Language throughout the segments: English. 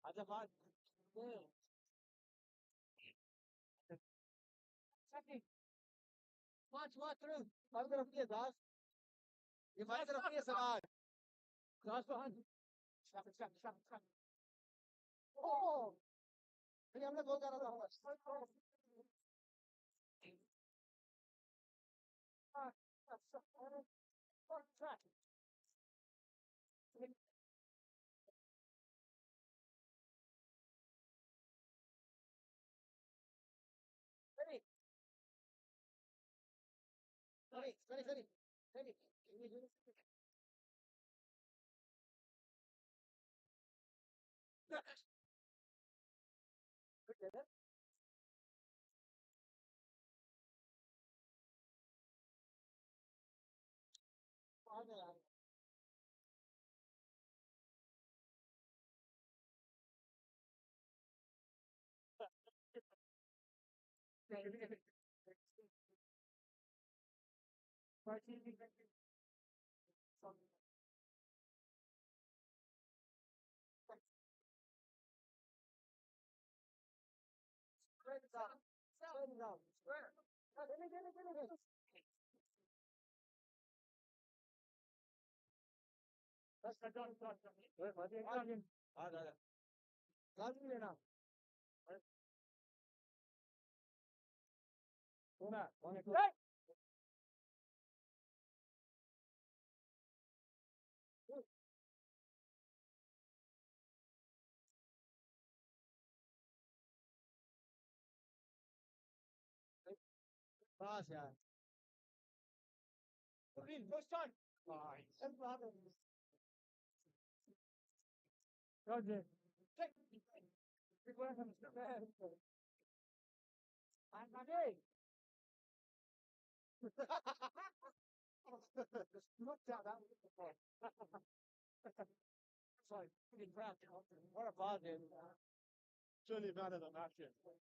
अच्छा बात पांच पांच हर तरफ की दास ये हमारी तरफ की समाज दास तो हाँ शक शक शक शक ओ ये हमने बहुत करा था Ready, ready, ready, ready, ready. बस यार first time Roger. Take. I'm ready. Look down that sorry, pretty proud. What a positive. Surely better than that shit. Take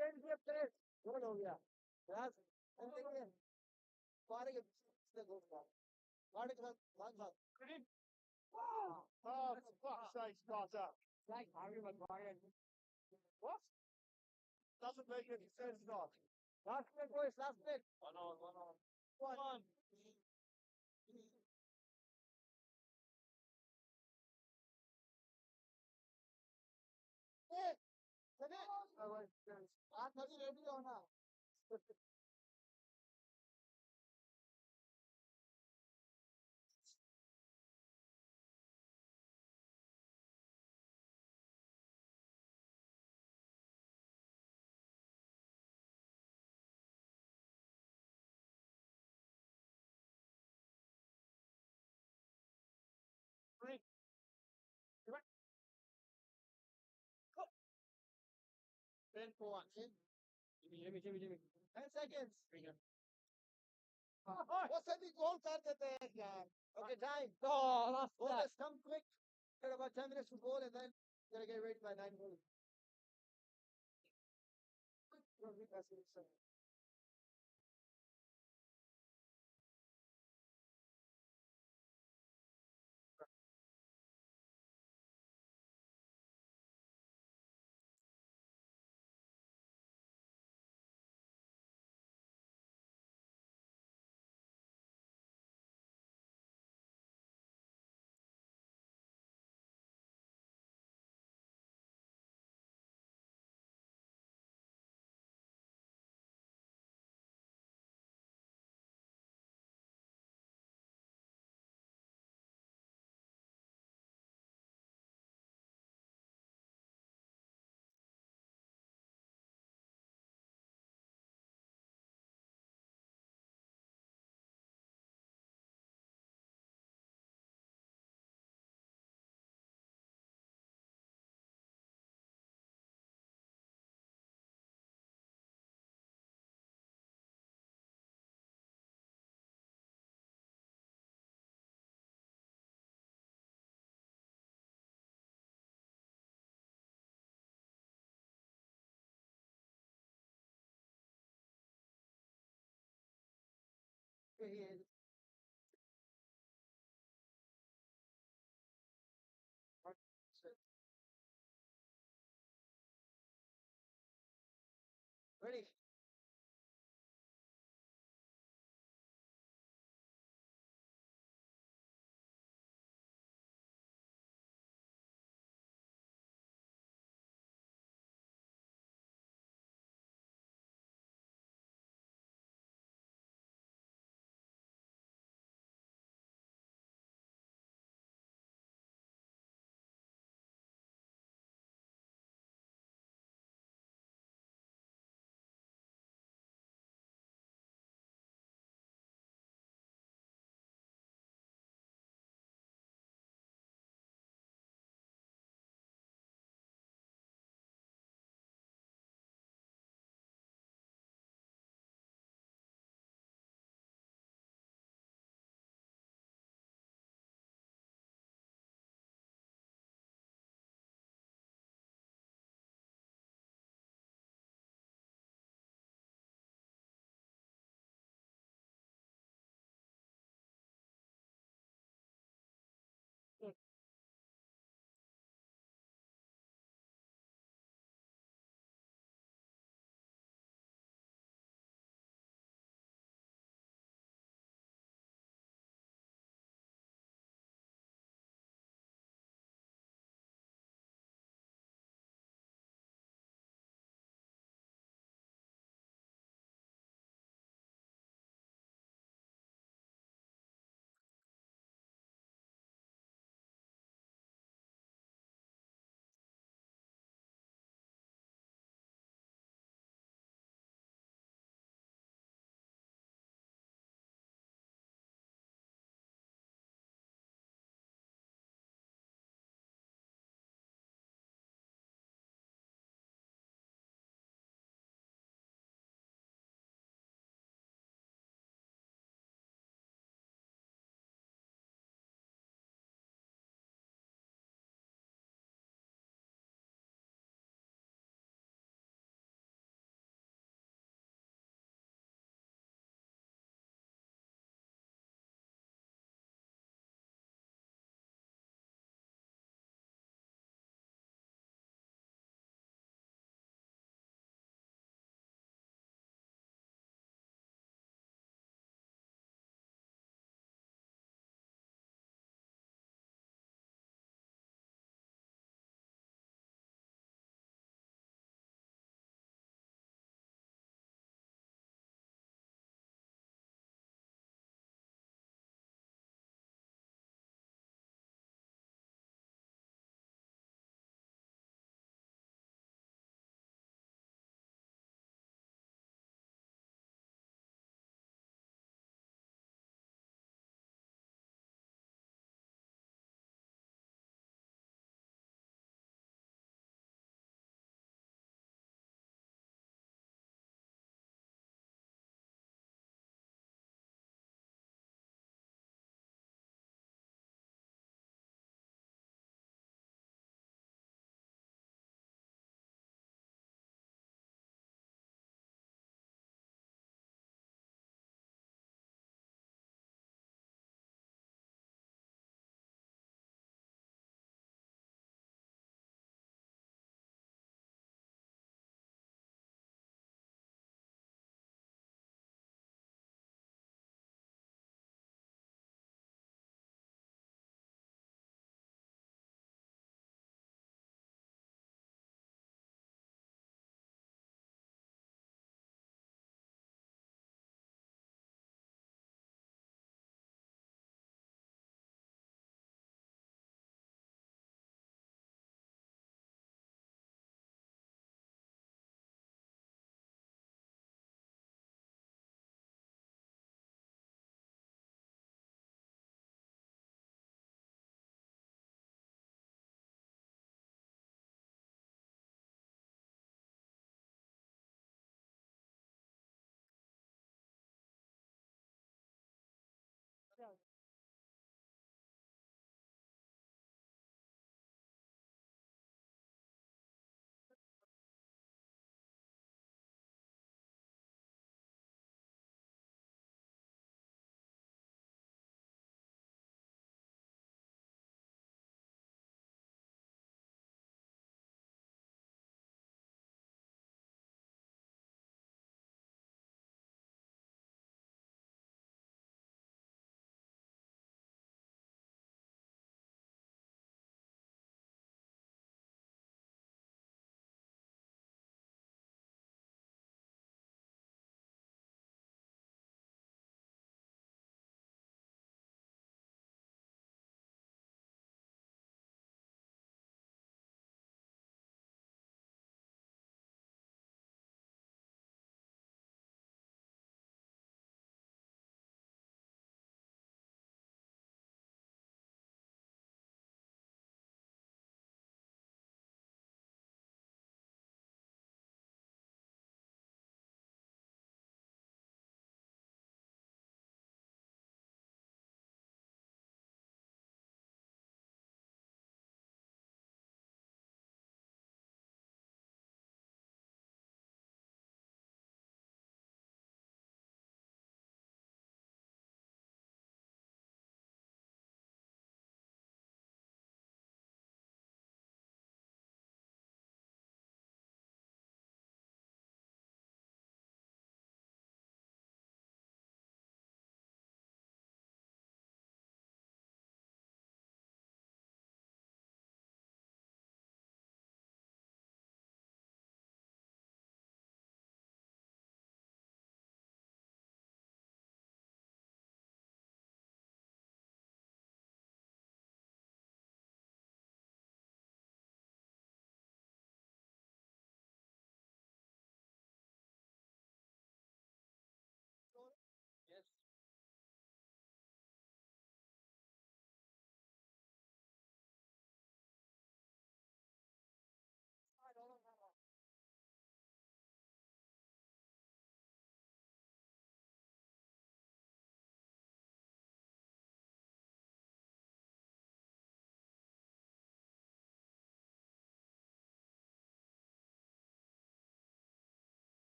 change your place. What हो गया? Yes. And again, पारे के से go for. पारे के बाद भाग भाग. Ready? Oh, for fuck's sake, Sparta. Like Harry Maguire. What? Doesn't make any sense, not. Last minute, boys, last minute. One on, one on. One. Hey, come on. आप अभी ready हो ना? Three. Come on. Go. 10 for one. Jimmy. 10 seconds. वो सभी गोल कर देते हैं यार. Okay, time. Oh, that's that. Just come quick. Got about 10 minutes to goal and then gotta get ready by 9 goals. Ready?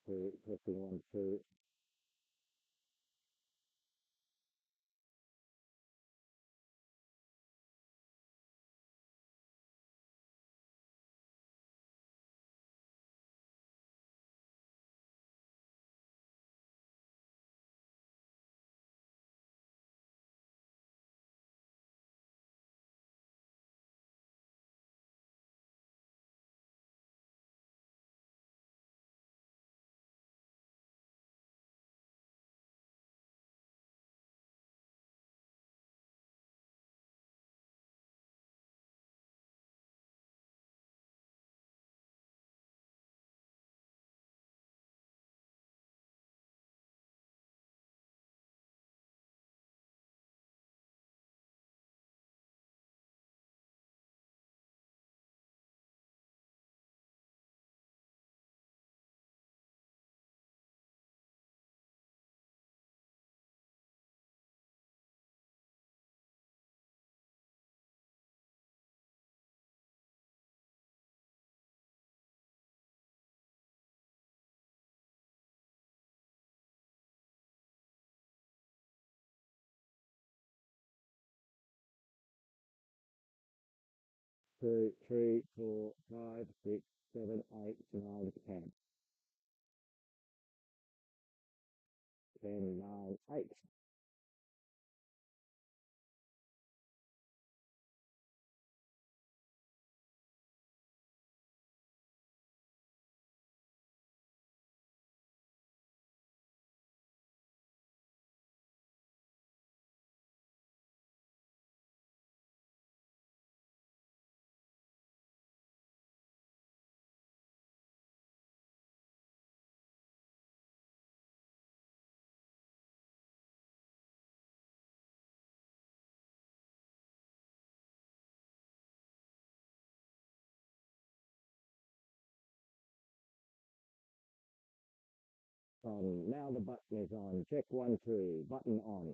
Testing 1, 2. 2, 3, 4, 5, 6, 7, 8, 9, 10. 10, 9, 8. On. Now the button is on. Check 1, 2. Button on.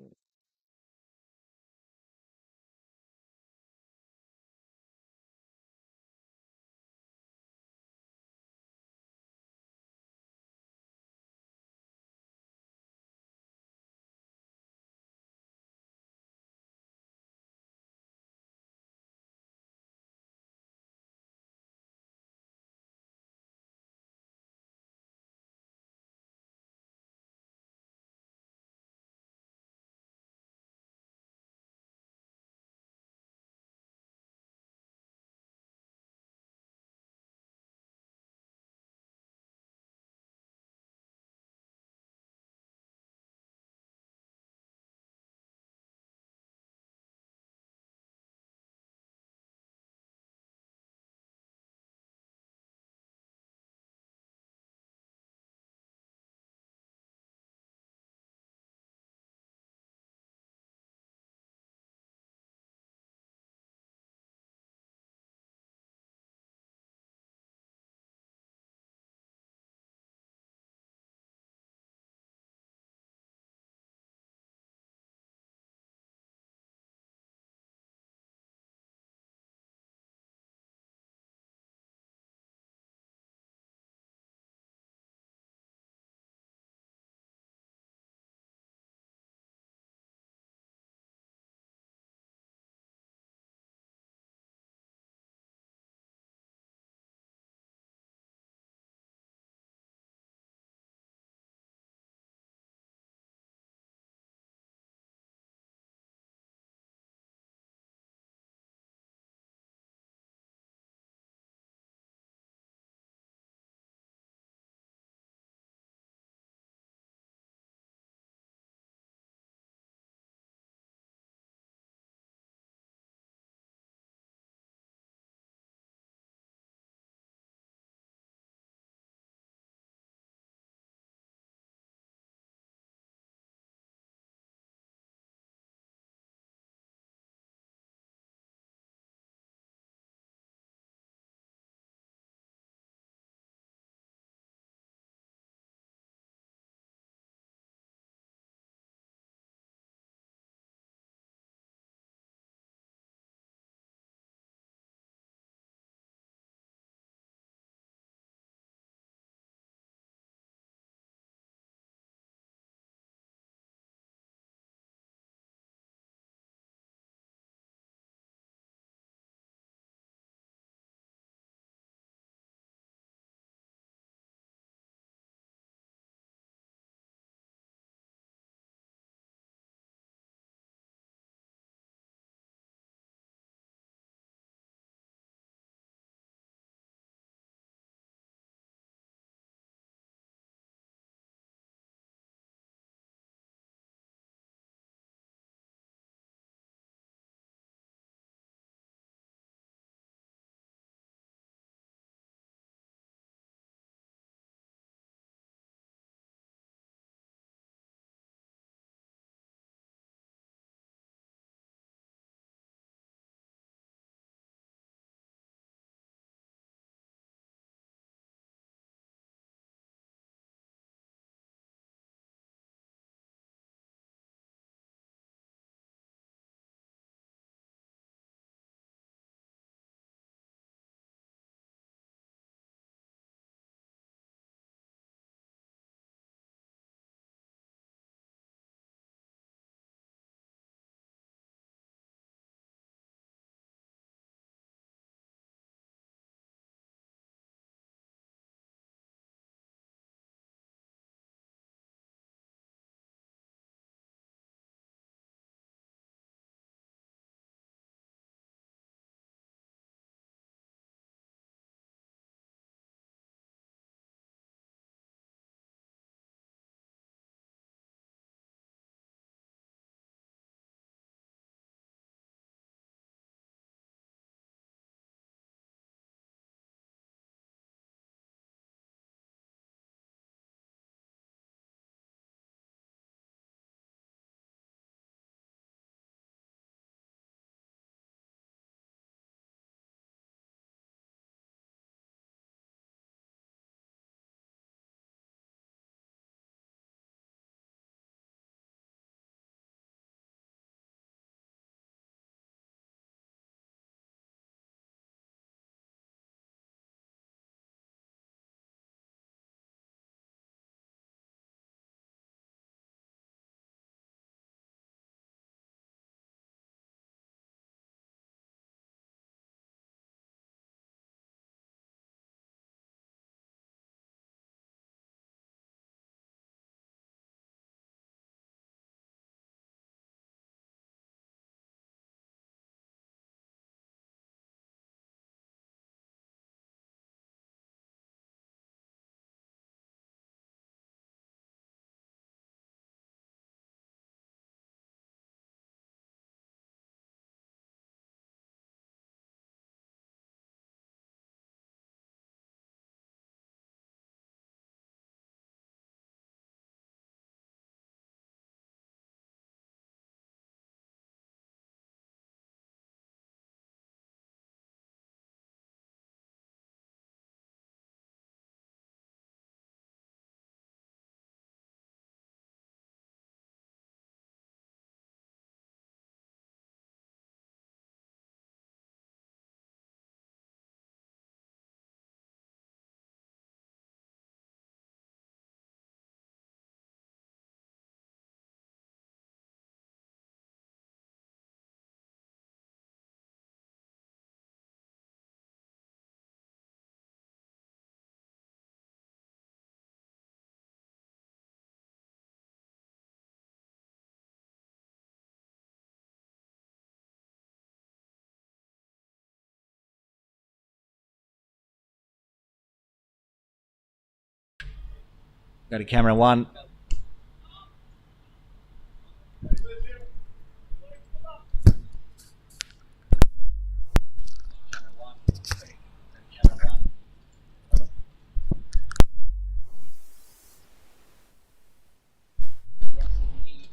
Go to camera one.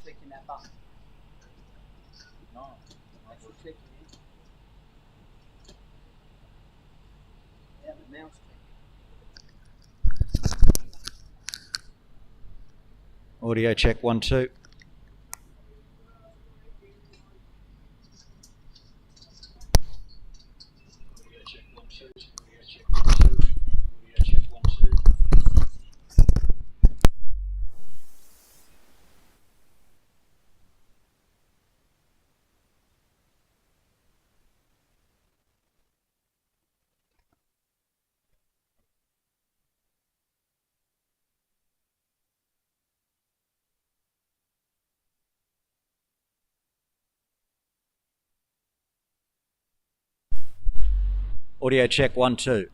Clicking that button. No, actually clicking it. Yeah, the mouse clicking. Audio check 1 2. Audio check 1 2.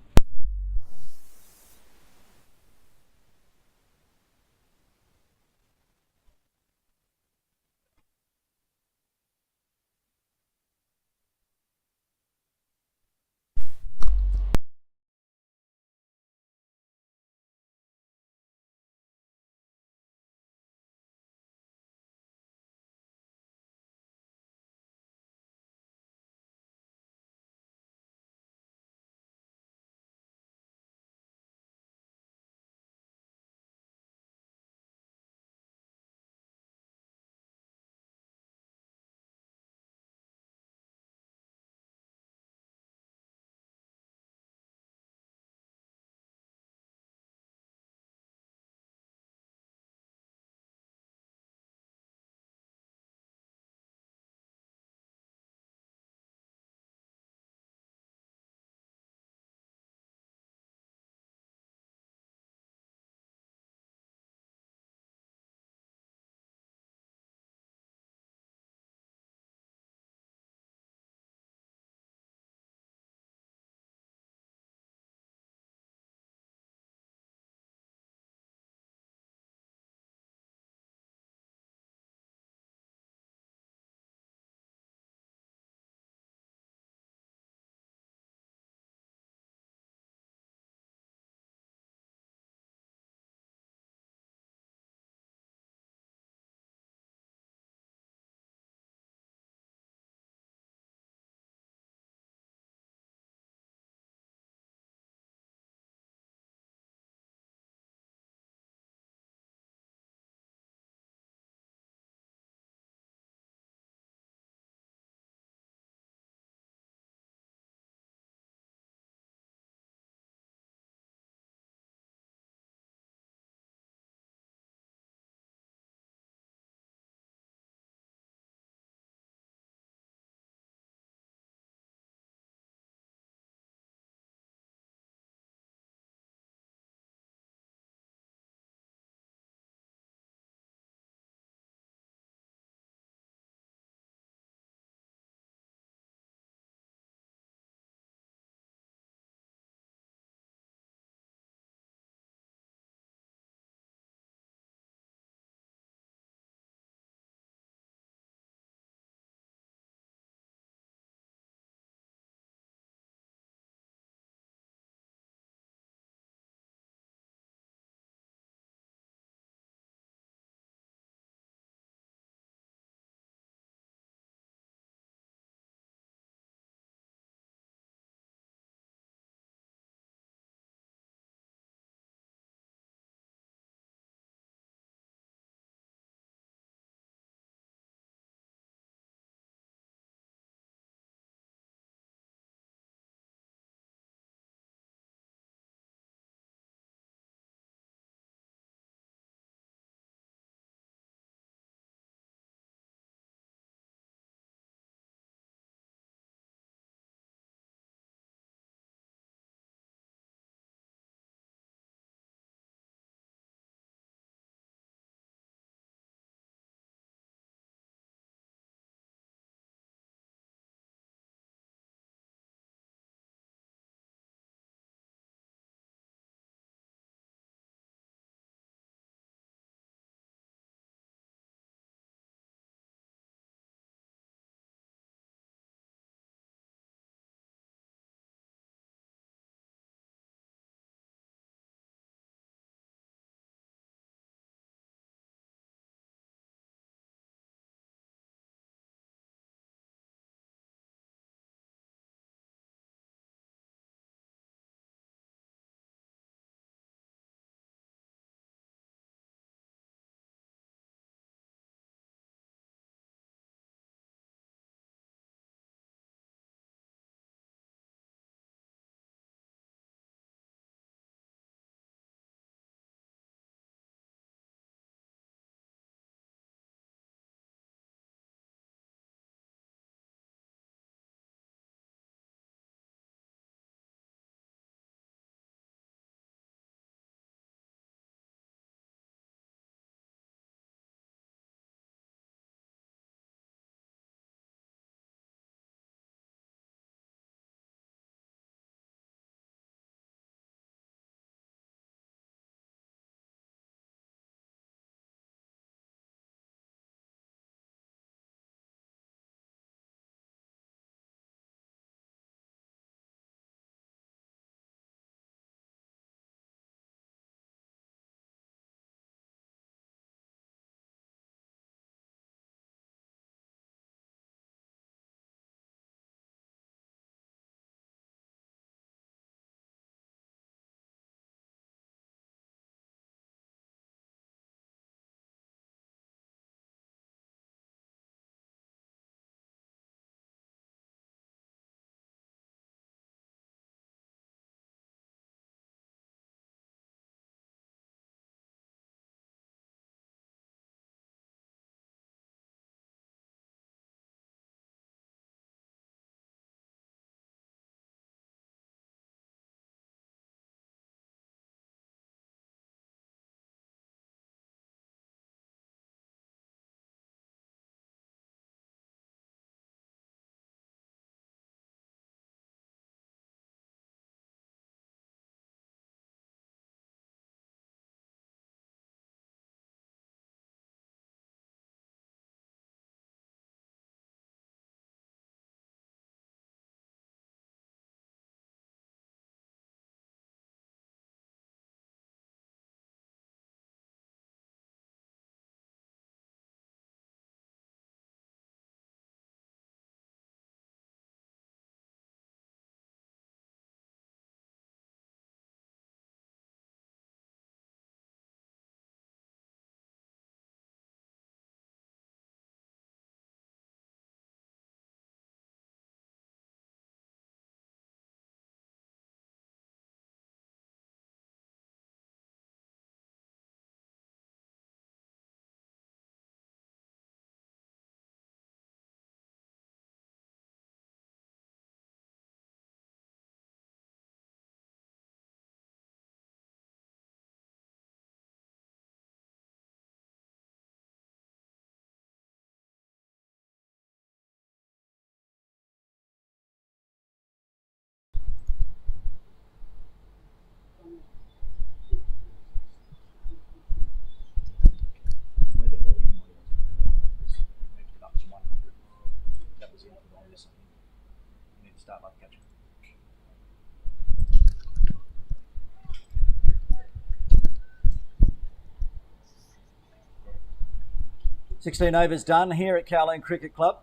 16 overs done here at Kowloon Cricket Club.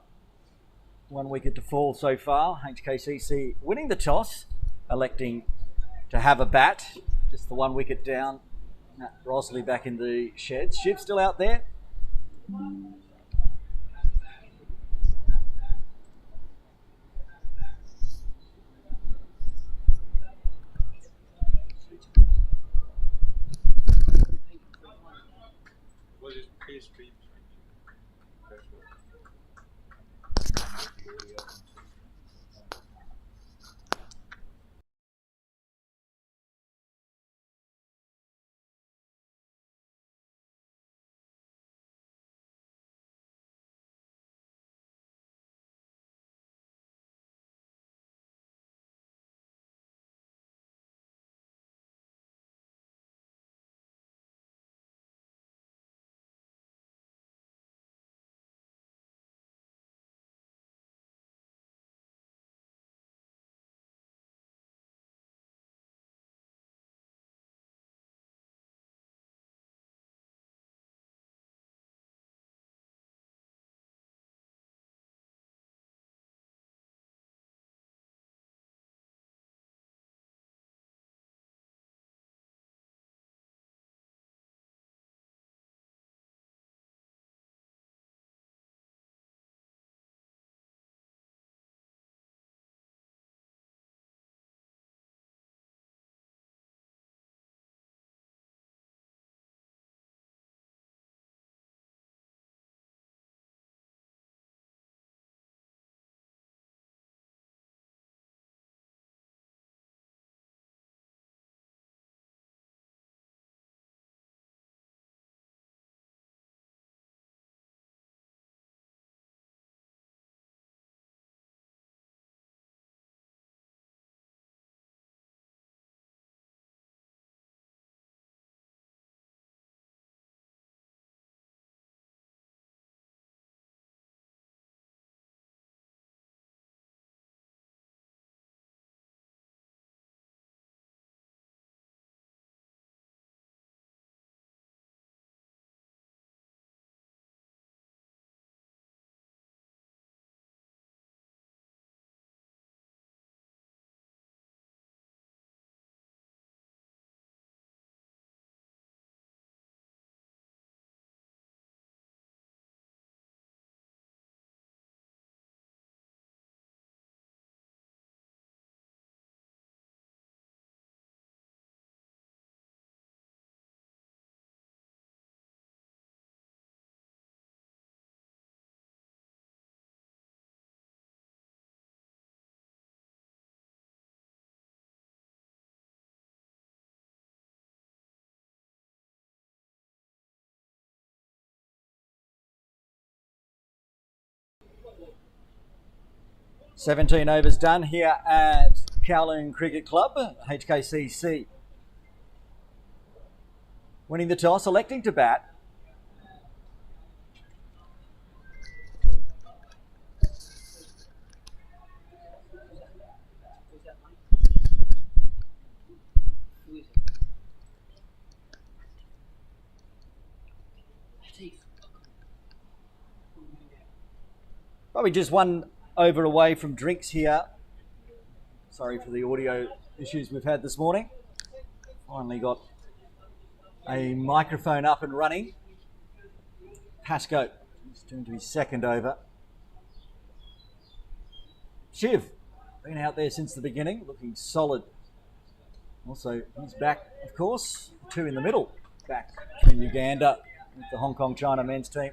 1 wicket to fall so far. HKCC winning the toss, electing to have a bat. Just the 1 wicket down. Matt Rosley back in the sheds. Shiv still out there. "17 overs done here at Kowloon Cricket Club, HKCC. Winning the toss, electing to bat. Probably just 1 over away from drinks here. Sorry for the audio issues we've had this morning. Finally got a microphone up and running. Pascoe is doing to his 2nd over. Shiv, been out there since the beginning, looking solid. Also, he's back, of course, 2 in the middle, back in Uganda with the Hong Kong China men's team.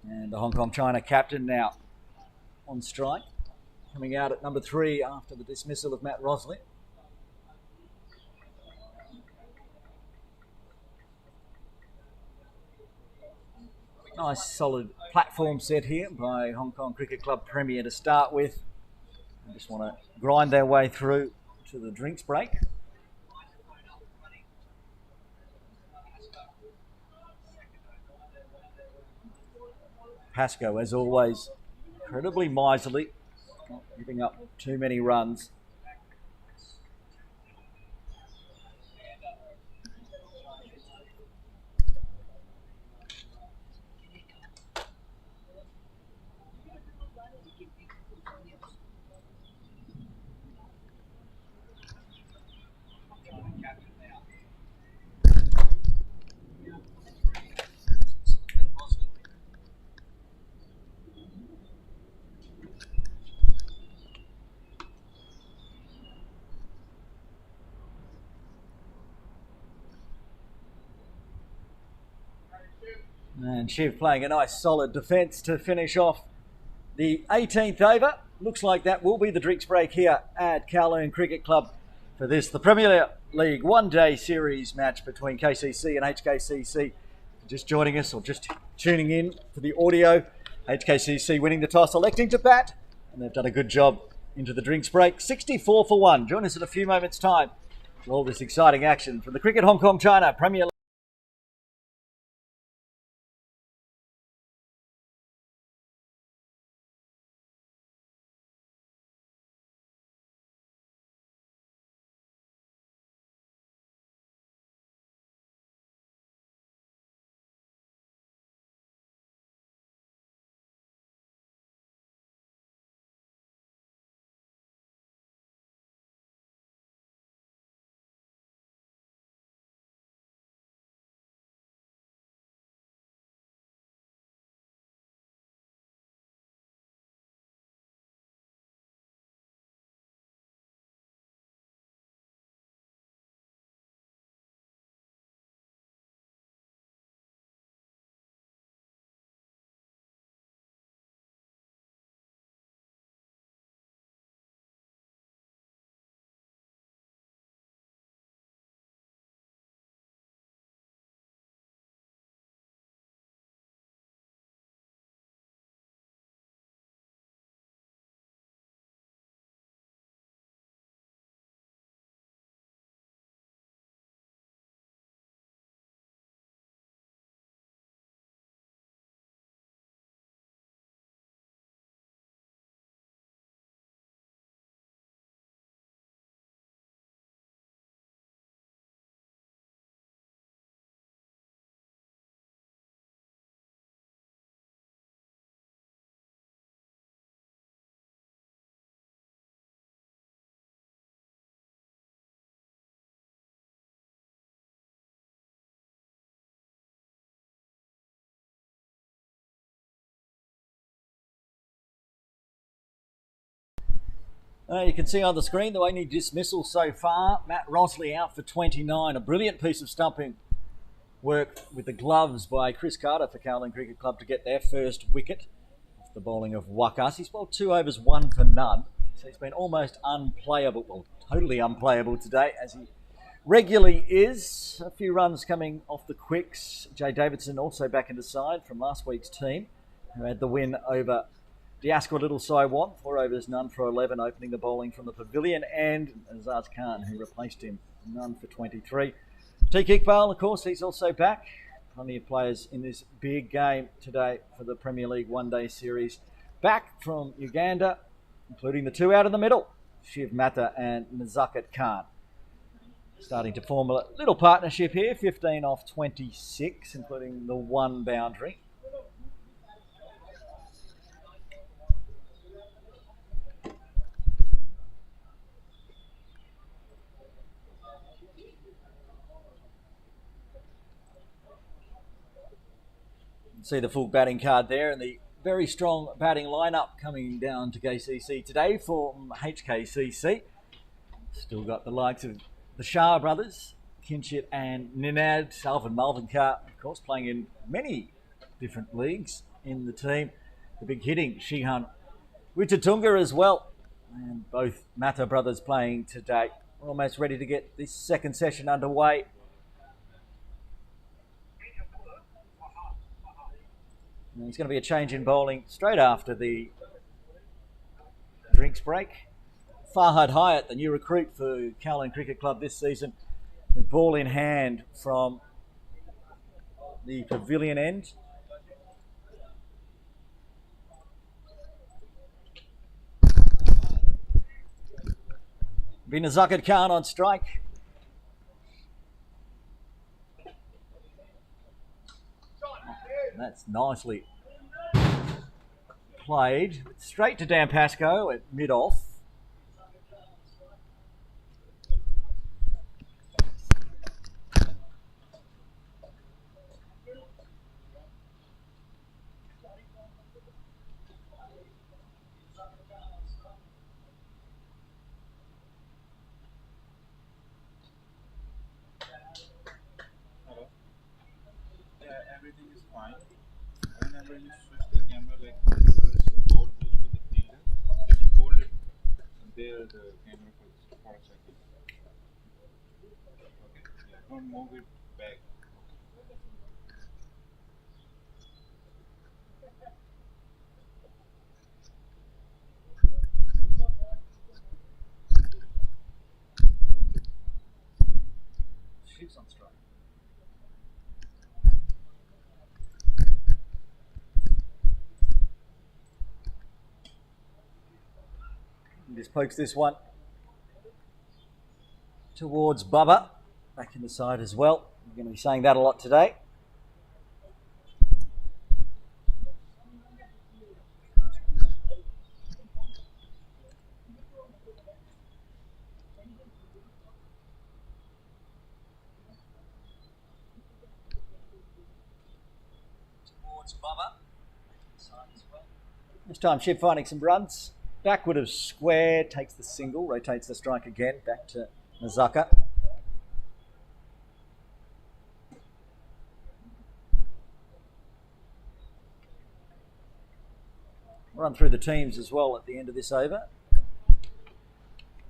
And the Hong Kong China captain now on strike, coming out at number 3 after the dismissal of Matt Rosley. Nice solid platform set here by Hong Kong Cricket Club Premier to start with. They just want to grind their way through to the drinks break. Pascoe, as always, incredibly miserly. not giving up too many runs. And Shiv playing a nice solid defence to finish off the 18th over. Looks like that will be the drinks break here at Kowloon Cricket Club for this, the Premier League one-day series match between KCC and HKCC. Just joining us or just tuning in for the audio, HKCC winning the toss, electing to bat, and they've done a good job into the drinks break. 64 for 1. Join us in a few moments' time for all this exciting action from the Cricket Hong Kong China Premier League. You can see on the screen the only dismissal so far. Matt Rosley out for 29. A brilliant piece of stumping work with the gloves by Chris Carter for Kowloon Cricket Club to get their first wicket off the bowling of Wakas. He's bowled 2 overs, 1 for none. So he's been almost unplayable, well, totally unplayable today, as he regularly is. A few runs coming off the quicks. Jay Davidson also back in the side from last week's team, who had the win over Diaskar Little Saiwan, 4 overs, none for 11, opening the bowling from the pavilion, and Azaz Khan, who replaced him, none for 23. Teak Iqbal, of course, he's also back. Plenty of players in this big game today for the Premier League one-day series. Back from Uganda, including the 2 out in the middle, Shiv Mata and Nazakat Khan. Starting to form a little partnership here, 15 off 26, including the 1 boundary. See the full batting card there, and the very strong batting lineup coming down to KCC today from HKCC. Still got the likes of the Shah brothers, Kinshit and Ninad, Alvin Malvinkar, of course, playing in many different leagues in the team. The big hitting Shihan Witatunga as well, and both Mata brothers playing today. We're almost ready to get this second session underway. And there's going to be a change in bowling straight after the drinks break. Farhad Hyatt, the new recruit for Kowloon Cricket Club this season, with ball in hand from the pavilion end. Nazaka Khan on strike. That's nicely played. Straight to Dan Pascoe at mid-off. Everything is fine. Whenever you switch the camera, like whenever the ball goes to the fielder, just hold it there, the camera for a second. Okay? Yeah, don't move it back. She's on strike. He just pokes this one towards Bubba. Back in the side as well. We're going to be saying that a lot today. Towards Bubba. This time Shiv finding some runs. Backward of square, takes the single, rotates the strike again, back to Nazaka. Run through the teams as well at the end of this over.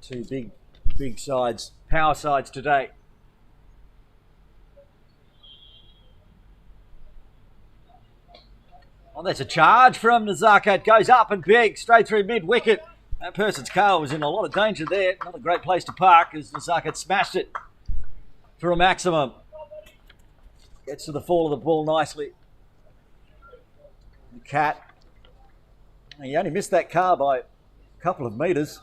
Two big sides, power sides today. Oh, that's a charge from Nazaka. It goes up and big, straight through mid-wicket. That person's car was in a lot of danger there. Not a great place to park as Nazaka smashed it for a maximum. Gets to the fall of the ball nicely. The Cat. He only missed that car by a couple of metres.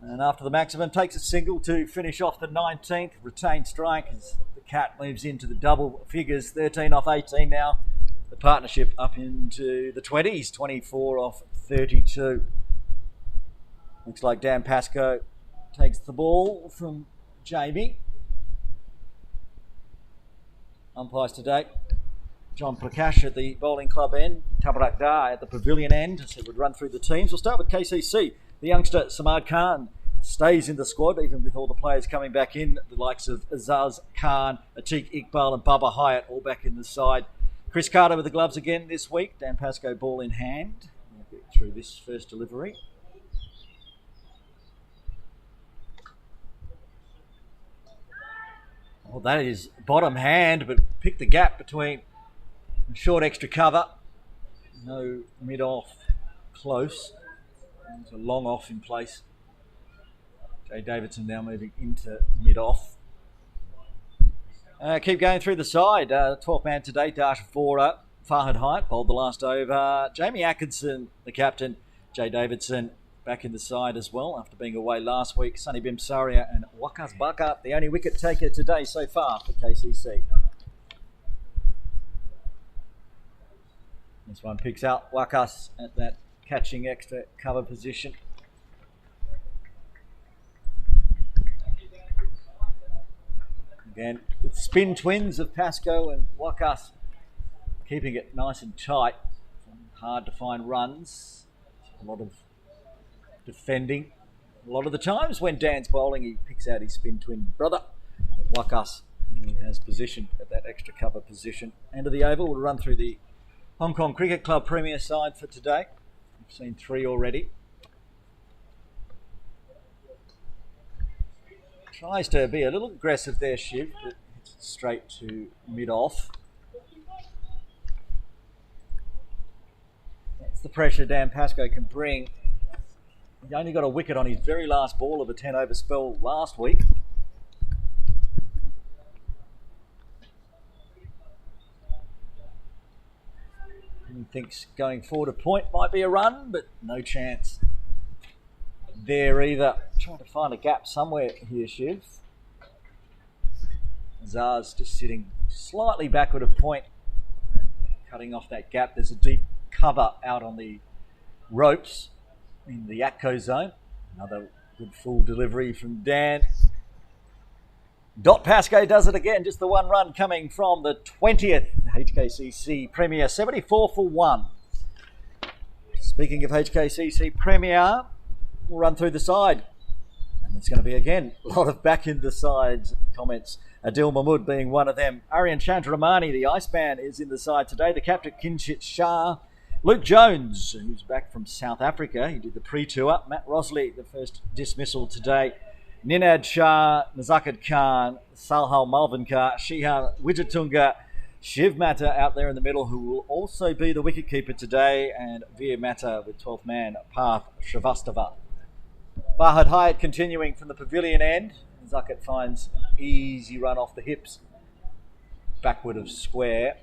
And after the maximum, takes a single to finish off the 19th. Retained strike as the Cat moves into the double figures. 13 off 18 now. The partnership up into the 20s. 24 off 32. Looks like Dan Pascoe takes the ball from Jamie. Umpires today. John Prakash at the bowling club end. Tabarak Dar at the pavilion end. So we'd run through the teams. We'll start with KCC. The youngster Samad Khan stays in the squad, even with all the players coming back in. The likes of Azaz Khan, Atiq Iqbal and Bubba Hyatt all back in the side. Chris Carter with the gloves again this week. Dan Pascoe ball in hand. We'll get through this first delivery. Well, that is bottom hand, but pick the gap between short extra cover. No mid-off close. There's a long off in place. Jay Davidson now moving into mid-off. Keep going through the side. 12th man today, Dash Fora. Farhad Hyatt bowled the last over. Jamie Atkinson, the captain. Jay Davidson back in the side as well after being away last week. Sunny Bimsaria and Wakas Baka, the only wicket taker today so far for KCC. This one picks out Wakas at that catching extra cover position. Again, the spin twins of Pascoe and Wakas keeping it nice and tight. Hard to find runs. A lot of defending. A lot of the times when Dan's bowling, he picks out his spin twin brother. Wakas He has position at that extra cover position. End of the oval, we'll run through the Hong Kong Cricket Club Premier side for today. We've seen 3 already. Tries to be a little aggressive there, Shiv, but hits it straight to mid-off. That's the pressure Dan Pascoe can bring. He only got a wicket on his very last ball of a 10-over spell last week. He thinks going forward a point might be a run, but no chance there either. Trying to find a gap somewhere here, Shiv. Azar's just sitting slightly backward of point, cutting off that gap. There's a deep cover out on the ropes in the ATCO zone. Another good full delivery from Dan. Dot Pascoe does it again, just the one run coming from the 20th HKCC Premier, 74 for 1. Speaking of HKCC Premier, we'll run through the side. And it's going to be, again, a lot of back in the sides comments. Adil Mahmood being one of them. Aryan Chandramani, the Iceman, is in the side today. The captain, Kinshit Shah. Luke Jones, who's back from South Africa. He did the pre-tour. Matt Rosley, the first dismissal today. Ninad Shah, Nazakat Khan, Salhal Malvinkar, Shiha Wijatunga, Shiv Mata out there in the middle, who will also be the wicketkeeper today, and Veer Mata with 12th man, Parth Shrivastava. Fahad Hyatt continuing from the pavilion end. Nazakat finds an easy run off the hips, backward of square.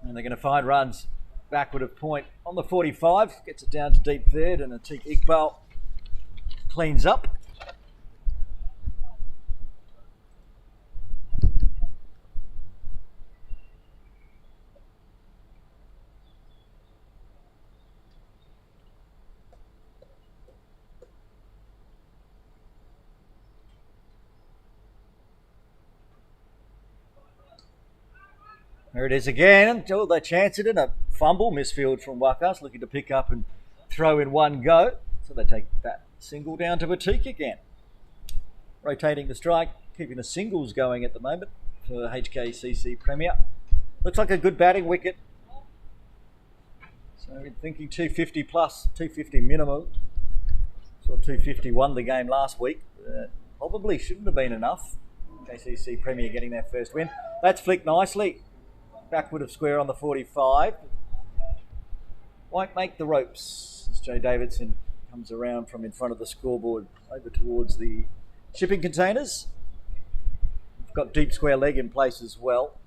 And they're going to find runs backward of point on the 45. Gets it down to deep third, and Atiq Iqbal cleans up. There it is again. Oh, they chance it in a fumble. Misfield from Wakas, looking to pick up and throw in one go. So they take that single down to Atiq again. Rotating the strike, keeping the singles going at the moment for HKCC Premier. Looks like a good batting wicket. So we're thinking 250 plus, 250 minimum. So 250 won the game last week. Probably shouldn't have been enough. KCC Premier getting their first win. That's flicked nicely. Backward of square on the 45. Won't make the ropes as Jay Davidson comes around from in front of the scoreboard over towards the shipping containers. We've got deep square leg in place as well.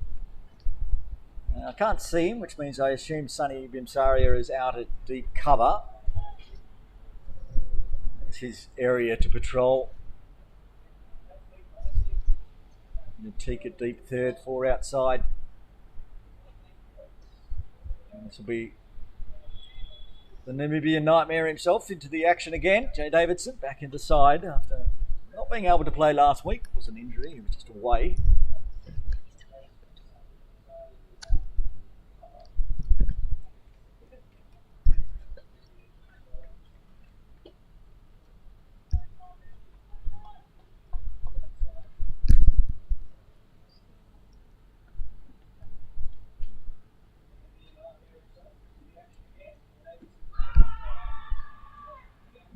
I can't see him, which means I assume Sunny Bimsaria is out at deep cover. It's his area to patrol. Atiq at deep third, 4 outside. And this will be the Namibian Nightmare himself into the action again. Jay Davidson back into side after not being able to play last week. It was an injury, he was just away.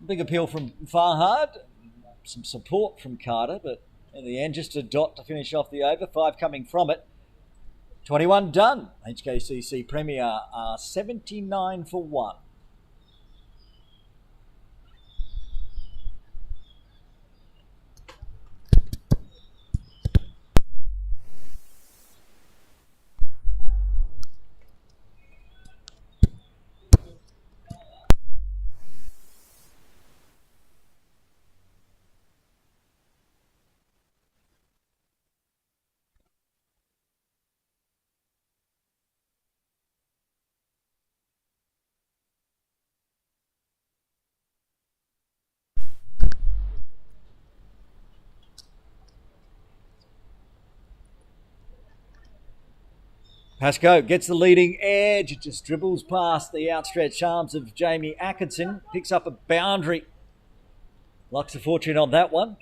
Big appeal from Farhad, some support from Carter, but in the end just a dot to finish off the over, 5 coming from it. 21 done. HKCC Premier are 79 for 1. Pascoe gets the leading edge. It just dribbles past the outstretched arms of Jamie Atkinson. Picks up a boundary. Locks a fortune on that one.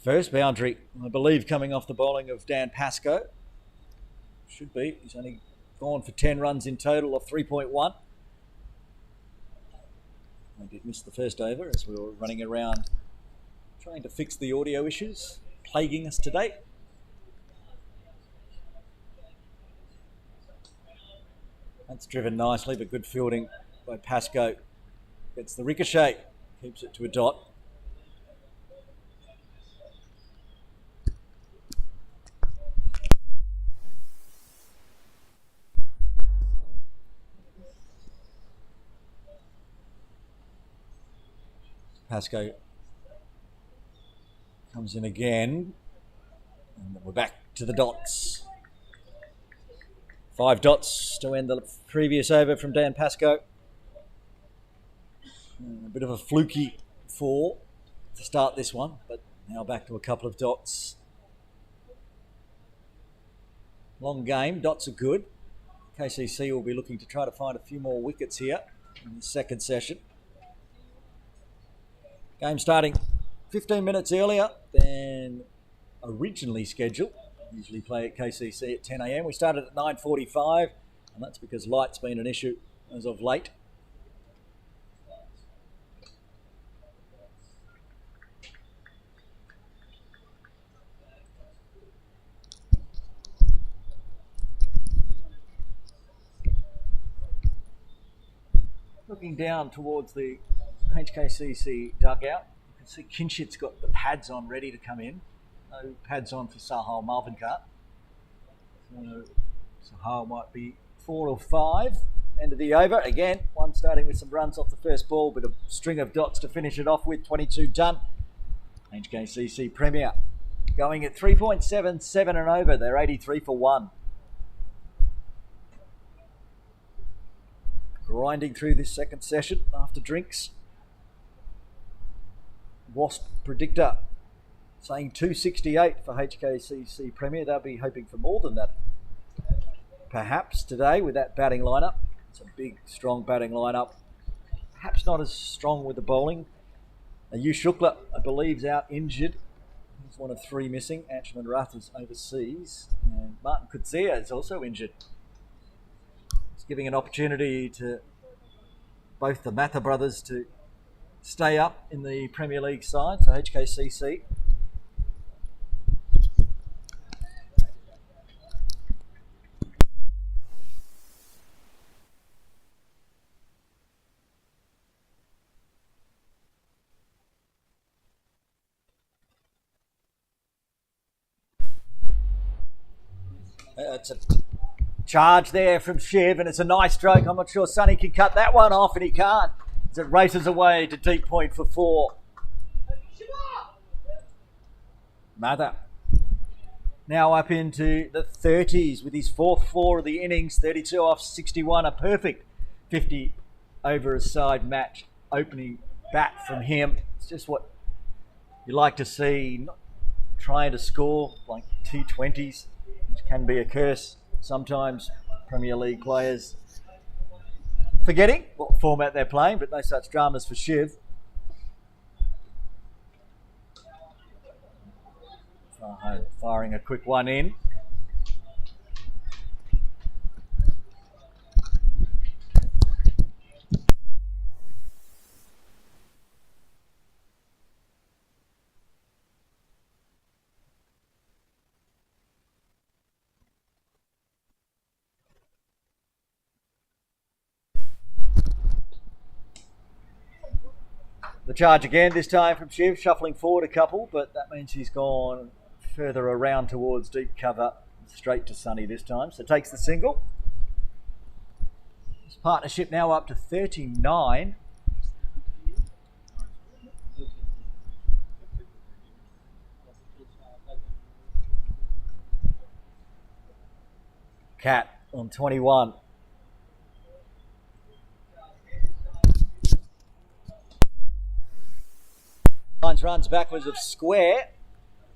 First boundary, I believe, coming off the bowling of Dan Pascoe. Should be. He's only gone for 10 runs in total of 3.1. I did miss the first over as we were running around trying to fix the audio issues plaguing us today. That's driven nicely, but good fielding by Pascoe. Gets the ricochet, keeps it to a dot. Pascoe comes in again, and we're back to the dots. 5 dots to end the previous over from Dan Pascoe. A bit of a fluky 4 to start this one, but now back to a couple of dots. Long game, dots are good. KCC will be looking to try to find a few more wickets here in the second session. Game starting 15 minutes earlier than originally scheduled. Usually play at KCC at 10 a.m. We started at 9:45, and that's because light's been an issue as of late. Looking down towards the HKCC dugout, you can see Kinshit's got the pads on ready to come in. No pads on for Sahal Malvinkar. So Sahal might be 4 or 5. End of the over. Again, one starting with some runs off the first ball, but a string of dots to finish it off with. 22 done. HKCC Premier going at 3.77 and over. They're 83 for 1. Grinding through this second session after drinks. Wasp predictor saying 268 for HKCC Premier. They'll be hoping for more than that, perhaps, today with that batting lineup. It's a big, strong batting lineup. Perhaps not as strong with the bowling. Yu Shukla, I believe, is out injured. He's one of 3 missing. Anshman Rath is overseas. And Martin Kutsia is also injured. It's giving an opportunity to both the Matha brothers to stay up in the Premier League side for HKCC. It's a charge there from Shiv, and it's a nice stroke. I'm not sure Sonny can cut that one off, and he can't, as it races away to deep point for 4. Mather now up into the 30s with his 4th 4 of the innings. 32 off 61, a perfect 50 over a side match opening bat from him. It's just what you like to see, not trying to score like T20s, which can be a curse sometimes. Premier League players forgetting what format they're playing, but no such dramas for Shiv. Firing a quick one in. The charge again, this time from Shiv, shuffling forward a couple, but that means he's gone further around towards deep cover, straight to Sonny this time, so takes the single. His partnership now up to 39. Cat on 21. Runs backwards of square.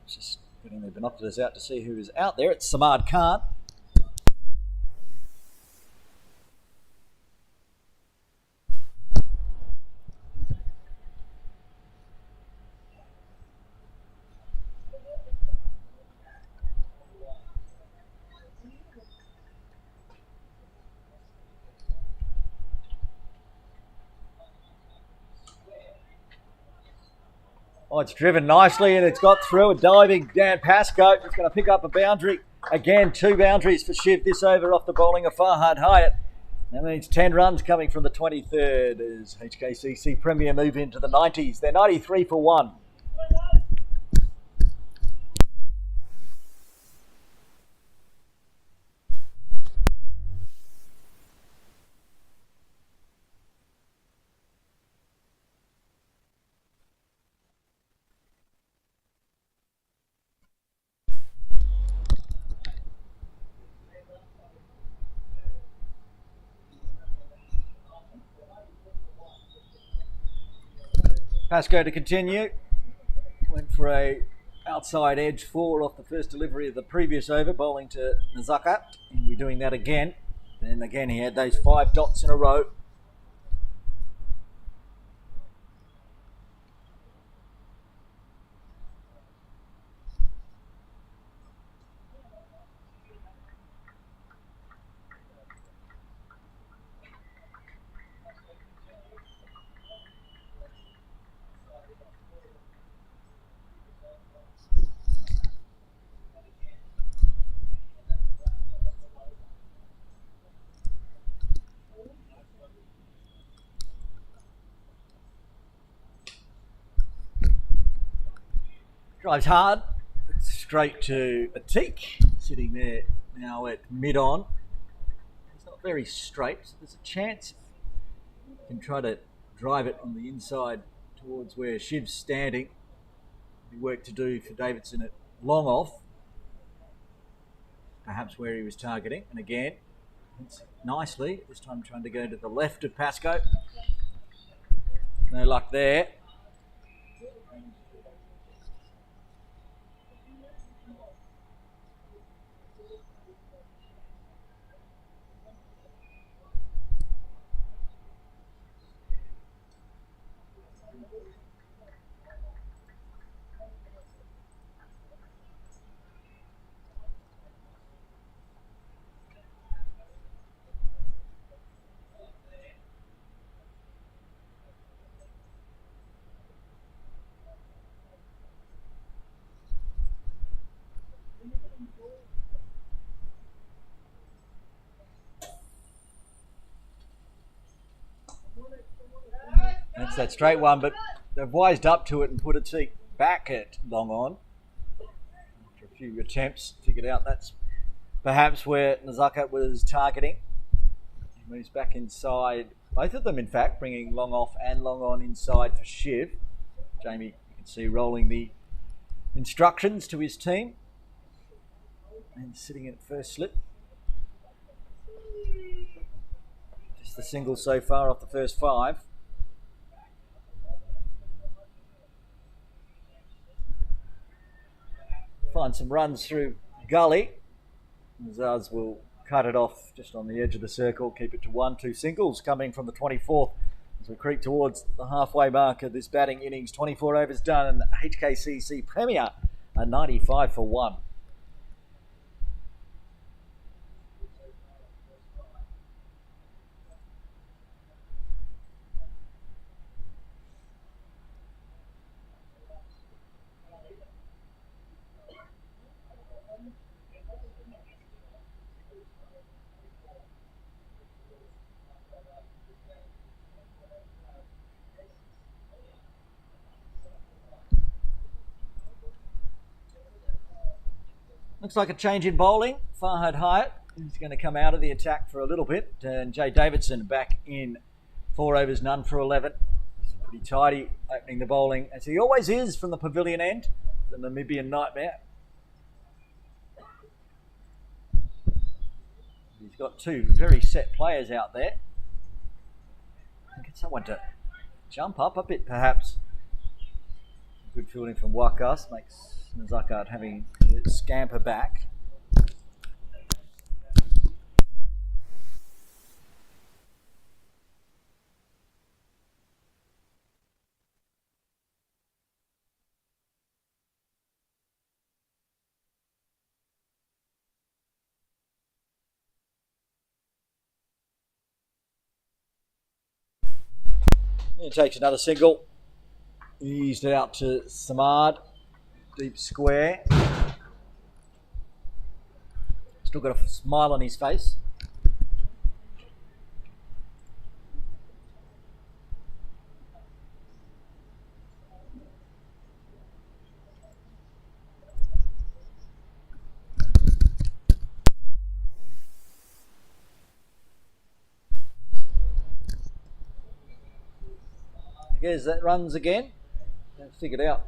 Just getting their binoculars out to see who is out there. It's Samad Khan. Oh, it's driven nicely and it's got through. A diving Dan Pascoe. It's going to pick up a boundary. Again, 2 boundaries for Shiv this over off the bowling of Farhad Hyatt. That means 10 runs coming from the 23rd as HKCC Premier move into the 90s. They're 93 for 1. Pascoe to continue. Went for a outside edge 4 off the first delivery of the previous over, bowling to Nazaka. He'll be doing that again. And again, he had those 5 dots in a row. Drives hard, straight to Atik, sitting there now at mid-on. It's not very straight, so there's a chance you can try to drive it on the inside towards where Shiv's standing. Work to do for Davidson at long off, perhaps where he was targeting. And again, it's nicely, this time trying to go to the left of Pascoe. No luck there. That's that straight one, but they've wised up to it and put its seat back at long on. After a few attempts, figured out that's perhaps where Nazaka was targeting. He moves back inside, both of them in fact, bringing long off and long on inside for Shiv. Jamie, you can see, rolling the instructions to his team and sitting at first slip. Just the single so far off the first 5. Find some runs through gully. Zaz will cut it off just on the edge of the circle, keep it to 1. 2 singles coming from the 24th as we creep towards the halfway mark of this batting innings. 24 overs done and HKCC Premier a 95 for 1. Looks like a change in bowling. Farhad Hyatt is going to come out of the attack for a little bit. And Jay Davidson back in 4 overs, none for 11. It's pretty tidy opening the bowling, as he always is from the pavilion end. The Namibian nightmare. He's got 2 very set players out there. Get someone to jump up a bit, perhaps. Good fielding from Wakas makes Nazaka having to scamper back. He takes another single. Eased it out to Samad. Deep square. Still got a smile on his face. Here's that runs again. Figured out.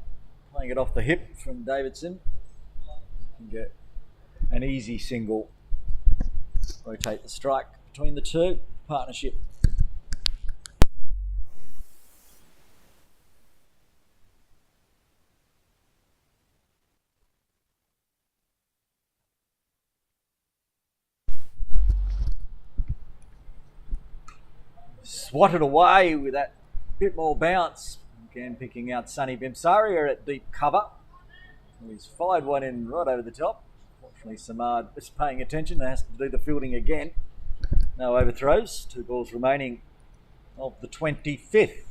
Playing it off the hip from Davidson. Can get an easy single. Rotate the strike between the two. Partnership. Swatted away with that bit more bounce. Again, picking out Sunny Bimsaria at deep cover. He's fired one in right over the top. Fortunately, Samad is paying attention and has to do the fielding again. No overthrows. 2 balls remaining of the 25th.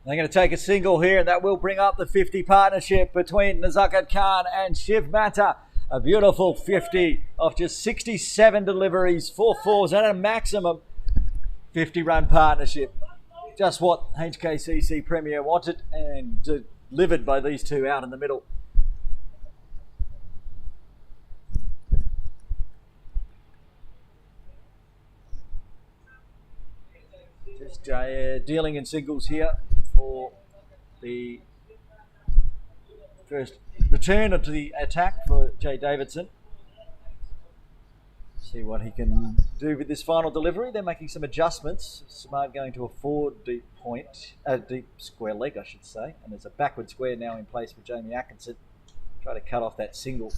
They're going to take a single here, and that will bring up the 50 partnership between Nazakat Khan and Shiv Mehta. A beautiful 50 off just 67 deliveries, 4 fours and a maximum 50-run partnership. Just what HKCC Premier wanted and delivered by these two out in the middle. Just dealing in singles here for the first return to the attack for Jay Davidson. See what he can do with this final delivery. They're making some adjustments. Smart going to a forward deep point, deep square leg, I should say. And there's a backward square now in place for Jamie Atkinson. Try to cut off that single.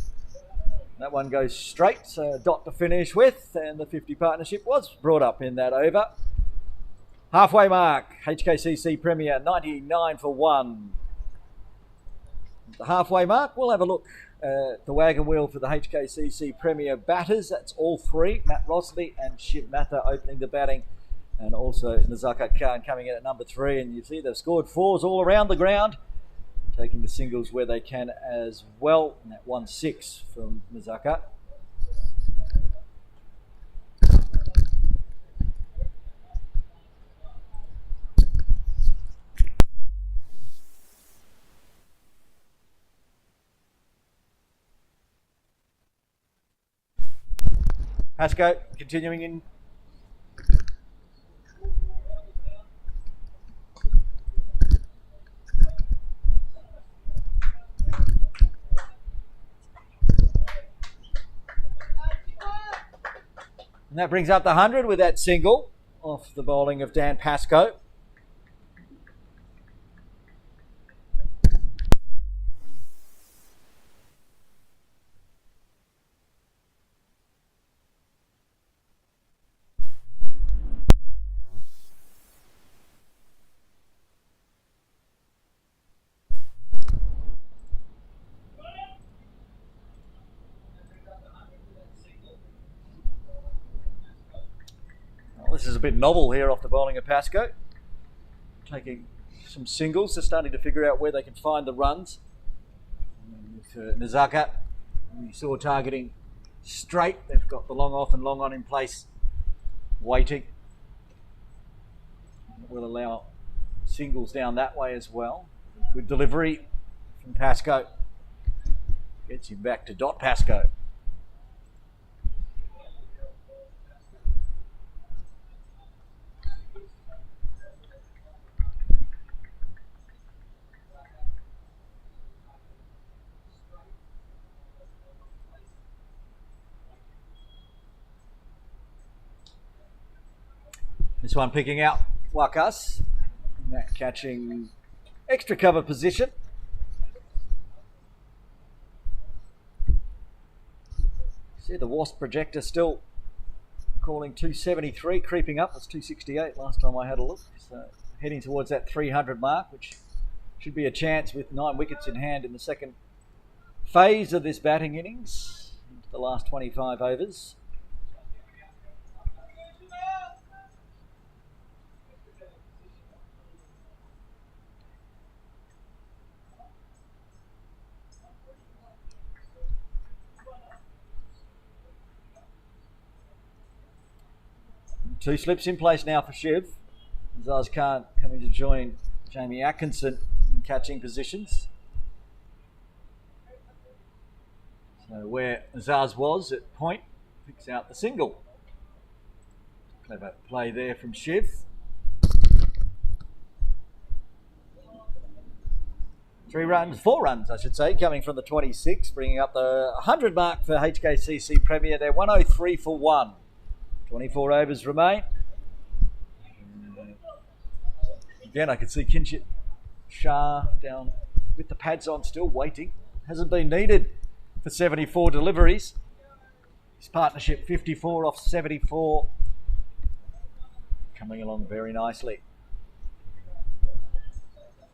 That one goes straight, so a dot to finish with, and the 50 partnership was brought up in that over. Halfway mark, HKCC Premier, 99 for 1. The halfway mark, we'll have a look at the wagon wheel for the HKCC Premier batters. That's all 3, Matt Rosley and Shiv Mehta opening the batting, and also Nazakat Khan coming in at number 3. And you see they've scored 4s all around the ground, taking the singles where they can as well. And that 1-6 from Nazakat. Pasco continuing in. And that brings up the 100 with that single off the bowling of Dan Pasco. This is a bit novel here off the bowling of Pasco. Taking some singles, they're starting to figure out where they can find the runs. For Nazakat, we saw targeting straight. They've got the long off and long on in place, waiting. Will allow singles down that way as well. Good delivery from Pasco. Gets him back to dot Pasco. This one picking out Wakas. That catching extra cover position. See the Wasp projector still calling 273, creeping up. It's 268 last time I had a look. So heading towards that 300 mark, which should be a chance with 9 wickets in hand in the second phase of this batting innings, into the last 25 overs. Two slips in place now for Shiv. Azaz Khan coming to join Jamie Atkinson in catching positions. So where Azaz was at point, picks out the single. Clever play there from Shiv. 4 runs I should say, coming from the 26, bringing up the 100 mark for HKCC Premier. They're 103 for 1. 24 overs remain. Again, I can see Kinship Shah down with the pads on, still waiting. Hasn't been needed for 74 deliveries. His partnership 54 off 74. Coming along very nicely.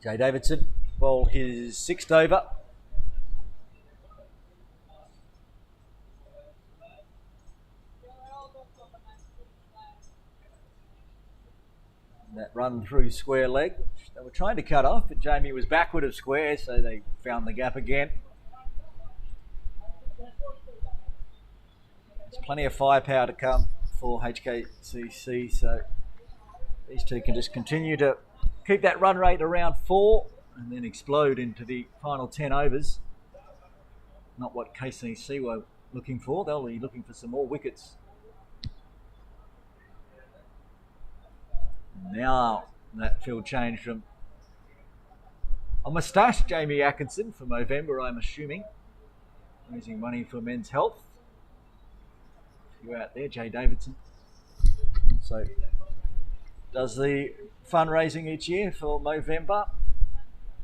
Jay Davidson bowled his 6th over. That run through square leg, which they were trying to cut off, but Jamie was backward of square, so they found the gap again. There's plenty of firepower to come for HKCC, so these two can just continue to keep that run rate around 4 and then explode into the final 10 overs. Not what KCC were looking for. They'll be looking for some more wickets. Now that field change from a moustache Jamie Atkinson for Movember, I'm assuming. Raising money for men's health. A few out there, Jay Davidson. Also does the fundraising each year for Movember.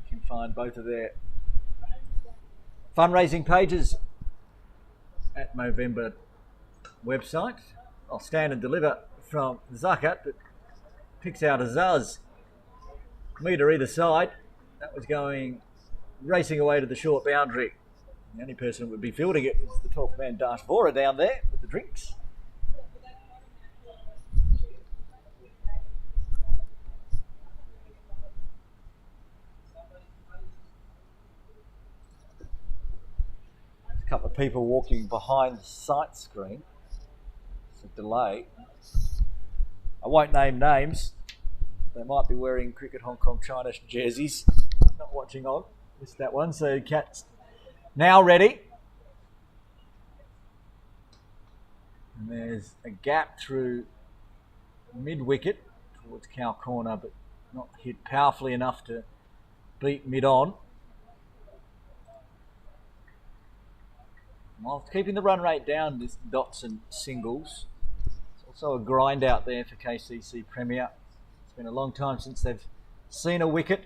You can find both of their fundraising pages at Movember website. I'll stand and deliver from Zakat, but picks out Azaz. Metre either side. That was going racing away to the short boundary. The only person who would be fielding it is the 12th man Dash Vora down there with the drinks. There's a couple of people walking behind the sight screen. It's a delay. I won't name names. They might be wearing Cricket Hong Kong China jerseys. Not watching on. Missed that one. So Cat's now ready. And there's a gap through mid-wicket towards cow corner, but not hit powerfully enough to beat mid-on. While keeping the run rate down, this dots and singles. Also a grind out there for KCC Premier. It's been a long time since they've seen a wicket.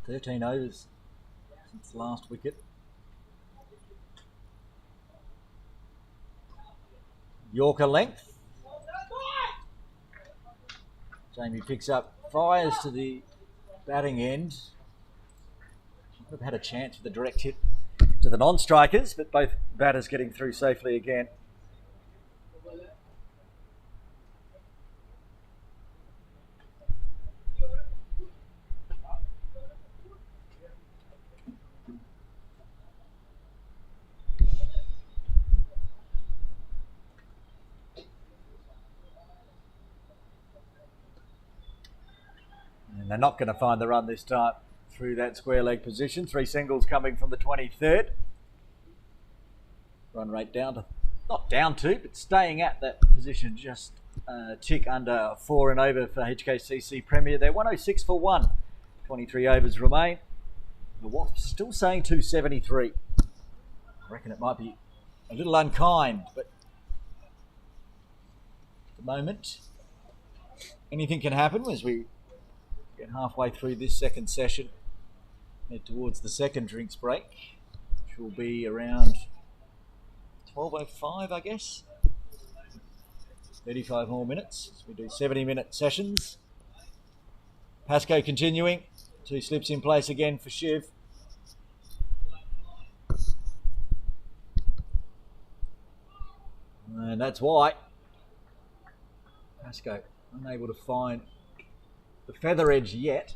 13 overs since the last wicket. Yorker length. Jamie picks up, fires to the batting end. Could have had a chance with a direct hit to the non-strikers, but both batters getting through safely again. And they're not going to find the run this time through that square leg position. 3 singles coming from the 23rd. Run rate down to, not down to, but staying at that position, just a tick under 4 and over for HKCC Premier. They're 106 for 1. 23 overs remain. The Wasps still saying 273. I reckon it might be a little unkind, but the moment. Anything can happen as we get halfway through this second session, head towards the second drinks break, which will be around 12:05, I guess. 35 more minutes. So we do 70-minute sessions. Pascoe continuing. 2 slips in place again for Shiv. And that's why Pascoe unable to find the feather edge yet.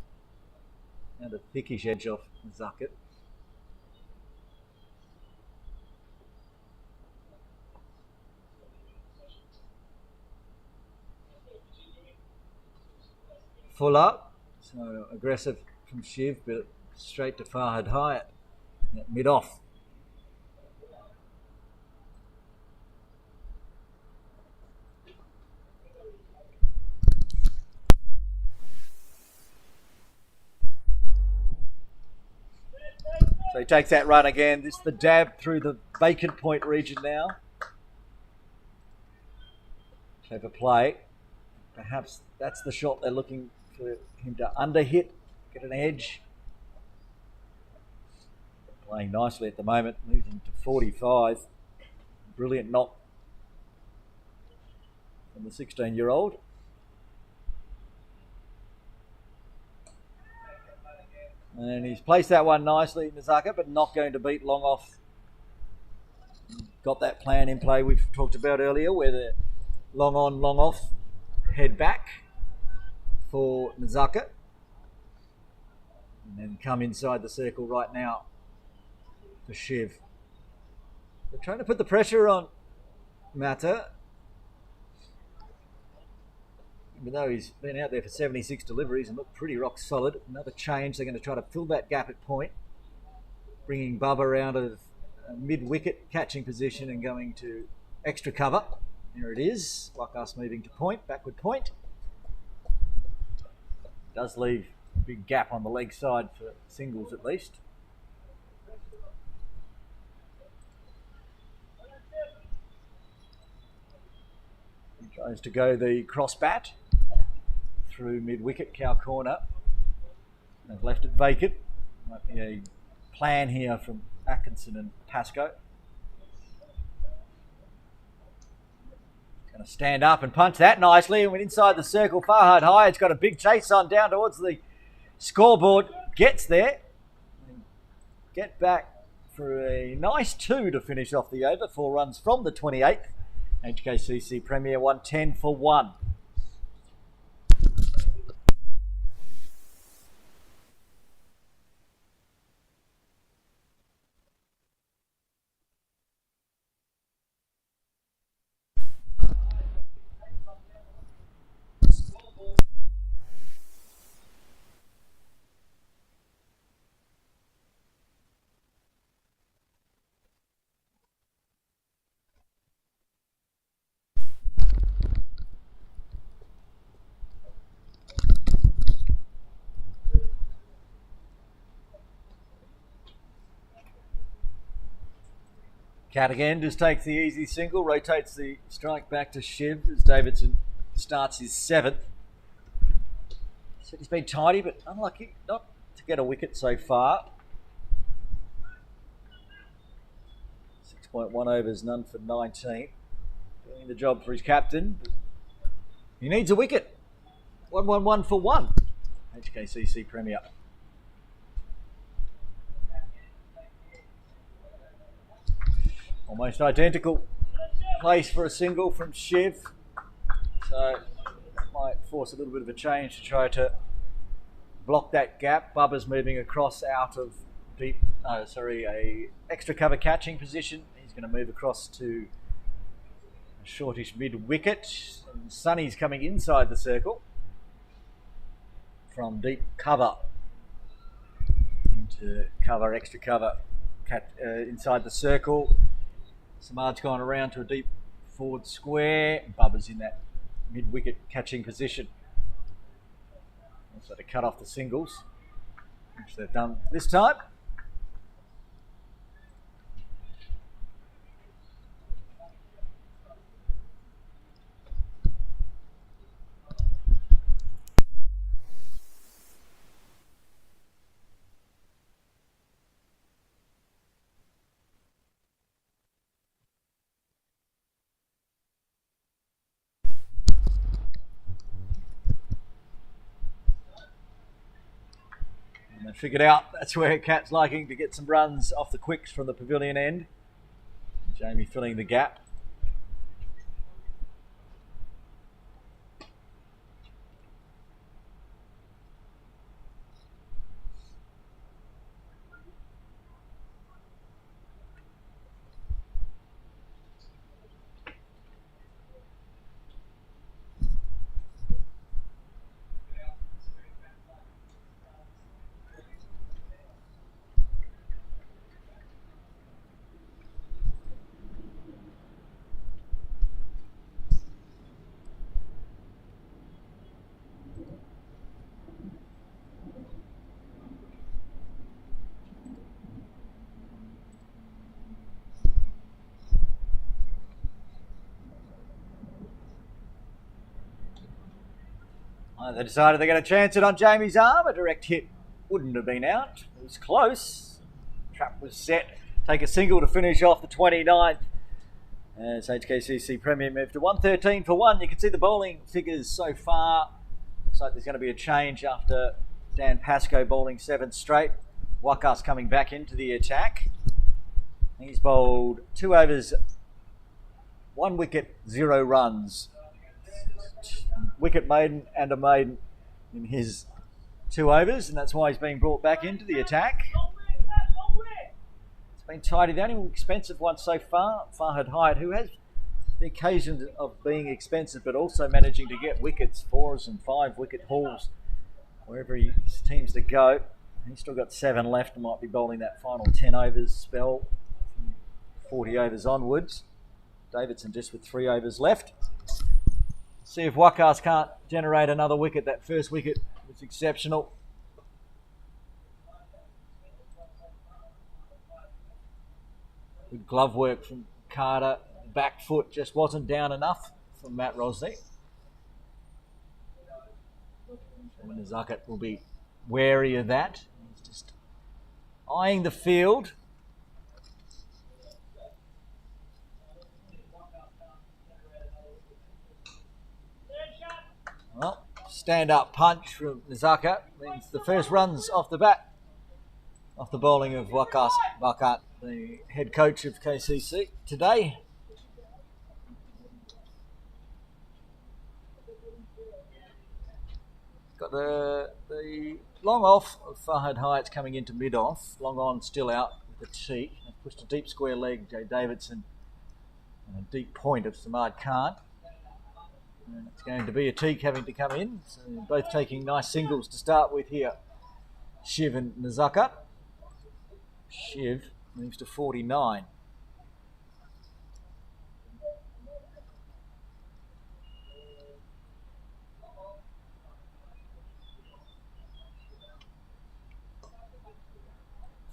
And a thickish edge off Zuckett. Fuller, so aggressive from Shiv, but straight to Farhad Hyatt at mid-off. So he takes that run again. This is the dab through the vacant point region now. Clever play. Perhaps that's the shot they're looking for him to underhit, get an edge. Playing nicely at the moment, moving to 45. Brilliant knock from the 16-year-old. And he's placed that one nicely, Nazaka, but not going to beat long off. Got that plan in play we've talked about earlier, where the long on, long off, head back for Nazaka. And then come inside the circle right now for Shiv. They're trying to put the pressure on Mata. Even though he's been out there for 76 deliveries and looked pretty rock solid. Another change, they're going to try to fill that gap at point. Bringing Bubba out of mid-wicket catching position and going to extra cover. There it is, like us moving to point, backward point. Does leave a big gap on the leg side for singles at least. He tries to go the cross bat through mid-wicket, cow corner. They've left it vacant. Might be a plan here from Atkinson and Pascoe. Going to stand up and punch that nicely and went inside the circle. Farhad Hyatt's got a big chase on down towards the scoreboard. Gets there. Get back for a nice 2 to finish off the over. 4 runs from the 28th. HKCC Premier 110 for 1. Cat again just takes the easy single, rotates the strike back to Shiv as Davidson starts his 7th. So he's been tidy but unlucky not to get a wicket so far. 6.1 overs, none for 19. Doing the job for his captain. He needs a wicket. 1-1-1 for 1. HKCC Premier. Almost identical place for a single from Shiv. So might force a little bit of a change to try to block that gap. Bubba's moving across out of a extra cover catching position. He's going to move across to a shortish mid-wicket. And Sonny's coming inside the circle from deep cover into cover, extra cover, inside the circle. Samad's gone around to a deep forward square. Bubba's in that mid-wicket catching position. Also to cut off the singles, which they've done this time. figured out that's where Cat's liking to get some runs off the quicks from the pavilion end. Jamie filling the gap. They decided they're going to chance it on Jamie's arm. A direct hit wouldn't have been out. It was close. Trap was set. Take a single to finish off the 29th. As HKCC Premier moved to 113 for 1. You can see the bowling figures so far. Looks like there's going to be a change after Dan Pascoe bowling 7 straight. Wakas coming back into the attack. He's bowled 2 overs, 1 wicket, 0 runs. Wicket maiden and a maiden in his 2 overs, and that's why he's being brought back into the attack. It's been tidy. The only expensive one so far, Farhad Hyatt, who has the occasion of being expensive but also managing to get wickets, 4s and 5 wicket hauls wherever he teams to go. He's still got 7 left and might be bowling that final 10 overs spell from 40 overs onwards. Davidson just with 3 overs left. See if Wakas can't generate another wicket. That first wicket was exceptional. Good glove work from Carter. Back foot just wasn't down enough from Matt Rosney. And Zakat will be wary of that. He's just eyeing the field. Well, stand-up punch from Nizaka means the first runs off the bat, off the bowling of Wakas Bakat, the head coach of KCC today. Got the long off of Farhad Hyatt coming into mid-off. Long on still out with the cheek. Pushed a deep square leg, Jay Davidson, and a deep point of Samad Khan. And it's going to be a Teak having to come in. So both taking nice singles to start with here. Shiv and Nizaka. Shiv moves to 49.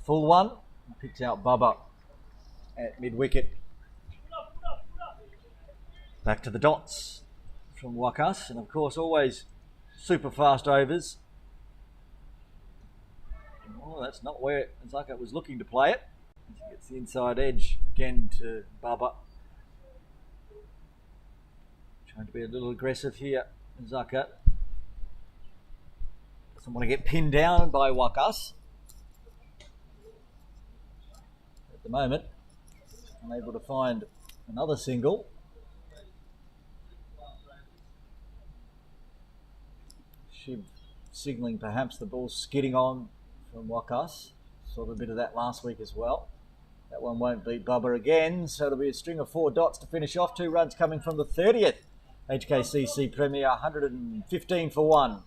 Full one. Picks out Bubba at mid-wicket. Back to the dots from Wakas, and of course always super fast overs. Oh, that's not where Zaka was looking to play it. He gets the inside edge again to Bubba. Trying to be a little aggressive here, Zaka. Doesn't want to get pinned down by Wakas. At the moment, unable to find another single. Shiv signalling perhaps the ball's skidding on from Wakas. Saw a bit of that last week as well. That one won't beat Bubba again, so it'll be a string of 4 dots to finish off. 2 runs coming from the 30th HKCC Premier, 115 for 1.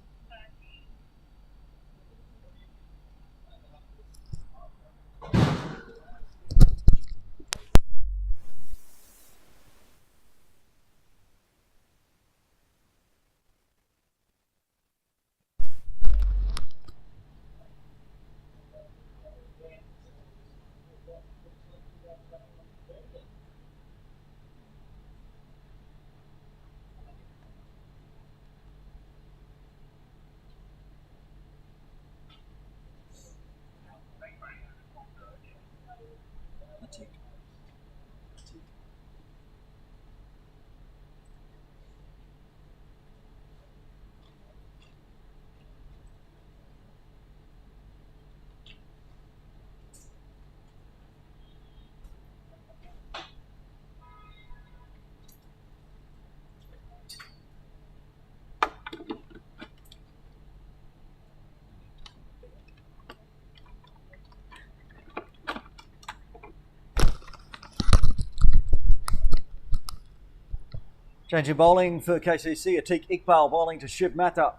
Change of bowling for KCC. Atiq Iqbal bowling to Shiv Mehta.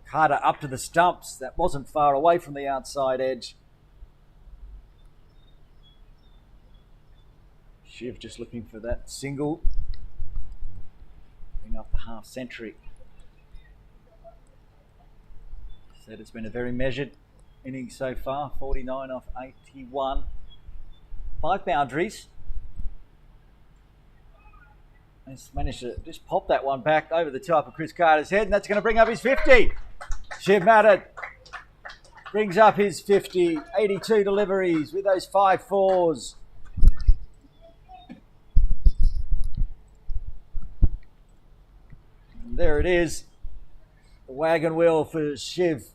Carter up to the stumps. That wasn't far away from the outside edge. Shiv just looking for that single. Bring up the half century. Said it's been a very measured innings so far. 49 off 81. 5 boundaries. He's managed to just pop that one back over the top of Chris Carter's head, and that's going to bring up his 50. Shiv Mehta brings up his 50. 82 deliveries with those 5 fours. And there it is. The wagon wheel for Shiv.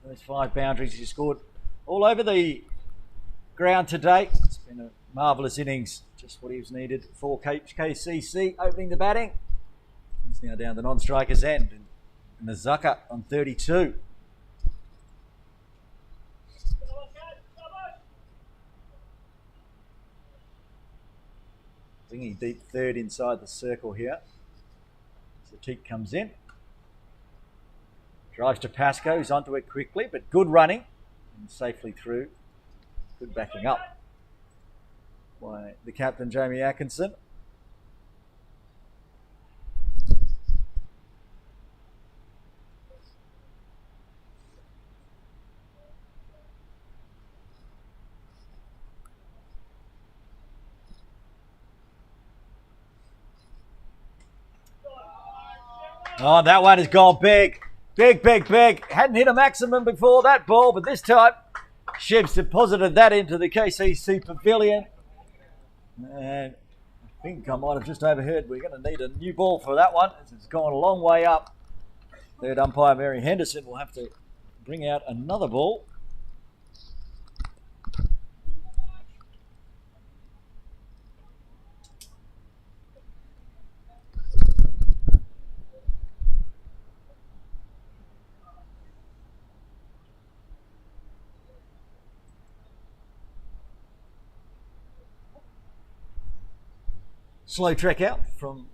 Those 5 boundaries he scored all over the ground today. It's been a marvellous innings. Just what he was needed for HKCC opening the batting. He's now down the non-striker's end. And Nazaka on 32. Bringing deep third inside the circle here. Atiq comes in. Drives to Pascoe. He's onto it quickly, but good running. And safely through. Good backing up by the captain, Jamie Atkinson. Oh, that one has gone big. Big, big, big. Hadn't hit a maximum before that ball, but this time Shiv's deposited that into the KCC pavilion. And I think I might have just overheard we're going to need a new ball for that one. It's gone a long way up. Third umpire Mary Henderson will have to bring out another ball. Slow trek out from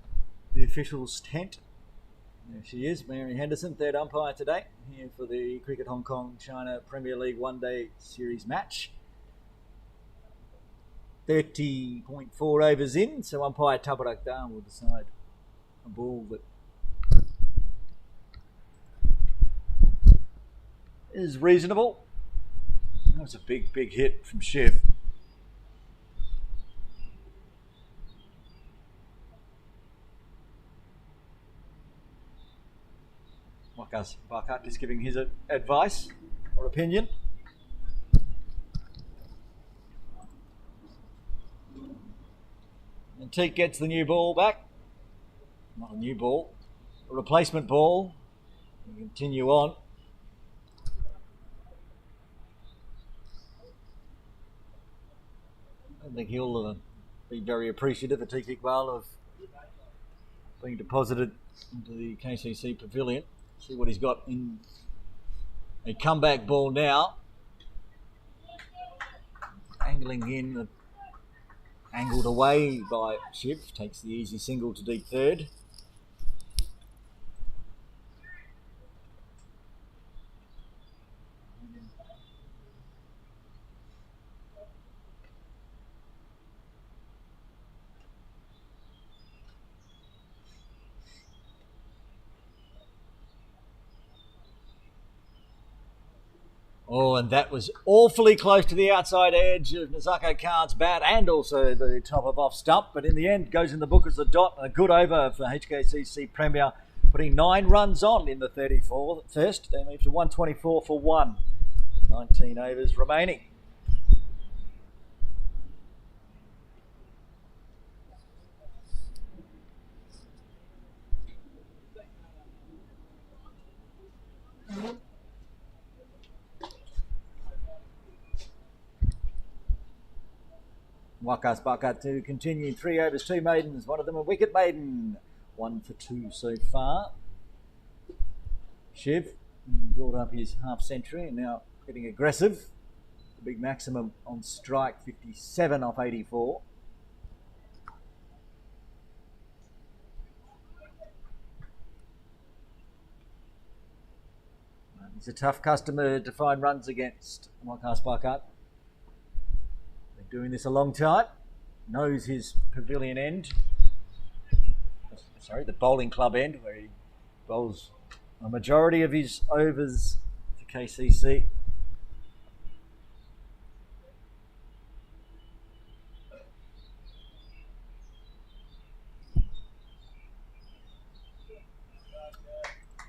the officials' tent. There she is, Mary Henderson, third umpire today, here for the Cricket Hong Kong China Premier League one-day series match. 30.4 overs in, so umpire Tabarak Dan will decide a ball that is reasonable. That was a big, big hit from Shiv. Waqas Barkat is giving his advice or opinion. And Teak gets the new ball back. Not a new ball, a replacement ball. We continue on. I think he'll be very appreciative of Teak Iqbal of being deposited into the KCC pavilion. See what he's got in a comeback ball now. Angling in, angled away by Shiv. Takes the easy single to deep third. Oh, and that was awfully close to the outside edge of Nazako Khan's bat and also the top of off stump. But in the end, goes in the book as a dot. A good over for HKCC Premier, putting 9 runs on in the 31st. They move to 124 for 1. 19 overs remaining. Waqas Barkat to continue 3 overs, 2 maidens, one of them a wicket maiden. 1 for 2 so far. Shiv brought up his half century and now getting aggressive. The big maximum on strike, 57 off 84. He's a tough customer to find runs against, Waikato Sparkart. Been doing this a long time. Knows his pavilion end. Sorry, the bowling club end, where he bowls a majority of his overs for KCC.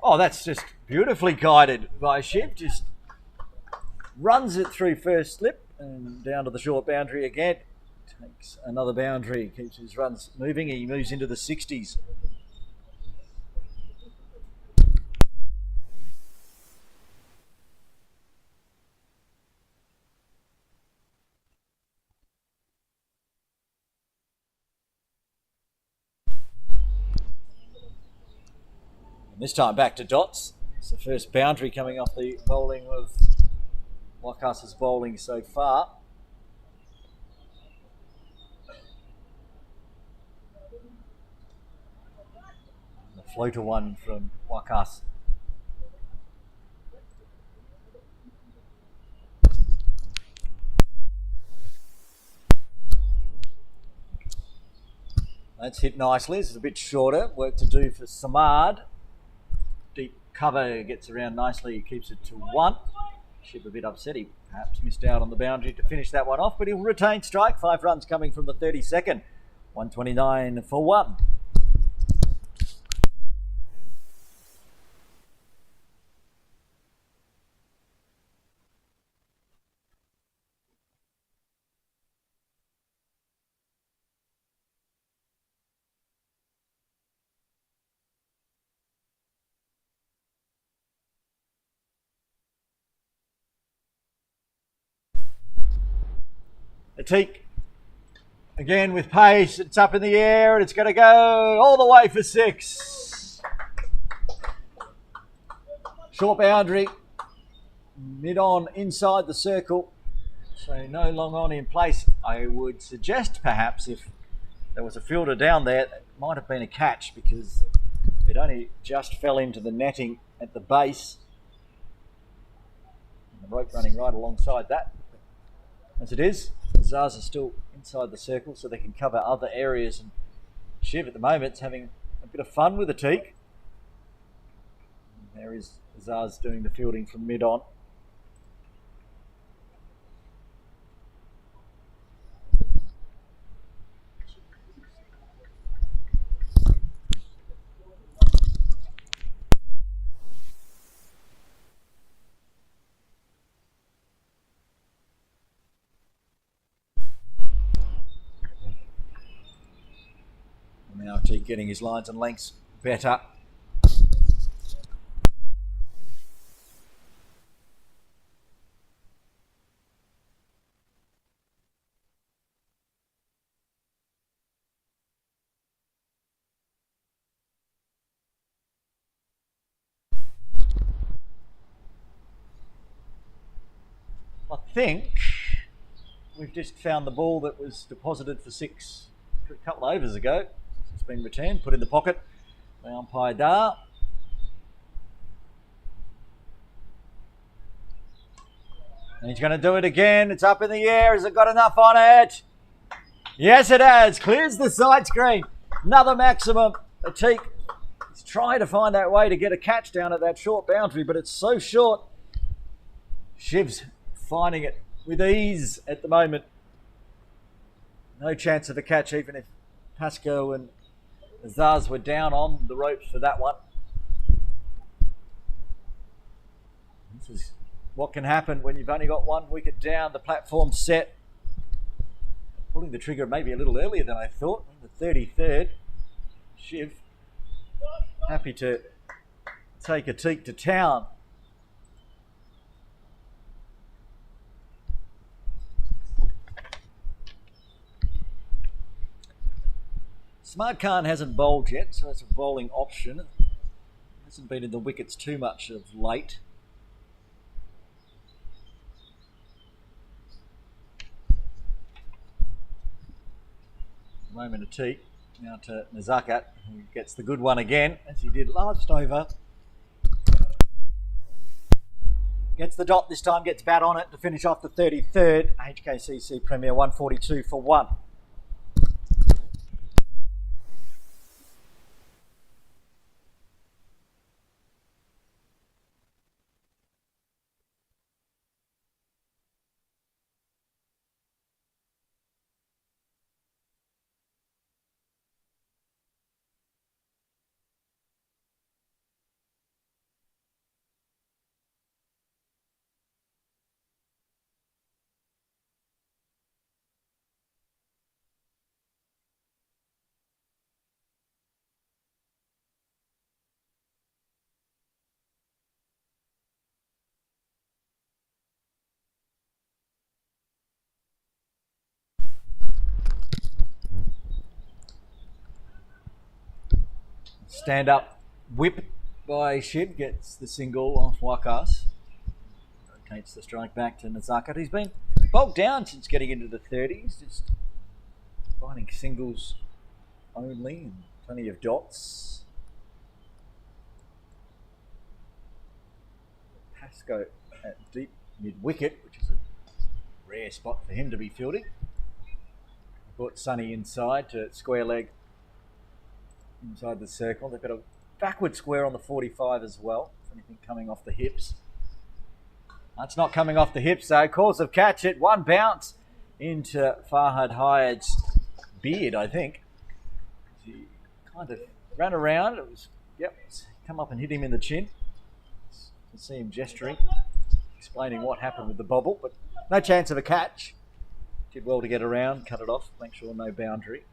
Oh, that's just beautifully guided by Shiv. Just runs it through first slip and down to the short boundary again. Takes another boundary, keeps his runs moving. He moves into the 60s. This time back to dots. It's the first boundary coming off the bowling of Waikato's bowling so far. The floater one from Waikato. That's hit nicely. This is a bit shorter. Work to do for Samad. Deep cover gets around nicely, keeps it to 1. Shiv a bit upset, he perhaps missed out on the boundary to finish that one off, but he'll retain strike. 5 runs coming from the 32nd. 129 for 1. Atik again with pace. It's up in the air and it's going to go all the way for 6. Short boundary, mid on inside the circle, so no long on in place. I would suggest perhaps if there was a fielder down there, it might have been a catch because it only just fell into the netting at the base. And the rope running right alongside that. As it is, the Zars are still inside the circle so they can cover other areas, and Shiv at the moment is having a bit of fun with the teak. And there is the Zars doing the fielding from mid on. Now Teak getting his lines and lengths better. I think we've just found the ball that was deposited for 6 a couple of overs ago. It's been returned, put in the pocket by umpire Dar. And he's going to do it again. It's up in the air. Has it got enough on it? Yes, it has. Clears the side screen. Another maximum. Atik is trying to find that way to get a catch down at that short boundary, but it's so short. Shiv's finding it with ease at the moment. No chance of a catch, even if Pasco and Zaz were down on the ropes for that one. This is what can happen when you've only got 1 wicket down. The platform set. Pulling the trigger maybe a little earlier than I thought. The 33rd. Shiv happy to take a teak to town. Smart Khan hasn't bowled yet, so it's a bowling option. Hasn't been in the wickets too much of late. Moment of tea. Now to Nazakat, who gets the good one again, as he did last over. gets the dot this time, gets bat on it to finish off the 33rd HKCC Premier, 142 for 1. Stand up whip by Shiv gets the single off Wakas. Rotates the strike back to Nazaka. He's been bogged down since getting into the 30s, just finding singles only and plenty of dots. Pascoe at deep mid wicket, which is a rare spot for him to be fielding. Put Sonny inside to square leg inside the circle. They've got a backward square on the 45 as well. Anything coming off the hips. That's not coming off the hips though. Course of catch it. One bounce into Farhad Hayed's beard, I think. He kind of ran around. It was, come up and hit him in the chin. You can see him gesturing, explaining what happened with the bobble, but no chance of a catch. Did well to get around, cut it off, make sure no boundary.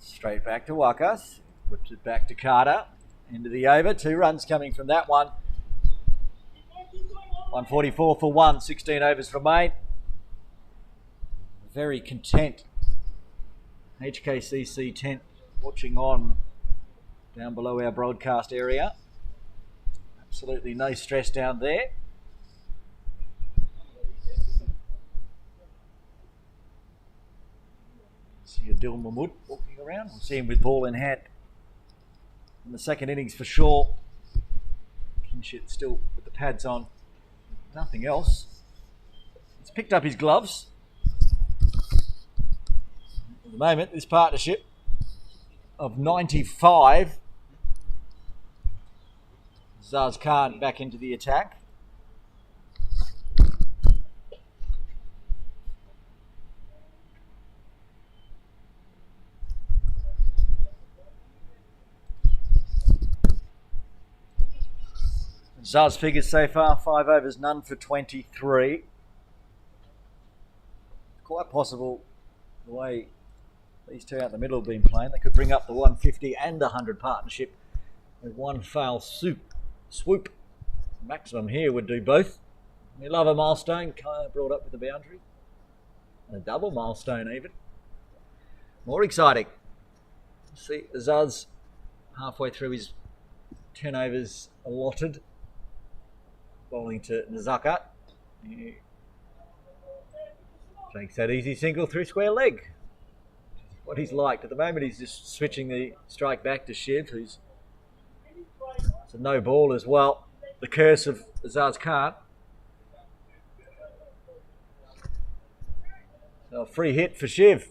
Straight back to Wakas, whips it back to Carter, into the over, 2 runs coming from that one. 144 for 1, 16 overs remain. Very content HKCC tent watching on down below our broadcast area. Absolutely no stress down there. See Adil Mahmood walking around. We'll see him with ball in hand in the second innings for sure. Kinshit still with the pads on. Nothing else. He's picked up his gloves. At the moment, this partnership of 95. Zaz Khan back into the attack. Zaz figures so far, 5 overs, none for 23. Quite possible the way these two out the middle have been playing. They could bring up the 150 and the 100 partnership with one foul swoop. Maximum here would do both. We love a milestone, kind of brought up with the boundary. A double milestone even. More exciting. See Zaz halfway through his 10 overs allotted. Bowling to Nazaka. He takes that easy single through square leg. What he's liked. At the moment he's just switching the strike back to Shiv, who's it's a no ball as well. The curse of Azaz Khan. So a free hit for Shiv.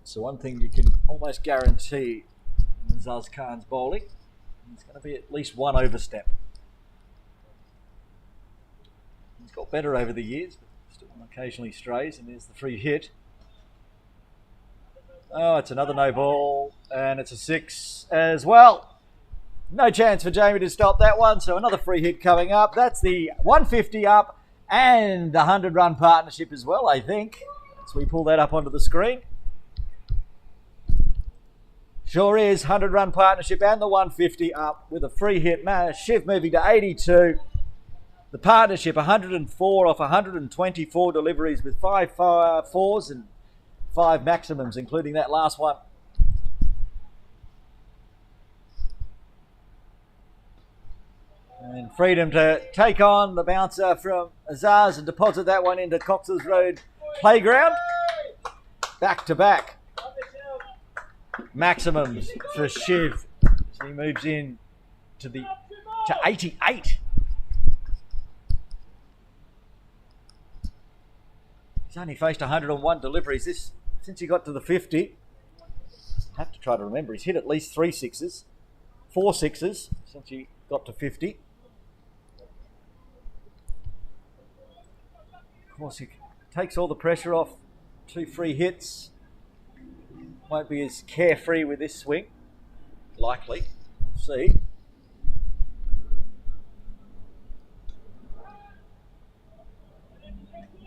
So one thing you can almost guarantee in Zaz Khan's bowling, it's going to be at least one overstep. He's got better over the years, but still occasionally strays, and there's the free hit. Oh, it's another no ball, and it's a 6 as well. No chance for Jamie to stop that one, so another free hit coming up. That's the 150 up, and the 100-run partnership as well, I think. So we pull that up onto the screen. Sure is, 100-run partnership and the 150 up with a free hit. Shiv moving to 82. The partnership, 104 off 124 deliveries with 5 fours and 5 maximums, including that last one. And freedom to take on the bouncer from Azaz and deposit that one into Cox's Road Playground. Back to back maximums for Shiv as he moves in to 88. He's only faced 101 deliveries since he got to the 50. I have to try to remember. He's hit at least 3 sixes, 4 sixes since he got to 50. Of course, he takes all the pressure off. 2 free hits. Won't be as carefree with this swing. Likely. We'll see.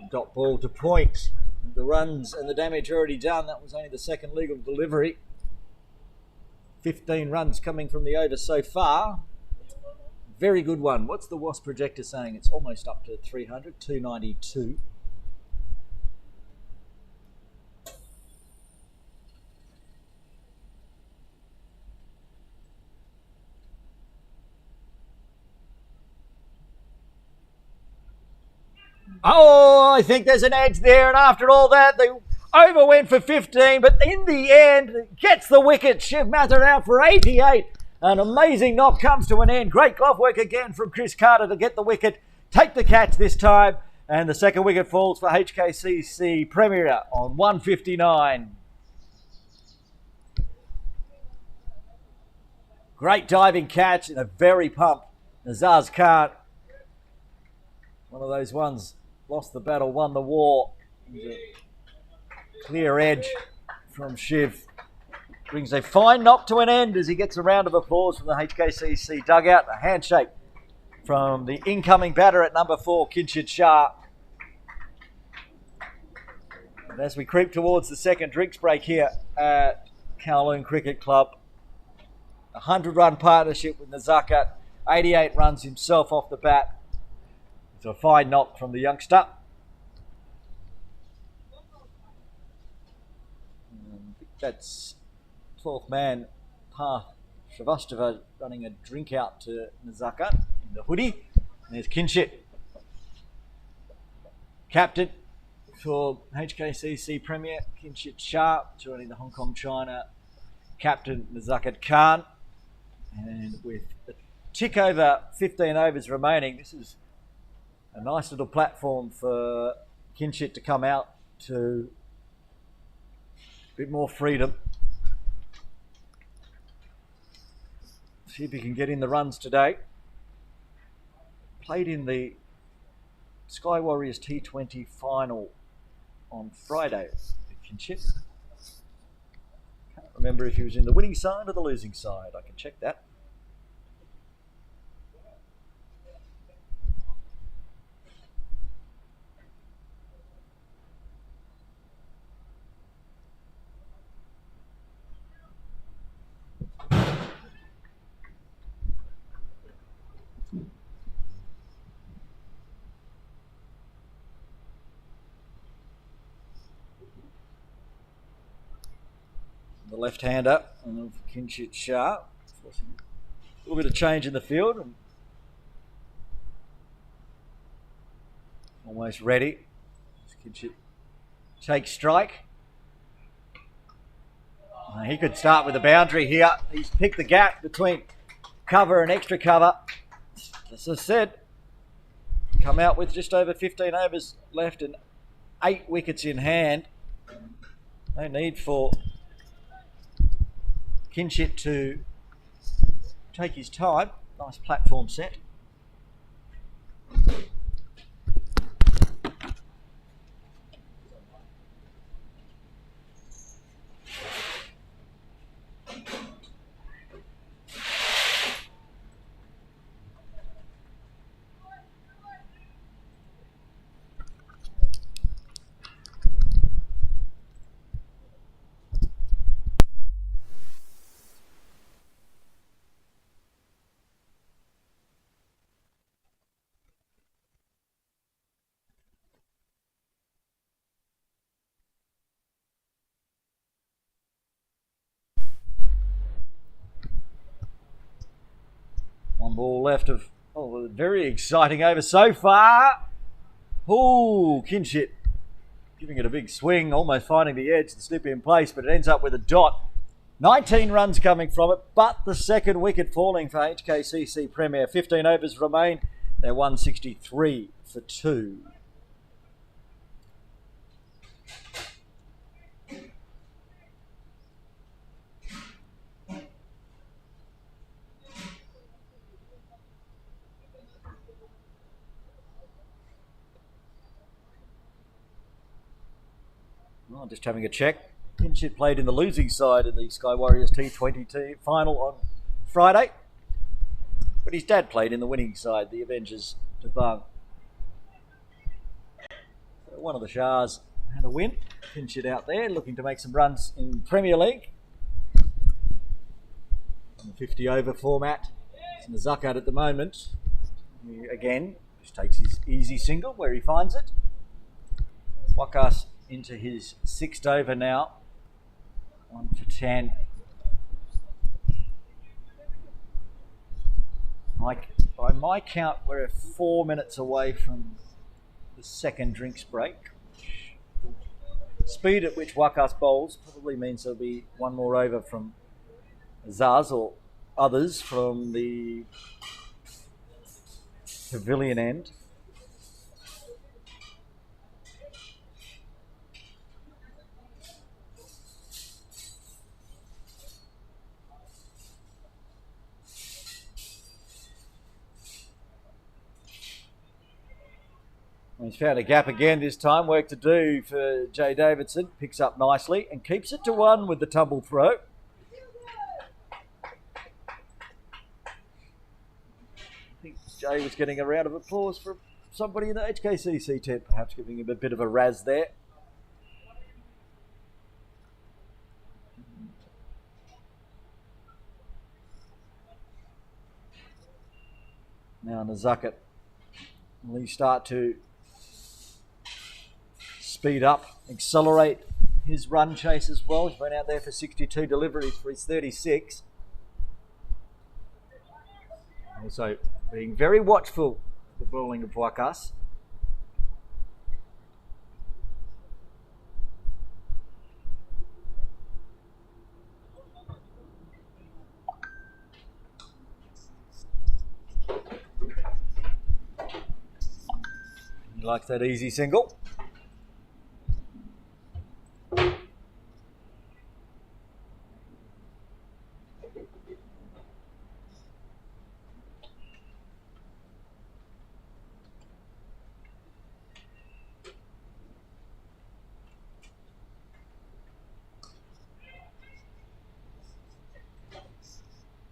Dot ball to point. The runs and the damage already done. That was only the second legal delivery. 15 runs coming from the over so far. Very good one. What's the Wasp projector saying? It's almost up to 300, 292. Oh, I think there's an edge there, and after all that, the over went for 15, but in the end, gets the wicket. Shiv Mathur out for 88. An amazing knock comes to an end. Great glove work again from Chris Carter to get the wicket, take the catch this time, and the second wicket falls for HKCC Premier on 159. Great diving catch and a very pump. Azaz Khan, one of those ones, lost the battle, won the war. Clear edge from Shiv. Brings a fine knock to an end as he gets a round of applause from the HKCC dugout. A handshake from the incoming batter at number 4, Kinshit Shah. And as we creep towards the second drinks break here at Kowloon Cricket Club, a 100-run partnership with Nazakat, 88 runs himself off the bat. It's a fine knock from the youngster. That's 12th man, Parth Shrivastava, running a drink out to Nazakat in the hoodie. And there's Kinshit, captain for HKCC Premier, Kinshit Shah, joining the Hong Kong China captain Nazakat Khan. And with a tick over 15 overs remaining, this is a nice little platform for Kinshit to come out to a bit more freedom. See if he can get in the runs today. Played in the Sky Warriors T20 final on Friday with Kinshit. Can't remember if he was in the winning side or the losing side. I can check that. The left-hander of Kinshit Shah, forcing a little bit of change in the field, and almost ready. Kinshit takes strike. He could start with a boundary here. He's picked the gap between cover and extra cover. As I said, come out with just over 15 overs left and 8 wickets in hand. No need for Kinshit to take his time. Nice platform set. ball left of, oh, a very exciting over so far. Oh, Kinshit giving it a big swing, almost finding the edge to slip in place, but it ends up with a dot. 19 runs coming from it, but the second wicket falling for HKCC Premier. 15 overs remain. They're 163 for 2. Oh, just having a check. Kinshit played in the losing side in the Sky Warriors T20 final on Friday. But his dad played in the winning side, the Avengers Devang. So one of the Shahs had a win. Kinshit out there looking to make some runs in Premier League. On the 50 over format. It's Nazakat at the moment. He, again, just takes his easy single where he finds it. Wakas into his 6th over now. 1 for 10. By my count, we're 4 minutes away from the second drinks break. Speed at which Wakas bowls probably means there'll be one more over from Zaz or others from the pavilion end. He's found a gap again this time. Work to do for Jay Davidson. Picks up nicely and keeps it to 1 with the tumble throw. I think Jay was getting a round of applause from somebody in the HKCC tent, perhaps giving him a bit of a razz there. Now Nazakat will he start to speed up, accelerate his run chase as well. He's been out there for 62 deliveries for his 36. Also being very watchful of the bowling of Wakas. He likes that easy single.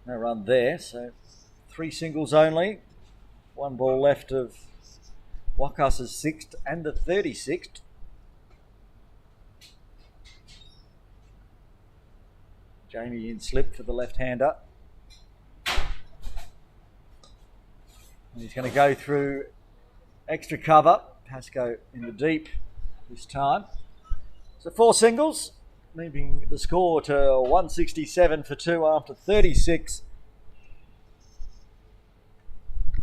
No run there, so 3 singles only. 1 ball left of Wakas' 6th and the 36th. Jamie in slip for the left-hander. And he's going to go through extra cover. Pascoe in the deep this time. So 4 singles, leaving the score to 167 for 2 after 36.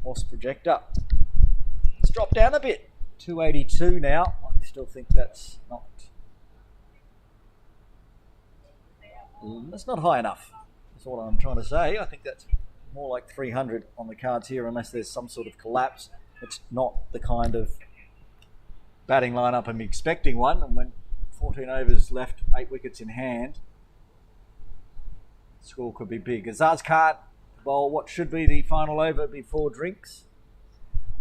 Horse projector. It's dropped down a bit. 282 now. I still think that's not high enough. That's all I'm trying to say. I think that's more like 300 on the cards here, unless there's some sort of collapse. It's not the kind of batting lineup I'm expecting one. And when 14 overs left, 8 wickets in hand, the score could be big. Azaz can't bowl what should be the final over before drinks.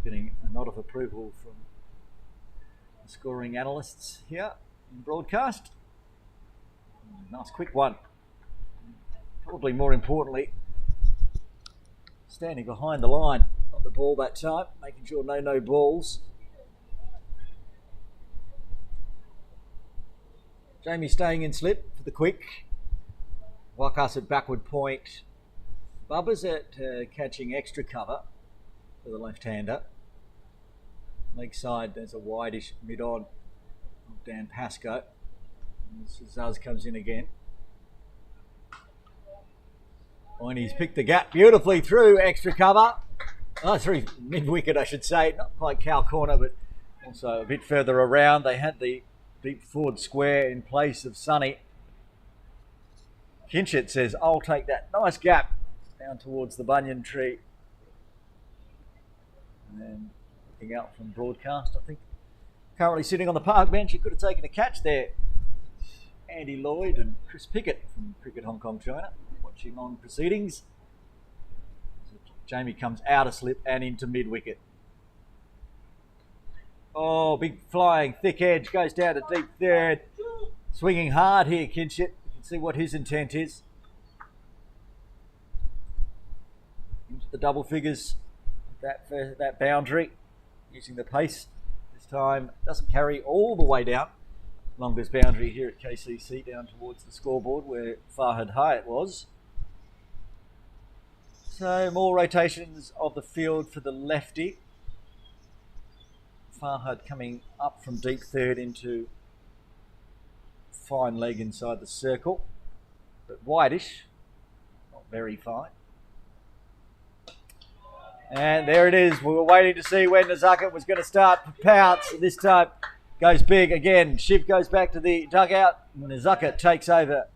Getting a nod of approval from the scoring analysts here in broadcast. Nice quick one. Probably more importantly, standing behind the line on the ball that time, making sure no balls. Jamie staying in slip for the quick. Wakas at backward point. Bubba's at catching extra cover for the left-hander. Leg side, there's a wideish mid-on of Dan Pascoe. Zaz comes in again. And he's picked the gap beautifully through extra cover. Oh, through mid-wicket, I should say. Not quite cow corner, but also a bit further around. They had the deep forward square in place of Sonny. Kinchett says, I'll take that nice gap down towards the banyan tree. And then looking out from broadcast, I think currently sitting on the park bench, he could have taken a catch there. Andy Lloyd and Chris Pickett from Cricket Hong Kong China watching on proceedings. Jamie comes out of slip and into mid-wicket. Oh, big flying thick edge, goes down to deep third. Swinging hard here, Kinchett. You can see what his intent is. Into the double figures, that boundary, using the pace. This time doesn't carry all the way down. Longest boundary here at KCC down towards the scoreboard where Farhad Hyatt was. So more rotations of the field for the lefty. Farhad coming up from deep third into fine leg inside the circle, but whitish, not very fine. And there it is. We were waiting to see when Nazaka was going to start to pounce. This time goes big again. Shiv goes back to the dugout. Nazaka takes over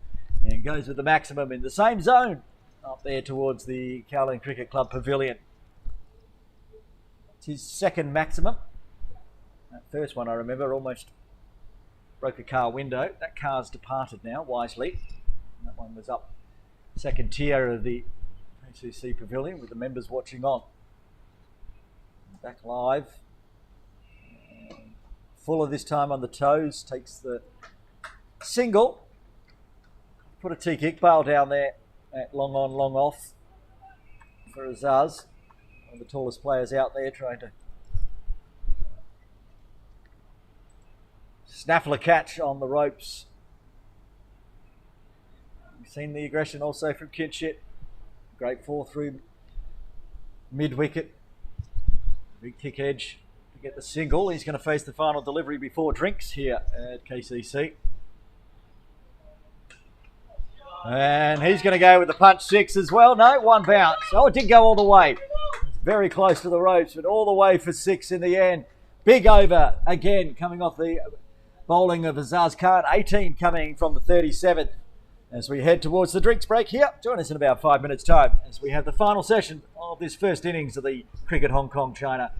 and goes with the maximum in the same zone up there towards the Kowloon Cricket Club Pavilion. It's his second maximum. That first one, I remember, almost broke a car window. That car's departed now, wisely. That one was up second tier of the KCC Pavilion with the members watching on. Back live. And Fuller this time on the toes, takes the single. Put a T-kick, bail down there at long on, long off for Azaz. One of the tallest players out there trying to snaffle a catch on the ropes. We've seen the aggression also from Kinchett. Great fall through mid-wicket. Big kick edge to get the single. He's going to face the final delivery before drinks here at KCC. And he's going to go with the punch six as well. No, one bounce. Oh, it did go all the way. Very close to the ropes, but all the way for six in the end. Big over again, coming off the bowling of Azaz Khan. 18 coming from the 37th. As we head towards the drinks break here, join us in about 5 minutes' time as we have the final session of this first innings of the Cricket Hong Kong China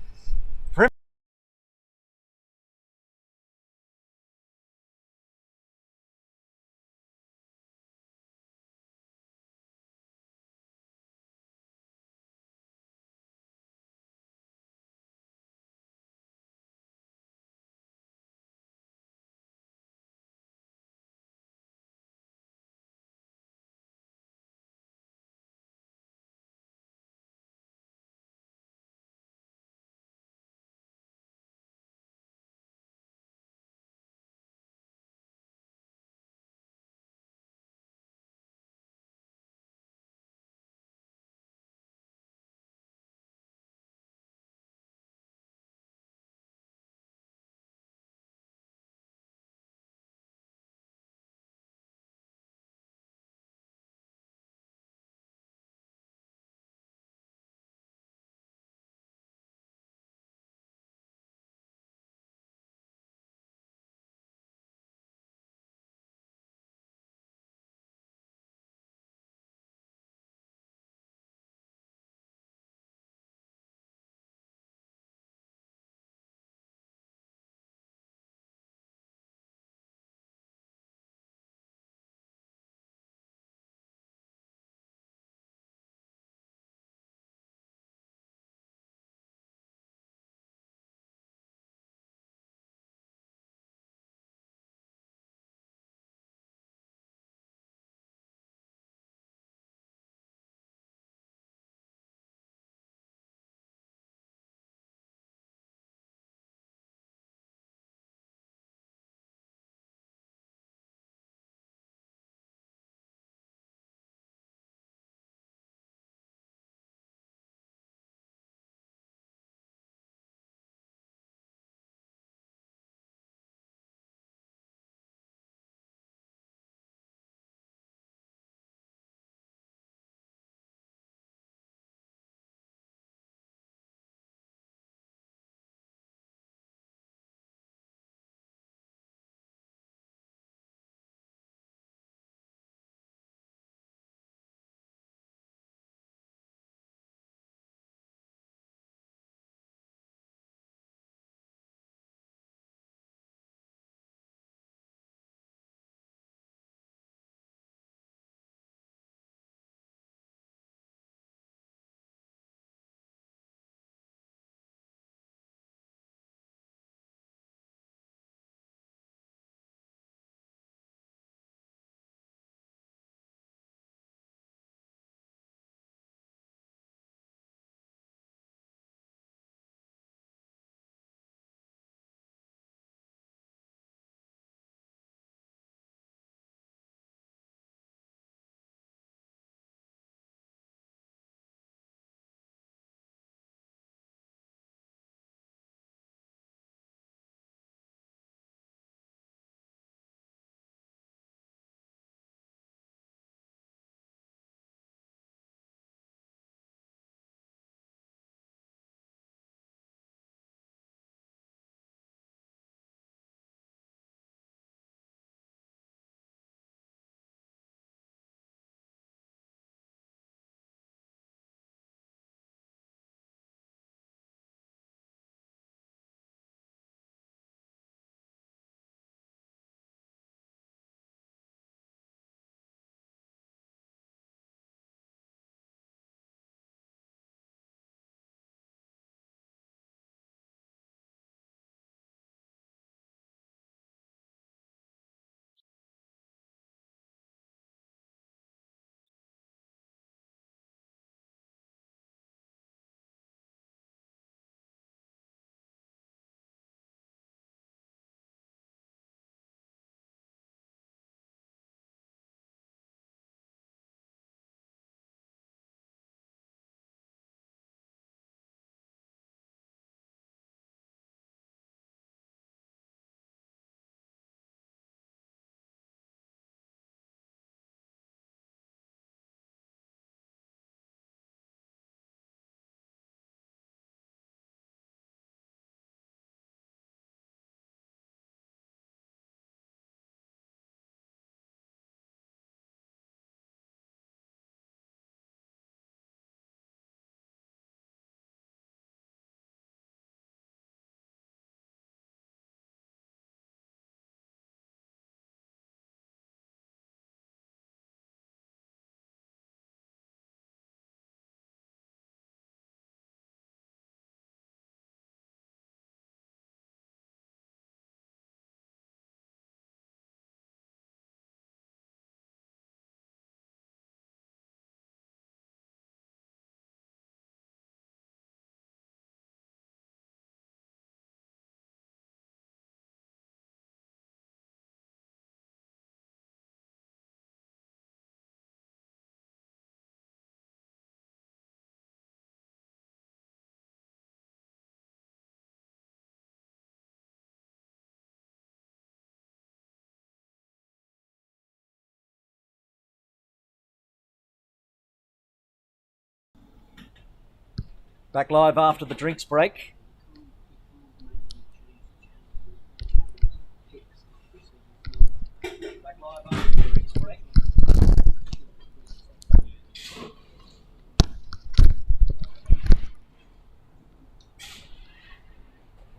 Back live after the drinks break.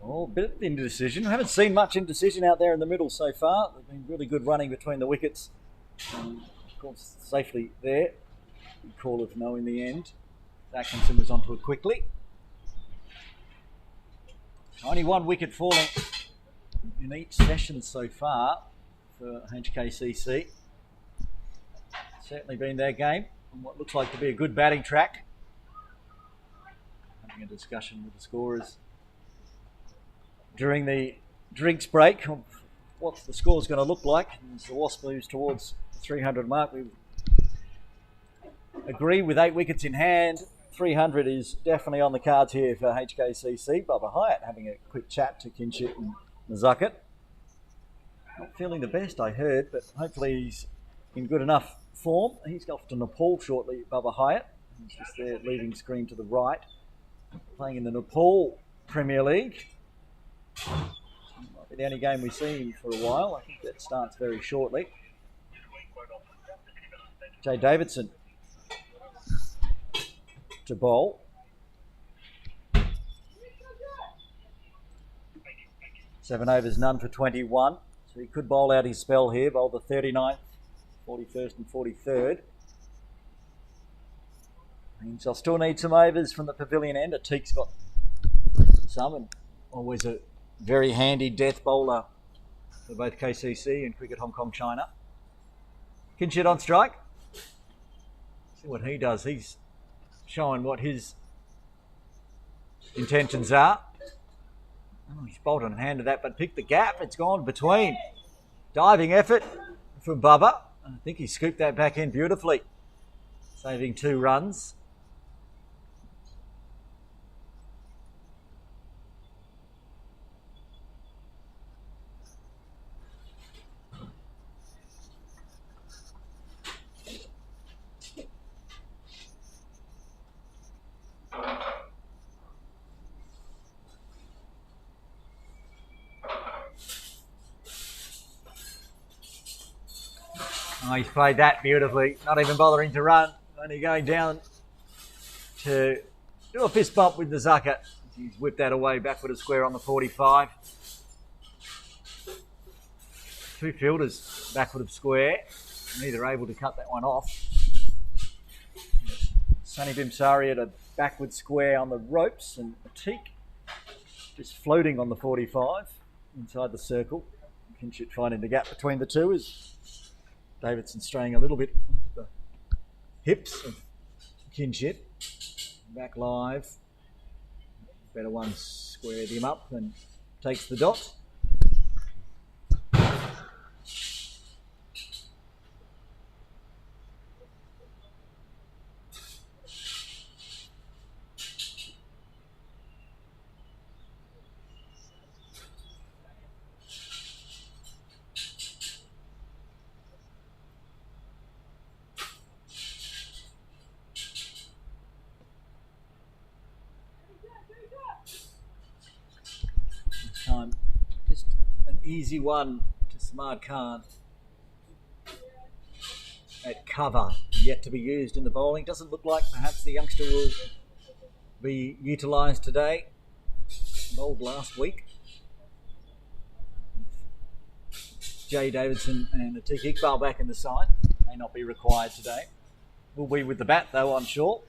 Oh, a bit of indecision. I haven't seen much indecision out there in the middle so far. There's been really good running between the wickets. Of course, safely there. Good call of no in the end. Atkinson was onto it quickly. Only one wicket falling in each session so far for HKCC. Certainly been their game on what looks like to be a good batting track. Having a discussion with the scorers during the drinks break of what the score's going to look like as the Wasp moves towards the 300 mark. We agree with 8 wickets in hand. 300 is definitely on the cards here for HKCC. Bubba Hyatt having a quick chat to Kinship and Nazukit. Not feeling the best, I heard, but hopefully he's in good enough form. He's off to Nepal shortly, Bubba Hyatt. He's just there, leaving screen to the right. Playing in the Nepal Premier League. Might be the only game we see him for a while. I think that starts very shortly. Jay Davidson to bowl. Seven overs, none for 21. So he could bowl out his spell here, bowl the 39th, 41st and 43rd. Means I'll still need some overs from the pavilion end. Atik's got some, and always a very handy death bowler for both KCC and Cricket Hong Kong China. Kinshit on strike. See what he does. He's showing what his intentions are. Oh, he's bolted and handed that, but picked the gap. It's gone between. Diving effort from Bubba. I think he scooped that back in beautifully, saving 2 runs. Oh, he's played that beautifully, not even bothering to run, only going down to do a fist bump with Nazukit. He's whipped that away backward of square on the 45. 2 fielders backward of square, neither able to cut that one off. Sunny Bimsari at a backward square on the ropes, and Atik just floating on the 45 inside the circle. Kinshit finding the gap between the two as Davidson straying a little bit onto the hips of Kinshit. Back live. Better one squared him up and takes the dot. Time, just an easy one to Samad Khan at cover, yet to be used in the bowling. Doesn't look like perhaps the youngster will be utilised today. Bowled last week. Jay Davidson and Atik Iqbal back in the side. May not be required today. Will be with the bat though, I'm sure.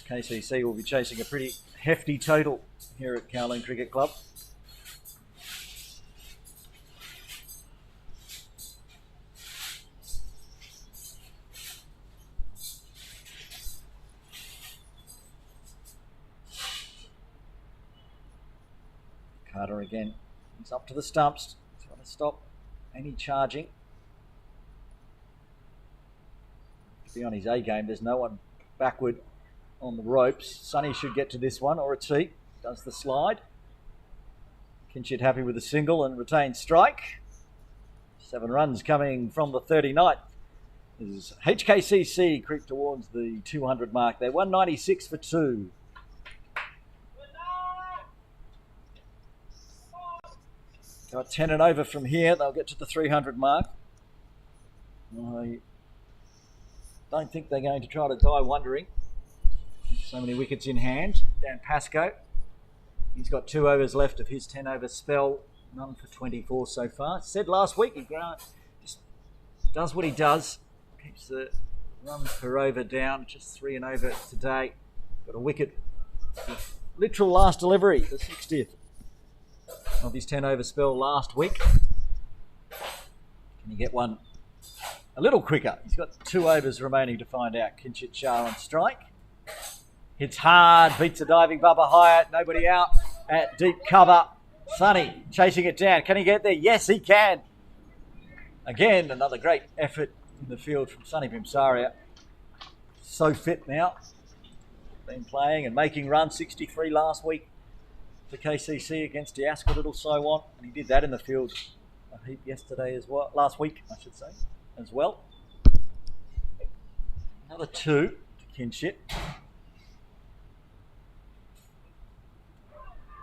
KCC will be chasing a pretty hefty total here at Kowloon Cricket Club. Carter again. He's up to the stumps. Trying to stop any charging. To be on his A game, there's no one backward on the ropes. Sunny should get to this one, or a T. Does the slide. Kinshit happy with a single and retained strike. 7 runs coming from the 39th. As HKCC creep towards the 200 mark. They're 196 for 2. Got 10 and over from here. They'll get to the 300 mark. I don't think they're going to try to die wondering. So many wickets in hand. Dan Pascoe. He's got 2 overs left of his 10 over spell. None for 24 so far. Said last week he just does what he does. Keeps the runs per over down. Just 3 and over today. Got a wicket. Literal last delivery. The 60th of his 10 over spell last week. Can he get one a little quicker? He's got 2 overs remaining to find out. Kinchit Shah on strike. Hits hard, beats a diving Bubba Hyatt. Nobody out at deep cover. Sonny chasing it down. Can he get there? Yes, he can. Again, another great effort in the field from Sonny Bimsaria. So fit now. Been playing and making runs. 63 last week for KCC against Diaska Little Siwan. And he did that in the field a heap yesterday as well. Last week, I should say, as well. Another 2 to Kinchit.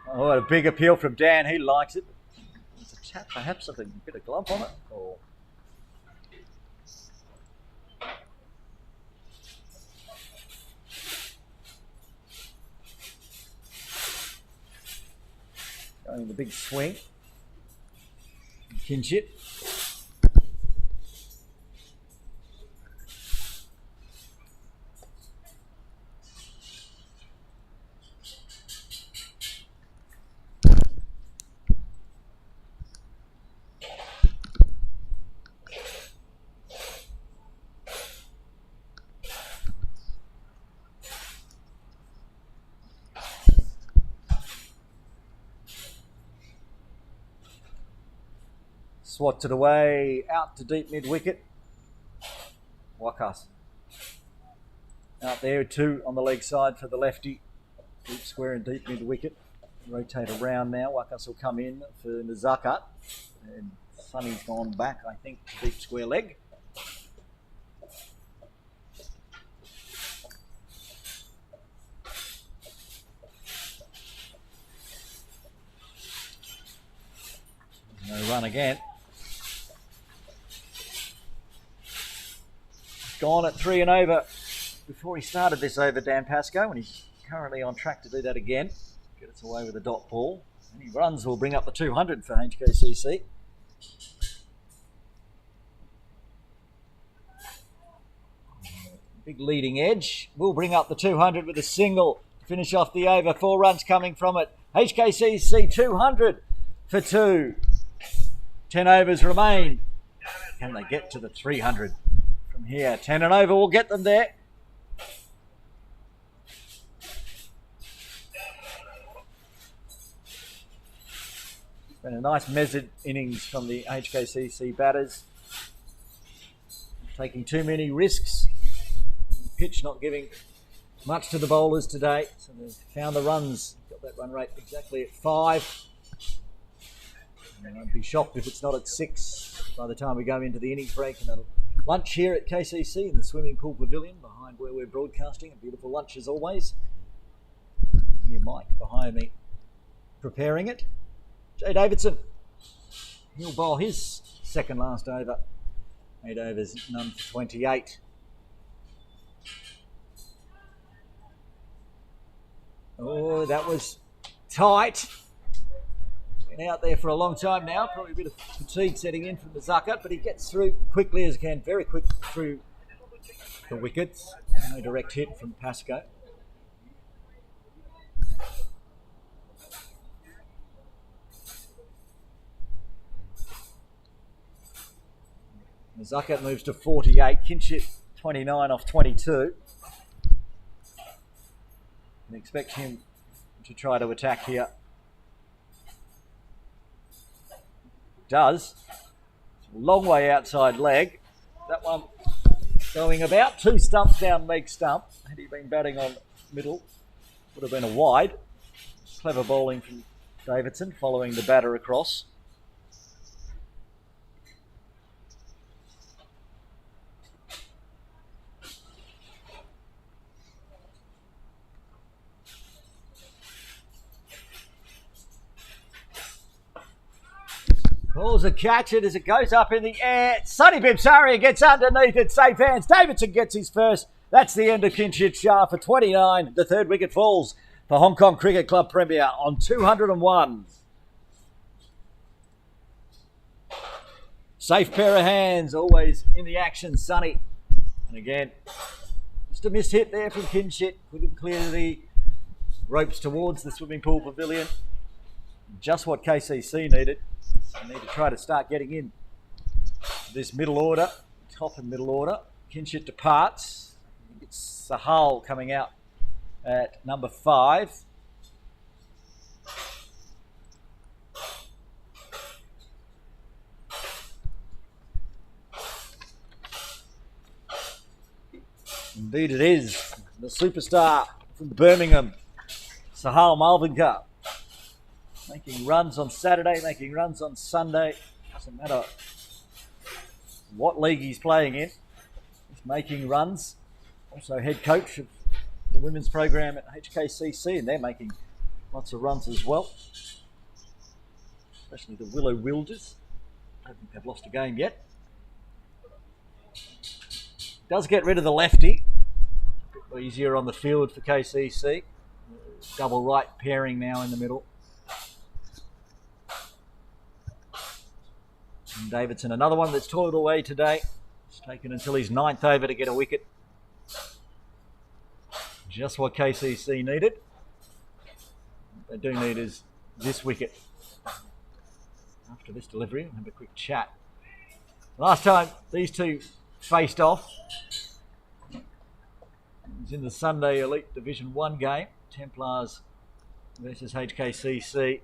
Oh, a big appeal from Dan. He likes it. It's a tap, perhaps, with a bit of glove on it. Or going the big swing. Kinchit. Swats it away, out to deep mid-wicket. Wakas. Out there, 2 on the leg side for the lefty. Deep square and deep mid-wicket. Rotate around now. Wakas will come in for Nazakat. And Sonny's gone back, I think, to deep square leg. No run again. Gone at 3 and over before he started this over, Dan Pascoe, and he's currently on track to do that again. Gets away with a dot ball. Any runs will bring up the 200 for HKCC. Big leading edge. Will bring up the 200 with a single to finish off the over. 4 runs coming from it. HKCC 200 for 2. 10 overs remain. Can they get to the 300? From here, 10 and over will get them there. It's been a nice measured innings from the HKCC batters. Taking too many risks. Pitch not giving much to the bowlers today. So they've found the runs. Got that run rate exactly at 5. And I'd be shocked if it's not at 6 by the time we go into the innings break and that'll lunch here at KCC in the swimming pool pavilion behind where we're broadcasting. A beautiful lunch as always. Here Mike behind me preparing it. Jay Davidson. He'll bowl his second last over. 8 overs, none for 28. Oh, that was tight. Been out there for a long time now. Probably a bit of fatigue setting in from the Zucker, but he gets through quickly as he can. Very quick through the wickets. No direct hit from Pascoe. The Zucker moves to 48. Kinchit 29 off 22. And expect him to try to attack here. Does. Long way outside leg. That one going about 2 stumps down leg stump. Had he been batting on middle, would have been a wide. Clever bowling from Davidson following the batter across. Calls a catch it as it goes up in the air. Sonny Bibsaria gets underneath it. Safe hands. Davidson gets his first. That's the end of Kinshit Shah for 29. The third wicket falls for Hong Kong Cricket Club Premier on 201. Safe pair of hands. Always in the action, Sonny. And again, just a missed hit there from Kinshit. Couldn't clear the ropes towards the swimming pool pavilion. Just what KCC needed. They need to try to start getting in this middle order, top and middle order. Kinshit departs. It's Sahal coming out at number 5. Indeed it is. The superstar from Birmingham, Sahal Malvinkar. Making runs on Saturday, making runs on Sunday. Doesn't matter what league he's playing in. He's making runs. Also head coach of the women's program at HKCC, and they're making lots of runs as well. Especially the Willow Wilders. I don't think they've lost a game yet. Does get rid of the lefty. A bit easier on the field for KCC. Double right pairing now in the middle. And Davidson, another one that's toiled away today. It's taken until his 9th over to get a wicket. Just what KCC needed. What they do need is this wicket. After this delivery, we'll have a quick chat. Last time these two faced off, it was in the Sunday Elite Division 1 game. Templars versus HKCC.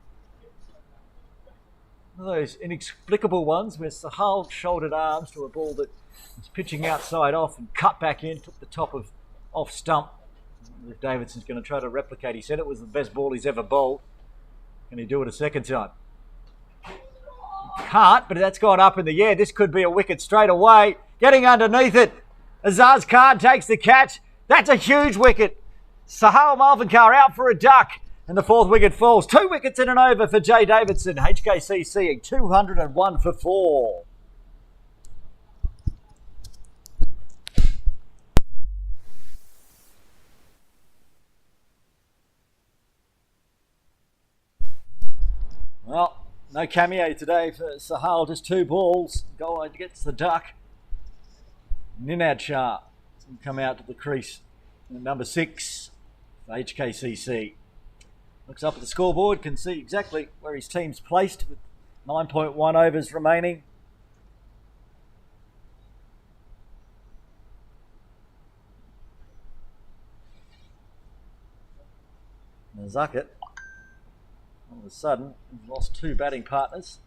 One of those inexplicable ones where Sahal shouldered arms to a ball that was pitching outside off and cut back in, took the top of off stump. If Davidson's going to try to replicate, he said it was the best ball he's ever bowled. Can he do it a second time? Can't, but that's gone up in the air. This could be a wicket straight away. Getting underneath it. Azaz Khan takes the catch. That's a huge wicket. Sahal Malvinkar out for a duck. And the 4th wicket falls. 2 wickets in an over for Jay Davidson. HKCC 201 for 4. Well, no cameo today for Sahal. Just 2 balls. Goal gets the duck. Ninad Shah will come out to the crease. And number 6 for HKCC. Looks up at the scoreboard, can see exactly where his team's placed with 9.1 overs remaining. Zuckett, all of a sudden, lost 2 batting partners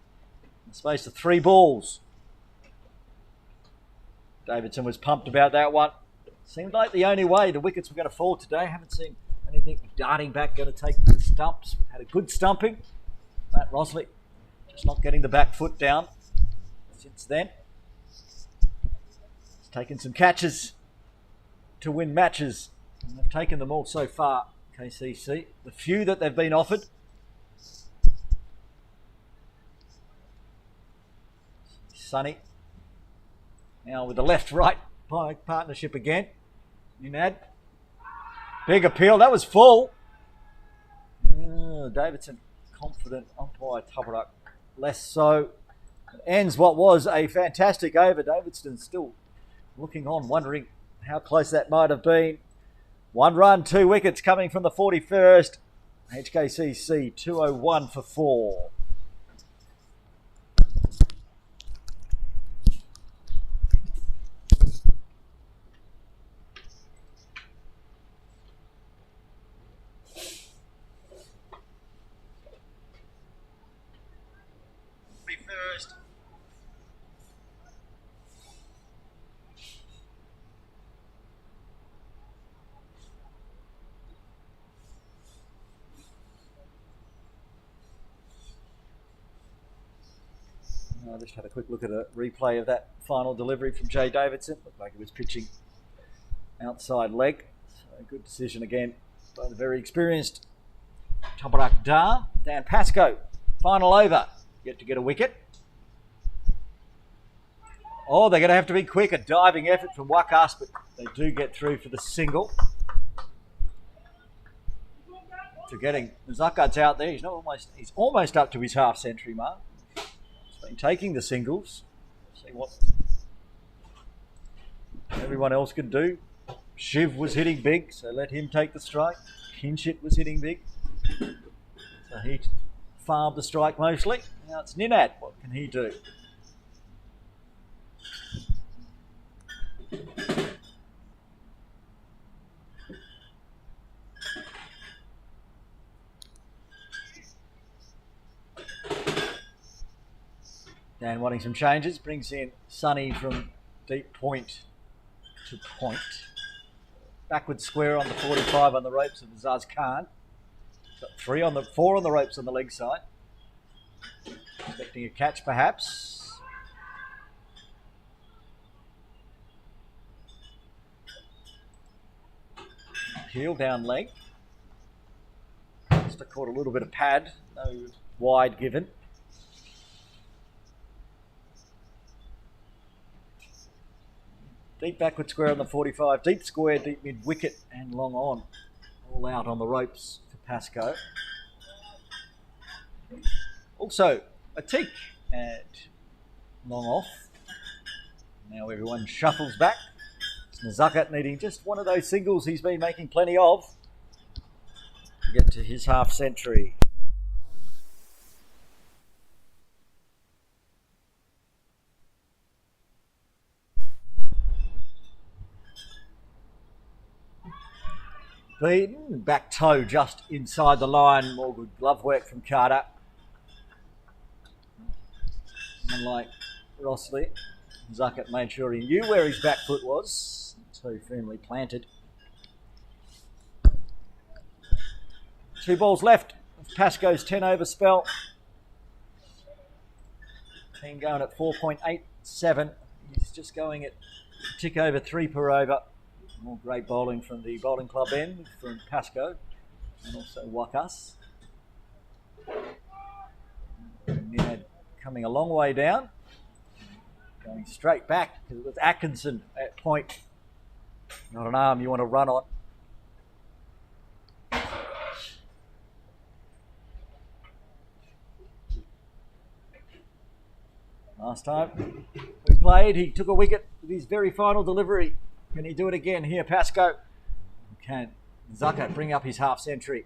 in the space of 3 balls. Davidson was pumped about that one. Seemed like the only way the wickets were going to fall today. Haven't seen anything darting back, going to take the stumps. We've had a good stumping. Matt Rosley just not getting the back foot down since then. He's taken some catches to win matches. And they've taken them all so far, KCC. The few that they've been offered. Sonny. Now with the left-right partnership again. Ninad. Big appeal. That was full. Davidson confident. Umpire Tuberak less so. It ends what was a fantastic over. Davidson still looking on, wondering how close that might have been. 1 run, 2 wickets coming from the 41st. HKCC 201 for 4. I just had a quick look at a replay of that final delivery from Jay Davidson. Looked like he was pitching outside leg. So a good decision again by the very experienced Tuberak Dar. Dan Pascoe, final over, yet to get a wicket. Oh, they're going to have to be quick. A diving effort from Wakas, but they do get through for the single. Forgetting Nazakat's out there. He's almost up to his half century mark. He's been taking the singles. See what everyone else can do. Shiv was hitting big, so let him take the strike. Kinshit was hitting big, so he farmed the strike mostly. Now it's Ninad. What can he do? Dan wanting some changes, brings in Sunny from deep point to point. Backward square on the 45 on the ropes of Azaz Khan. Got 4 on the ropes on the leg side. Expecting a catch perhaps. Heel down leg. Just caught a little bit of pad, no wide given. Deep backward square on the 45, deep square, deep mid wicket and long on. All out on the ropes for Pascoe. Also a teak and long off. Now everyone shuffles back. It's Nazakat needing just one of those singles he's been making plenty of to get to his half century. Beaten, back toe just inside the line. More good glove work from Carter. Unlike Rossley, Zuckett made sure he knew where his back foot was. So firmly planted. 2 balls left of Pascoe's 10 over spell. Team going at 4.87. He's just going at a tick over 3 per over. More great bowling from the bowling club end from Pascoe and also Wakas. Ned coming a long way down, going straight back because it was Atkinson at point. Not an arm you want to run on. Last time we played, he took a wicket with his very final delivery. Can he do it again here, Pascoe? Can Zucker bring up his half century?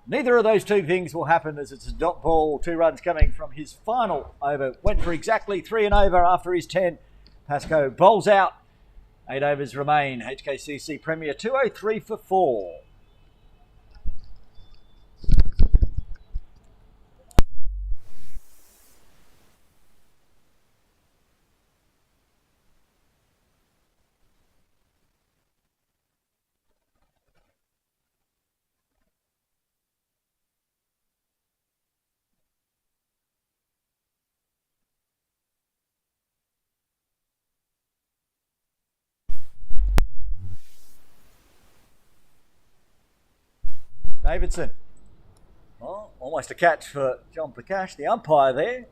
Neither of those two things will happen as it's a dot ball. 2 runs coming from his final over. Went for exactly 3 and over after his 10. Pascoe bowls out. 8 overs remain. HKCC Premier 203 for 4. Davidson. Oh, almost a catch for John Prakash, the umpire there.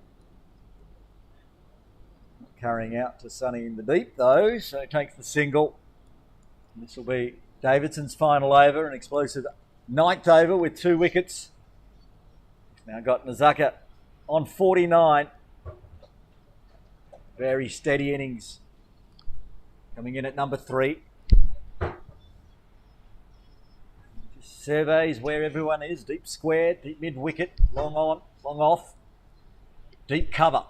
Carrying out to Sunny in the deep though, so he takes the single. This will be Davidson's final over, an explosive 9th over with 2 wickets. He's now got Nazaka on 49. Very steady innings. Coming in at number 3. Surveys where everyone is. Deep square, deep mid wicket, long on, long off. Deep cover.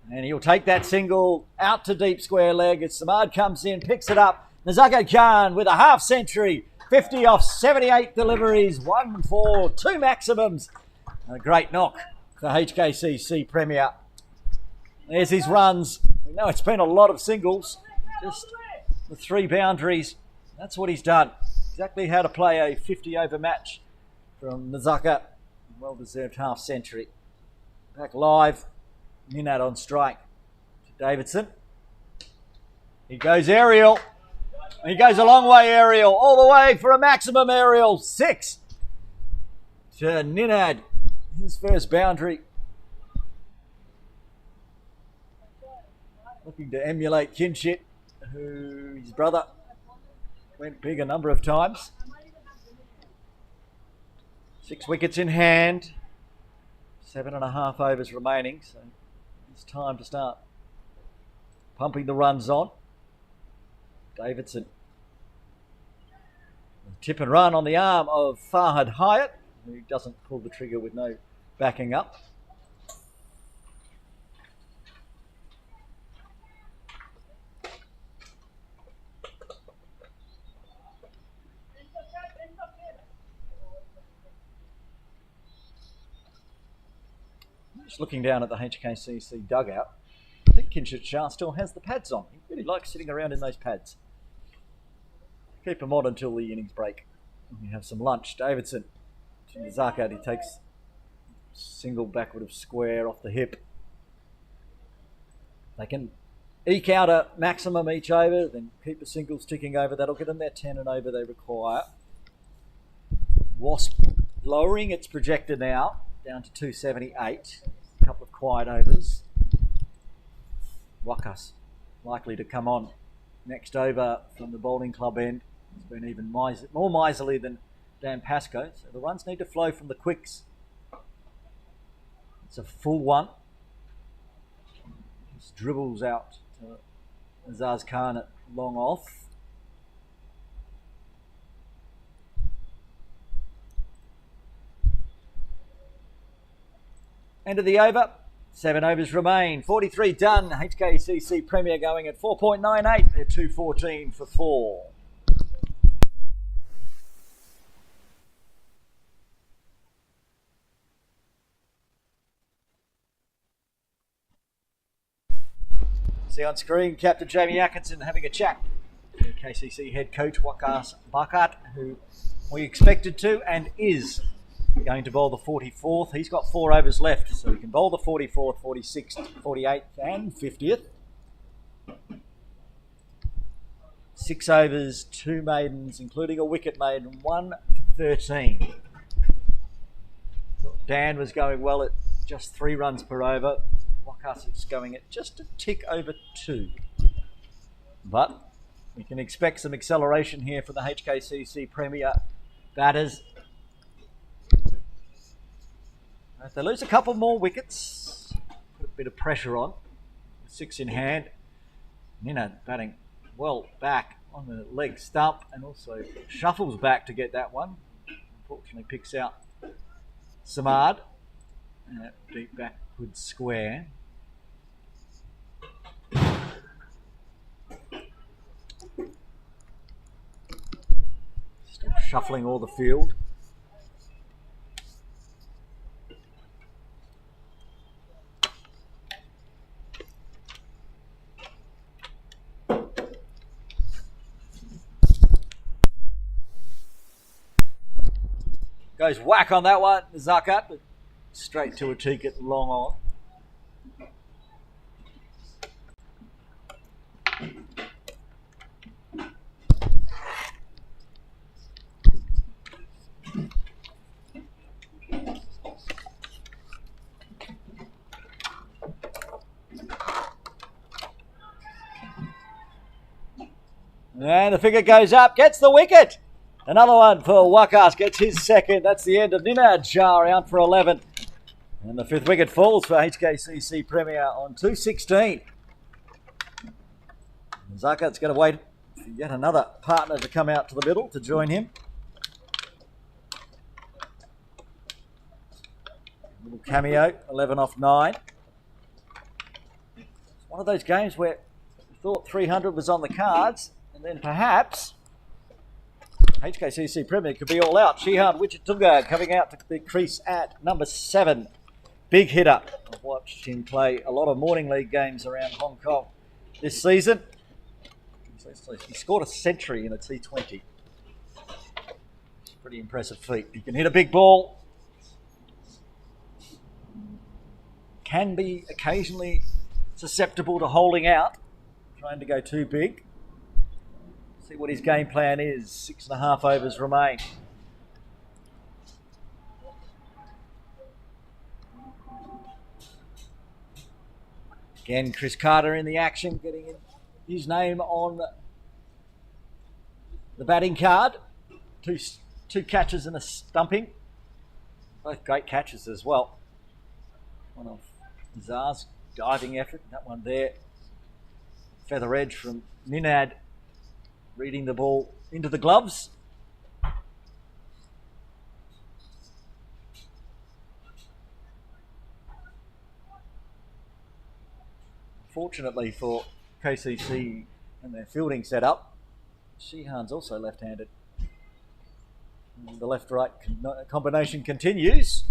And he'll take that single out to deep square leg as Samad comes in, picks it up. Nazaka Khan with a half century. 50 off 78 deliveries. 1 for 2 maximums. And a great knock for HKCC Premier. There's his runs. We know it's been a lot of singles. Just the 3 boundaries. That's what he's done. Exactly how to play a 50 over match from Nazaka. Well-deserved half century. Back live. Ninad on strike to Davidson. He goes aerial. He goes a long way aerial. All the way for a maximum aerial. 6 to Ninad. His first boundary. looking to emulate Kinshit, who his brother went big a number of times. 6 wickets in hand, 7.5 overs remaining, so it's time to start pumping the runs on. Davidson. Tip and run on the arm of Farhad Hyatt, who doesn't pull the trigger with no backing up. Just looking down at the HKCC dugout, I think Kinshit Shah still has the pads on. He really likes sitting around in those pads. Keep them on until the innings break. We have some lunch. Davidson to Zakat. He takes single backward of square off the hip. They can eke out a maximum each over, then keep the singles ticking over. That'll get them their 10 and over they require. Wasp lowering its projector now down to 278. A couple of quiet overs. Wakas likely to come on next over from the bowling club end. He's been even more miserly than Dan Pascoe, so the runs need to flow from the quicks. It's a full one. Just dribbles out to Azaz Khan at long off. End of the over. 7 overs remain. 43 done. HKCC Premier going at 4.98. They're 214 for 4. See on screen Captain Jamie Atkinson having a chat with KCC head coach Wakas Bakat, who we expected to and is going to bowl the 44th. He's got 4 overs left, so he can bowl the 44th, 46th, 48th and 50th. 6 overs, 2 maidens, including a wicket maiden, 1 for 13. Dan was going well at just 3 runs per over. Wakas is going at just a tick over 2. But we can expect some acceleration here for the HKCC Premier batters. If they lose a couple more wickets, put a bit of pressure on. 6 in hand. Nina batting well back on the leg stump and also shuffles back to get that one. Unfortunately picks out Samad. And that deep backward square. Still shuffling all the field. Goes whack on that one, Zakat, but straight to a ticket long on. And the figure goes up, gets the wicket. Another one for Wakas, gets his second. That's the end of Ninad Shah out for 11. And the 5th wicket falls for HKCC Premier on 216. Zakat's going to wait for yet another partner to come out to the middle to join him. Little cameo, 11 off 9. It's one of those games where we thought 300 was on the cards, and then perhaps HKCC Premier could be all out. Shihan Wichitunga coming out to the crease at number 7. Big hitter. I've watched him play a lot of morning league games around Hong Kong this season. He scored a century in a T20. It's a pretty impressive feat. He can hit a big ball. Can be occasionally susceptible to holding out, trying to go too big. See what his game plan is. 6.5 overs remain. Again, Chris Carter in the action, getting his name on the batting card. Two catches and a stumping. Both great catches as well. One of Zar's diving effort, that one there. Feather edge from Ninad, reading the ball into the gloves. Fortunately for KCC and their fielding setup, Sheehan's also left-handed. And the left-right combination continues.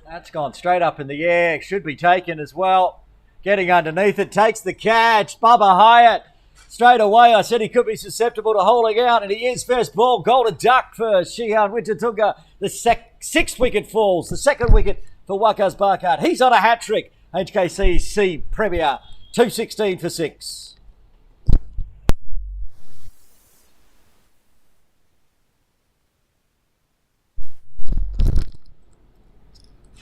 That's gone straight up in the air. Should be taken as well. Getting underneath it, takes the catch. Bubba Hyatt straight away. I said he could be susceptible to holding out, and he is. First ball, golden duck for Sheehan Wintertunga. The sixth wicket falls. The second wicket for Waqas Barkard. He's on a hat-trick. HKCC Premier, 216 for 6.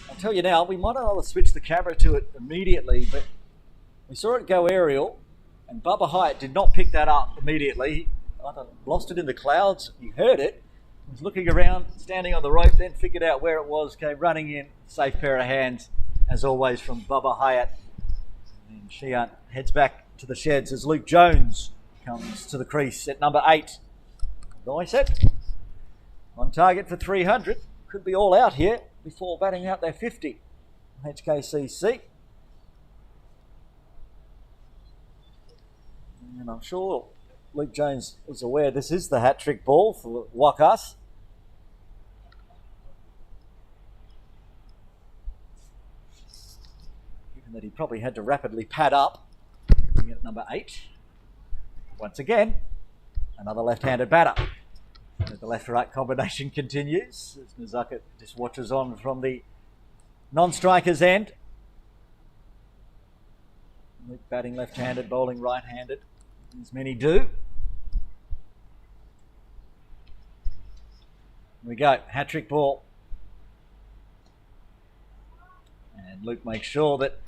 I'll tell you now, we might not want to switch the camera to it immediately, but we saw it go aerial, and Bubba Hyatt did not pick that up immediately. He lost it in the clouds. He heard it. He was looking around, standing on the rope, then figured out where it was, came running in. Safe pair of hands, as always, from Bubba Hyatt. And Sheehan heads back to the sheds as Luke Jones comes to the crease at number 8. Nice set. On target for 300. Could be all out here before batting out their 50. HKCC. And I'm sure Luke Jones is aware this is the hat-trick ball for Waqas. Given that he probably had to rapidly pad up. At number 8. Once again, another left-handed batter. The left-right combination continues as Nazaka just watches on from the non-striker's end. Luke batting left-handed, bowling right-handed, as many do. Here we go, hat-trick ball. And Luke makes sure that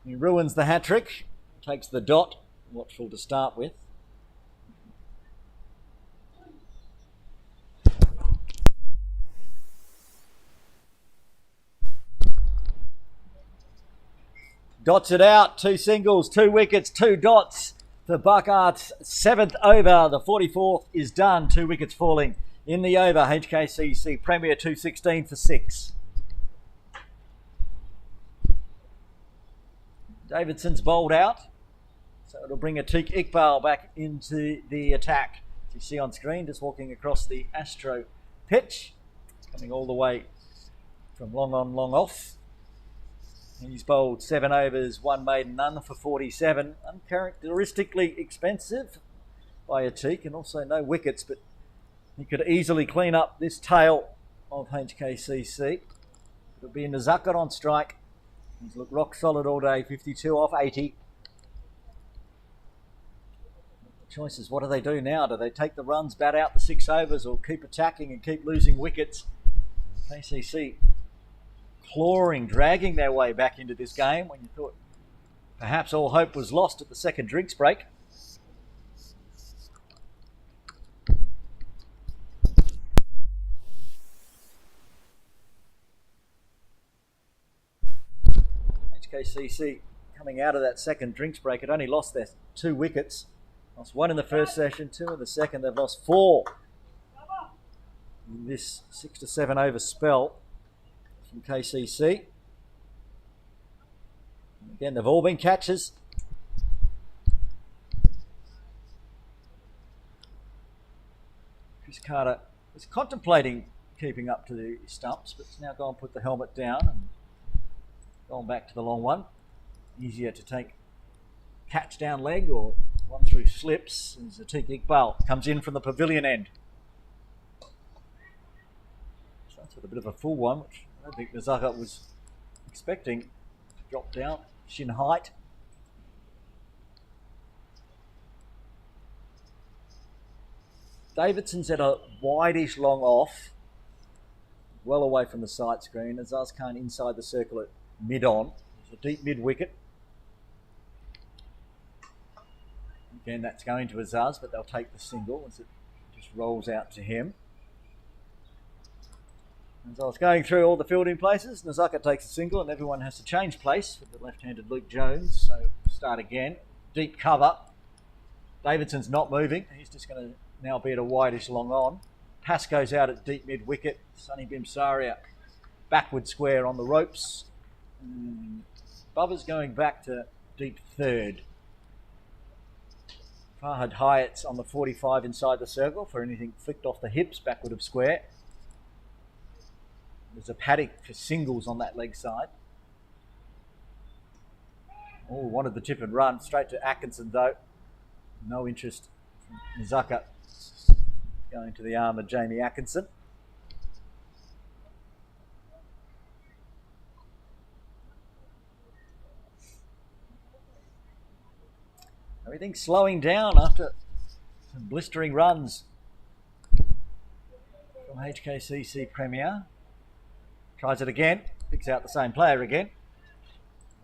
he ruins the hat-trick, takes the dot, watchful to start with. Dots it out, 2 singles, 2 wickets, 2 dots for Buckart's 7th over. The 44th is done, 2 wickets falling in the over. HKCC Premier 216 for 6. Davidson's bowled out, so it'll bring Atiq Iqbal back into the attack. As you see on screen, just walking across the Astro pitch, coming all the way from long on, long off. He's bowled 7 overs, 1 maiden, none for 47. Uncharacteristically expensive by Atiq, and also no wickets, but he could easily clean up this tail of HKCC. It'll be Nazaka on strike. He's looked rock solid all day, 52 off 80. The choice is, what do they do now? Do they take the runs, bat out the 6 overs, or keep attacking and keep losing wickets? KCC clawing, dragging their way back into this game when you thought perhaps all hope was lost at the second drinks break. HKCC coming out of that second drinks break had only lost their 2 wickets. Lost 1 in the first session, 2 in the second. They've lost 4 in this 6 to 7 over spell from KCC. And again, they've all been catches. Chris Carter was contemplating keeping up to the stumps, but has now gone and put the helmet down and gone back to the long one. Easier to take catch down leg or one through slips as Atiq Iqbal comes in from the pavilion end. Starts with a bit of a full one, which I don't think Nazaka was expecting. Drop down, shin height. Davidson's at a wideish long off. well away from the sight screen. Azaz Khan inside the circle at mid-on. It's a deep mid-wicket. Again, that's going to Azaz, but they'll take the single as it just rolls out to him. As I was going through all the fielding places, Nazaka takes a single and everyone has to change place with the left-handed Luke Jones. So start again. Deep cover. Davidson's not moving. He's just going to now be at a wideish long on. Pass goes out at deep mid-wicket. Sunny Bimsaria backward square on the ropes. Bubba's going back to deep third. Fahad Hyatt's on the 45 inside the circle for anything flicked off the hips, backward of square. There's a paddock for singles on that leg side. Oh, wanted the tip and run. Straight to Atkinson though. No interest from Nazaka. Going to the arm of Jamie Atkinson. Everything's slowing down after some blistering runs from HKCC Premier. Tries it again, picks out the same player again.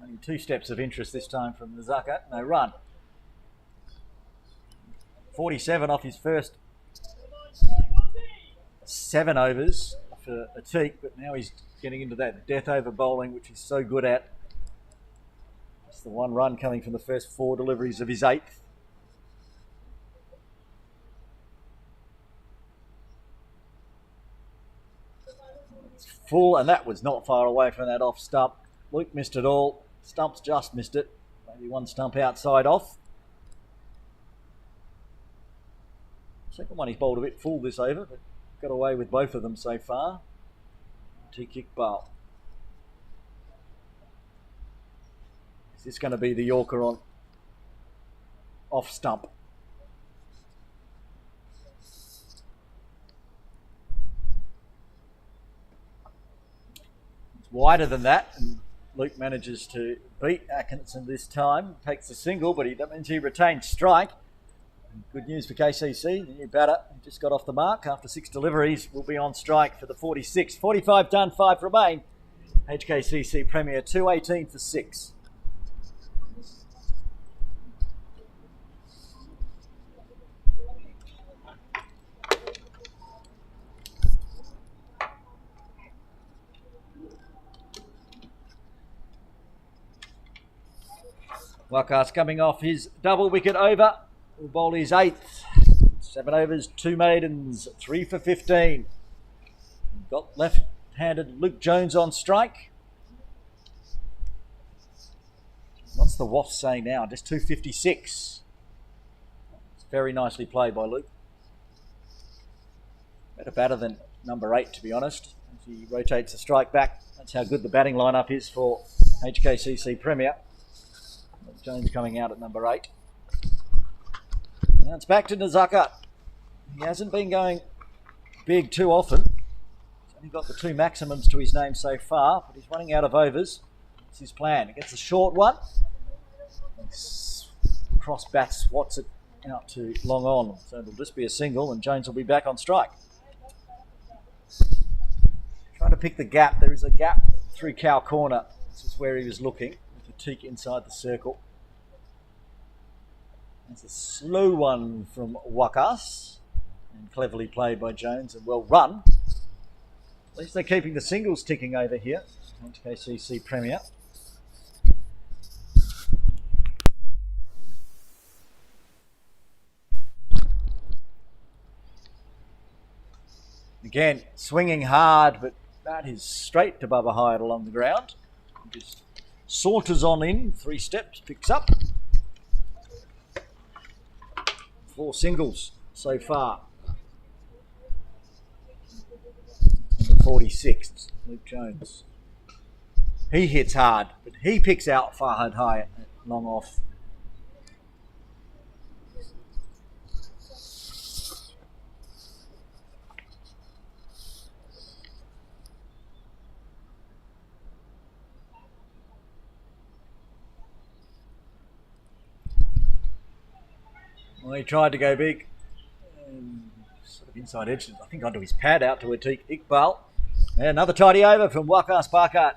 Only 2 steps of interest this time from Nazaka, no run. 47 off his first 7 overs for Atik, but now he's getting into that death over bowling, which he's so good at. It's the 1 run coming from the first 4 deliveries of his 8th. It's full, and that was not far away from that off stump. Luke missed it all. Stump's just missed it. Maybe 1 stump outside off. Second one he's bowled a bit full this over, but got away with both of them so far. T-kick ball. Is this going to be the Yorker on off stump? It's wider than that, and Luke manages to beat Atkinson this time. Takes the single, but that means he retains strike. Good news for KCC, the new batter who just got off the mark after 6 deliveries will be on strike for the 46. 45 done, 5 remain. HKCC Premier 218 for 6. Wakas coming off his double wicket over. Will bowl his 8th. 7 overs, 2 maidens, 3 for 15. Got left-handed Luke Jones on strike. What's the Wasps saying now? Just 256. It's very nicely played by Luke. Better batter than number 8, to be honest. As he rotates the strike back. That's how good the batting lineup is for HKCC Premier. Luke Jones coming out at number 8. Now it's back to Nazaka. He hasn't been going big too often. He's only got the 2 maximums to his name so far, but he's running out of overs. That's his plan. He gets a short one. Cross bats swats it out to long on. So it'll just be a single and Jones will be back on strike. Trying to pick the gap. There is a gap through Cow Corner. This is where he was looking. With the teak inside the circle. It's a slow one from Wakas, and cleverly played by Jones and well run. At least they're keeping the singles ticking over here. HKCC Premier. Again, swinging hard, but that is straight to Bubba Hyatt along the ground. Just saunters on in, 3 steps, picks up. 4 singles so far. Number 46, Luke Jones. He hits hard, but he picks out Fahad Hyatt at long off. Well, he tried to go big, sort of inside edge, I think onto his pad out to Atik Iqbal. And another tidy over from Wakas Parkart.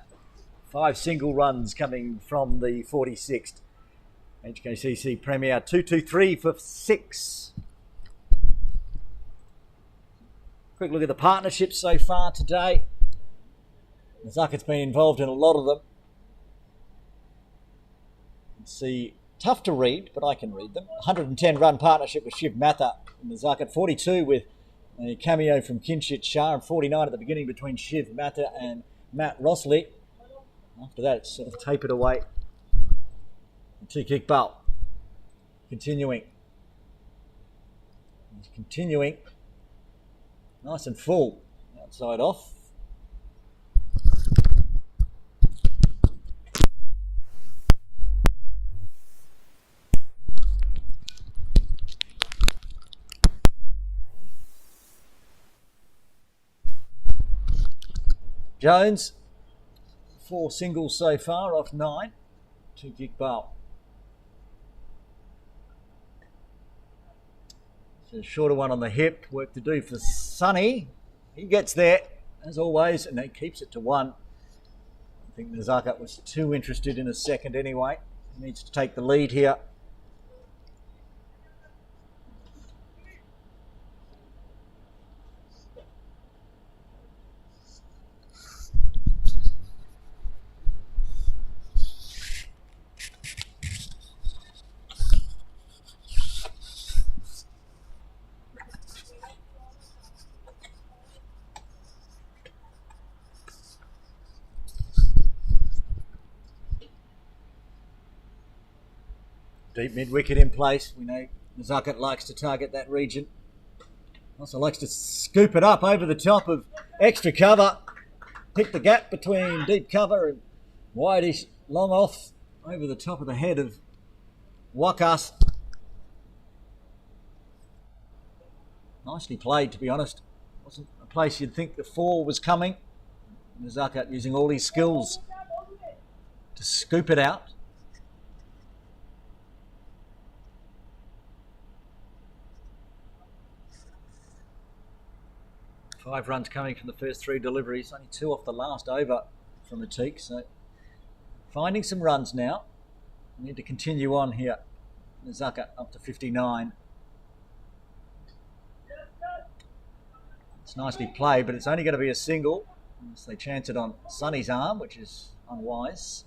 5 single runs coming from the 46th. HKCC Premier 223 for 6. Quick look at the partnerships so far today. Nazakat's been involved in a lot of them. See, tough to read, but I can read them. 110 run partnership with Shiv Matha in Nazakat. 42 with a cameo from Kinshit Shah, and 49 at the beginning between Shiv Matha and Matt Rossley. After that, it's sort of tapered away. 2-kick bowl. Continuing. He's continuing. Nice and full. Outside off. Jones, 4 singles so far off 9. 2-kick bowl. So a shorter one on the hip. Work to do for Sonny. He gets there, as always, and he keeps it to 1. I think Nazakat was too interested in a second anyway. He needs to take the lead here. Deep mid-wicket in place. We know Nazakat likes to target that region. Also likes to scoop it up over the top of extra cover. Pick the gap between deep cover and wideish long off over the top of the head of Wakas. Nicely played, to be honest. Wasn't a place you'd think the 4 was coming. Nazakat using all his skills to scoop it out. Five runs coming from the first 3 deliveries, only 2 off the last over from Atik, so finding some runs now. We need to continue on here. Nazakat up to 59. It's nicely played, but it's only going to be a single unless they chance it on Sonny's arm, which is unwise.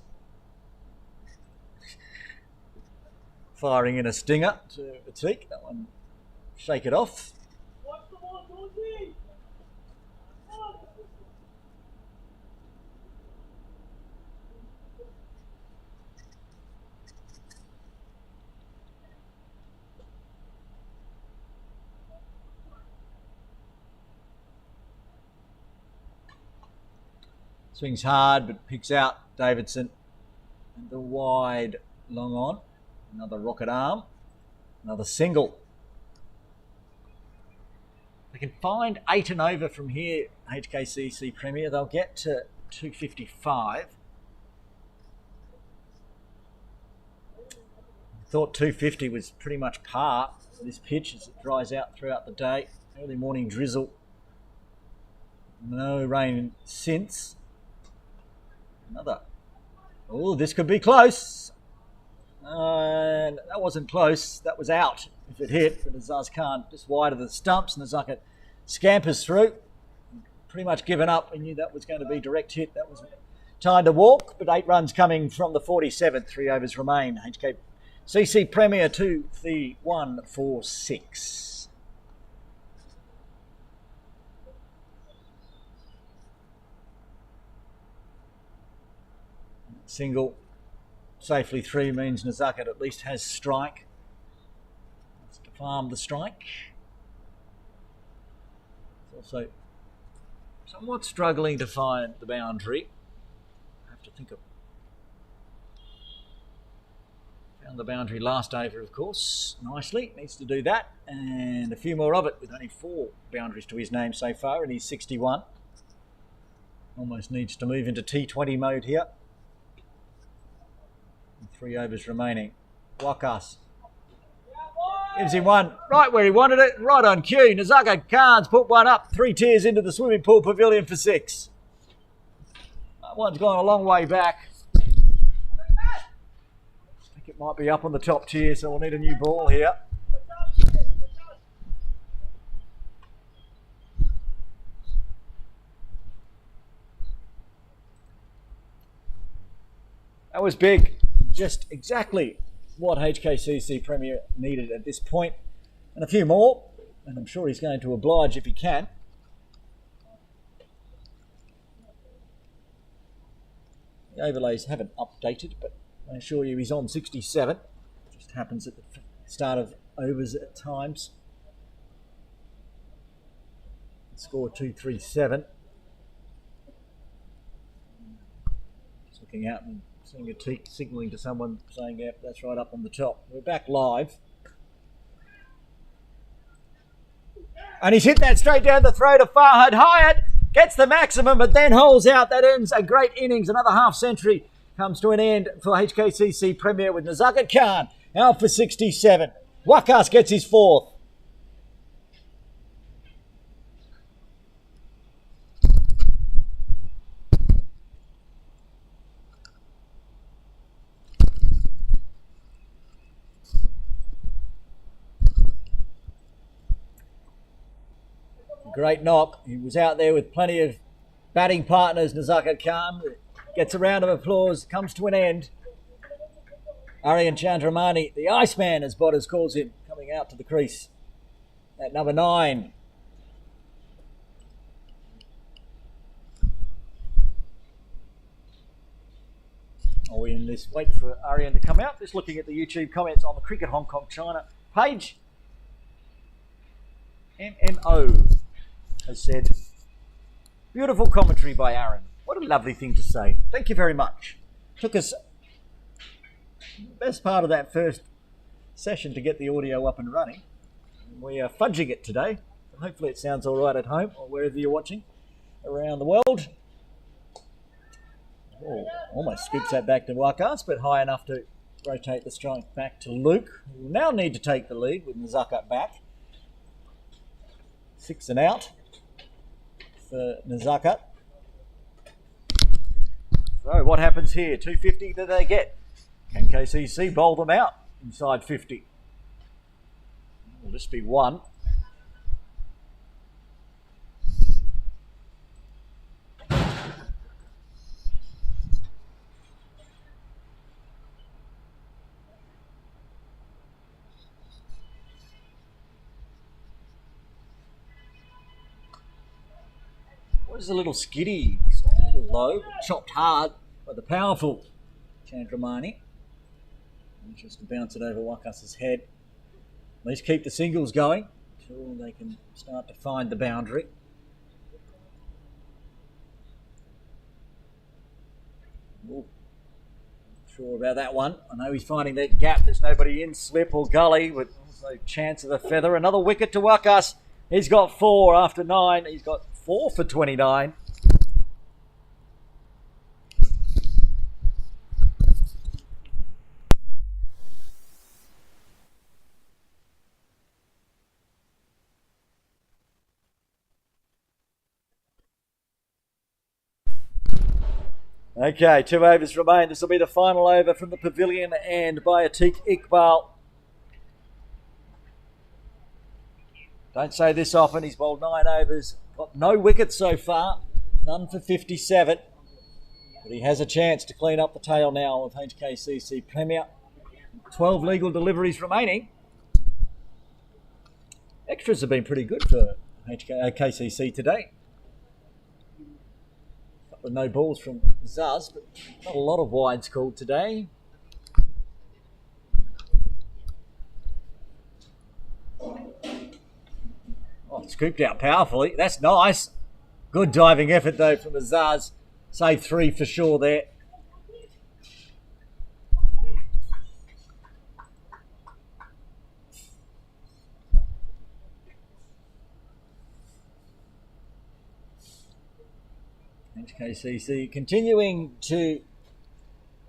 Firing in a stinger to Atik. That one, shake it off. Swings hard, but picks out Davidson. And the wide long on. Another rocket arm. Another single. They can find 8 and over from here, HKCC Premier. They'll get to 255. I thought 250 was pretty much par for this pitch as it dries out throughout the day. Early morning drizzle. No rain since. Another. Oh, this could be close. And that wasn't close. That was out if it hit. But Azaz Khan just wide of the stumps. Nazakat scampers through. Pretty much given up. We knew that was going to be direct hit. That was time to walk. But 8 runs coming from the 47th. 3 overs remain. HKCC Premier 2, the 1 for 6. Single safely through means Nazakat at least has strike. That's to farm the strike. It's also somewhat struggling to find the boundary. I have to think of. Found the boundary last over, of course. Nicely. Needs to do that. And a few more of it with only 4 boundaries to his name so far. And he's 61. Almost needs to move into T20 mode here. 3 overs remaining. Wakas gives him one right where he wanted it, right on cue. Nazakat Khan's put one up 3 tiers into the swimming pool pavilion for 6. That one's gone a long way back. I think it might be up on the top tier, so we'll need a new ball here. That was big. Just exactly what HKCC Premier needed at this point. And a few more. And I'm sure he's going to oblige if he can. The overlays haven't updated, but I assure you he's on 67. Just happens at the start of overs at times. Score 237. Just looking out and seeing a teak signalling to someone saying, yep, that's right up on the top. We're back live. And he's hit that straight down the throat of Farhad Hyatt. Gets the maximum, but then holds out. That ends a great innings. Another half century comes to an end for HKCC Premier with Nazakat Khan out for 67. Wakas gets his fourth. Great knock. He was out there with plenty of batting partners. Nazakat Khan gets a round of applause, comes to an end. Aryan Chandramani, the Iceman as Botters calls him, coming out to the crease at number 9. Are we in this? Wait for Aryan to come out. Just looking at the YouTube comments on the Cricket Hong Kong China page. MMO has said, beautiful commentary by Aaron. What a lovely thing to say. Thank you very much. Took us the best part of that first session to get the audio up and running. We are fudging it today. Hopefully it sounds all right at home or wherever you're watching around the world. Oh, almost scoops that back to Wakas, but high enough to rotate the strike back to Luke, who will now need to take the lead with Nazakat back. 6 and out for Nazakat. So what happens here? 250 do they get? Can KCC bowl them out inside 50? Will this be one? Was a little skiddy, a little low, chopped hard by the powerful Chandramani. Just to bounce it over Wakas's head. At least keep the singles going until they can start to find the boundary. Ooh, not sure about that one. I know he's finding that gap. There's nobody in slip or gully with also chance of a feather. Another wicket to Wakas. He's got 4 after 9. He's got 4 for 29. Okay, 2 overs remain. This will be the final over from the pavilion and by Atiq Iqbal. Don't say this often. He's bowled 9 overs. Got no wickets so far. None for 57. But he has a chance to clean up the tail now of HKCC Premier. 12 legal deliveries remaining. Extras have been pretty good for KCC today. Couple of no balls from Zaz, but not a lot of wides called today. Oh, scooped out powerfully. That's nice. Good diving effort though from Azaz. Save 3 for sure there. HKCC continuing to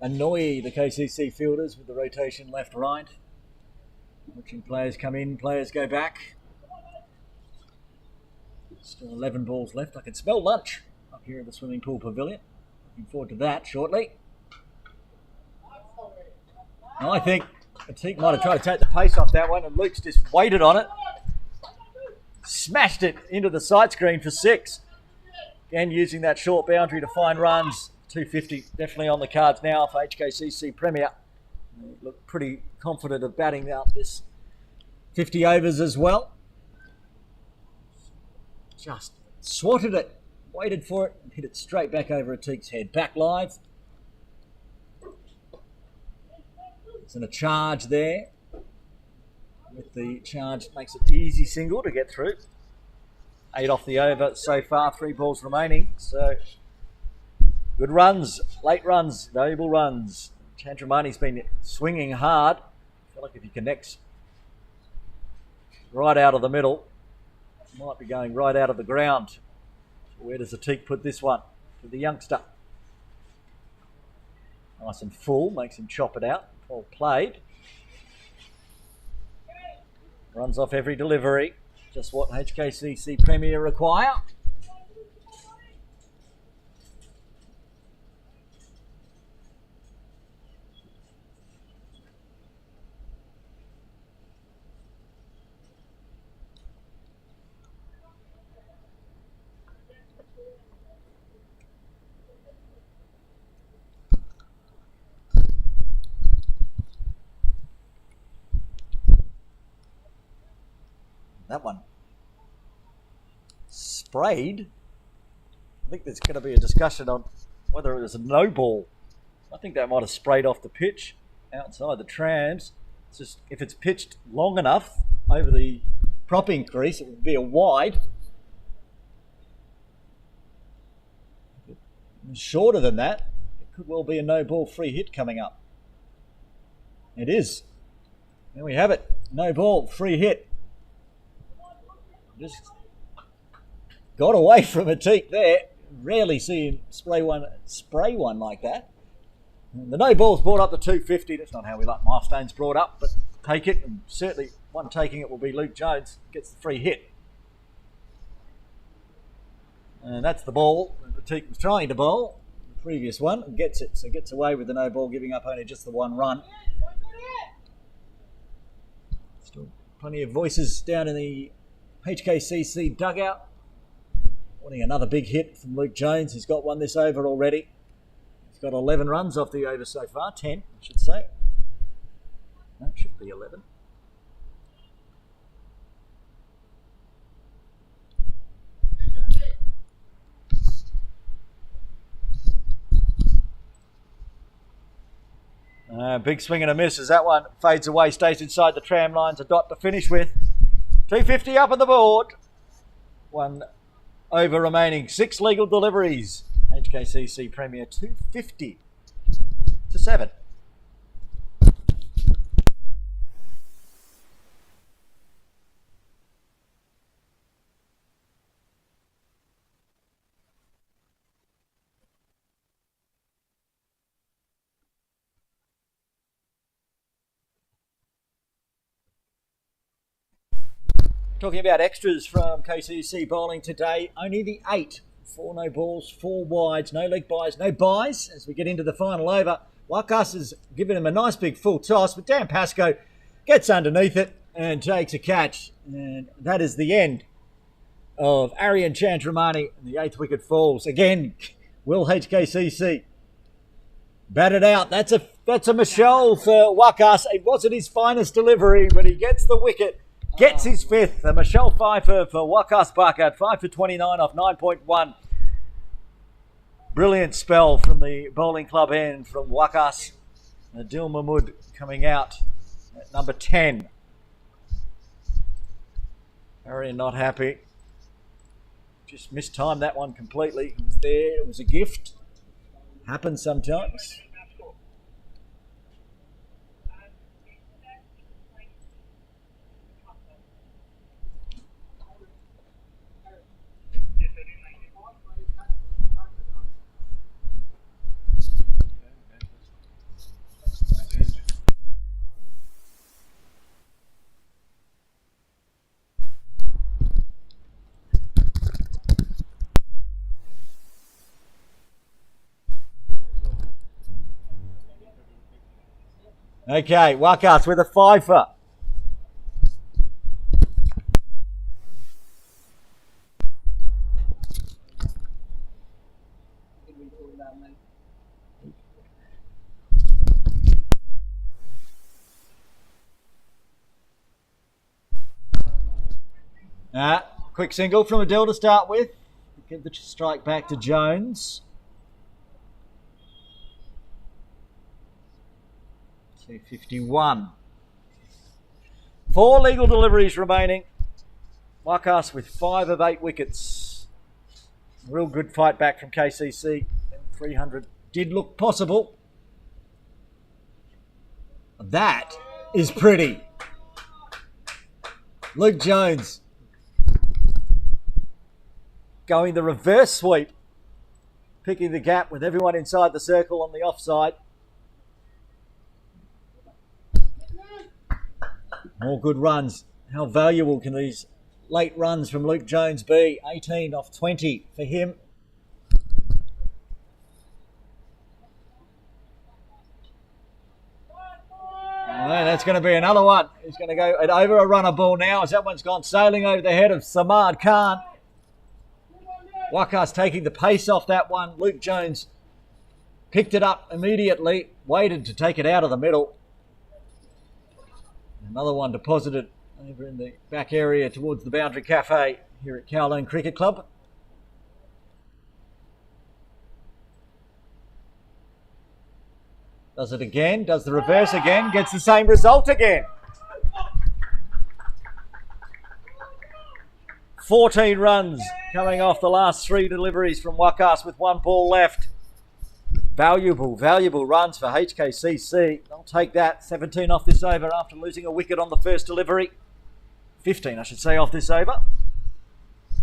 annoy the KCC fielders with the rotation left-right. Watching players come in, players go back. Still 11 balls left. I can smell lunch up here in the swimming pool pavilion. Looking forward to that shortly. I think Atik might have tried to take the pace off that one, and Luke's just waited on it. Smashed it into the side screen for 6. Again, using that short boundary to find runs. 250 definitely on the cards now for HKCC Premier. They look pretty confident of batting out this 50 overs as well. Just swatted it, waited for it, and hit it straight back over Atik's head. Back live. Isn't a charge there. With the charge, makes it easy single to get through. 8 off the over so far, 3 balls remaining. So good runs, late runs, valuable runs. Chandramani's been swinging hard. I feel like if he connects right out of the middle, might be going right out of the ground. So where does Atik put this one? To the youngster. Nice and full, makes him chop it out. Well played. Runs off every delivery. Just what HKCC Premier require. That one sprayed. I think there's going to be a discussion on whether it was a no ball. I think that might have sprayed off the pitch outside the trams. It's just if it's pitched long enough over the propping crease, it would be a wide. If it was shorter than that, it could well be a no ball free hit coming up. It is. There we have it. No ball free hit. Just got away from Atik there. Rarely see him spray one like that. And the no ball's brought up to 250. That's not how we like milestones brought up, but take it. And certainly one taking it will be Luke Jones. Gets the free hit. And that's the ball that Atik was trying to bowl. The previous one and gets it. So gets away with the no ball, giving up only just the 1 run. Still plenty of voices down in the HKCC dugout. Wanting another big hit from Luke Jones. He's got one this over already. He's got 11 runs off the over so far. 10, I should say. That should be 11. Big swing and a miss as that one fades away, stays inside the tram lines. A dot to finish with. 250 up on the board. 1 over remaining. 6 legal deliveries. HKCC Premier 250 to 7. Talking about extras from KCC bowling today, only the 8. 4 no balls, 4 wides, no leg byes, no byes. As we get into the final over, Wakas has given him a nice big full toss, but Dan Pascoe gets underneath it and takes a catch. And that is the end of Aryan Chandramani, and the 8th wicket falls. Again, will HKCC bat it out? That's a Michelle for Wakas. It wasn't his finest delivery, but he gets the wicket. Gets his 5th. A Michelle Pfeiffer for Wakas Barkat. 5 for 29 off 9.1. Brilliant spell from the bowling club end from Wakas. Adil Mahmood coming out at number 10. Very not happy. Just mistimed that one completely. It was there. It was a gift. Happens sometimes. Okay, Wakas with a fifer. What are we talking about, mate? Quick single from Adele to start with. Give the strike back to Jones. 251. 4 legal deliveries remaining. Wakas with 5 of 8 wickets. Real good fight back from KCC. 300 did look possible. That is pretty. Luke Jones going the reverse sweep, picking the gap with everyone inside the circle on the offside. More good runs. How valuable can these late runs from Luke Jones be? 18 off 20 for him. Oh, that's going to be another one. He's going to go over a runner ball now as that one's gone sailing over the head of Samad Khan. Wakas taking the pace off that one. Luke Jones picked it up immediately, waited to take it out of the middle. Another one deposited over in the back area towards the Boundary Cafe here at Kowloon Cricket Club. Does it again, does the reverse again, gets the same result again. 14 runs coming off the last 3 deliveries from Wakas with 1 ball left. Valuable runs for HKCC. They'll take that. 17 off this over after losing a wicket on the first delivery. 15, I should say, off this over.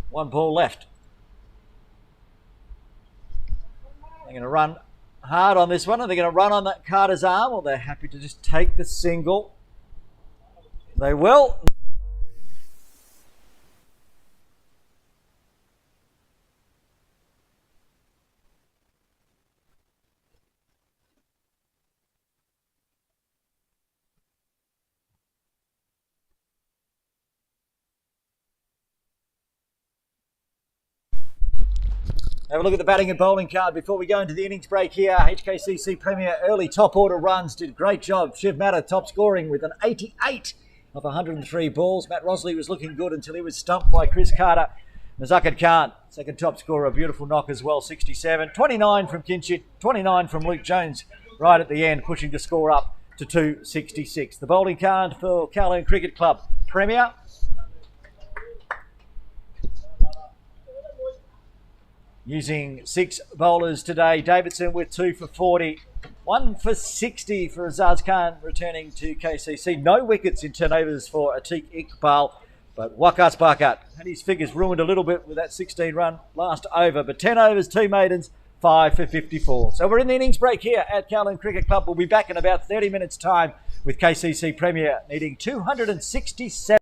1 ball left. They're going to run hard on this one. Are they going to run on that Carter's arm, or they're happy to just take the single? They will. Have a look at the batting and bowling card before we go into the innings break here. HKCC Premier early top order runs did a great job. Shiv Matta top scoring with an 88 of 103 balls. Matt Rosley was looking good until he was stumped by Chris Carter. Mazakir Khan, second top scorer, a beautiful knock as well, 67. 29 from Kinchit, 29 from Luke Jones right at the end, pushing the score up to 266. The bowling card for Kowloon Cricket Club Premier. Using 6 bowlers today. Davidson with 2 for 40. 1 for 60 for Azaz Khan returning to KCC. No wickets in turnovers for Atiq Iqbal. But Wakas Bakat had his figures ruined a little bit with that 16-run last over. But 10 overs, 2 maidens, 5 for 54. So we're in the innings break here at Kowloon Cricket Club. We'll be back in about 30 minutes' time with KCC Premier needing 267.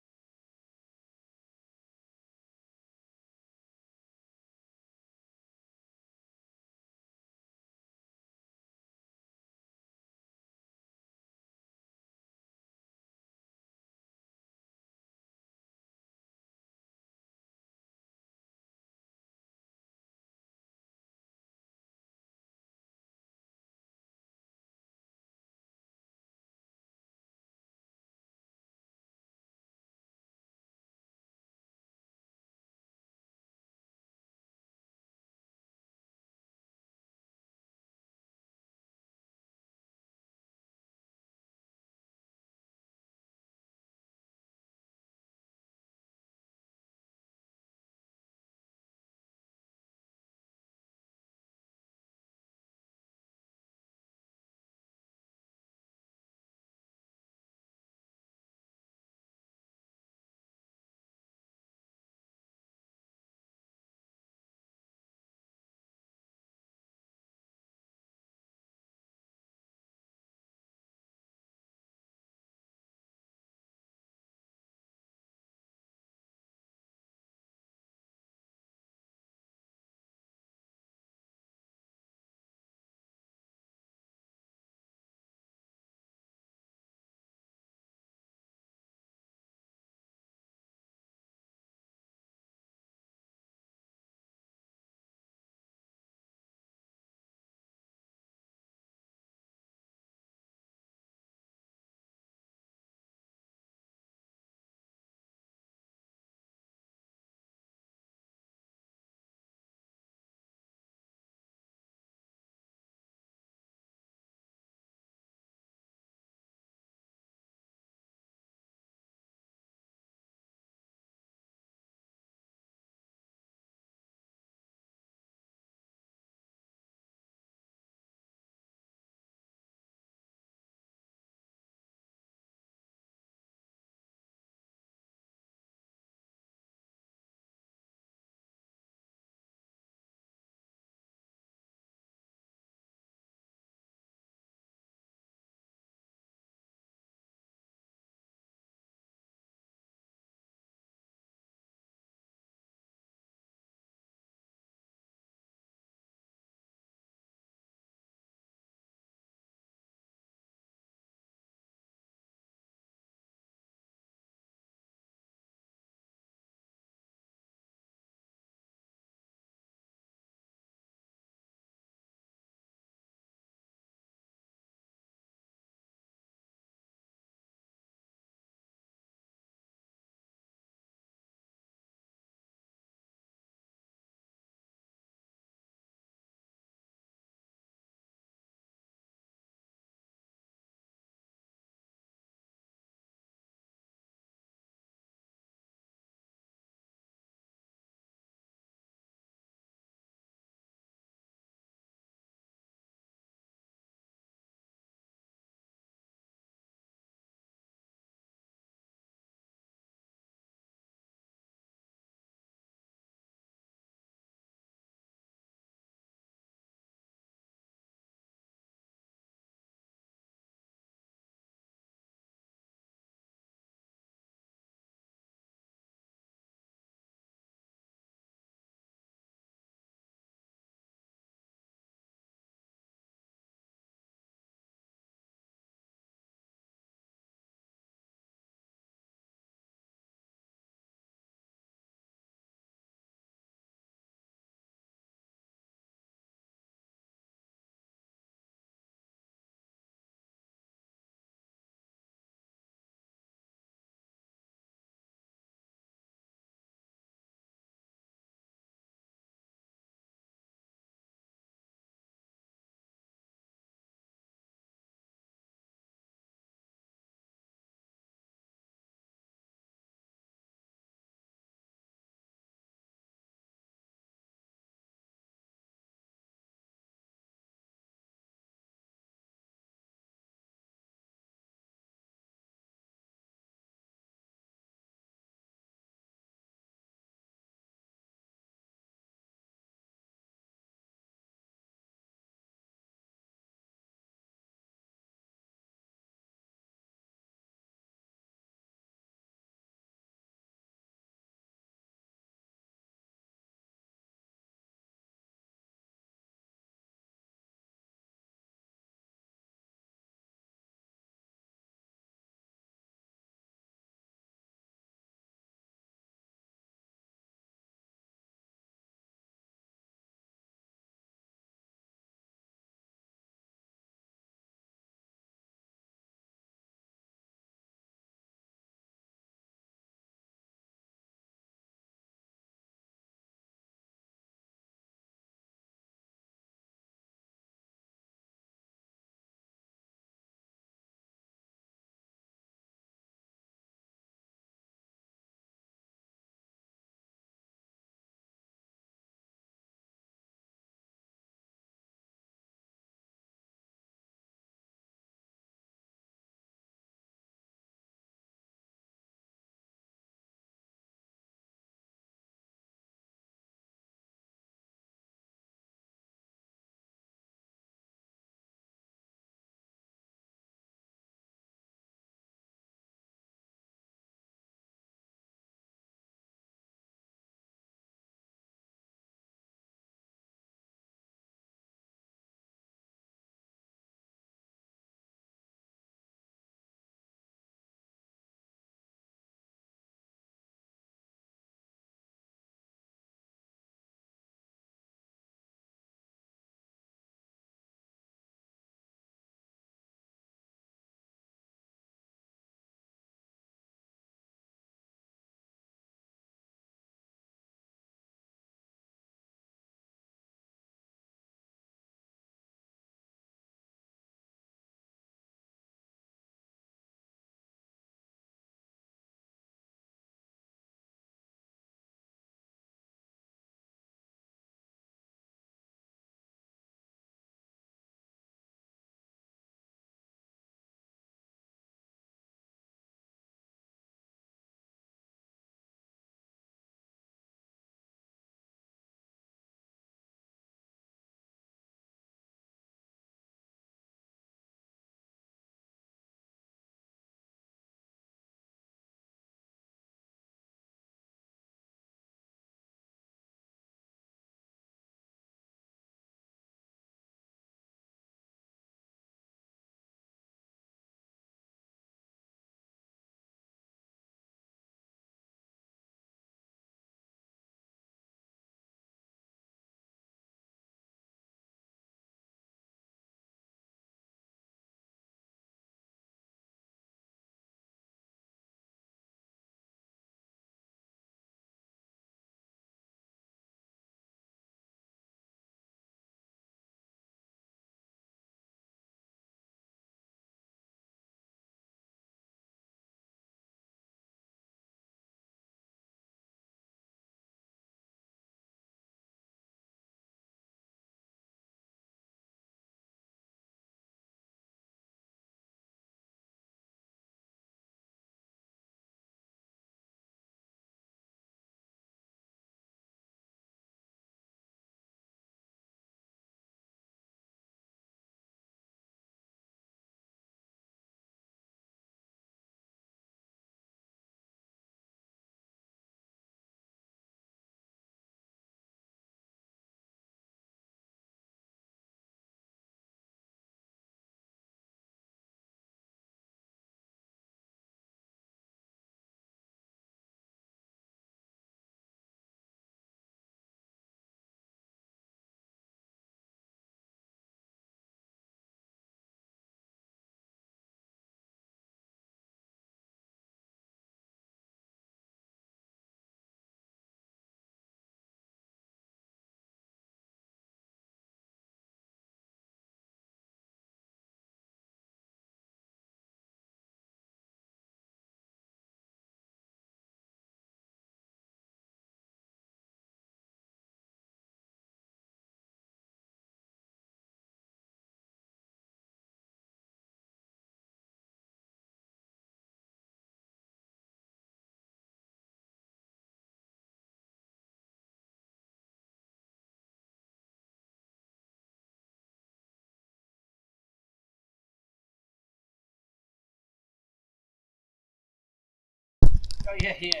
Oh yeah, yeah.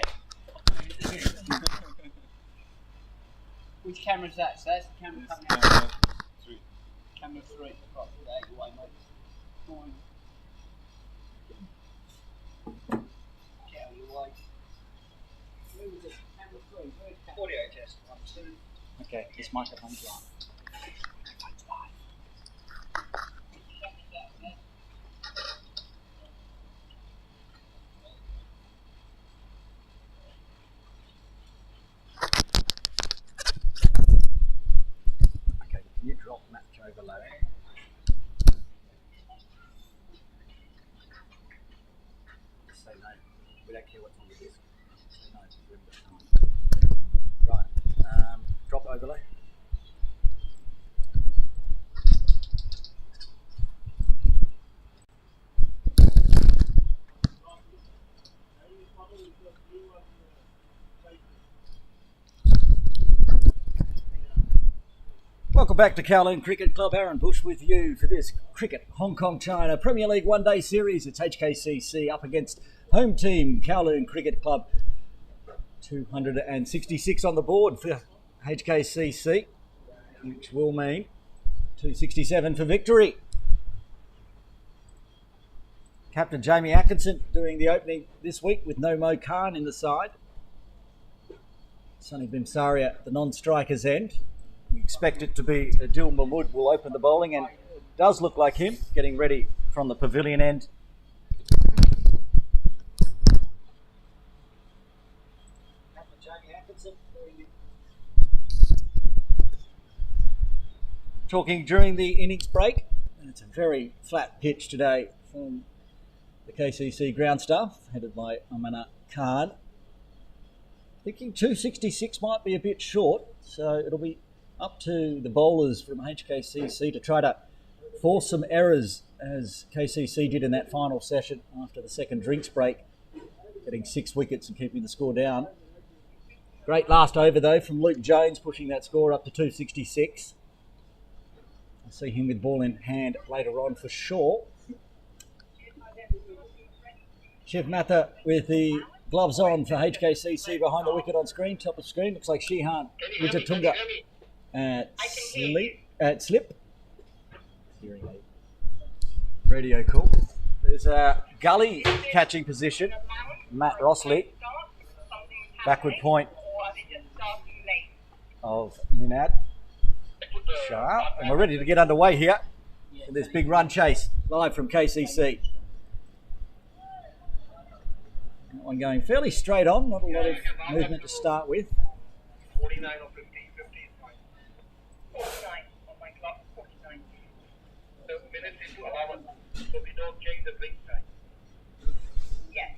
Which camera's that? So that's the camera This coming out. camera 3. Camera 3. Right, put that out your way, mate. Go on. Get out of your way. Where was it? Camera 3. Where's camera? Audio test. 1, 2. Okay, this microphone's on. Microphone's live. Okay, can you drop match overlay? Just say no. We don't care what's on the disc. Say no. We haven't got time. Right. Drop overlay. Welcome back to Kowloon Cricket Club. Aaron Bush with you for this Cricket Hong Kong China Premier League One Day Series. It's HKCC up against home team Kowloon Cricket Club. 266 on the board for HKCC, which will mean 267 for victory. Captain Jamie Atkinson doing the opening this week with no Mo Khan in the side. Sonny Bimsaria at the non-striker's end. We expect it to be Adil Mahmood will open the bowling, and it does look like him getting ready from the pavilion end. Talking during the innings break, and it's a very flat pitch today from the KCC ground staff, headed by Amana Khan. Thinking 266 might be a bit short, so it'll be up to the bowlers from HKCC to try to force some errors, as KCC did in that final session after the second drinks break, getting 6 wickets and keeping the score down. Great last over though from Luke Jones, pushing that score up to 266. I'll see him with ball in hand later on for sure. Shiv Matha with the gloves on for HKCC behind the wicket on screen, top of screen. Looks like Shihan Wijatunga at slip. Radio call. There's a gully catching position. Matt Rossley. Backward point of Ninad Shah. And we're ready to get underway here for this big run chase live from KCC. That one going fairly straight on, not a lot of movement to start with. 49 or 50, 50 is fine. 49 on my clock, 49. So minutes into hours, so we don't change the drink time. Yes.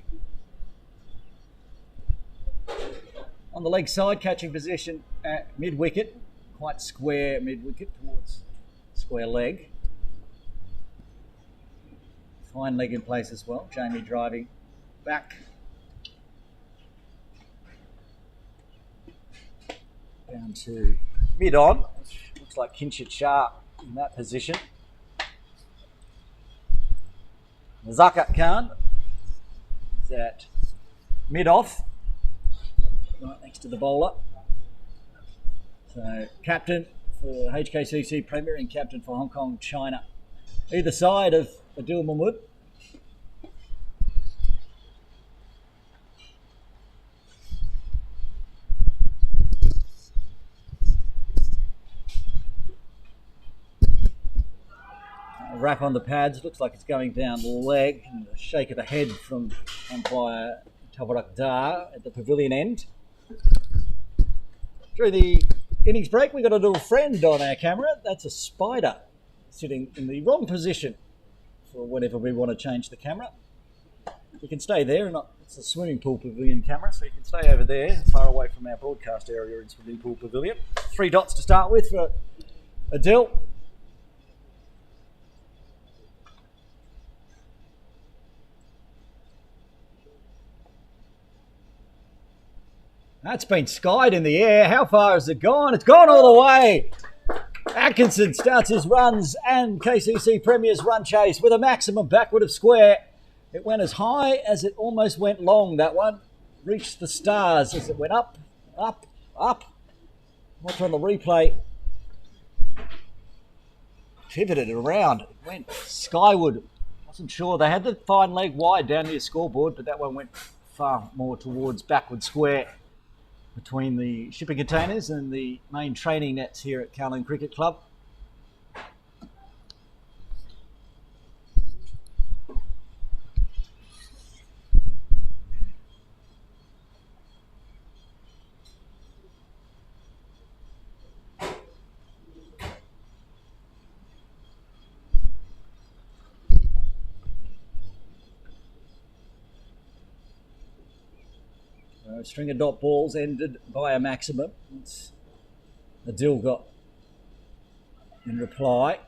On the leg side, catching position at mid-wicket. Quite square mid-wicket towards square leg. Fine leg in place as well. Jamie driving back. Down to mid-on, which looks like Kinshit Shah in that position. Zakat Khan is at mid-off, right next to the bowler. So captain for HKCC Premier and captain for Hong Kong China. Either side of Adil Mahmood. Wrap on the pads, looks like it's going down the leg, and a shake of the head from umpire Tabarak Dar at the pavilion end. Through the innings break, we got a little friend on our camera. That's a spider sitting in the wrong position for whenever we want to change the camera. You can stay there, and it's a swimming pool pavilion camera, so you can stay over there, far away from our broadcast area in swimming pool pavilion. 3 dots to start with for Adil. That's been skied in the air. How far has it gone? It's gone all the way. Atkinson starts his runs and KCC Premier's run chase with a maximum backward of square. It went as high as it almost went long, that one. reached the stars as it went up, up, up. Watch on the replay. Pivoted around. It went skyward. Wasn't sure. They had the fine leg wide down near scoreboard, but that one went far more towards backward square between the shipping containers and the main training nets here at Kowloon Cricket Club. String of dot balls ended by a maximum. That's Adil got in reply.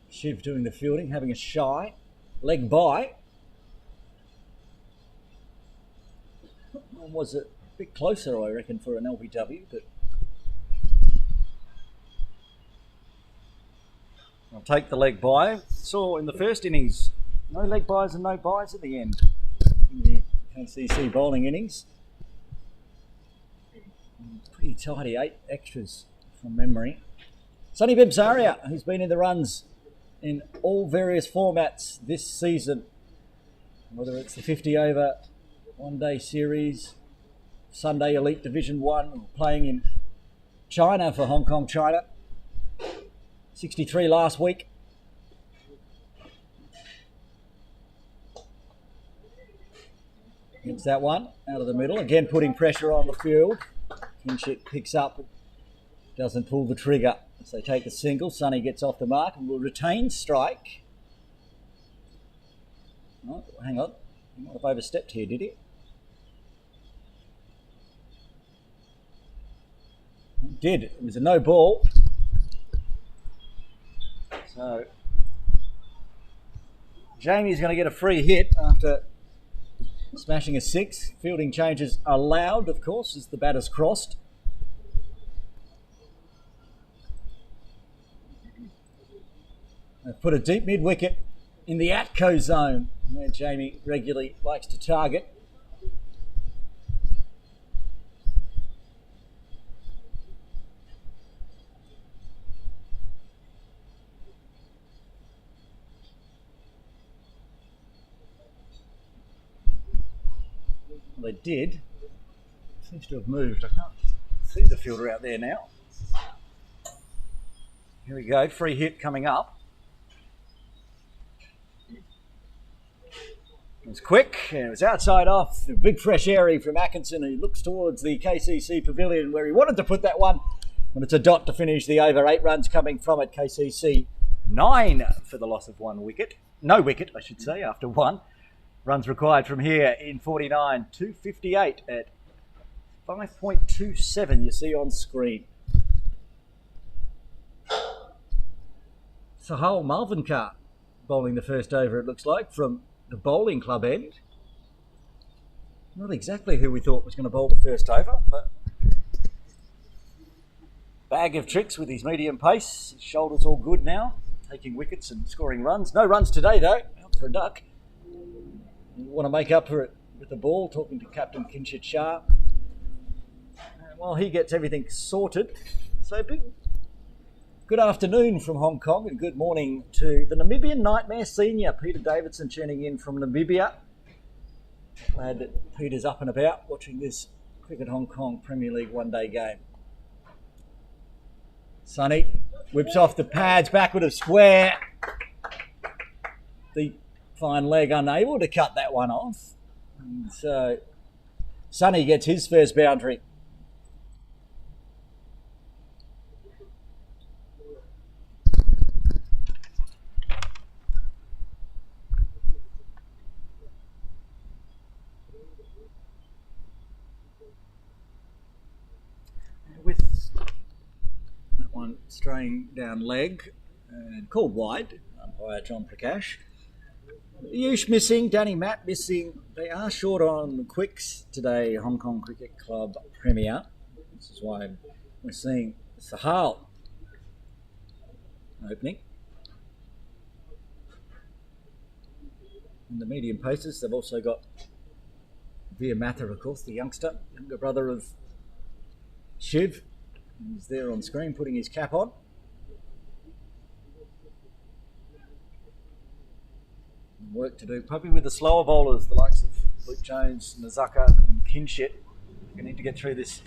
Shiv doing the fielding, having a shy. Leg by. Was it a bit closer, I reckon, for an LBW, but I'll take the leg by. Saw in the first innings, no leg buys and no buys at the end in the KCC bowling innings. Pretty tidy, 8 extras from memory. Sonny Bibsaria, who's been in the runs in all various formats this season, whether it's the 50 over one-day series, Sunday Elite Division 1, or playing in China for Hong Kong, China. 63 last week. Hits that one out of the middle. Again, putting pressure on the field. Kinship picks up, doesn't pull the trigger. As they take a single, Sonny gets off the mark and will retain strike. Oh, hang on. He might have overstepped here, did he? He did. It was a no ball. So, Jamie's going to get a free hit after smashing a 6. Fielding changes allowed, of course, as the batter's crossed. They've put a deep mid-wicket in the Atco zone, where Jamie regularly likes to target. Well, they did. Seems to have moved. I can't see the fielder out there now. Here we go, free hit coming up. It was quick, and it was outside off. A big fresh airy from Atkinson, who looks towards the KCC pavilion where he wanted to put that one. But it's a dot to finish the over. 8 runs coming from it. KCC 9 for the loss of 1 wicket. No wicket, I should say, after 1. Runs required from here in 49. 258 at 5.27 you see on screen. Sahal Malvinkar bowling the first over, it looks like, from the bowling club end. Not exactly who we thought was going to bowl the first over, but bag of tricks with his medium pace. His shoulder's all good now, taking wickets and scoring runs. No runs today though, out for a duck. You want to make up for it with the ball, talking to Captain Kinshit Shah. And while he gets everything sorted, so big. Good afternoon from Hong Kong and good morning to the Namibian Nightmare Senior, Peter Davidson, tuning in from Namibia. Glad that Peter's up and about watching this Cricket Hong Kong Premier League one-day game. Sonny whips off the pads, backward of square. The fine leg unable to cut that one off. And so Sonny gets his first boundary. With that one straying down leg and called wide, umpire John Prakash. Yush missing, Danny Matt missing. They are short on quicks today, Hong Kong Cricket Club Premier. This is why we're seeing Sahal opening. In the medium paces, they've also got Veer Mather, of course, the youngster, younger brother of Shiv. He's there on screen putting his cap on. And work to do, probably with the slower bowlers, the likes of Luke Jones, Nazaka and Kinshit. We need to get through this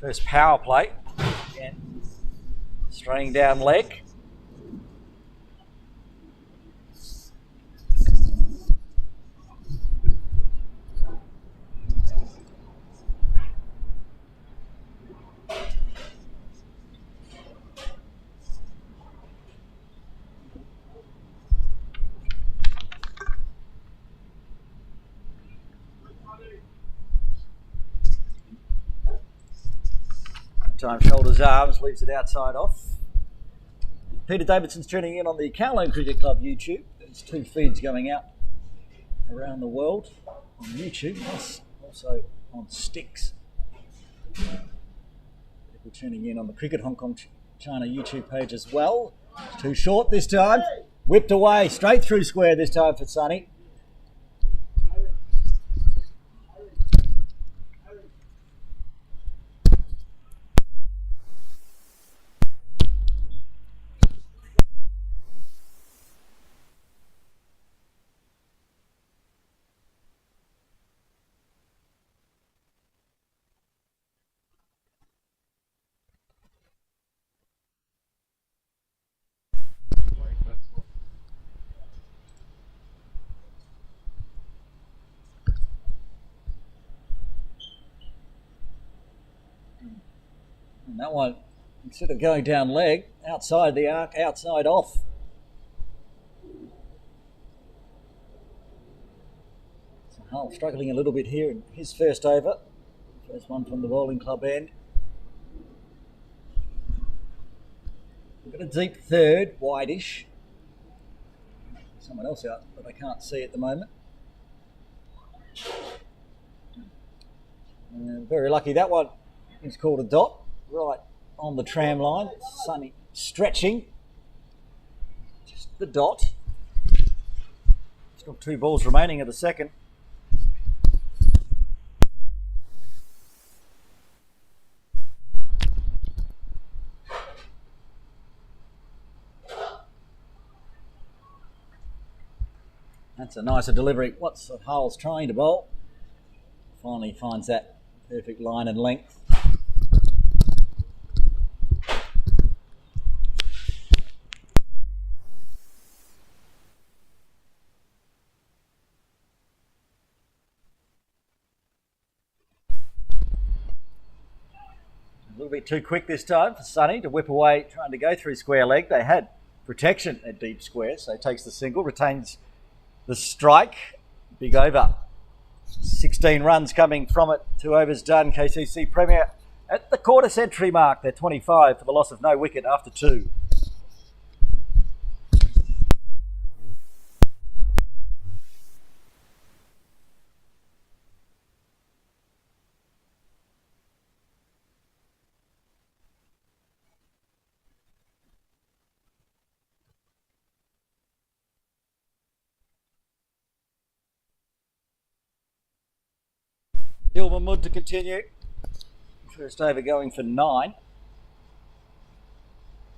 first power play. Again, straying down leg. Time shoulders, arms, leaves it outside off. Peter Davidson's tuning in on the Kowloon Cricket Club YouTube. There's 2 feeds going out around the world on YouTube, plus also on Sticks. People tuning in on the Cricket Hong Kong China YouTube page as well. Too short this time. Whipped away, straight through square this time for Sonny. And that one, instead of going down leg, outside the arc, outside off. So Hull struggling a little bit here in his first over. First one from the bowling club end. We've got a deep third, wide-ish. Someone else out, but I can't see at the moment. Very lucky that one is called a dot. Right on the tram line. Sonny stretching. Just the dot. Still 2 balls remaining of the second. That's a nicer delivery. What's Hull's trying to bowl? Finally finds that perfect line and length. A little bit too quick this time for Sonny to whip away, trying to go through square leg. They had protection at deep square, so he takes the single, retains the strike. Big over. 16 runs coming from it. 2 overs done. KCC Premier at the quarter century mark. They're 25 for the loss of no wicket after 2. Dil Mahmood to continue. First over going for 9.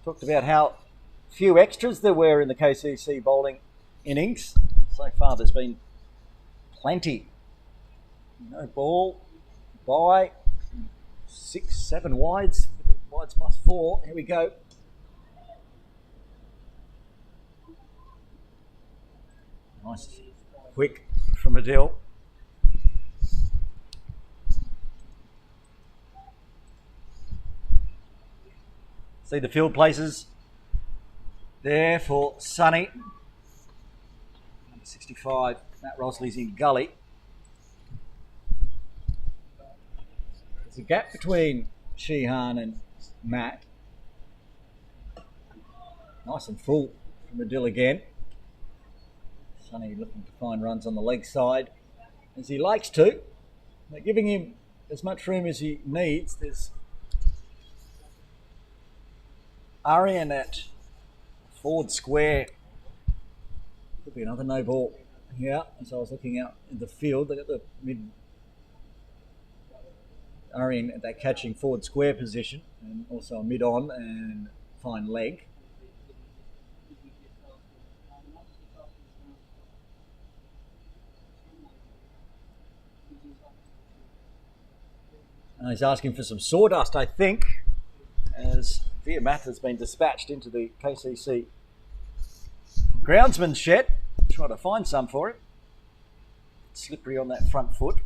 Talked about how few extras there were in the KCC bowling innings. So far there's been plenty. No ball, by 6, 7 wides, wides plus 4. Here we go. Nice, quick from Adil. See the field places there for Sonny. Number 65, Matt Rosley's in gully. There's a gap between Sheehan and Matt. Nice and full from Adil again. Sonny looking to find runs on the leg side, as he likes to. They're giving him as much room as he needs. There's Aryan at forward square. Could be another no ball here. As I was looking out in the field, they got the mid Arian at that catching forward square position, and also a mid-on and fine leg. He's asking for some sawdust, I think, as Viamath has been dispatched into the KCC groundsman's shed. Try to find some for him. It's slippery on that front foot.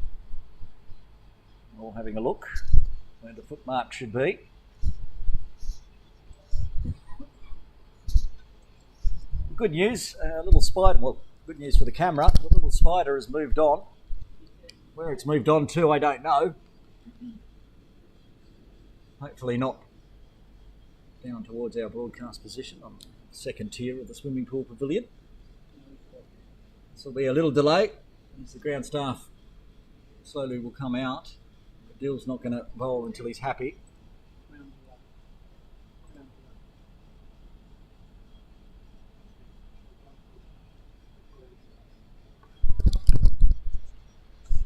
All having a look where the footmark should be. Good news, a little spider, well, good news for the camera, the little spider has moved on. Where it's moved on to, I don't know. Hopefully not down towards our broadcast position on the second tier of the swimming pool pavilion. This will be a little delay as the ground staff slowly will come out. Dill's not going to bowl until he's happy.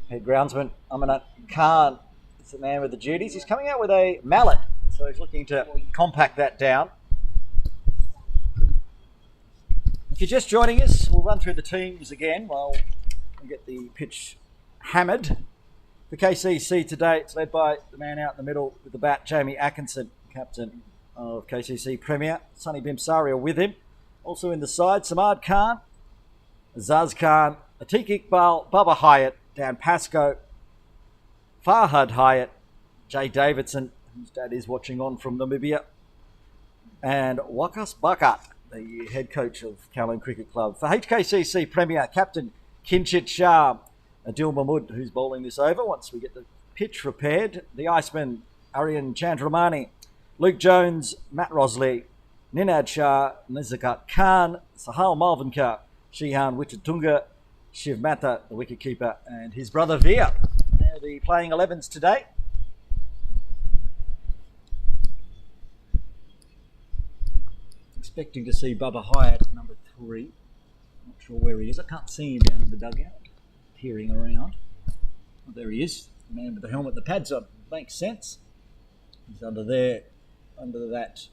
Head groundsman Amanat Khan is the man with the duties. He's coming out with a mallet, so he's looking to compact that down. If you're just joining us, we'll run through the teams again while we get the pitch hammered. For KCC today, it's led by the man out in the middle with the bat, Jamie Atkinson, captain of KCC Premier. Sonny Bimsaria with him. Also in the side, Samad Khan, Azaz Khan, Atiq Iqbal, Bubba Hyatt, Dan Pascoe, Farhad Hyatt, Jay Davidson, whose dad is watching on from Namibia, and Wakas Bakat, the head coach of Kowloon Cricket Club. For HKCC Premier, captain Kinchit Shah, Adil Mahmood, who's bowling this over once we get the pitch repaired. The Iceman, Aryan Chandramani, Luke Jones, Matt Rosley, Ninad Shah, Nizakat Khan, Sahal Malvinkar, Shihan Wichatunga, Shiv Mata, the wicketkeeper, and his brother Veer. They're the playing 11s today. Expecting to see Bubba Hyatt at number 3. Not sure where he is. I can't see him down in the dugout. Peering around. Oh, there he is. The man with the helmet, the pads on. Makes sense. He's under there, under that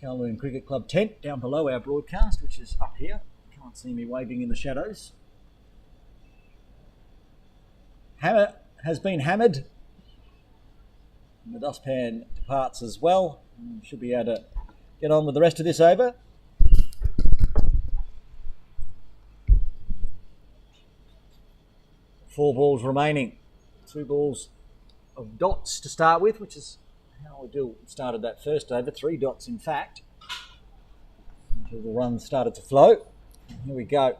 Kowloon Cricket Club tent down below our broadcast, which is up here. Can't see me waving in the shadows. Hammer has been hammered. And the dustpan departs as well. And should be able to get on with the rest of this over. Four balls remaining. 2 balls of dots to start with, which is how Adil started that first over. 3 dots, in fact, until the runs started to flow. And here we go.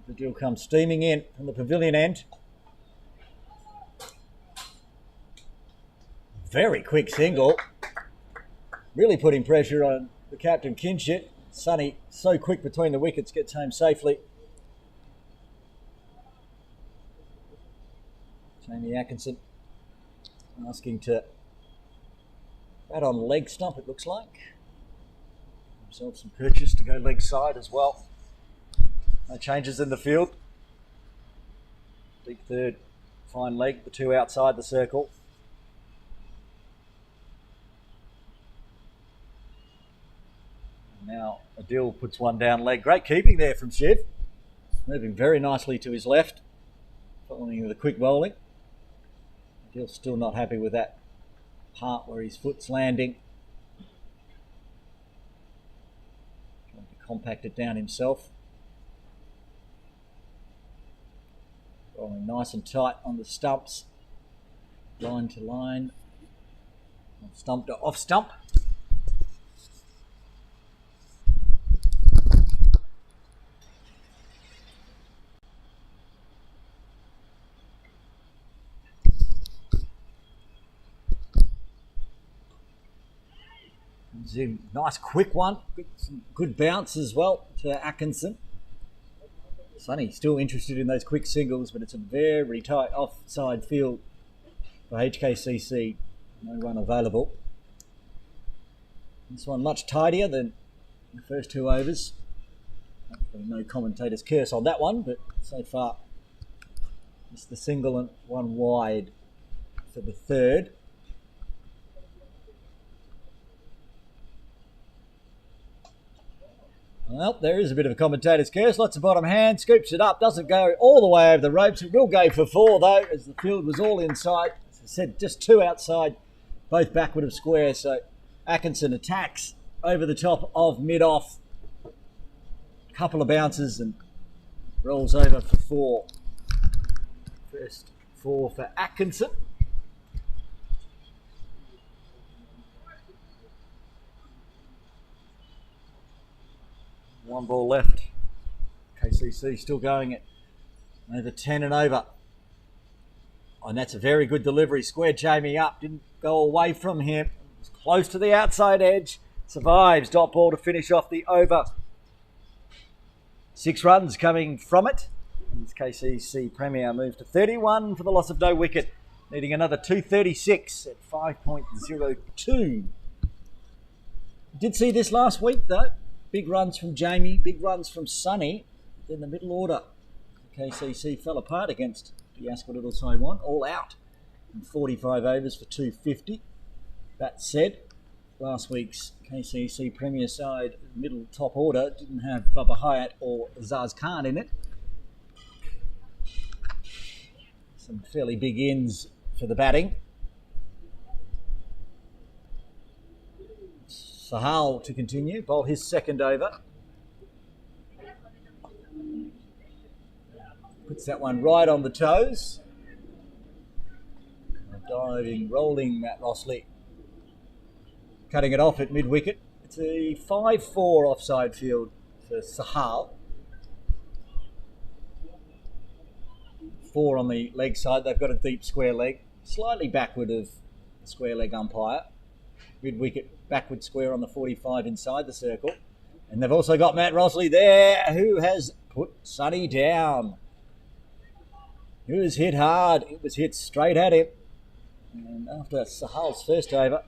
Adil comes steaming in from the pavilion end. Very quick single. Really putting pressure on the captain, Kinchit. Sonny, so quick between the wickets, gets home safely. Jamie Atkinson asking to bat on leg stump, it looks like. Himself some purchase to go leg side as well. No changes in the field. Deep third, fine leg, the 2 outside the circle. And now Adil puts one down leg. Great keeping there from Shiv. Moving very nicely to his left, following the quick bowling. Adil's still not happy with that part where his foot's landing. Trying to compact it down himself. Bowling nice and tight on the stumps. Line to line. Stump to off stump. Nice quick one. Some good bounce as well to Atkinson. Sonny still interested in those quick singles, but it's a very tight offside field for HKCC. No run available. This one much tidier than the first 2 overs. Hopefully no commentator's curse on that one, but so far it's the single and 1 wide for the third. Well, there is a bit of a commentator's curse. Lots of bottom hand. Scoops it up. Doesn't go all the way over the ropes. It will go for 4, though, as the field was all inside. As I said, just 2 outside, both backward of square. So Atkinson attacks over the top of mid-off. Couple of bounces and rolls over for 4. First 4 for Atkinson. One ball left. KCC still going at over 10 and over. And that's a very good delivery. Squared Jamie up. Didn't go away from him. Was close to the outside edge. Survives. Dot ball to finish off the over. 6 runs coming from it. And this KCC Premier moved to 31 for the loss of no wicket. Needing another 236 at 5.02. Did see this last week though. Big runs from Jamie, big runs from Sonny. Then the middle order, KCC fell apart against the Ascot Little Taiwan, all out in 45 overs for 250. That said, last week's KCC Premier side middle top order didn't have Bubba Hyatt or Zaz Khan in it. Some fairly big ins for the batting. Sahal to continue, bowl his second over. Puts that one right on the toes. Diving, rolling Matt Rossley. Cutting it off at mid-wicket. It's a 5-4 offside field for Sahal. 4 on the leg side. They've got a deep square leg. Slightly backward of the square leg umpire. Mid-wicket backward square on the 45 inside the circle. And they've also got Matt Rossley there, who has put Sonny down. It was hit hard. It was hit straight at him. And after Sahal's first over,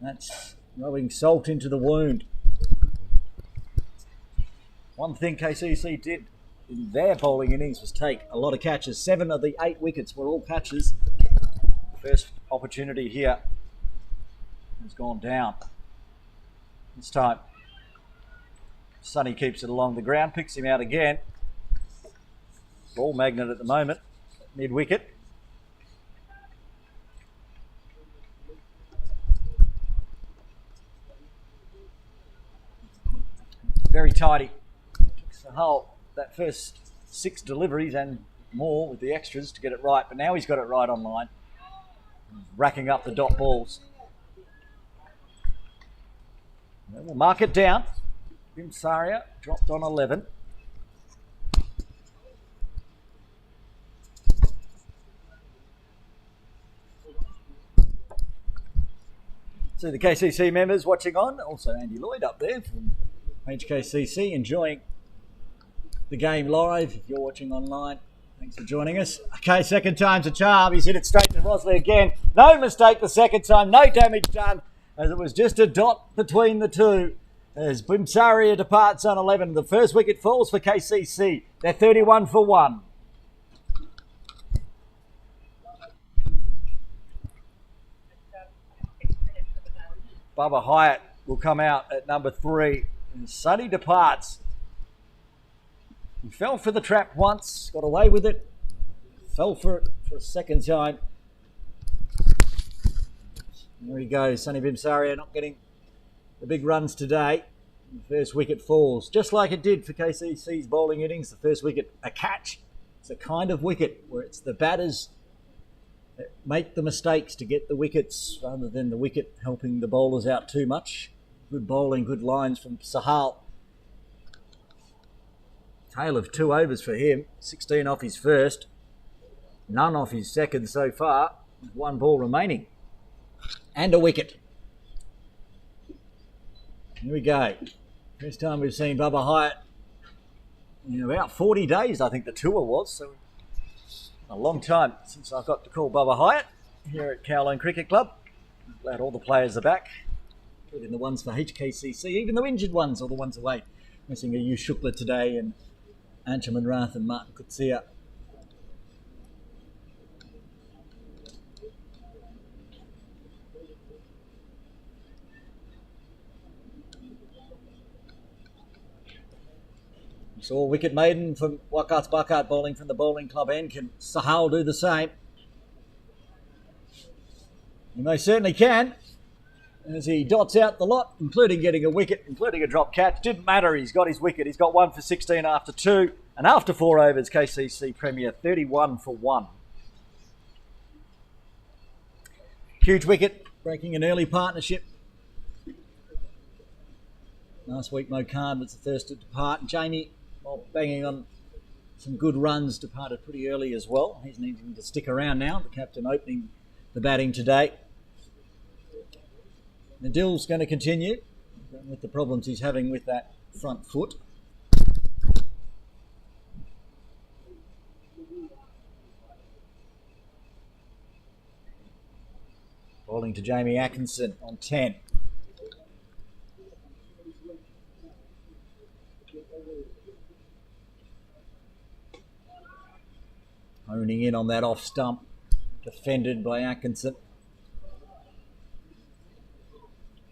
that's rubbing salt into the wound. One thing KCC did in their bowling innings was take a lot of catches. 7 of the 8 wickets were all catches. First opportunity here has gone down. This time, Sonny keeps it along the ground, picks him out again. Ball magnet at the moment, mid-wicket. Very tidy. Took Sahal that first 6 deliveries and more with the extras to get it right, but now he's got it right on line. Racking up the dot balls. And we'll mark it down. Bimsaria dropped on 11. So the KCC members watching on, also Andy Lloyd up there from HKCC, enjoying the game live. If you're watching online, thanks for joining us. Okay, second time's a charm. He's hit it straight to Rossley again. No mistake the second time, no damage done, as it was just a dot between the two. As Bimsaria departs on 11, the first wicket falls for KCC. They're 31 for 1. Bubba Hyatt will come out at number 3. And Sonny departs. He fell for the trap once, got away with it, fell for it for a second time. There he goes, Sonny Bimsaria not getting the big runs today. The first wicket falls, just like it did for KCC's bowling innings. The first wicket, a catch. It's a kind of wicket where it's the batters that make the mistakes to get the wickets rather than the wicket helping the bowlers out too much. Good bowling, good lines from Sahal. Tale of 2 overs for him. 16 off his first. None off his second so far. 1 ball remaining. And a wicket. Here we go. First time we've seen Bubba Hyatt in about 40 days, I think the tour was. So a long time since I've got to call Bubba Hyatt here at Kowloon Cricket Club. I'm glad all the players are back. Including the ones for HKCC, even the injured ones or the ones away. Missing a Yu Shukla today and Anjuman Rath and Martin Kutsia. Saw wicket maiden from Wakart's Buckart bowling from the bowling club end. Can Sahal do the same? And they certainly can, as he dots out the lot, including getting a wicket, including a drop catch. Didn't matter, he's got his wicket. He's got 1 for 16 after 2. And after 4 overs, KCC Premier 31 for 1. Huge wicket, breaking an early partnership. Last week, Mo Khan was the first to depart. And Jamie, while banging on some good runs, departed pretty early as well. He's needing to stick around now. The captain opening the batting today. Nadil's going to continue with the problems he's having with that front foot. Bowling to Jamie Atkinson on 10. Honing in on that off stump, defended by Atkinson.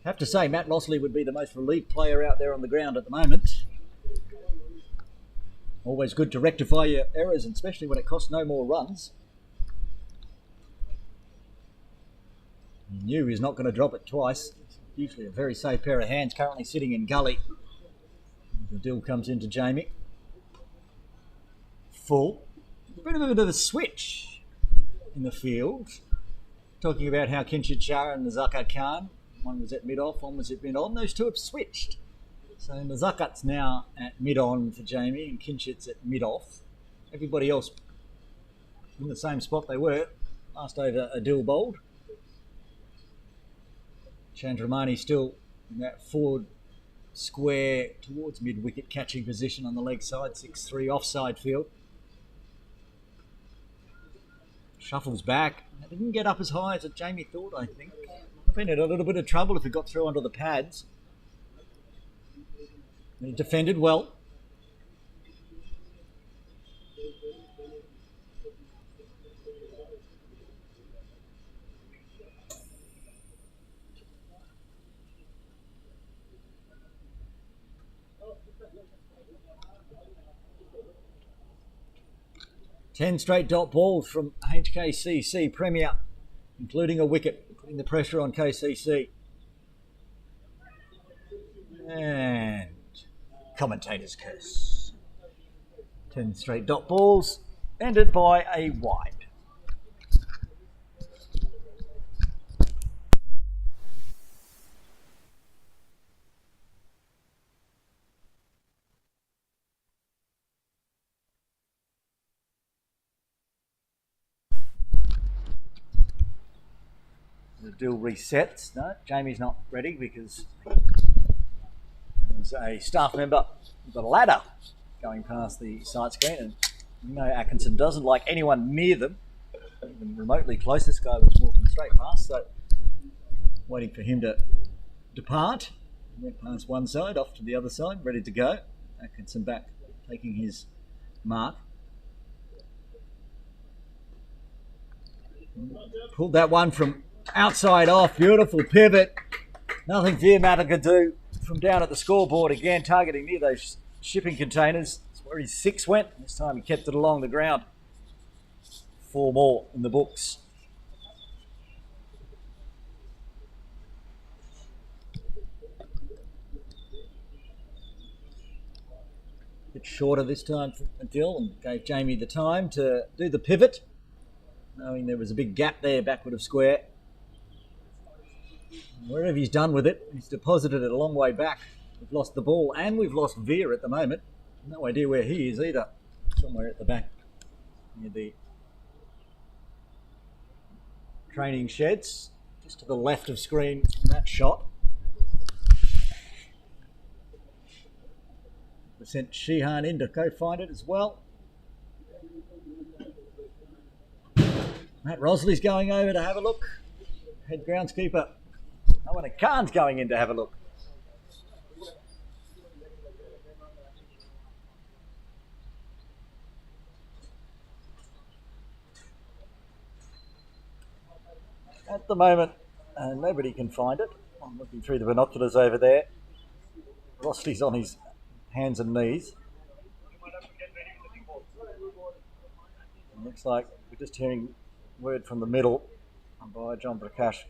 Have to say, Matt Lossley would be the most relieved player out there on the ground at the moment. Always good to rectify your errors, and especially when it costs no more runs. He knew he's not going to drop it twice. It's usually a very safe pair of hands, currently sitting in gully. The deal comes into Jamie. Full. A bit of a switch in the field. Talking about how Kinshid Shah and Nazaka Khan, one was at mid-off, one was at mid-on. Those two have switched. So Nazakat's now at mid-on for Jamie and Kinshid's at mid-off. Everybody else in the same spot they were. Last over Adil bowled. Chandramani still in that forward square towards mid-wicket catching position on the leg side, 6-3 offside field. Shuffles back. It didn't get up as high as Jamie thought, I think. Been in a little bit of trouble if it got through onto the pads. He defended well. Ten straight dot balls from HKCC Premier, including a wicket, putting the pressure on KCC. And commentator's curse. 10 straight dot balls, ended by a wide. The deal resets. No, Jamie's not ready because there's a staff member with a ladder going past the sight screen, and you know Atkinson doesn't like anyone near them, even remotely close. This guy was walking straight past, so waiting for him to depart. Went past one side, off to the other side, ready to go. Atkinson back, taking his mark. Pulled that one from outside off, beautiful pivot. Nothing Veermatter could do from down at the scoreboard again, targeting near those shipping containers. That's where his 6 went. This time he kept it along the ground. 4 more in the books. A bit shorter this time for Adil, and gave Jamie the time to do the pivot, knowing there was a big gap there backward of square. Wherever he's done with it, he's deposited it a long way back. We've lost the ball and we've lost Veer at the moment. No idea where he is either. Somewhere at the back near the training sheds, just to the left of screen from that shot. We sent Sheehan in to go find it as well. Matt Rosley's going over to have a look. Head groundskeeper Owen Khan's going in to have a look. At the moment, nobody can find it. I'm looking through the binoculars over there. Rosley's on his hands and knees. Looks like we're just hearing word from the middle by John Prakash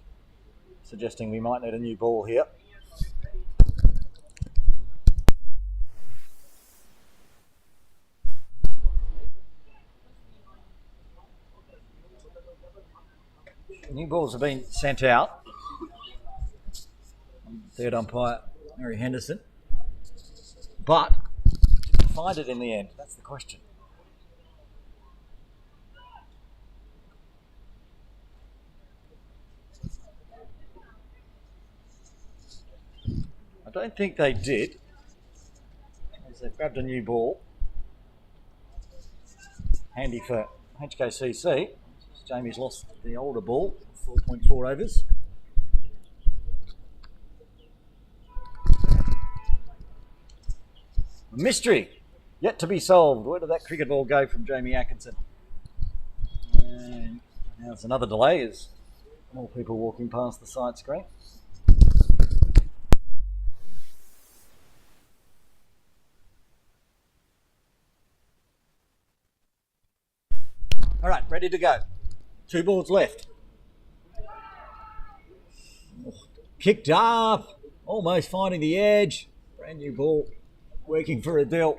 suggesting we might need a new ball here. New balls have been sent out. Third umpire, Mary Henderson. But didn't find it in the end. That's the question. I don't think they did, as they've grabbed a new ball. Handy for HKCC. Jamie's lost the older ball, 4.4 overs. Mystery yet to be solved. Where did that cricket ball go from Jamie Atkinson? And now it's another delay as more people walking past the side screen. All right, ready to go. 2 balls left. Kicked up, almost finding the edge. Brand new ball, working for Adele.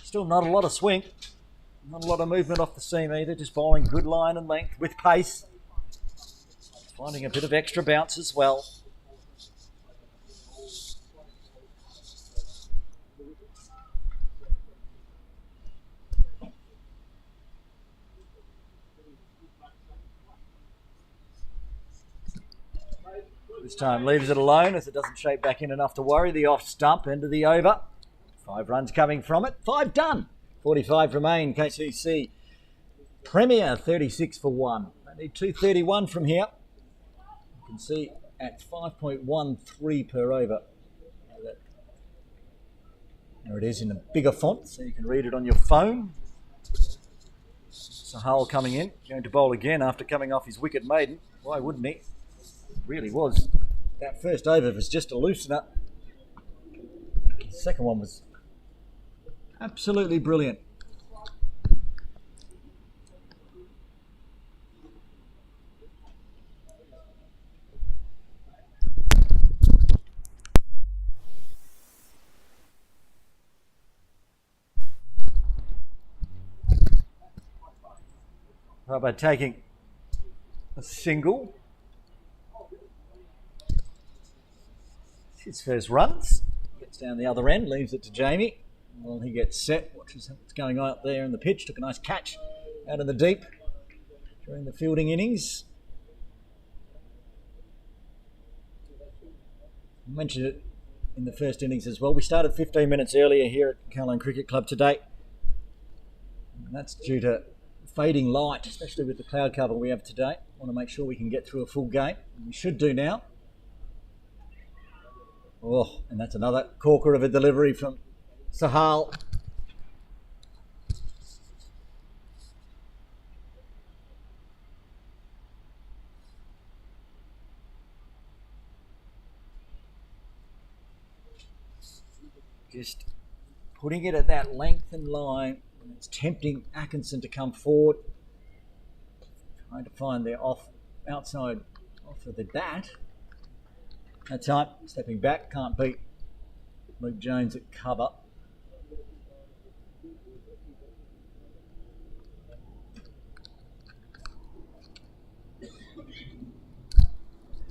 Still not a lot of swing, not a lot of movement off the seam either, just bowling good line and length with pace. Finding a bit of extra bounce as well. This time leaves it alone as it doesn't shape back in enough to worry. The off stump, end of the over. 5 runs coming from it. 5 done. 45 remain. KCC Premier 36 for 1. They need 231 from here. You can see at 5.13 per over. There it is in a bigger font so you can read it on your phone. Sahal coming in, going to bowl again after coming off his wicket maiden. Why wouldn't he? Really was. That first over was just a loosener. The second one was absolutely brilliant. How about taking a single? His first runs, gets down the other end, leaves it to Jamie. While he gets set, watches what's going on up there in the pitch. Took a nice catch out of the deep during the fielding innings. I mentioned it in the first innings as well. We started 15 minutes earlier here at Caroline Cricket Club today. And that's due to fading light, especially with the cloud cover we have today. I want to make sure we can get through a full game. We should do now. Oh, and that's another corker of a delivery from Sahal. Just putting it at that length and line. It's tempting Atkinson to come forward. Trying to find the outside off of the bat. That time, stepping back, can't beat Luke Jones at cover.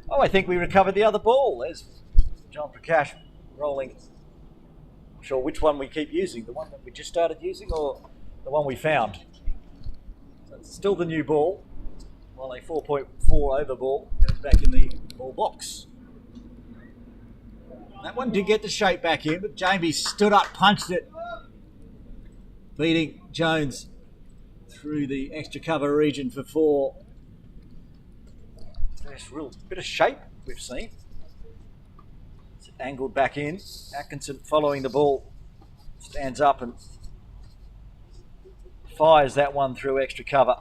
Oh, I think we recovered the other ball. There's John Prakash rolling. I'm not sure which one we keep using, the one that we just started using or the one we found. So it's still the new ball, while a 4.4 over ball goes back in the ball box. That one did get the shape back in, but Jamie stood up, punched it, beating Jones through the extra cover region for 4. There's a real bit of shape we've seen. It's angled back in. Atkinson following the ball, stands up and fires that one through extra cover.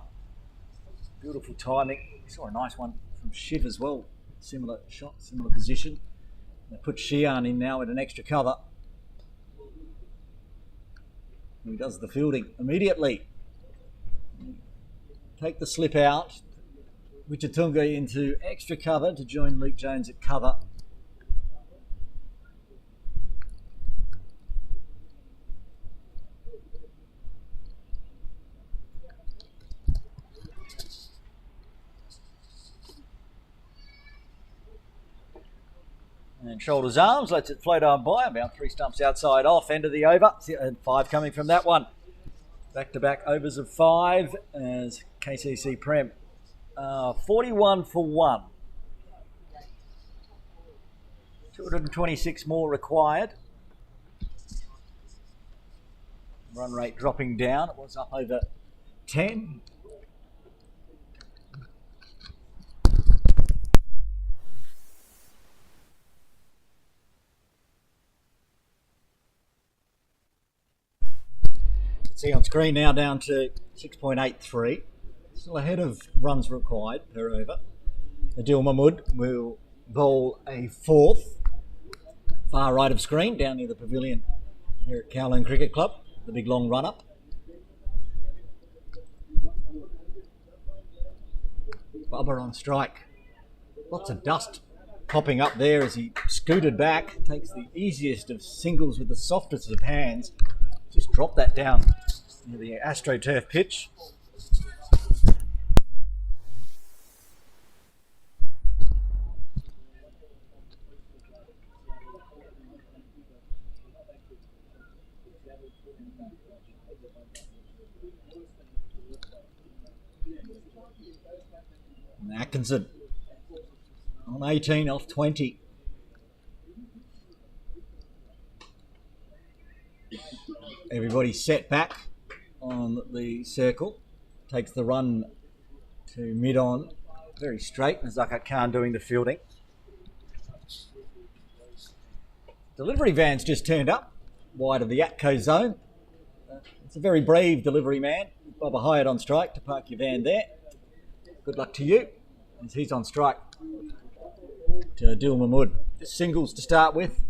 Beautiful timing. We saw a nice one from Shiv as well. Similar shot, similar position. They put Shian in now at an extra cover. He does the fielding immediately. take the slip out. Wichatunga into extra cover to join Luke Jones at cover. And shoulders arms, lets it float on by, about 3 stumps outside off, end of the over, and 5 coming from that one. Back-to-back overs of 5 as KCC Prem. 41 for 1. 226 more required. Run rate dropping down, it was up over 10. See on screen now down to 6.83. Still ahead of runs required per over. Adil Mahmood will bowl a 4th. Far right of screen down near the pavilion here at Kowloon Cricket Club. The big long run up. Bubba on strike. Lots of dust popping up there as he scooted back. Takes the easiest of singles with the softest of hands. Just drop that down near the AstroTurf pitch. And Atkinson on 18 off 20. Everybody set back on the circle. Takes the run to mid-on. Very straight. Zakat Khan doing the fielding. Delivery van's just turned up. Wide of the Atco zone. It's a very brave delivery man. Bubba Hyatt on strike to park your van there. Good luck to you. As he's on strike to Adil Mahmood. Just singles to start with.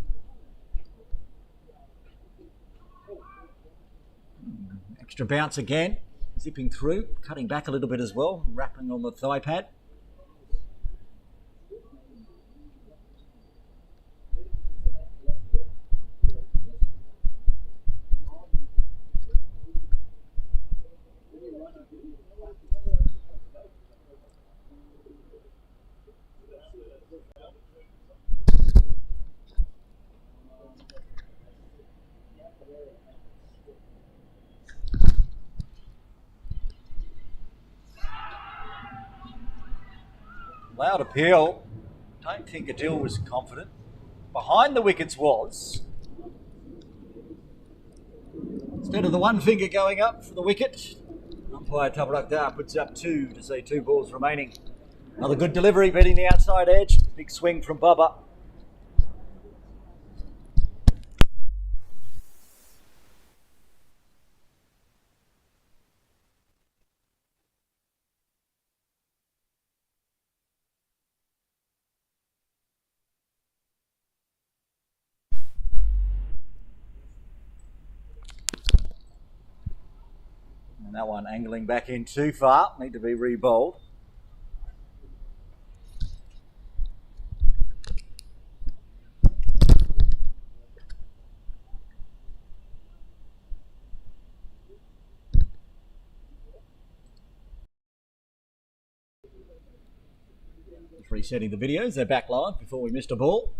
Extra bounce again, zipping through, cutting back a little bit as well, wrapping on the thigh pad. Loud appeal. Don't think Adil was confident. Behind the wickets was. Instead of the one finger going up for the wicket, umpire Tabarakdar puts up 2 to say 2 balls remaining. Another good delivery, beating the outside edge. Big swing from Bubba. And that one angling back in too far. Need to be re-bowled. Just resetting the videos. They're back live before we missed a ball.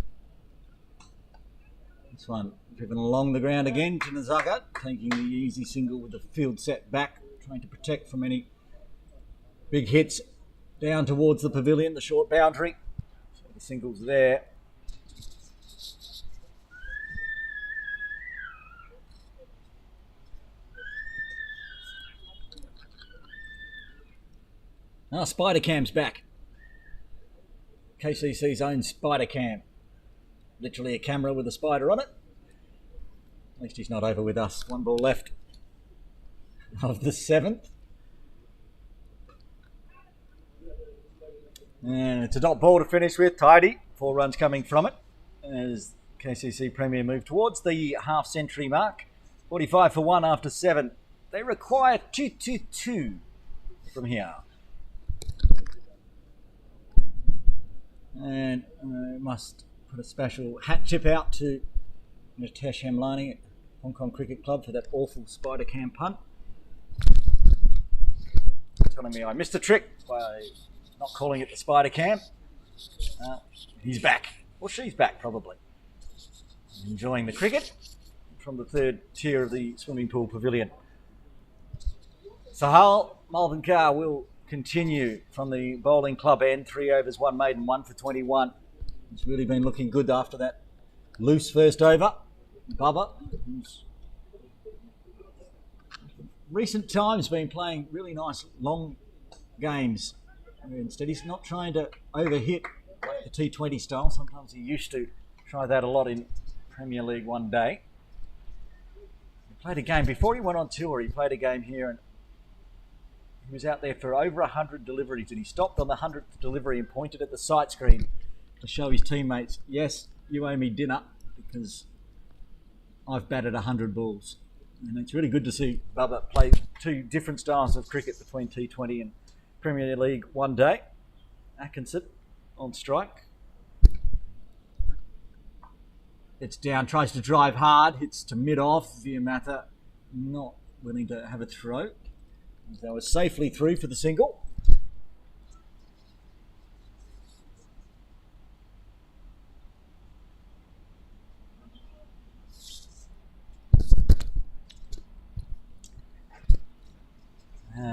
This one driven along the ground again to Nazagat, taking the easy single with the field set back, trying to protect from any big hits down towards the pavilion, the short boundary. So the single's there. Now Spider Cam's back. KCC's own Spider Cam. Literally a camera with a spider on it. At least he's not over with us. 1 ball left of the 7th. And it's a dot ball to finish with. Tidy. 4 runs coming from it as KCC Premier move towards the half-century mark. 45 for 1 after 7. They require 222 from here. And I must put a special hat tip out to Nitesh Hamlani at Hong Kong Cricket Club for that awful spider cam punt. Telling me I missed a trick by not calling it the spider cam. He's back, or she's back probably. Enjoying the cricket from the third tier of the swimming pool pavilion. Sahal Malvinkar will continue from the bowling club end. 3 overs, 1 maiden, 1 for 21. He's really been looking good after that loose first over. Bubba, who's recent times been playing really nice long games. Instead, he's not trying to overhit like the T20 style. Sometimes he used to try that a lot in Premier League one day. He played a game before he went on tour. He played a game here and he was out there for over 100 deliveries, and he stopped on the 100th delivery and pointed at the sight screen to show his teammates, yes, you owe me dinner because I've batted 100 balls. And it's really good to see Bubba play 2 different styles of cricket between T20 and Premier League one day. Atkinson on strike. It's down, tries to drive hard, hits to mid-off. Viamatha not willing to have a throw. They were safely through for the single.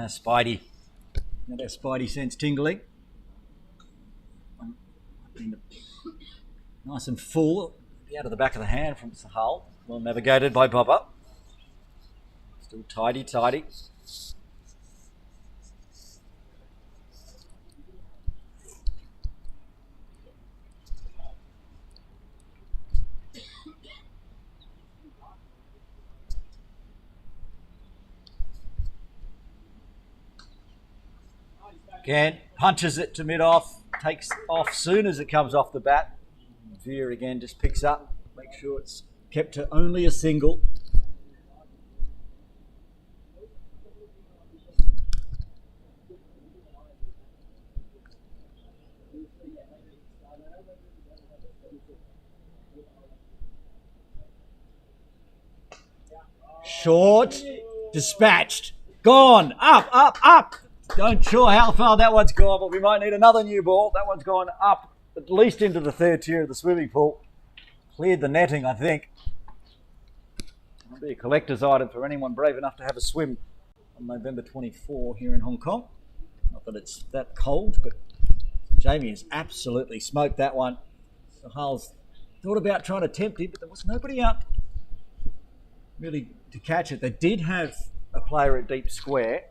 Spidey. Got our Spidey sense tingling. Nice and full. Out of the back of the hand from Sahal. Well navigated by Bubba. Still tidy. Again, punches it to mid-off, takes off soon as it comes off the bat. Veer again just picks up, make sure it's kept to only a single. Short, dispatched, gone, up. Don't sure how far that one's gone, but we might need another new ball. That one's gone up, at least into the third tier of the swimming pool. Cleared the netting, I think. It'll be a collector's item for anyone brave enough to have a swim on November 24 here in Hong Kong. Not that it's that cold, but Jamie has absolutely smoked that one. Sahal's thought about trying to tempt him, but there was nobody out really to catch it. They did have a player at deep square.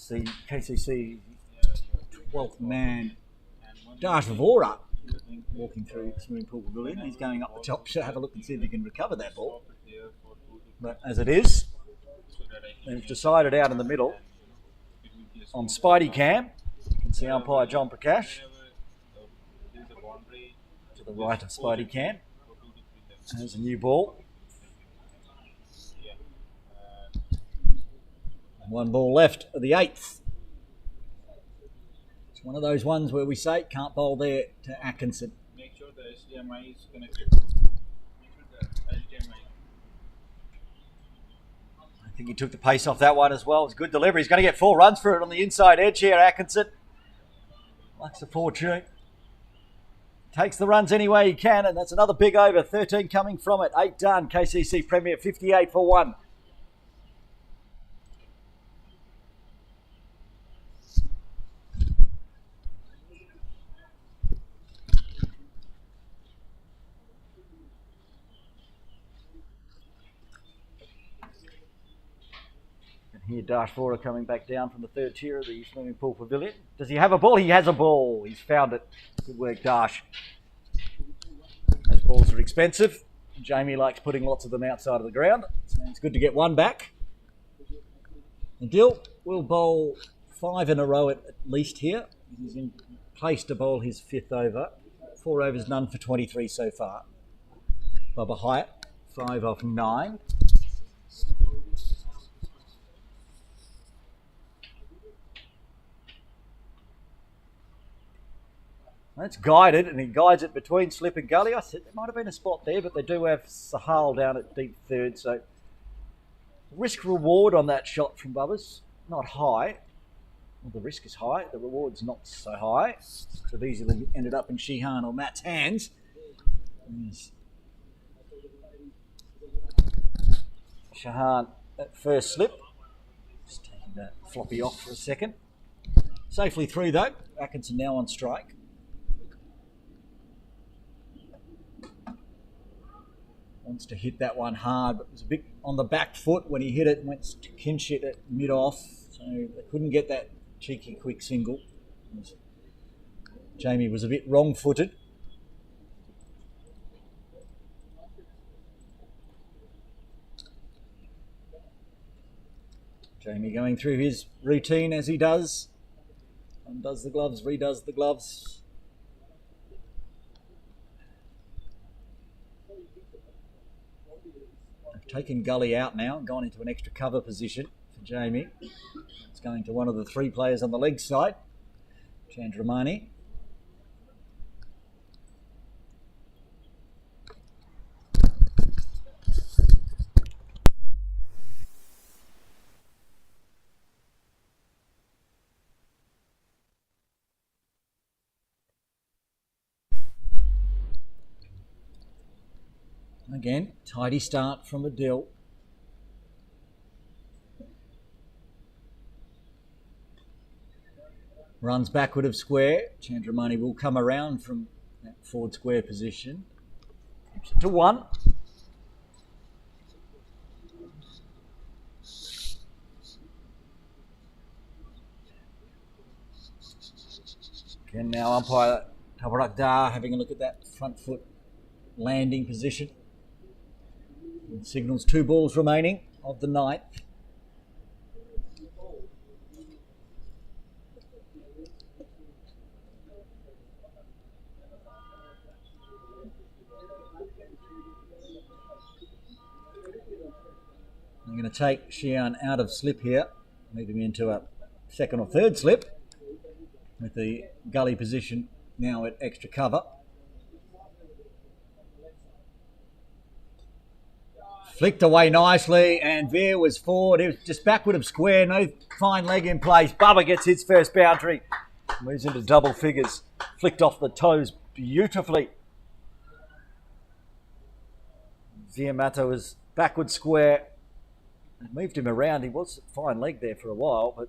The KCC 12th man, Dash Vora, walking through the swimming pool pavilion. He's going up the top to have a look and see if he can recover that ball. But as it is, they've decided out in the middle on Spidey Cam. You can see umpire John Prakash to the right of Spidey Cam. There's a new ball. One ball left of the 8th. It's one of those ones where we say can't bowl there to Atkinson. Make sure the HDMI is connected. Make sure the HDMI. I think he took the pace off that one as well. It's a good delivery. He's going to get 4 runs for it on the inside edge here, Atkinson. Likes the fortune. Takes the runs any way he can, and that's another big over. 13 coming from it. 8 done. KCC Premier 58 for 1. Here, Dash Vora coming back down from the third tier of the swimming pool pavilion. Does he have a ball? He has a ball. He's found it. Good work, Dash. Those balls are expensive. Jamie likes putting lots of them outside of the ground. So it's good to get one back. Adil will bowl 5 in a row at least here. He's in place to bowl his 5th over. 4 overs, none for 23 so far. Bubba Hyatt, 5 off 9. That's guided, and he guides it between slip and gully. I said there might have been a spot there, but they do have Sahal down at deep third, so risk reward on that shot from Bubbers, not high. Well, the risk is high, the reward's not so high. Could have easily ended up in Sheehan or Matt's hands. Sheehan at first slip. Just taking that floppy off for a second. Safely through though. Atkinson now on strike. Wants to hit that one hard, but was a bit on the back foot when he hit it and went to kinch it at mid-off. So they couldn't get that cheeky quick single. Jamie was a bit wrong-footed. Jamie going through his routine as he does. Undoes the gloves, redoes the gloves. They've taken Gully out now and gone into an extra cover position for Jamie. It's going to one of the three players on the leg side, Chandramani. Again, tidy start from Adil. Runs backward of square. Chandramani will come around from that forward square position. Keeps it to 1. Again, now umpire Tabarakdar having a look at that front foot landing position. It signals 2 balls remaining of the 9th. I'm going to take Sheehan out of slip here, move him into a second or third slip with the gully position now at extra cover. Flicked away nicely, and Veer was forward. It was just backward of square, no fine leg in place. Bubba gets his first boundary, moves into double figures. Flicked off the toes beautifully. Veer Mata was backward square. It moved him around. He was a fine leg there for a while, but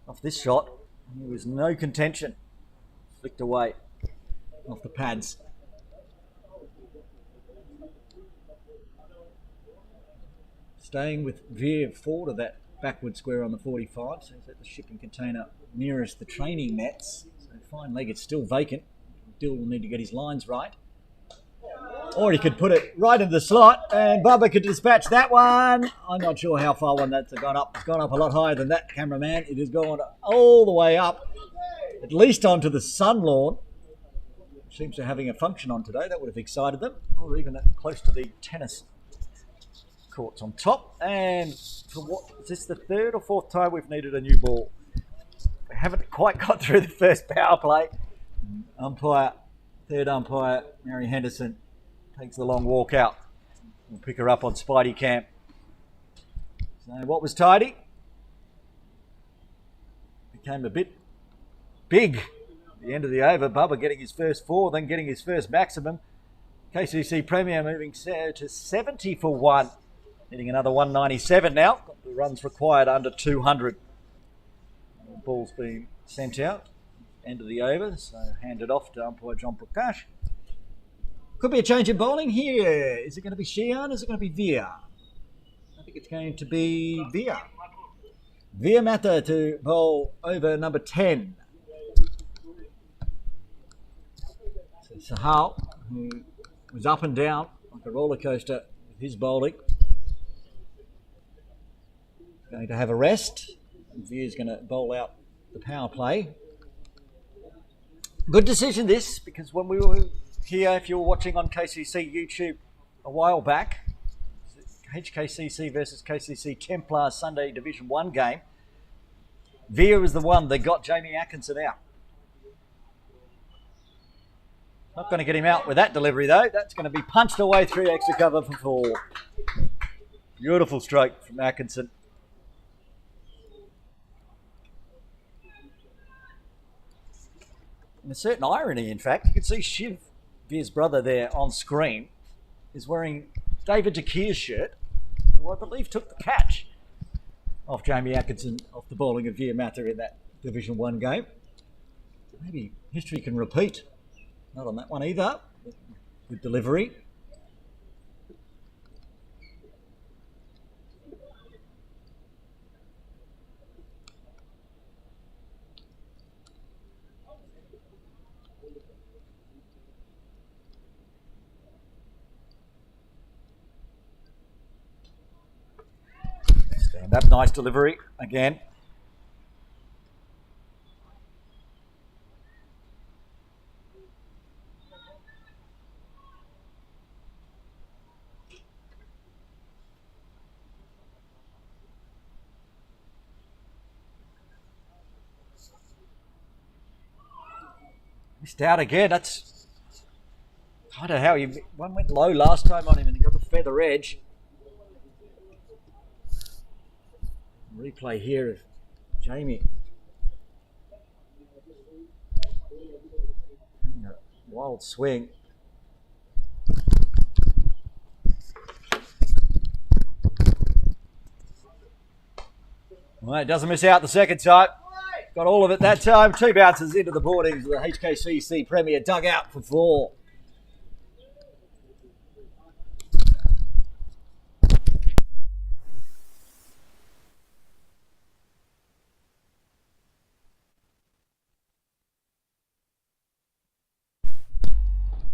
off this shot, there was no contention. Flicked away off the pads. Staying with Veer forward of that backward square on the 45, so that the shipping container nearest the training nets. So fine leg, it's still vacant. Dill will need to get his lines right. Or he could put it right in the slot and Bubba could dispatch that one. I'm not sure how far one that's gone up. It's gone up a lot higher than that, cameraman. It has gone all the way up, at least onto the sun lawn. Seems to be having a function on today. That would have excited them. Or even close to the tennis courts on top. And for what is this, the 3rd or 4th time we've needed a new ball? We haven't quite got through the first power play. Third umpire, Mary Henderson, takes the long walk out. We'll pick her up on Spidey Cam. So what was tidy? Became a bit big at the end of the over. Bubba getting his first 4, then getting his first maximum. KCC Premier moving to 70 for 1. Hitting another 197 now. Got the runs required under 200. The ball's being sent out. End of the over, so handed off to umpire John Prakash. Could be a change in bowling here. Is it going to be Sheehan or is it going to be Veer? I think it's going to be Veer. Veer Mata to bowl over number 10. So Sahal, who was up and down like a roller coaster with his bowling, going to have a rest. Veer's going to bowl out the power play. Good decision this, because when we were here, if you were watching on KCC YouTube a while back, HKCC versus KCC Templar Sunday Division 1 game, Veer was the one that got Jamie Atkinson out. Not going to get him out with that delivery though. That's going to be punched away through extra cover for 4. Beautiful stroke from Atkinson. And a certain irony, in fact. You can see Shiv, Veer's brother there on screen, is wearing David Jakir's shirt, who I believe took the catch off Jamie Atkinson off the bowling of Veer Mather in that Division 1 game. Maybe history can repeat. Not on that one either. Good delivery. Stand up, nice delivery again. Missed out again. That's, I don't know how one went low last time on him and he got the feather edge. Replay here of Jamie. Wild swing. Well, it doesn't miss out the second time. Got all of it that time. 2 bounces into the boardings of the HKCC Premier, dug out for 4.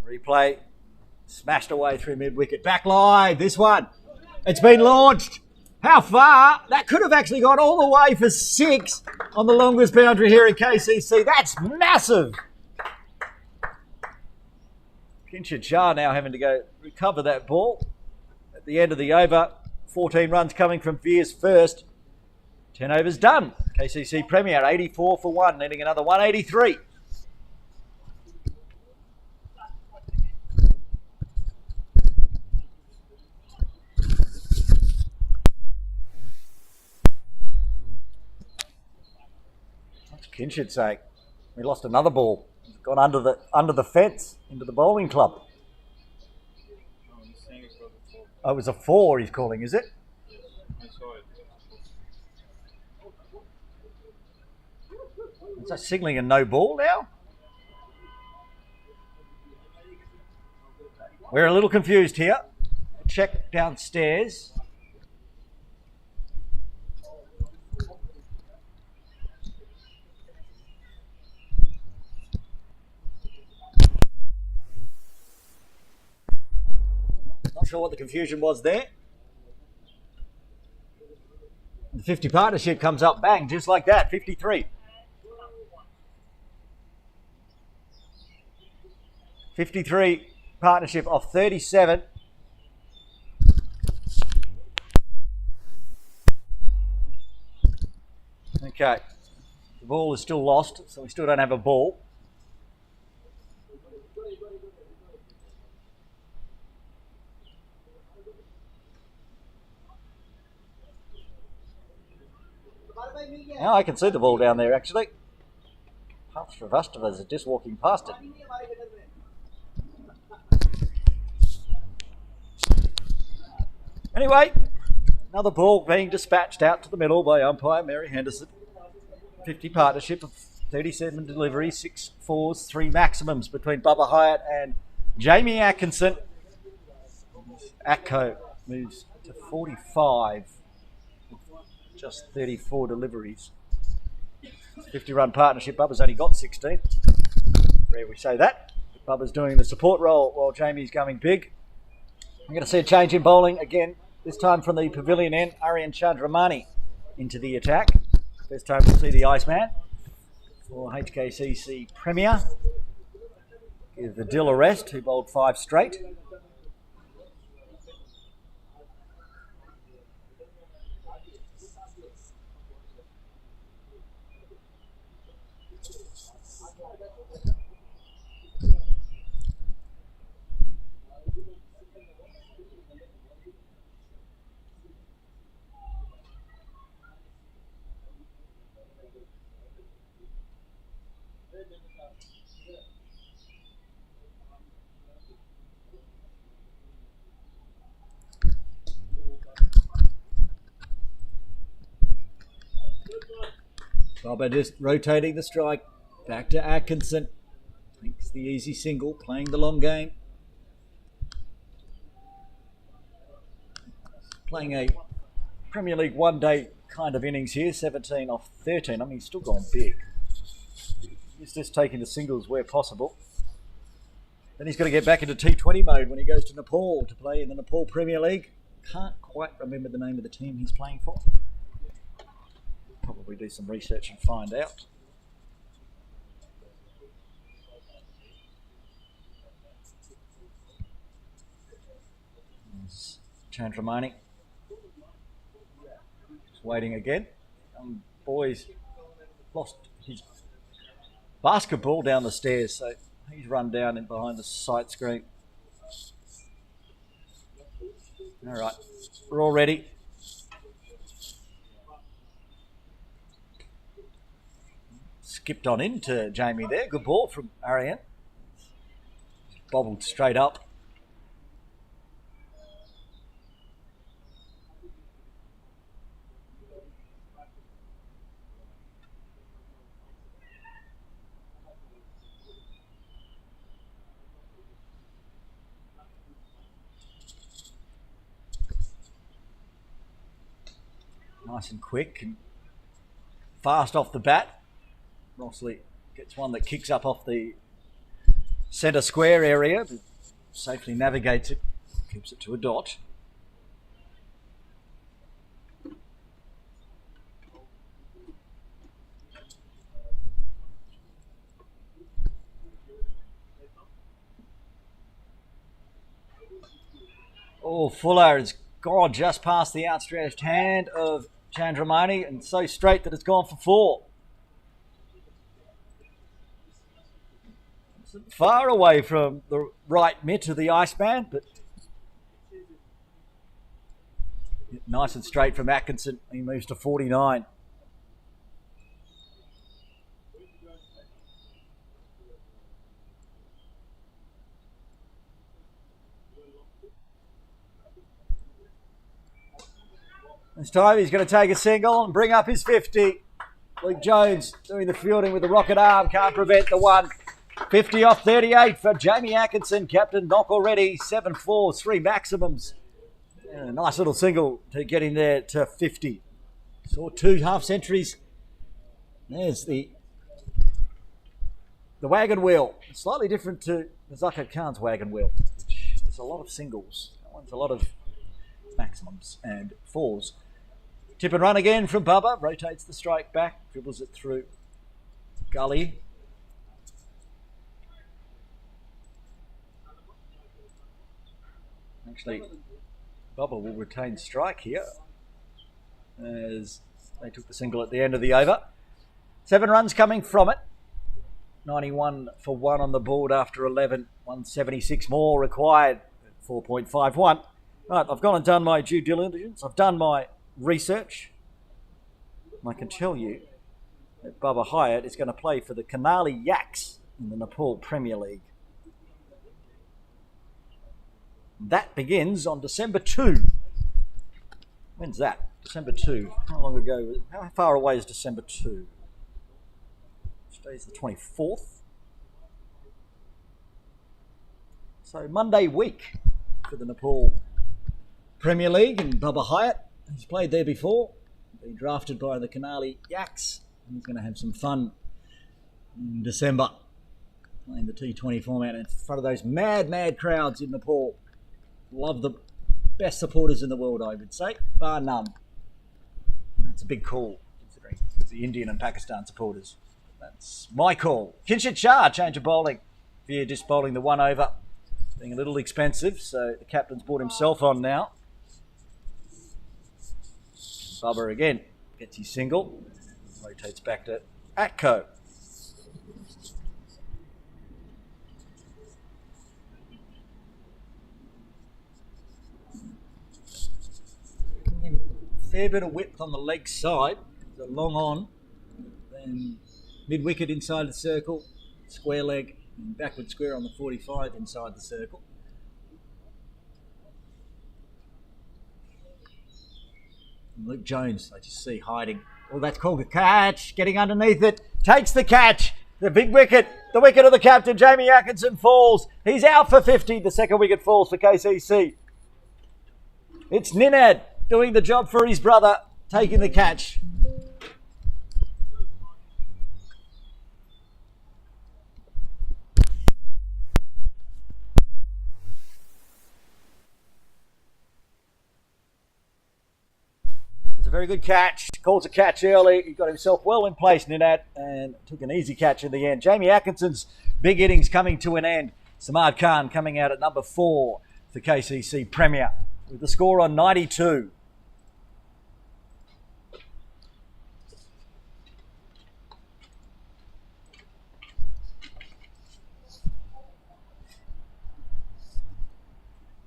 Replay. Smashed away through mid-wicket. Back line, this one. It's been launched. How far? That could have actually gone all the way for 6 on the longest boundary here in KCC. That's massive. Kinshid Shah now having to go recover that ball at the end of the over. 14 runs coming from Veer's first. 10 overs done. KCC Premier, 84 for 1, needing another 183. Kinshid saying we lost another ball. It's gone under the fence into the bowling club. Oh, it was a 4 he's calling, is it? I saw it. Is that signalling a no ball now? We're a little confused here. Check downstairs. Not sure what the confusion was there. The 50 partnership comes up, bang, just like that, 53. 53 partnership off 37. Okay, the ball is still lost, so we still don't have a ball. Now I can see the ball down there actually. Puff Srivastava's are just walking past it. Anyway, another ball being dispatched out to the middle by umpire Mary Henderson. 50 partnership of 37 deliveries, 6 fours, 3 maximums between Bubba Hyatt and Jamie Atkinson. Atco moves to 45. Just 34 deliveries. 50-run partnership. Bubba's only got 16. Rare we say that. Bubba's doing the support role while Jamie's going big. I'm going to see a change in bowling again. This time from the pavilion end, Aryan Chandramani into the attack. First time we'll see the Iceman for HKCC Premier. Give the Dill a rest, who bowled 5 straight. Bubba just rotating the strike. Back to Atkinson. Makes the easy single, playing the long game. Playing a Premier League one-day kind of innings here, 17 off 13. I mean, he's still gone big. He's just taking the singles where possible. Then he's got to get back into T20 mode when he goes to Nepal to play in the Nepal Premier League. Can't quite remember the name of the team he's playing for. Probably do some research and find out. There's Chandramani. Just waiting again. Boy's lost his basketball down the stairs, so he's run down in behind the sight screen. All right, we're all ready. Skipped on into Jamie there. Good ball from Ariane. Bobbled straight up. Nice and quick and fast off the bat. Rossley gets one that kicks up off the centre square area, but safely navigates it, keeps it to a dot. Oh, Fuller has gone just past the outstretched hand of Chandramani and so straight that it's gone for 4. It's far away from the right mitt of the Iceman, but nice and straight from Atkinson. He moves to 49. This time he's going to take a single and bring up his 50. Luke Jones doing the fielding with the rocket arm. Can't prevent the one. 50 off 38 for Jamie Atkinson. Captain knock already. 7-4, 3 maximums. And a nice little single to get him there to 50. Saw 2 half centuries. There's the wagon wheel. Slightly different to Zakat Khan's wagon wheel. There's a lot of singles. That one's a lot of maximums and 4s. Tip and run again from Bubba. Rotates the strike back. Dribbles it through gully. Actually, Bubba will retain strike here as they took the single at the end of the over. 7 runs coming from it. 91 for 1 on the board after 11. 176 more required at 4.51. Right, I've gone and done my due diligence. I've done my research. And I can tell you that Bubba Hyatt is going to play for the Kanali Yaks in the Nepal Premier League. That begins on December 2. When's that? December 2. How long ago? How far away is December 2? Today's the 24th. So Monday week for the Nepal Premier League, and Bubba Hyatt, he's played there before, been drafted by the Kanali Yaks, and he's going to have some fun in December playing the T20 format in front of those mad crowds in Nepal. Love the best supporters in the world, I would say, bar none. That's a big call, considering it's the Indian and Pakistan supporters. That's my call. Kinshit Shah, change of bowling. Veer just bowling the 1 over, being a little expensive, so the captain's brought himself on now. Bubba again gets his single, rotates back to Atco. Fair bit of width on the leg side, the long on, then mid-wicket inside the circle, square leg, and backward square on the 45 inside the circle. And Luke Jones, I just see hiding Oh, that's called a catch. Getting underneath it. Takes the catch. The big wicket. The wicket of the captain, Jamie Atkinson, falls. He's out for 50. The second wicket falls for KCC. It's Ninad doing the job for his brother, taking the catch. It's a very good catch. Calls a catch early. He got himself well in place, Ninad, and took an easy catch in the end. Jamie Atkinson's big innings coming to an end. Samad Khan coming out at number 4 for KCC Premier with the score on 92.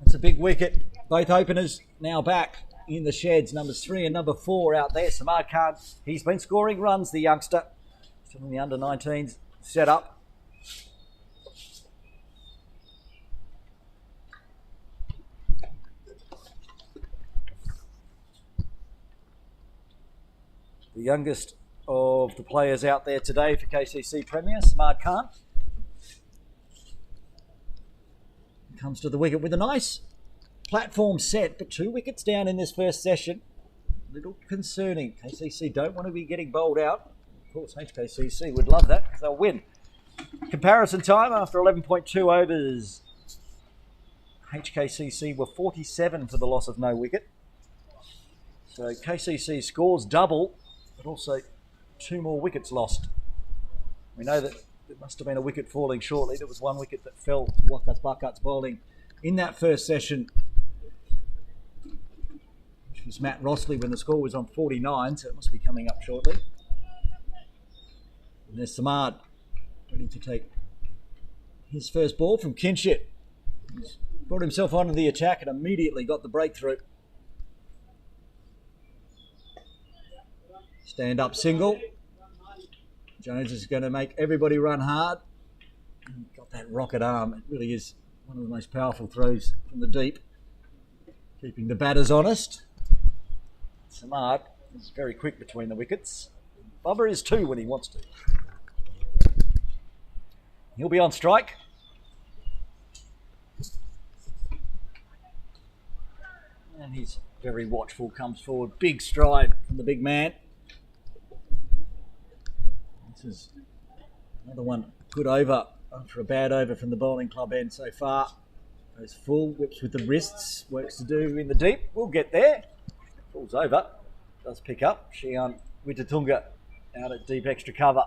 It's a big wicket. Both openers now back in the sheds. Numbers 3 and number 4 out there. Samad Khan, he's been scoring runs, the youngster. Still in the under-19s set up. The youngest of the players out there today for KCC Premier, Samad Khan. Comes to the wicket with a nice platform set, but 2 wickets down in this first session. A little concerning. KCC don't want to be getting bowled out. Of course, HKCC would love that because they'll win. Comparison time after 11.2 overs. HKCC were 47 for the loss of no wicket. So KCC scores double, but also 2 more wickets lost. We know that there must have been a wicket falling shortly. There was 1 wicket that fell to Wakas Bakat's bowling in that first session, which was Matt Rossley when the score was on 49, so it must be coming up shortly. And there's Samad ready to take his first ball from Kinshit. He's brought himself onto the attack and immediately got the breakthrough. Stand up single. Jones is going to make everybody run hard. Got that rocket arm. It really is one of the most powerful throws from the deep. Keeping the batters honest. Samad is very quick between the wickets. Bubba is too when he wants to. He'll be on strike. And he's very watchful, comes forward. Big stride from the big man. This is another one. Good over after a bad over from the bowling club end so far. Goes full, whips with the wrists. Works to do in the deep. We'll get there. Falls over. Does pick up. Shian Witatunga out at deep extra cover.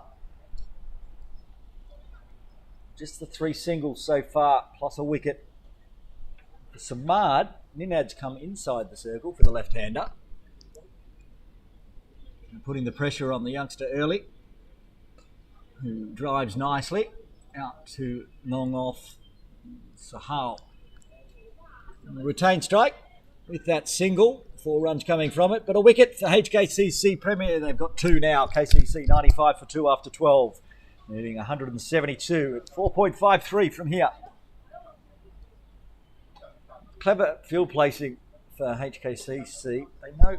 Just the 3 singles so far, plus a wicket. For Samad, Ninad's come inside the circle for the left-hander. And putting the pressure on the youngster early, who drives nicely out to long off Sahal. Retained strike with that single. 4 runs coming from it, but a wicket for HKCC Premier. They've got 2 now. KCC 95 for 2 after 12. Needing 172 at 4.53 from here. Clever field placing for HKCC. They know,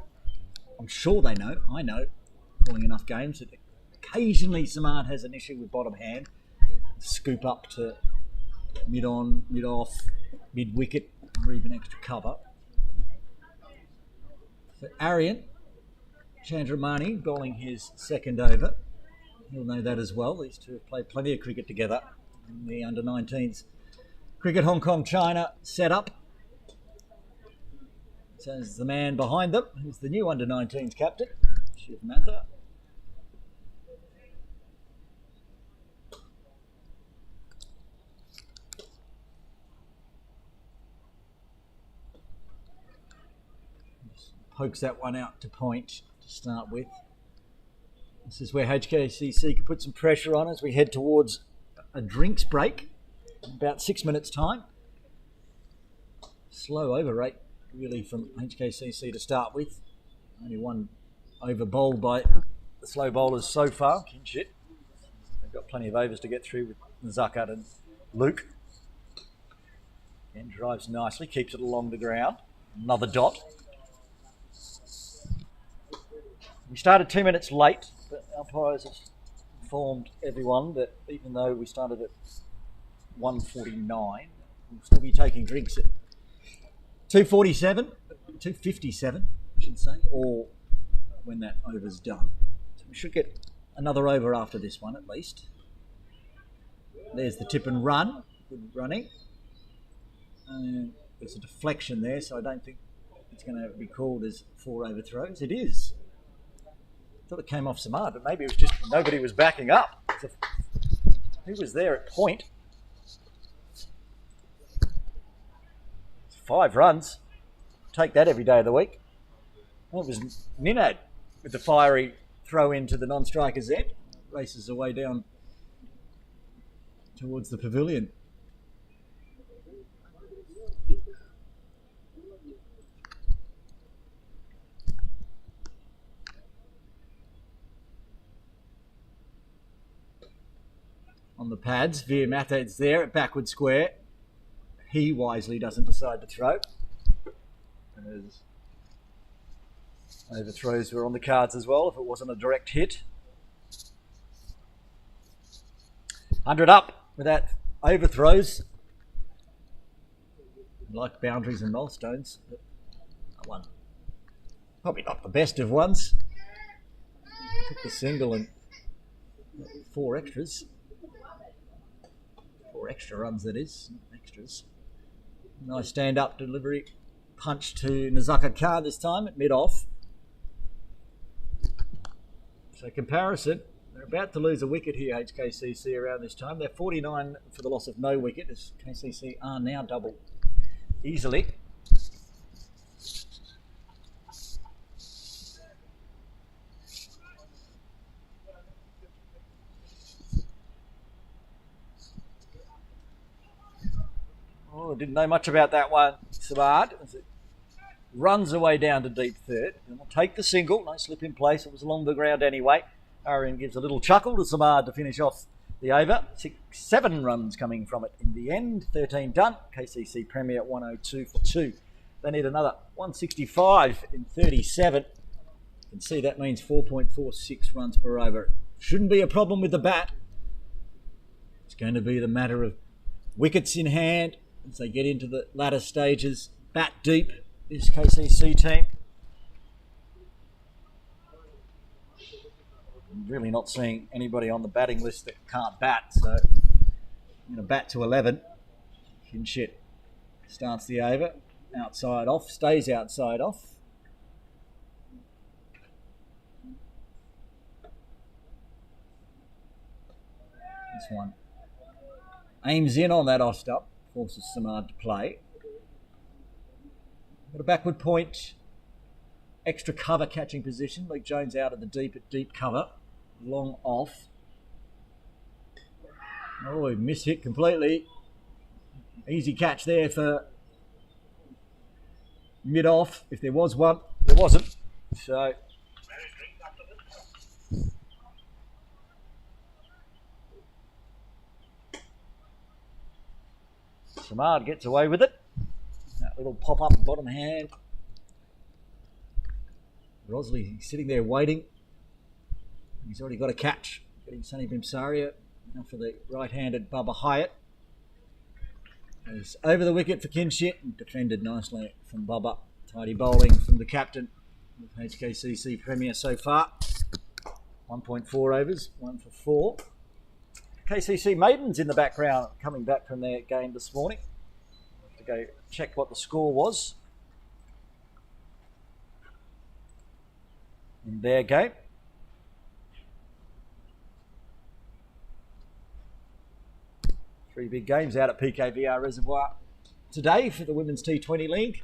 I'm sure they know, I know, calling enough games, that occasionally Samad has an issue with bottom hand. Scoop up to mid-on, mid-off, mid-wicket, or even extra cover. For Arian, Chandramani bowling his second over. He'll know that as well. These two have played plenty of cricket together in the under-19s. Cricket Hong Kong China set up. So is the man behind them, who's the new under-19s captain, Shiv Matha. Pokes that one out to point to start with. This is where HKCC can put some pressure on as we head towards a drinks break in about 6 minutes' time. Slow over rate, really, from HKCC to start with. Only 1 over bowled by the slow bowlers so far. Kinshit. They've got plenty of overs to get through with Zakat and Luke. And drives nicely, keeps it along the ground. Another dot. We started 2 minutes late, but umpires have informed everyone that even though we started at 1:49, we'll still be taking drinks at 2:47, 2:57, I should say, or when that over's done. So we should get another over after this one at least. There's the tip and run, good running. And there's a deflection there, so I don't think it's going to be called as 4 overthrows. It is. I thought it came off Samad, but maybe it was just nobody was backing up. Who was there at point? 5 runs. Take that every day of the week. Well, it was Ninad with the fiery throw into the non-striker's end. Races away down towards the pavilion. On the pads, Veer Mathed's there at backward square. He wisely doesn't decide to throw. As overthrows were on the cards as well if it wasn't a direct hit. 100 up without overthrows. Like boundaries and milestones, but that one probably not the best of ones. Took the single and 4 extras. 4 extra runs, that is. Extras. Nice stand-up delivery punch to Nazaka Khan this time at mid-off. So comparison, they're about to lose a wicket here, HKCC, around this time. They're 49 for the loss of no wicket, as KCC are now double easily. Oh, didn't know much about that one, Samad. As it runs away down to deep third. And we'll take the single. No slip in place. It was along the ground anyway. Arian gives a little chuckle to Samad to finish off the over. 7 runs coming from it in the end. 13 done. KCC Premier at 102 for 2. They need another 165 in 37. You can see that means 4.46 runs per over. Shouldn't be a problem with the bat. It's going to be the matter of wickets in hand as they get into the latter stages. Bat deep, this KCC team. I'm really not seeing anybody on the batting list that can't bat, so I'm going to bat to 11. Kinshit starts the over. Outside off, stays outside off. This one aims in on that off stump, forces Samad to play. Got a backward point, extra cover catching position. Luke Jones out of the deep at deep cover, long off. Oh, he missed hit completely. Easy catch there for mid off. If there was one, there wasn't. So Samad gets away with it. That little pop up bottom hand. Rosley sitting there waiting. He's already got a catch. Getting Sonny Bimsaria now for the right-handed Bubba Hyatt. It's over the wicket for Kinshit and defended nicely from Bubba. Tidy bowling from the captain of HKCC Premier so far. 1.4 overs, 1 for 4. KCC Maidens in the background coming back from their game this morning. To go check what the score was in their game. Three big games out at PKVR Reservoir today for the Women's T20 League.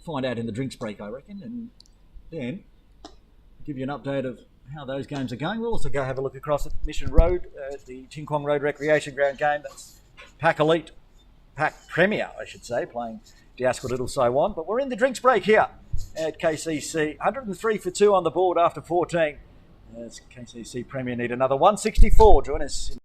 Find out in the drinks break, I reckon, and then give you an update of how those games are going. We'll also go have a look across at Mission Road, the Ting Kwong Road Recreation Ground game. That's Pack Elite, Pack Premier, I should say, playing Diasko Little Saiwan. But we're in the drinks break here at KCC. 103 for 2 on the board after 14. As KCC Premier need another 164. Join us.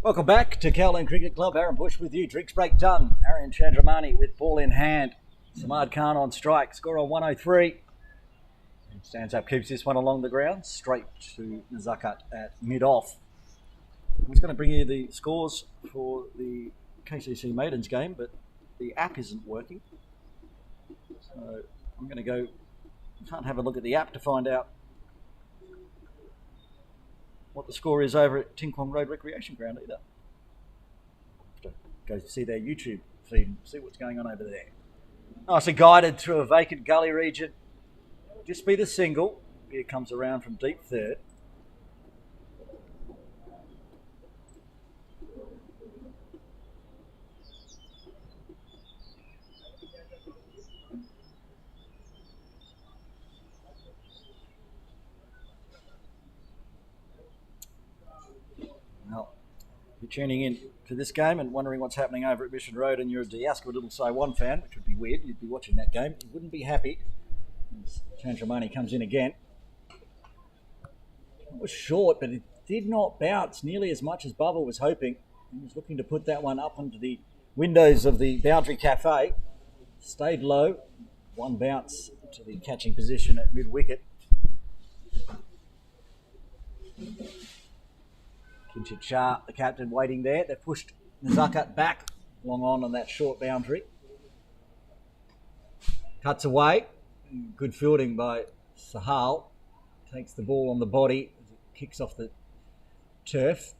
Welcome back to Kowloon Cricket Club. Aaron Bush with you. Drinks break done. Arian Chandramani with ball in hand. Samad Khan on strike. Score on 103. And stands up, keeps this one along the ground. Straight to Nazakat at mid-off. I was going to bring you the scores for the KCC Maidens game, but the app isn't working. So I'm going to go... Can't have a look at the app to find out what the score is over at Ting Kwong Road Recreation Ground either. Have to go see their YouTube feed and see what's going on over there. Nicely guided through a vacant gully region. Just be the single. Here comes around from deep third. Well, if you're tuning in to this game and wondering what's happening over at Mission Road and you're a Diaska Little Saiwan fan, which would be weird, you'd be watching that game, you wouldn't be happy. As Chandramani comes in again. It was short, but it did not bounce nearly as much as Bubba was hoping. He was looking to put that one up onto the windows of the Boundary Cafe. Stayed low. One bounce to the catching position at mid-wicket. Kinchit Shah, the captain, waiting there. They've pushed Nazakat back long on that short boundary. Cuts away. Good fielding by Sahal. Takes the ball on the body as it kicks off the turf.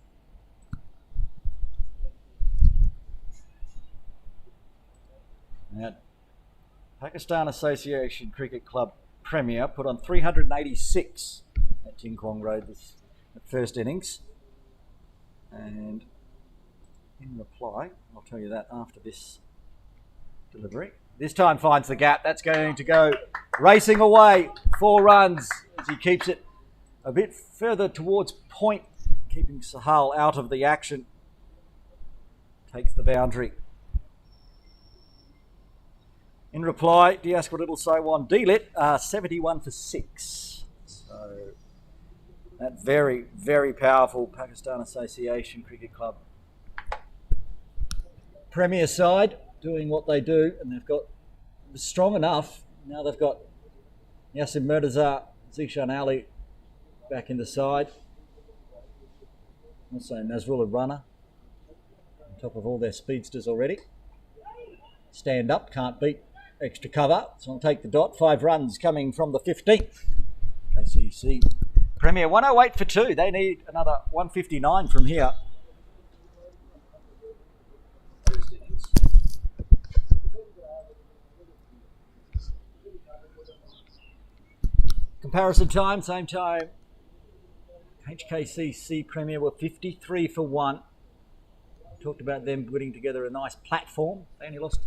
Now, Pakistan Association Cricket Club Premier put on 386 at Ting Kwong Road this first innings. And in reply, I'll tell you that after this delivery. This time finds the gap. That's going to go racing away. 4 runs as he keeps it a bit further towards point, keeping Sahal out of the action. Takes the boundary. In reply, Diaska Little Saiwan D-Lit 71 for 6. So that very, very powerful Pakistan Association Cricket Club Premier side doing what they do, and they've got strong enough. Now they've got Yasin Murtaza, Zishan Ali back in the side. Also Nazrullah Runner on top of all their speedsters already. Stand up, can't beat extra cover, so I'll take the dot. 5 runs coming from the 15th. KCC Premier 108 for 2. They need another 159 from here. Comparison time, same time. HKCC Premier were 53 for 1. Talked about them putting together a nice platform. They only lost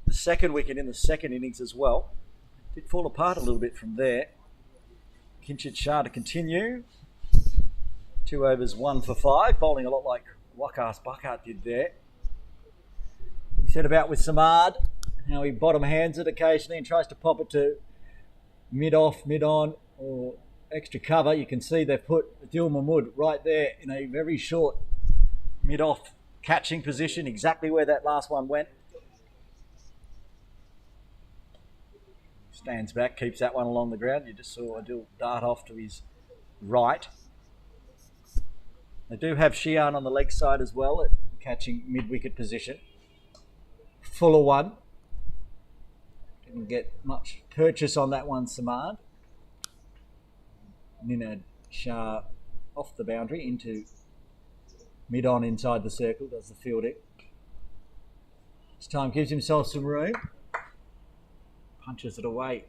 the second wicket in the second innings as well. Did fall apart a little bit from there. Kinchit Shah to continue. 2 overs, 1 for 5. Bowling a lot like Waqas Buckhart did there. He set about with Samad. How he bottom hands it occasionally and tries to pop it to mid-off, mid-on, or extra cover. You can see they've put Adil Mahmood right there in a very short mid-off catching position, exactly where that last one went. Stands back, keeps that one along the ground. You just saw Adil dart off to his right. They do have Shian on the leg side as well at catching mid-wicket position. Fuller one. Didn't get much purchase on that one, Samad. Ninad Shah off the boundary into mid-on inside the circle, does the fielding. This time gives himself some room. Punches it away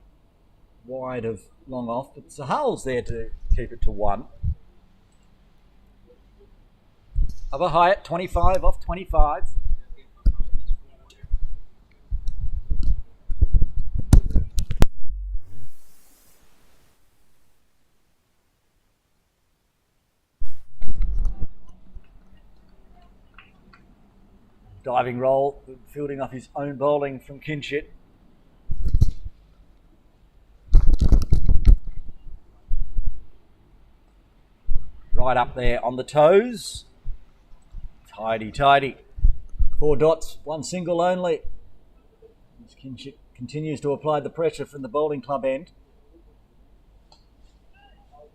wide of long off, but Sahal's there to keep it to 1. Other high at 25 off 25. Diving roll, fielding off his own bowling from Kinchit. Right up there on the toes. Tidy, tidy. 4 dots, 1 single only. As Kinship continues to apply the pressure from the bowling club end.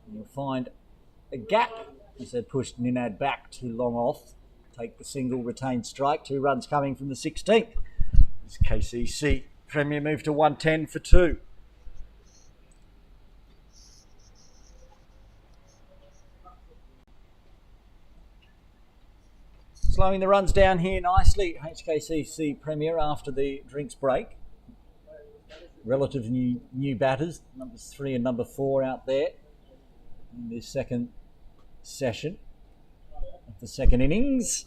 And you'll find a gap as they pushed Ninad back too long off. Take the single, retain strike. 2 runs coming from the 16th. As KCC Premier move to 110 for 2. Slowing the runs down here nicely, HKCC Premier after the drinks break. Relative new batters, numbers 3 and number 4 out there in this second session of the second innings.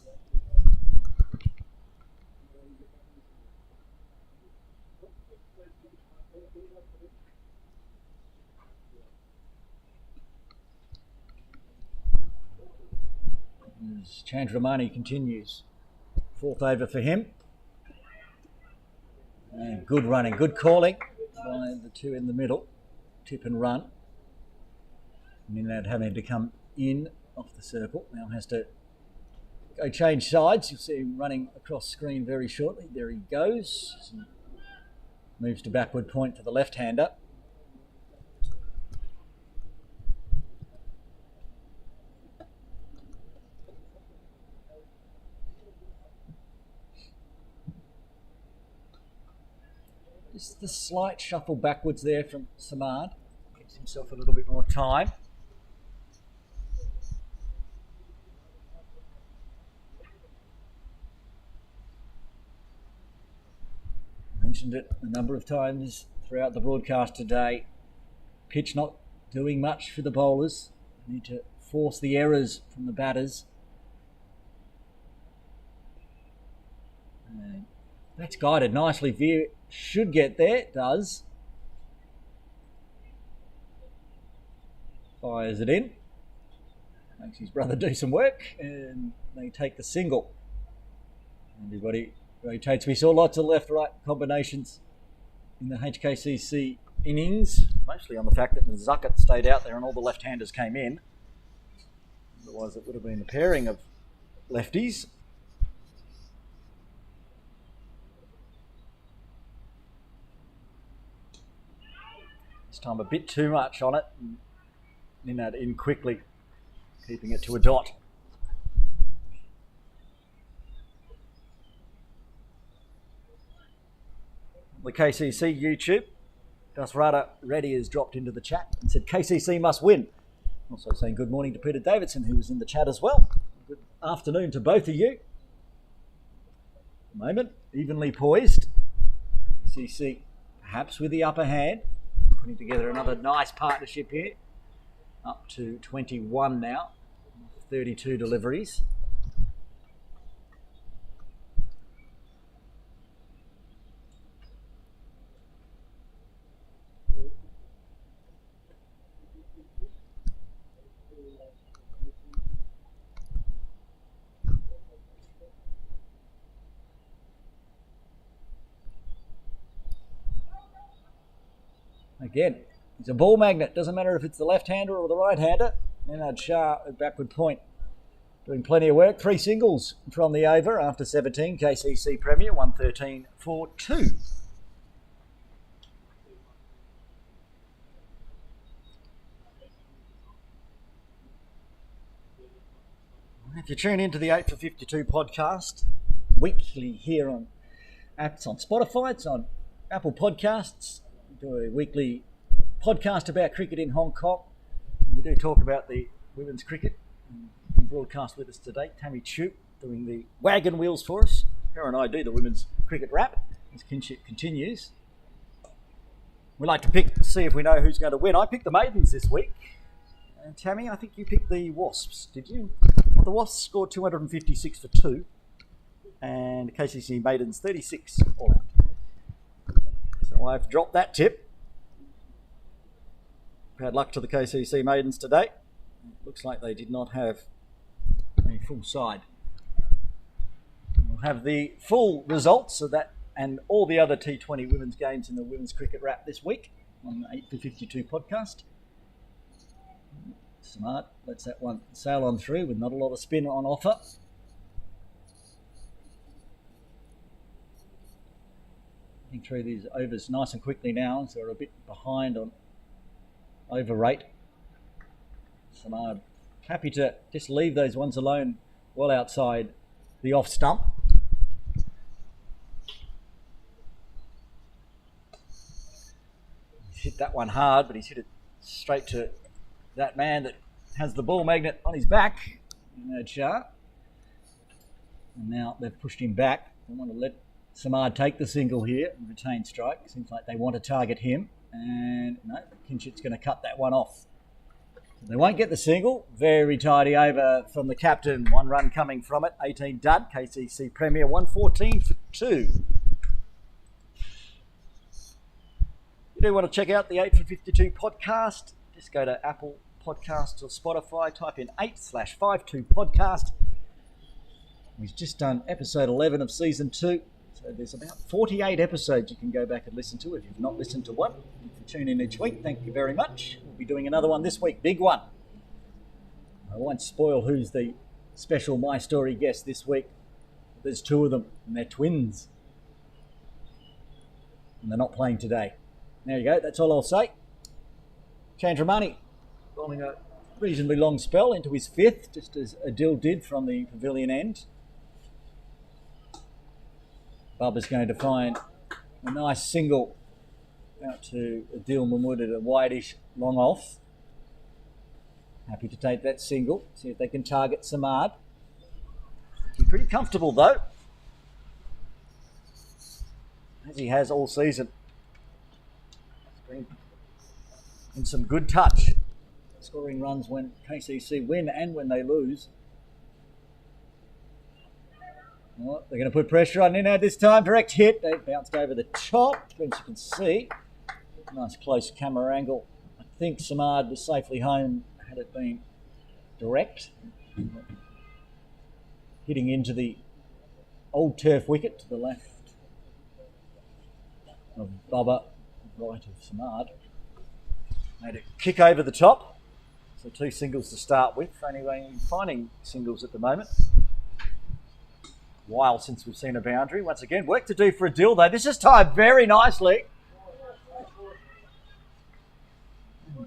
As Chandramani continues. 4th over for him. And good running, good calling by the 2 in the middle. Tip and run. Ninad having to come in off the circle. Now has to go change sides. You'll see him running across screen very shortly. There he goes. Moves to backward point for the left-hander. Just the slight shuffle backwards there from Samad. Gives himself a little bit more time. Mentioned it a number of times throughout the broadcast today. Pitch not doing much for the bowlers. Need to force the errors from the batters. And that's guided nicely. Veer should get there. It does. Fires it in. Makes his brother do some work. And they take the single. Everybody rotates. We saw lots of left-right combinations in the HKCC innings. Mostly on the fact that Zuckett stayed out there and all the left-handers came in. Otherwise it would have been a pairing of lefties. This time a bit too much on it. Ninad in quickly, keeping it to a dot. The KCC YouTube, Dasrata Reddy has dropped into the chat and said KCC must win. Also saying good morning to Peter Davidson, who was in the chat as well. Good afternoon to both of you. At the moment, evenly poised. KCC perhaps with the upper hand. Putting together another nice partnership here. Up to 21 now. 32 deliveries. Again, he's a ball magnet. Doesn't matter if it's the left-hander or the right-hander. Ninad Shah at backward point. Doing plenty of work. 3 singles from the over after 17. KCC Premier, 113 for 2. If you tune into the 8 for 52 podcast, weekly here on apps on Spotify, it's on Apple Podcasts. We do a weekly podcast about cricket in Hong Kong. We do talk about the women's cricket. You broadcast with us today, Tammy Chu doing the wagon wheels for us. Her and I do the women's cricket wrap as Kinship continues. We like to see if we know who's going to win. I picked the Maidens this week. And Tammy, I think you picked the Wasps, did you? Well, the Wasps scored 256 for 2. And KCC Maidens 36 all out. So I've dropped that tip. Bad luck to the KCC Maidens today. Looks like they did not have a full side. We'll have the full results of that and all the other T20 women's games in the Women's Cricket Wrap this week on the 8 for 52 podcast. Smart, lets that one sail on through with not a lot of spin on offer. through these overs nice and quickly now, so they're a bit behind on over rate. Samad happy to just leave those ones alone well outside the off stump. He's hit that one hard, but he's hit it straight to that man that has the ball magnet on his back, Shah. And now they've pushed him back. They want to let Samad take the single here and retain strike. Seems like they want to target him. And no, Kinshit's going to cut that one off. So they won't get the single. Very tidy over from the captain. 1 run coming from it. 18 dud. KCC Premier 114 for 2. You do want to check out the 8 for 52 podcast. Just go to Apple Podcasts or Spotify. Type in 8/52 podcast. We've just done episode 11 of season 2. So there's about 48 episodes you can go back and listen to if you've not listened to one. If you tune in each week, thank you very much. We'll be doing another one this week, big one. I won't spoil who's the special My Story guest this week. There's 2 of them, and they're twins. And they're not playing today. There you go, that's all I'll say. Chandramani bowling a reasonably long spell into his 5th, just as Adil did from the pavilion end. Bubba's going to find a nice single out to Adil Mahmood at a wideish long off. Happy to take that single, see if they can target Samad. He's pretty comfortable though, as he has all season. He's been in some good touch, scoring runs when KCC win and when they lose. Well, they're going to put pressure on Ninad this time. Direct hit. They bounced over the top, as you can see. Nice close camera angle. I think Samad was safely home had it been direct. Hitting into the old turf wicket to the left of Bubba, right of Samad. Made it kick over the top. So 2 singles to start with. Anyway, finding singles at the moment. While since we've seen a boundary. Once again, work to do for Adil though. This is timed very nicely.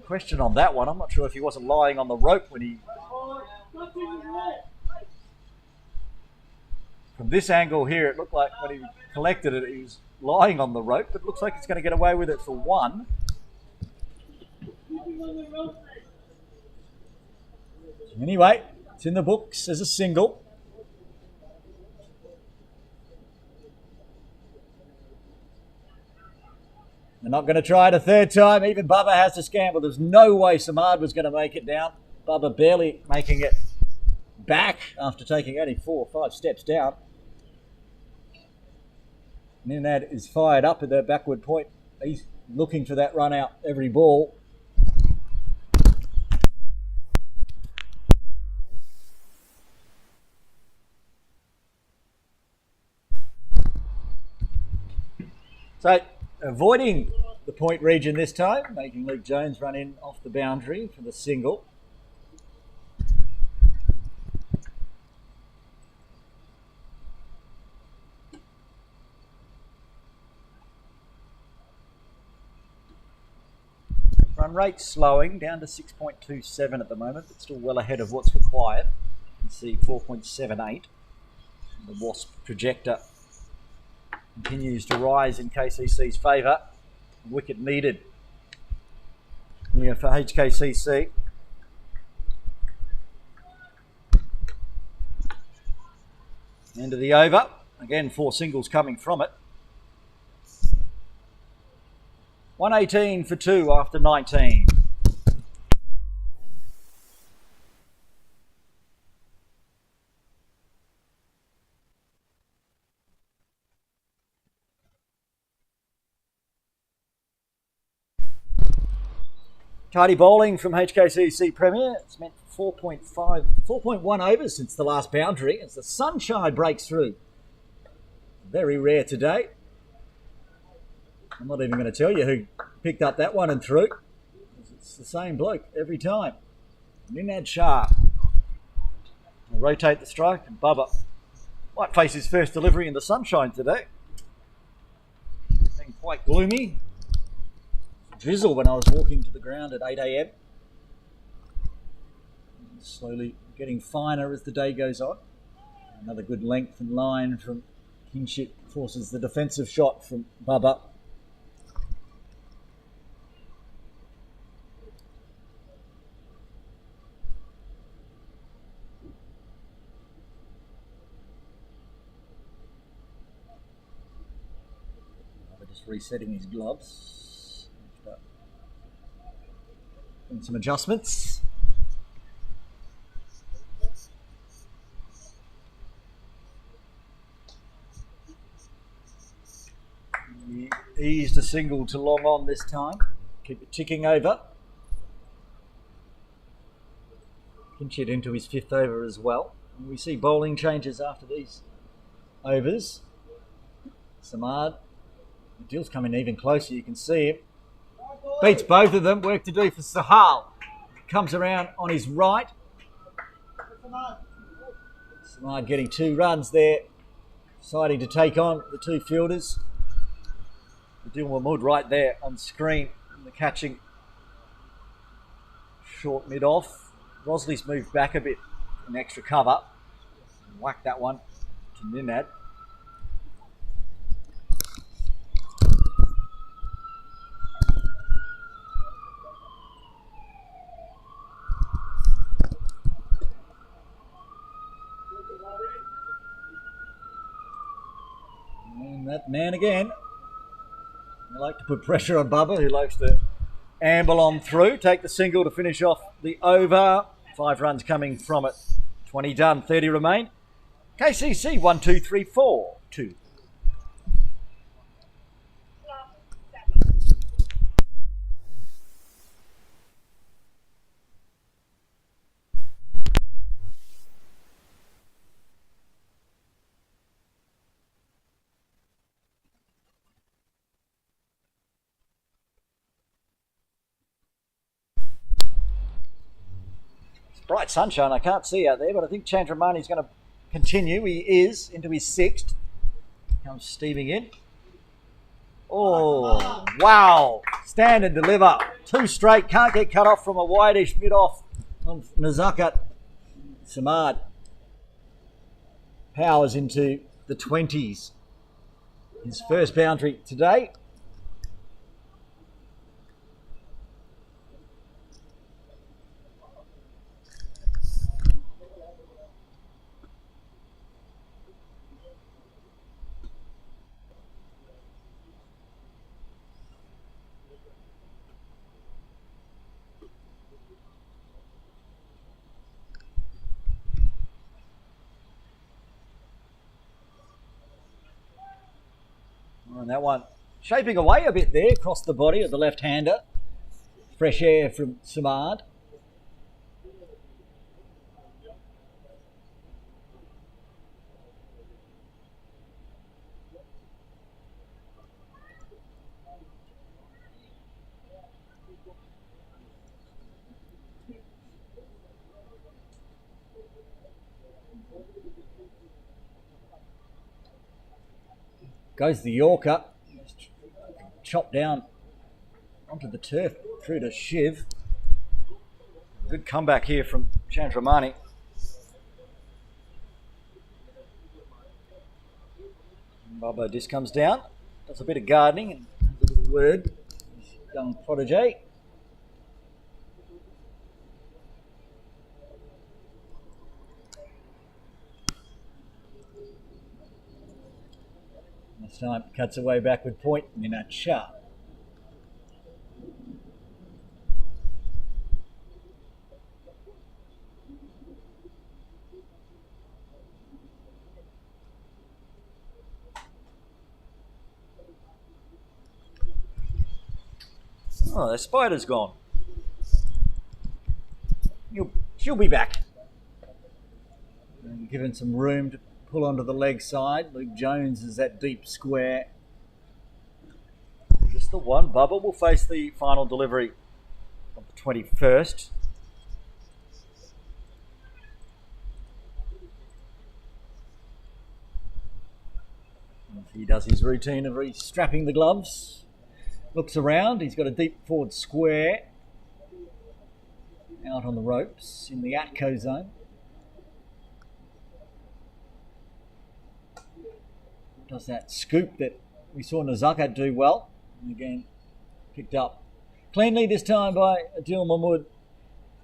Question on that one. I'm not sure if he wasn't lying on the rope when he... From this angle here, it looked like when he collected it, he was lying on the rope, but it looks like he's going to get away with it for 1. Anyway, it's in the books as a single. They're not going to try it a 3rd time. Even Bubba has to scamper. There's no way Samad was going to make it down. Bubba barely making it back after taking only 4 or 5 steps down. Ninad is fired up at that backward point. He's looking for that run out every ball. So, avoiding the point region this time, making Luke Jones run in off the boundary for the single. Run rate slowing down to 6.27 at the moment, but still well ahead of what's required. You can see 4.78. The Wasp projector continues to rise in KCC's favour. Wicket needed here for HKCC. End of the over. Again, 4 singles coming from it. 118 for 2 after 19. Tidy bowling from HKCC Premier. It's meant 4.1 overs since the last boundary as the sunshine breaks through. Very rare today. I'm not even going to tell you who picked up that one and threw. It's the same bloke every time. Ninad Shah. I'll rotate the strike and Bubba might face his first delivery in the sunshine today. Getting quite gloomy. Drizzle when I was walking to the ground at 8 a.m. Slowly getting finer as the day goes on. Another good length and line from Kinship forces the defensive shot from Bubba. Bubba just resetting his gloves. Doing some adjustments. He eased a single to long on this time. Keep it ticking over. Kinship into his 5th over as well. And we see bowling changes after these overs. Samad. The deal's coming even closer, you can see him. Beats both of them. Work to do for Sahal. Comes around on his right. Samad getting 2 runs there. Deciding to take on the 2 fielders. Adil Mahmood right there on screen in the catching short mid off. Rosley's moved back a bit in extra cover. Whack that one to Ninad. And that man again. They like to put pressure on Bubba, who likes to amble on through, take the single to finish off the over. 5 runs coming from it. 20 done, 30 remain. KCC 1, 2, 3, 4, 2. Bright sunshine, I can't see out there, but I think Chandramani's going to continue. He is into his 6th. Comes steaming in. Oh, wow. Stand and deliver. 2 straight. Can't get cut off from a wideish mid-off on Nazakat. Samad powers into the 20s. His first boundary today. And that one shaping away a bit there across the body of the left-hander. Fresh air from Samad. Goes the Yorker. Chopped down onto the turf through to Shiv. Good comeback here from Chandramani. Bubba just comes down, does a bit of gardening and has a little word. Young protege. This time cuts away backward point, Minat Shah. Oh, the spider's gone. She'll be back. And given some room to pull onto the leg side. Luke Jones is that deep square. Just the one. Bubba will face the final delivery of the 21st. He does his routine of restrapping the gloves. Looks around. He's got a deep forward square out on the ropes in the Atco zone. Does that scoop that we saw Nazaka do well. And again, picked up cleanly this time by Adil Mahmood.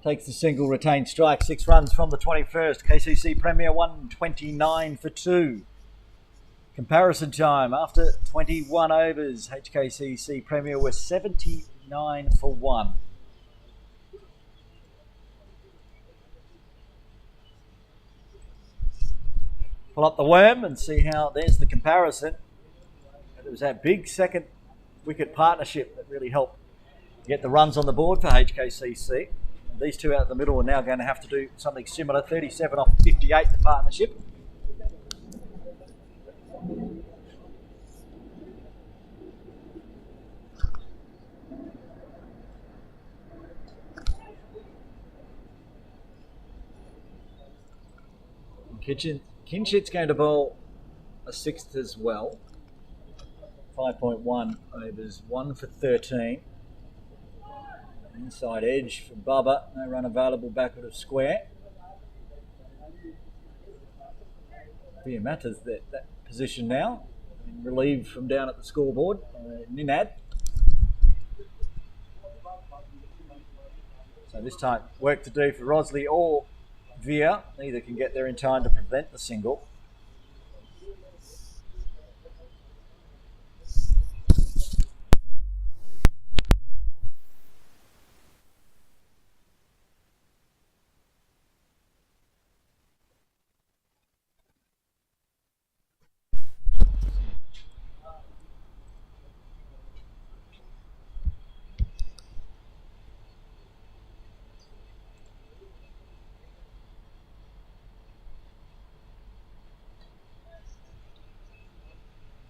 Takes the single, retained strike. 6 runs from the 21st. KCC Premier 129 for 2. Comparison time after 21 overs. HKCC Premier was 79 for 1. Pull up the worm and see how there's the comparison. It was that big second wicket partnership that really helped get the runs on the board for HKCC. These two out in the middle are now going to have to do something similar. 37 off 58, the partnership. Kinshit's going to bowl a 6th as well. 5.1 overs, 1 for 13. Inside edge for Bubba, no run available, backward of square. Pia Matters that position now, relieved from down at the scoreboard. Ninad. So this time, work to do for Rosley or Veer. Neither can get there in time to prevent the single.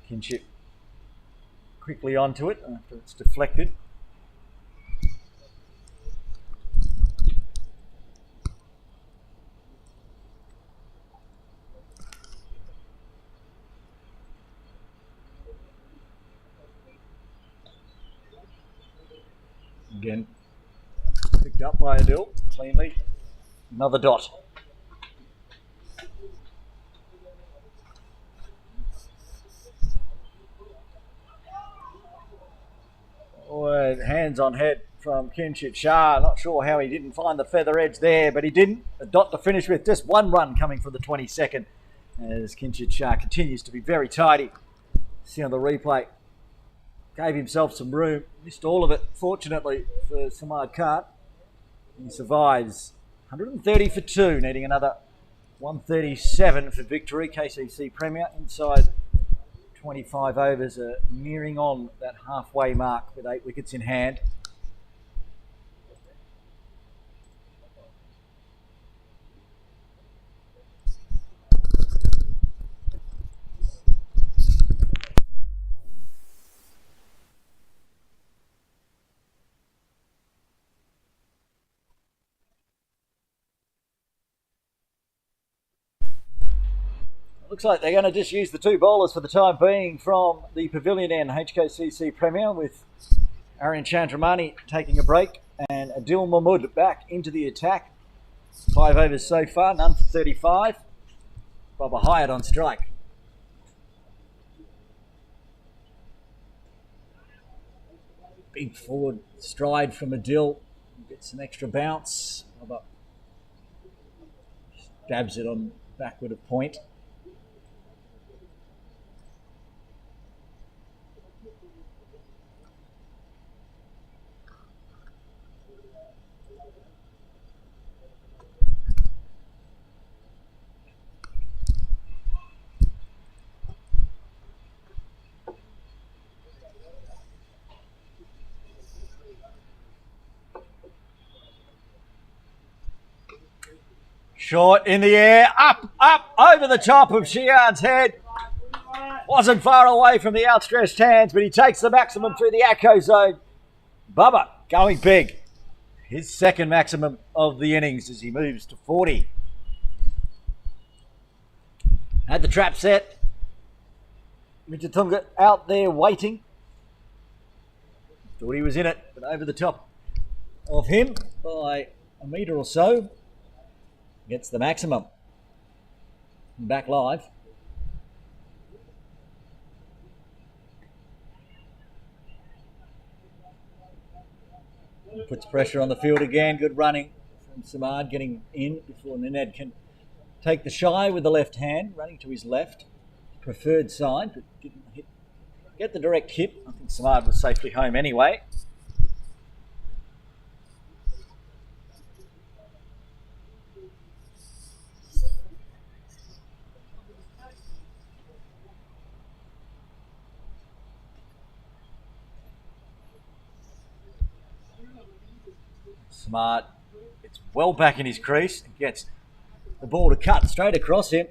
Kinship quickly onto it after it's deflected. Again, picked up by Adil cleanly. Another dot. Hands on head from Kinshit Shah. Not sure how he didn't find the feather edge there, but he didn't. A dot to finish with. Just 1 run coming from the 22nd as Kinshit Shah continues to be very tidy. See on the replay. Gave himself some room. Missed all of it, fortunately, for Samad Khan. He survives. 130 for 2, needing another 137 for victory. KCC Premier inside 25 overs are nearing on that halfway mark with 8 wickets in hand. Looks like they're going to just use the 2 bowlers for the time being from the pavilion end, HKCC Premier, with Aryan Chandramani taking a break and Adil Mahmood back into the attack. 5 overs so far, none for 35. Bubba Hyatt on strike. Big forward stride from Adil. Gets an extra bounce. Bubba stabs it on backward of point. Short in the air, up, over the top of Shian's head. Wasn't far away from the outstretched hands, but he takes the maximum through the Atco zone. Bubba going big. His second maximum of the innings as he moves to 40. Had the trap set. Mijatunga out there waiting. Thought he was in it, but over the top of him by a metre or so. Gets the maximum. Back live. Puts pressure on the field again. Good running from Samad, getting in before Ninad can take the shy with the left hand, running to his left. Preferred side, but didn't get the direct hit. I think Samad was safely home anyway. Smart, it's well back in his crease and gets the ball to cut straight across him.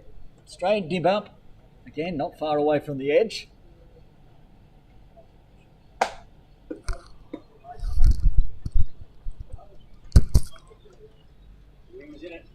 Straight dib up. Again, not far away from the edge. Rings in it.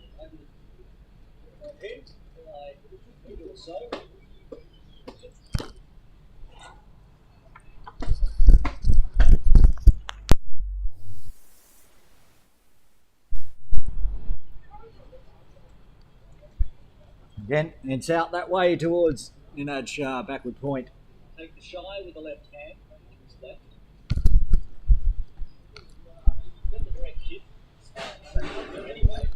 Again, it's out that way towards Ninad Shah, backward point. Take the shy with the left hand, to his left. Get the direct hit. Anyway.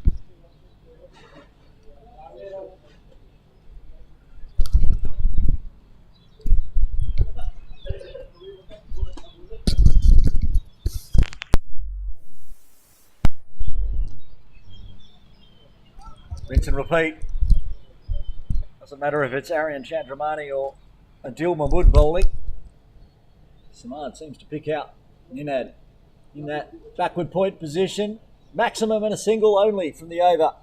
Rinse and repeat. Doesn't matter if it's Aryan Chandramani or Adil Mahmood bowling. Samad seems to pick out Ninad in that backward point position. Maximum and a single only from the over.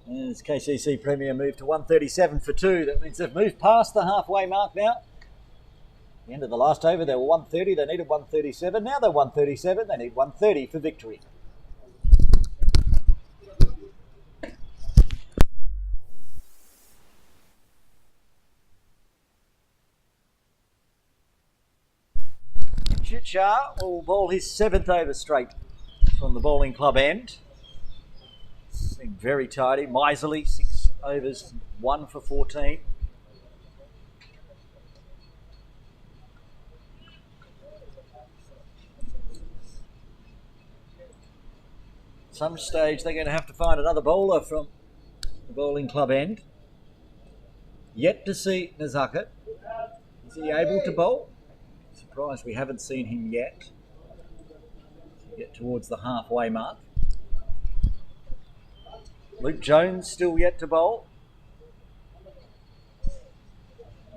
As KCC Premier moved to 137 for 2. That means they've moved past the halfway mark now. At the end of the last over, they were 130. They needed 137. Now they're 137. They need 130 for victory. Shah will bowl his 7th over straight from the bowling club end. Being very tidy, miserly, 6 overs, 1 for 14. At some stage they're going to have to find another bowler from the bowling club end. Yet to see Nazakat. Is he able to bowl? Surprised we haven't seen him yet. We get towards the halfway mark. Luke Jones still yet to bowl.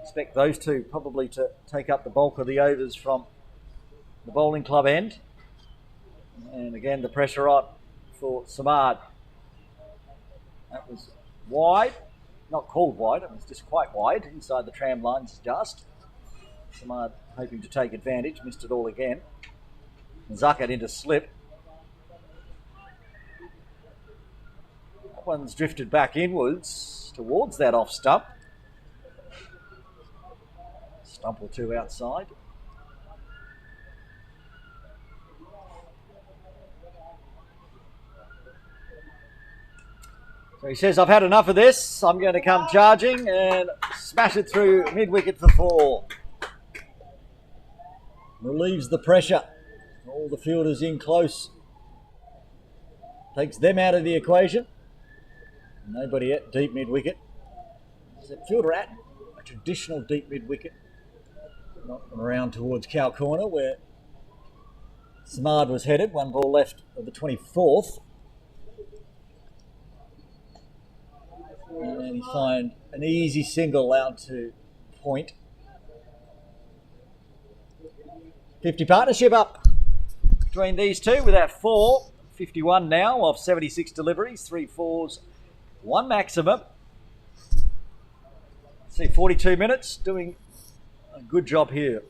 Expect those two probably to take up the bulk of the overs from the bowling club end. And again, the pressure on for Samad. That was wide. Not called wide, it was just quite wide. Inside the tram lines just. Samad hoping to take advantage, missed it all again. Zakat into slip. That one's drifted back inwards towards that off stump. Stump or two outside. So he says, I've had enough of this. I'm going to come charging and smash it through mid-wicket for 4. Relieves the pressure. All the fielders in close. Takes them out of the equation. Nobody at deep mid-wicket. Is that fielder at a traditional deep mid-wicket? Not around towards Cow Corner where Samad was headed. 1 ball left of the 24th. And he find an easy single out to point. 50 partnership up between these two with that 4. 51 now of 76 deliveries, 3 fours, 1 maximum. See, 42 minutes, doing a good job here.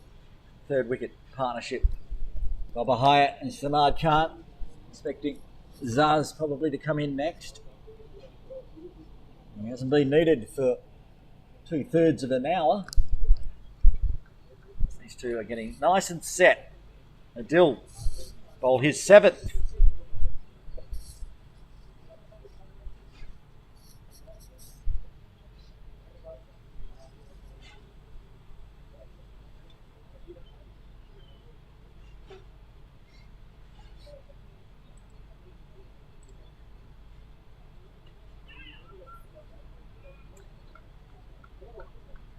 3rd wicket partnership. Bobber Hyatt and Samad Khan. Expecting Zaz probably to come in next. He hasn't been needed for 2/3 of an hour. two are getting nice and set. Adil bowled his 7th.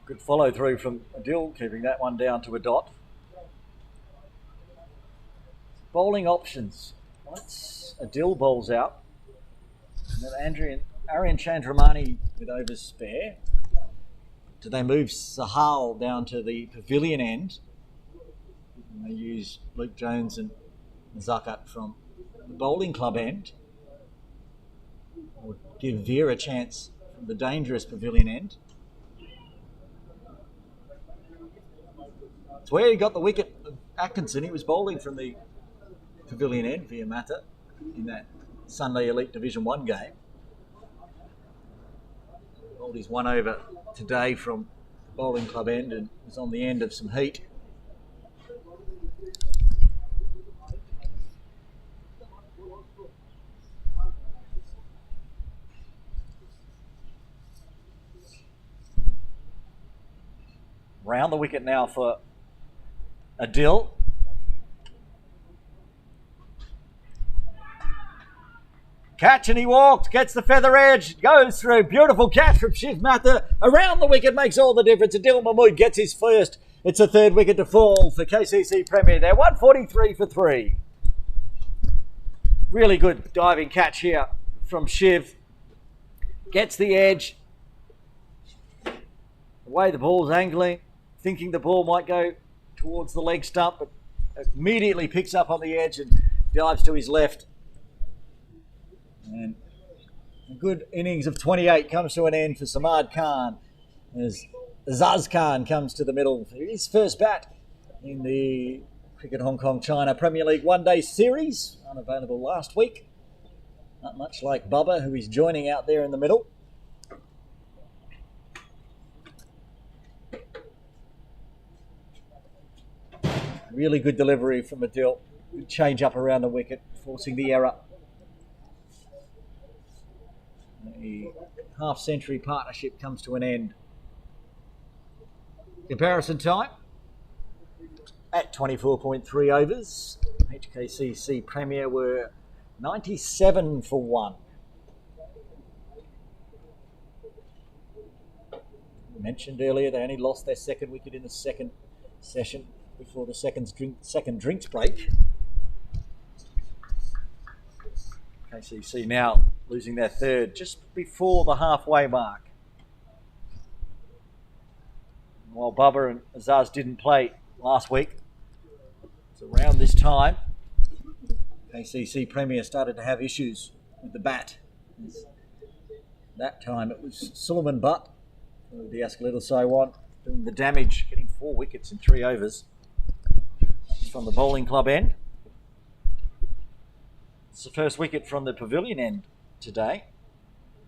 Good follow through from Adil, keeping that one down to a dot. Bowling options. Once Adil bowls out, and then Aryan Chandramani with overs spare. Do they move Sahal down to the pavilion end? And they use Luke Jones and Zakat from the bowling club end? Or give Veer a chance from the dangerous pavilion end? It's where he got the wicket of Atkinson. He was bowling from the pavilion end via Mata in that Sunday Elite Division 1 game. Bowled his 1 over today from bowling club end and was on the end of some heat. Round the wicket now for Adil. Catch and he walked, gets the feather edge, goes through. Beautiful catch from Shiv Matha. Around the wicket makes all the difference. Adil Mahmood gets his first. It's a 3rd wicket to fall for KCC Premier there. 143 for 3. Really good diving catch here from Shiv. Gets the edge. The way the ball's angling, thinking the ball might go towards the leg stump, but immediately picks up on the edge and dives to his left. And a good innings of 28 comes to an end for Samad Khan as Azaz Khan comes to the middle for his first bat in the Cricket Hong Kong China Premier League one-day series, unavailable last week. Not much like Bubba, who is joining out there in the middle. Really good delivery from Adil. Good change up around the wicket, forcing the error. The half-century partnership comes to an end. Comparison time at 24.3 overs. HKCC Premier were 97 for 1. Mentioned earlier, they only lost their 2nd wicket in the 2nd session before the second drinks break. KCC now losing their 3rd just before the halfway mark. While Bubba and Azaz didn't play last week, so around this time, KCC Premier started to have issues with the bat. That time it was Suleiman Butt, the Ascalito Saiwan, doing the damage, getting 4 wickets in 3 overs. From the bowling club end. It's the first wicket from the pavilion end today.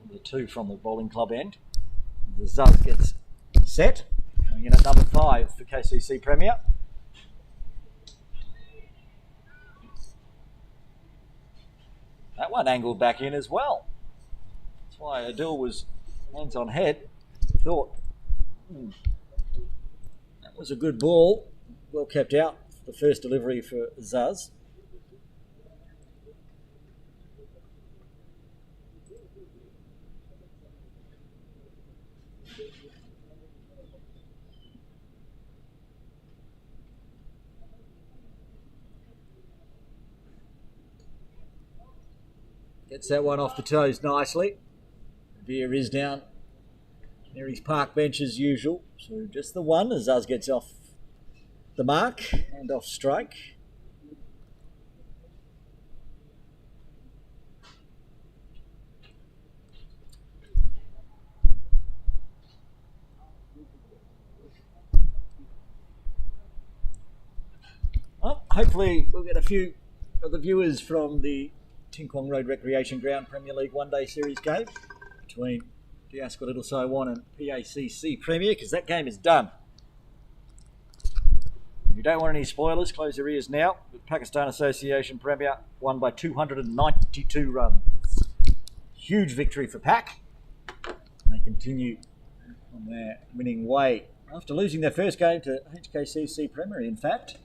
The 2 from the bowling club end. The Zuz gets set. Coming in at number 5 for KCC Premier. That one angled back in as well. That's why Adil was hands on head. Thought, that was a good ball. Well kept out. The first delivery for Zuz. Gets that one off the toes nicely. Veer is down near his park bench as usual. So just the one as Zuz gets off the mark and off strike. Well, hopefully we'll get a few of the viewers from the Ting Kwong Road Recreation Ground Premier League one-day series game between Diasco Little Saiwan and PACC Premier, because that game is done. You don't want any spoilers, close your ears now. The Pakistan Association Premier won by 292 runs. Huge victory for Pak. They continue on their winning way after losing their first game to HKCC Premier, in fact.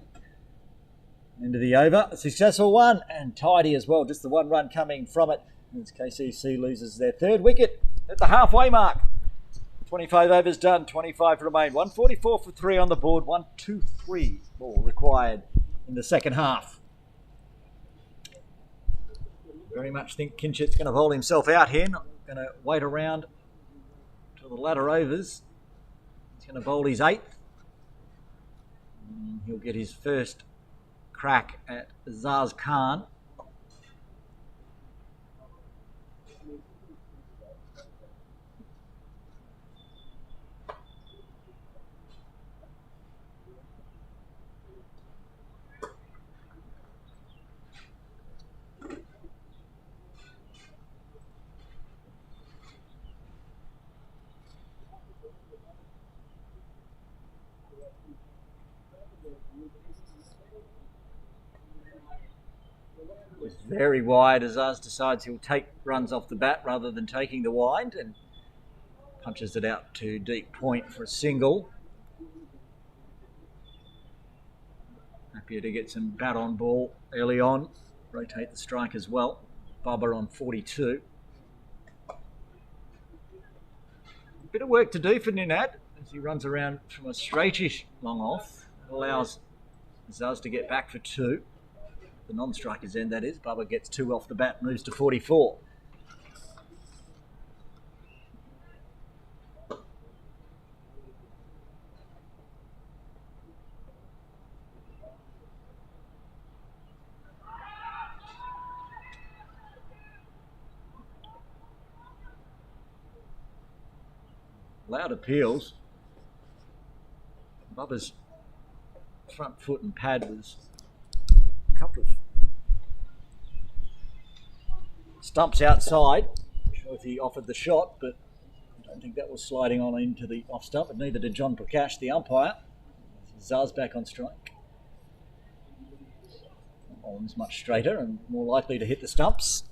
End of the over, a successful one and tidy as well, just the 1 run coming from it as KCC loses their 3rd wicket at the halfway mark. 25 overs done, 25 remain, 144 for 3 on the board, 123 more required in the second half. Very much think Kinchett's going to hold himself out here, not going to wait around till the latter overs. He's going to bowl his 8th. And he'll get his first crack at Zaz Khan. Very wide as Azaz decides he'll take runs off the bat rather than taking the wind, and punches it out to deep point for a single. Happier to get some bat on ball early on, rotate the strike as well. Bubba on 42. A bit of work to do for Ninad as he runs around from a straightish long off. It allows Azaz to get back for 2. The non-striker's end, that is. Bubba gets 2 off the bat, moves to 44. Loud appeals. Bubba's front foot and pad was a couple of stumps outside. Not sure if he offered the shot, but I don't think that was sliding on into the off stump, and neither did John Prakash, the umpire. Zaz back on strike. Owen's much straighter and more likely to hit the stumps.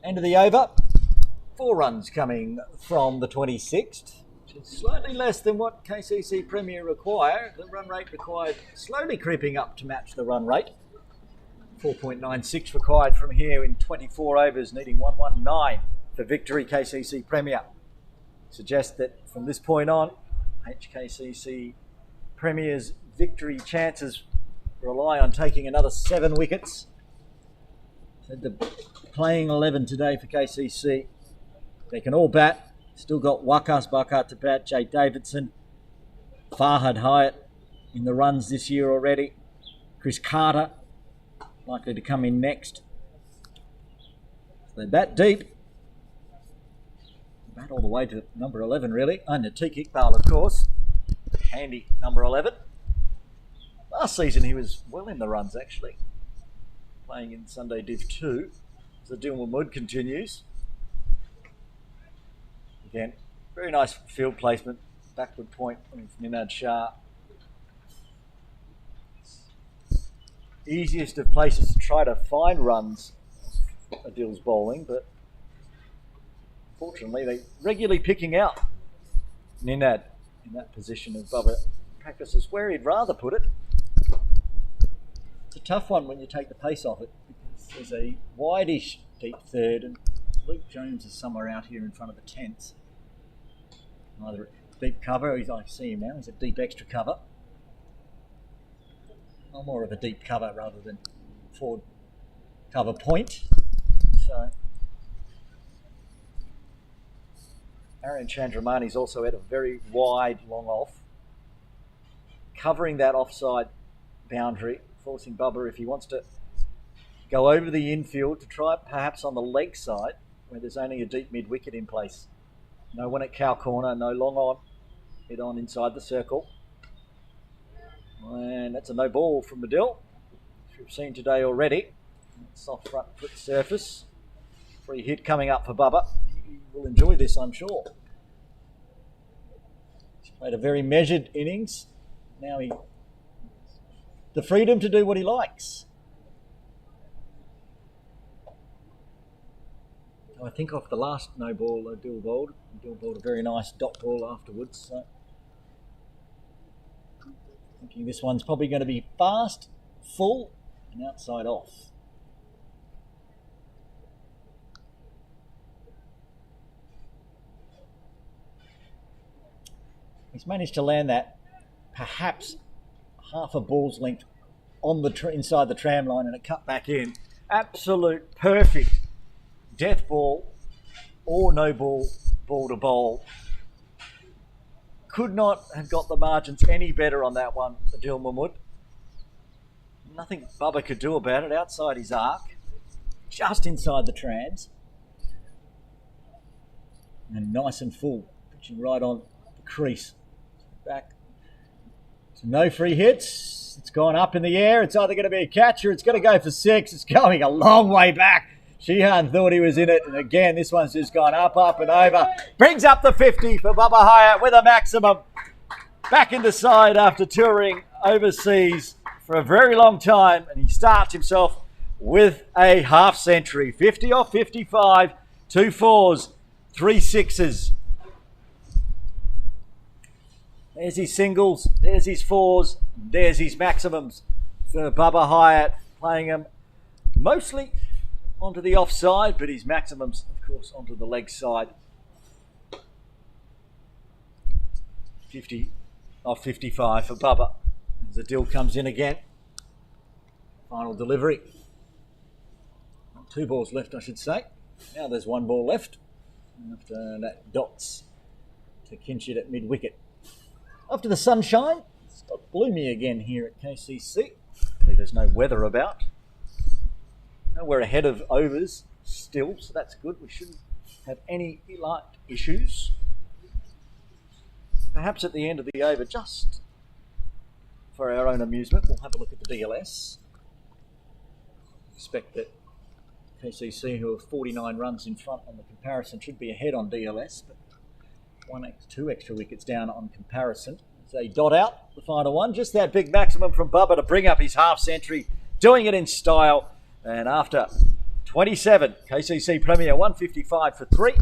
End of the over, 4 runs coming from the 26th, which is slightly less than what KCC Premier require. The run rate required slowly creeping up to match the run rate. 4.96 required from here in 24 overs, needing 119 for victory. KCC Premier suggests that from this point on, HKCC Premier's victory chances rely on taking another 7 wickets. Said the playing 11 today for KCC. They can all bat. Still got Wakas Bakar to bat, Jay Davidson, Farhad Hyatt in the runs this year already. Chris Carter likely to come in next. So they bat deep. Bat all the way to number 11 really. And Atiq Iqbal, of course. Handy number 11. Last season he was well in the runs actually, playing in Sunday Div 2 as the Dilma Mud continues. Again, very nice field placement, backward point from Ninad Shah. Easiest of places to try to find runs Adil's bowling, but fortunately they regularly picking out Ninad in that position of Bubba practices where he'd rather put it. It's a tough one when you take the pace off it because there's a wide-ish deep third and Luke Jones is somewhere out here in front of the tents. Either at deep cover, I see him now, he's at deep extra cover. Or more of a deep cover rather than forward cover point. So Aryan Chandramani's also at a very wide long off, covering that offside boundary, forcing Bubba, if he wants to go over the infield, to try it perhaps on the leg side where there's only a deep mid wicket in place. No one at cow corner, no long on. Head on inside the circle. And that's a no ball from Medill, which we've seen today already. Soft front foot surface. Free hit coming up for Bubba. He will enjoy this, I'm sure. He's played a very measured innings. Now he the freedom to do what he likes. I think off the last no ball, Dill bowled a very nice dot ball afterwards. So thinking this one's probably going to be fast, full, and outside off. He's managed to land that perhaps half a ball's length on the inside the tram line and it cut back in. Absolute perfect death ball or no ball to bowl. Could not have got the margins any better on that one, Adil Mahmood. Nothing Bubba could do about it outside his arc, just inside the trans. And nice and full, pitching right on the crease. Back. So no free hits. It's gone up in the air. It's either going to be a catch or it's going to go for 6. It's going a long way back. Sheehan thought he was in it. And again, this one's just gone up and over. Brings up the 50 for Bubba Hyatt with a maximum. Back in the side after touring overseas for a very long time. And he starts himself with a half century. 50 off 55. 2 4s, 3 6s. There's his singles, there's his 4s, there's his maximums for Bubba Hyatt, playing them mostly onto the offside, but his maximums, of course, onto the leg side. 50 off 55 for Bubba. As Adil comes in again. Final delivery. 2 balls left, I should say. Now there's 1 ball left. After that dots to Kinchit at mid-wicket. After the sunshine, it's got gloomy again here at KCC. There's no weather about. No, we're ahead of overs still, so that's good. We shouldn't have any light issues. Perhaps at the end of the over, just for our own amusement, we'll have a look at the DLS. Expect that KCC, who are 49 runs in front on the comparison, should be ahead on DLS, but 2 extra wickets down on comparison. So they dot out the final one. Just that big maximum from Bubba to bring up his half century, doing it in style. And after 27, KCC Premier 155 for 3.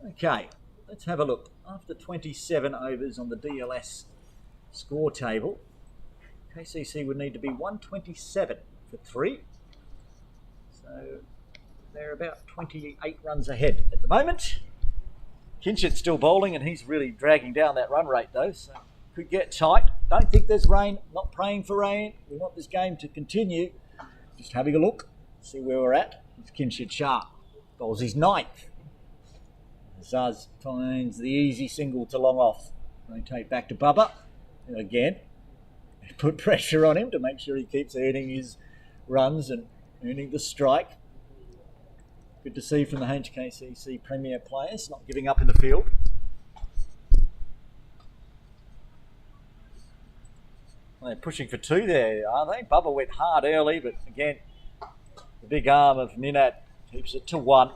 Okay, let's have a look. After 27 overs on the DLS score table, KCC would need to be 127 for 3. So they're about 28 runs ahead at the moment. Kinchit's still bowling and he's really dragging down that run rate though, so could get tight. Don't think there's rain, not praying for rain. We want this game to continue. Just having a look, see where we're at. It's Kinchit sharp. Bowls his 9th. Zaz finds the easy single to long off. Rotate back to Bubba. And again, put pressure on him to make sure he keeps earning his runs and earning the strike. Good to see from the HKCC Premier players, not giving up in the field. Well, they're pushing for 2 there, are they? Bubba went hard early, but again, the big arm of Ninad keeps it to 1.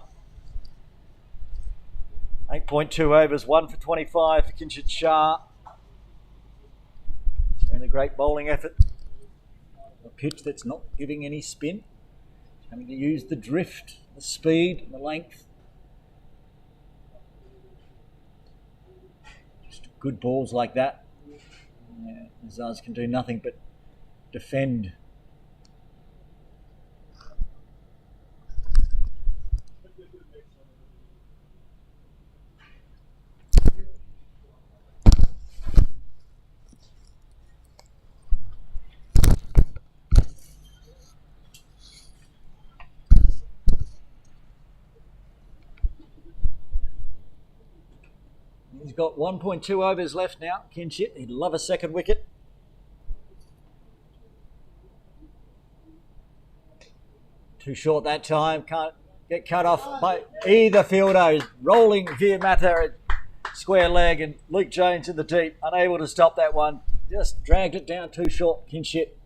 8.2 overs, 1 for 25 for Kinchit Shah. It's been a great bowling effort. A pitch that's not giving any spin. Having to use the drift, the speed, and the length. Just good balls like that. Yeah, Zaz can do nothing but defend. He's got 1.2 overs left now, Kinchit. He'd love a second wicket. Too short that time. Can't get cut off by either fielder. Rolling Veer Mather at square leg, and Luke Jones in the deep, unable to stop that one. Just dragged it down too short, Kinship.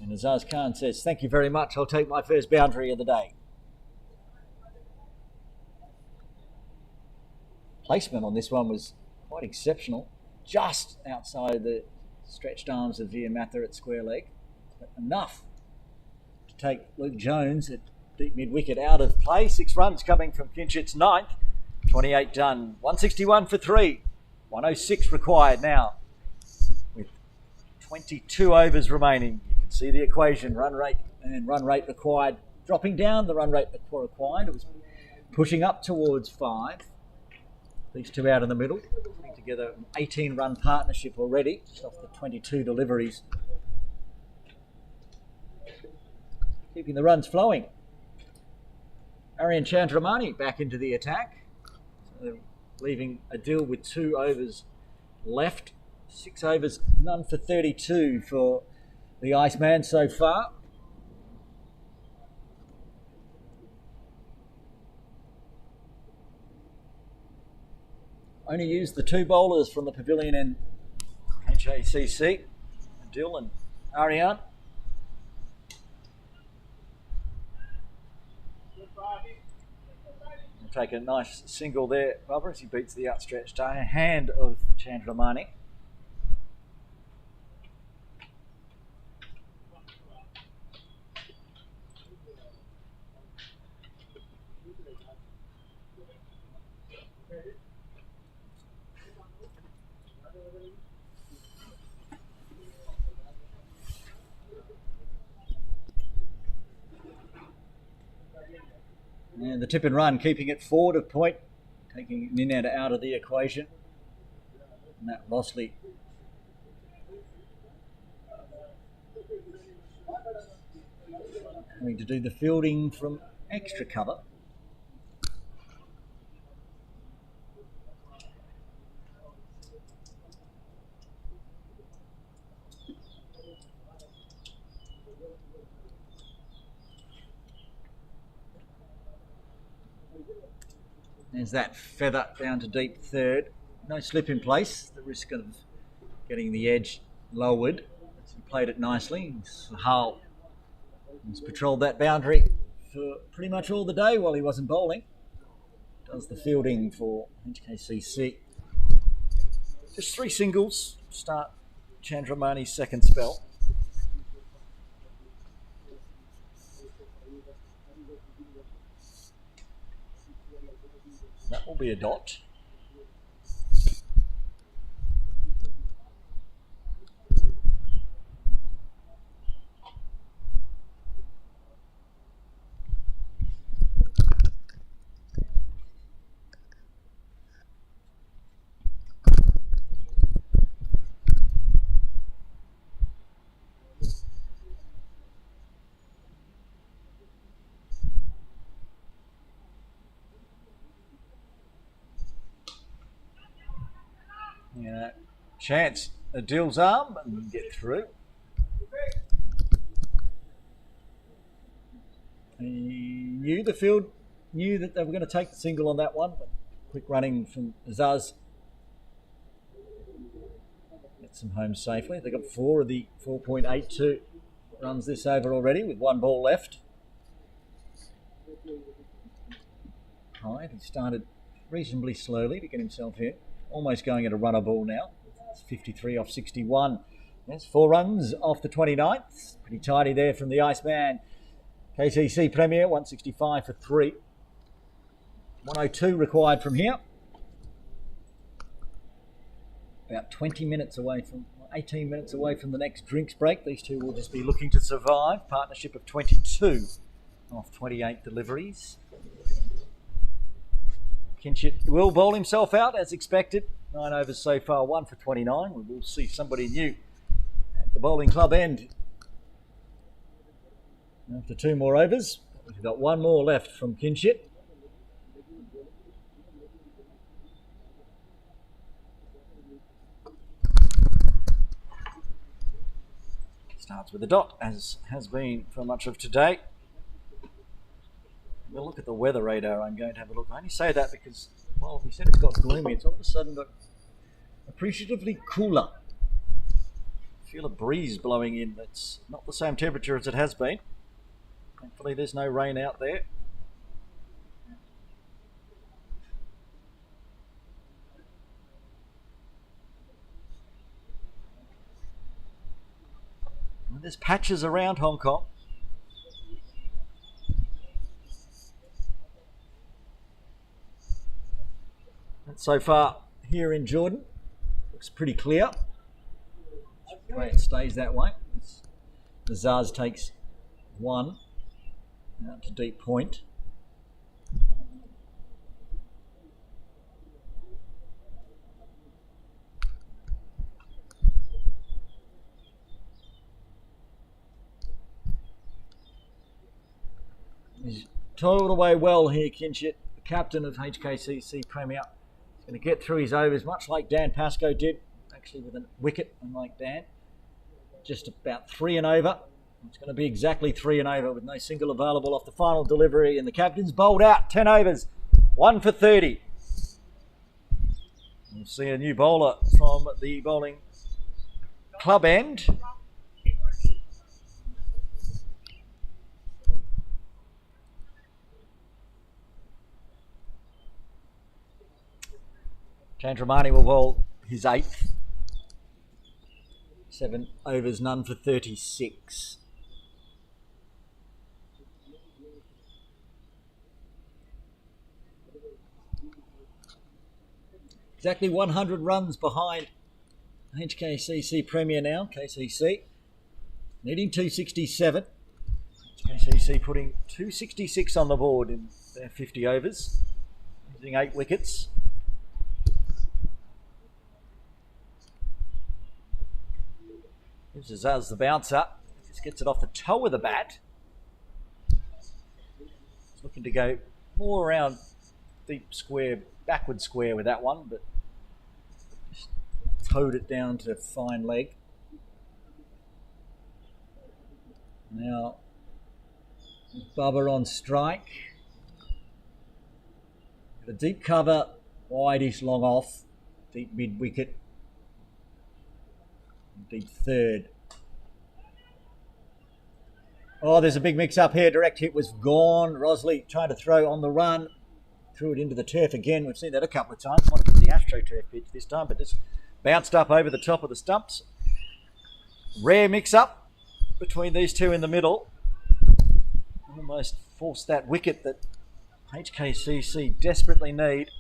And Azaz Khan says, thank you very much. I'll take my first boundary of the day. Placement on this one was quite exceptional. Just outside the stretched arms of Veer Mather at square leg. But enough to take Luke Jones at deep mid-wicket out of play. 6 runs coming from Kinship's 9th. 28 done. 161 for 3. 106 required now. With 22 overs remaining. You can see the equation. Run rate and run rate required. Dropping down the run rate required. It was pushing up towards 5. These two out in the middle. Putting together an 18-run partnership already. Just off the 22 deliveries. Keeping the runs flowing. Aryan Chandramani back into the attack. So leaving Adil with 2 overs left. 6 overs, none for 32 for the Iceman so far. Only used the 2 bowlers from the pavilion and HKCC, Adil and Aryan. Take a nice single there, Bubba, as he beats the outstretched hand of Chandramani. And the tip and run, keeping it forward of point, taking Ninad out of the equation. Matt Lossley having to do the fielding from extra cover. There's that feather down to deep third. No slip in place. The risk of getting the edge lowered. He played it nicely. Sahal has patrolled that boundary for pretty much all the day while he wasn't bowling. Does the fielding for HKCC. Just 3 singles. Start Chandramani's second spell. That will be a dot. Yeah, chance Adil's arm and get through. He knew the field, knew that they were going to take the single on that one, but quick running from Azaz. Gets them home safely. They got 4 of the 4.82 runs this over already with 1 ball left. Hyde, he started reasonably slowly to get himself here. Almost going at a runner ball now. It's 53 off 61. That's 4 runs off the 29th. Pretty tidy there from the Iceman. KCC Premier, 165 for 3. 102 required from here. About 20 minutes away from, 18 minutes away from the next drinks break. These two will just be looking to survive. Partnership of 22 off 28 deliveries. Kinship will bowl himself out as expected. 9 overs so far, 1 for 29. We will see somebody new at the bowling club end. After 2 more overs, we've got 1 more left from Kinship. Starts with a dot, as has been for much of today. We'll look at the weather radar. I'm going to have a look. I only say that because, well, we said it's got gloomy. It's all of a sudden got appreciatively cooler. Feel a breeze blowing in. That's not the same temperature as it has been. Thankfully, there's no rain out there. And there's patches around Hong Kong. And so far here in Jordan, looks pretty clear. Pray it stays that way. The Zaz takes one out to deep point. He's toiled away well here, Kinshit, the captain of HKCC Premier. He's going to get through his overs, much like Dan Pascoe did, actually with a wicket, unlike Dan. Just about 3 and over. It's going to be exactly 3 and over with no single available off the final delivery, and the captain's bowled out 10 overs, 1 for 30. We'll see a new bowler from the bowling club end. Chandramani will bowl his 8th. 7 overs, none for 36. Exactly 100 runs behind HKCC Premier now, KCC. Needing 267. HKCC putting 266 on the board in their 50 overs, using 8 wickets. Gives Azaz the bouncer. Just gets it off the toe of the bat. He's looking to go more around deep square, backward square with that one, but just towed it down to fine leg. Now, Bubba on strike. The deep cover, wide-ish long off, deep mid wicket. Deep third. Oh, there's a big mix-up here. Direct hit was gone. Rosley trying to throw on the run. Threw it into the turf again. We've seen that a couple of times. Might have been the AstroTurf pitch this time, but just bounced up over the top of the stumps. Rare mix-up between these two in the middle. Almost forced that wicket that HKCC desperately need.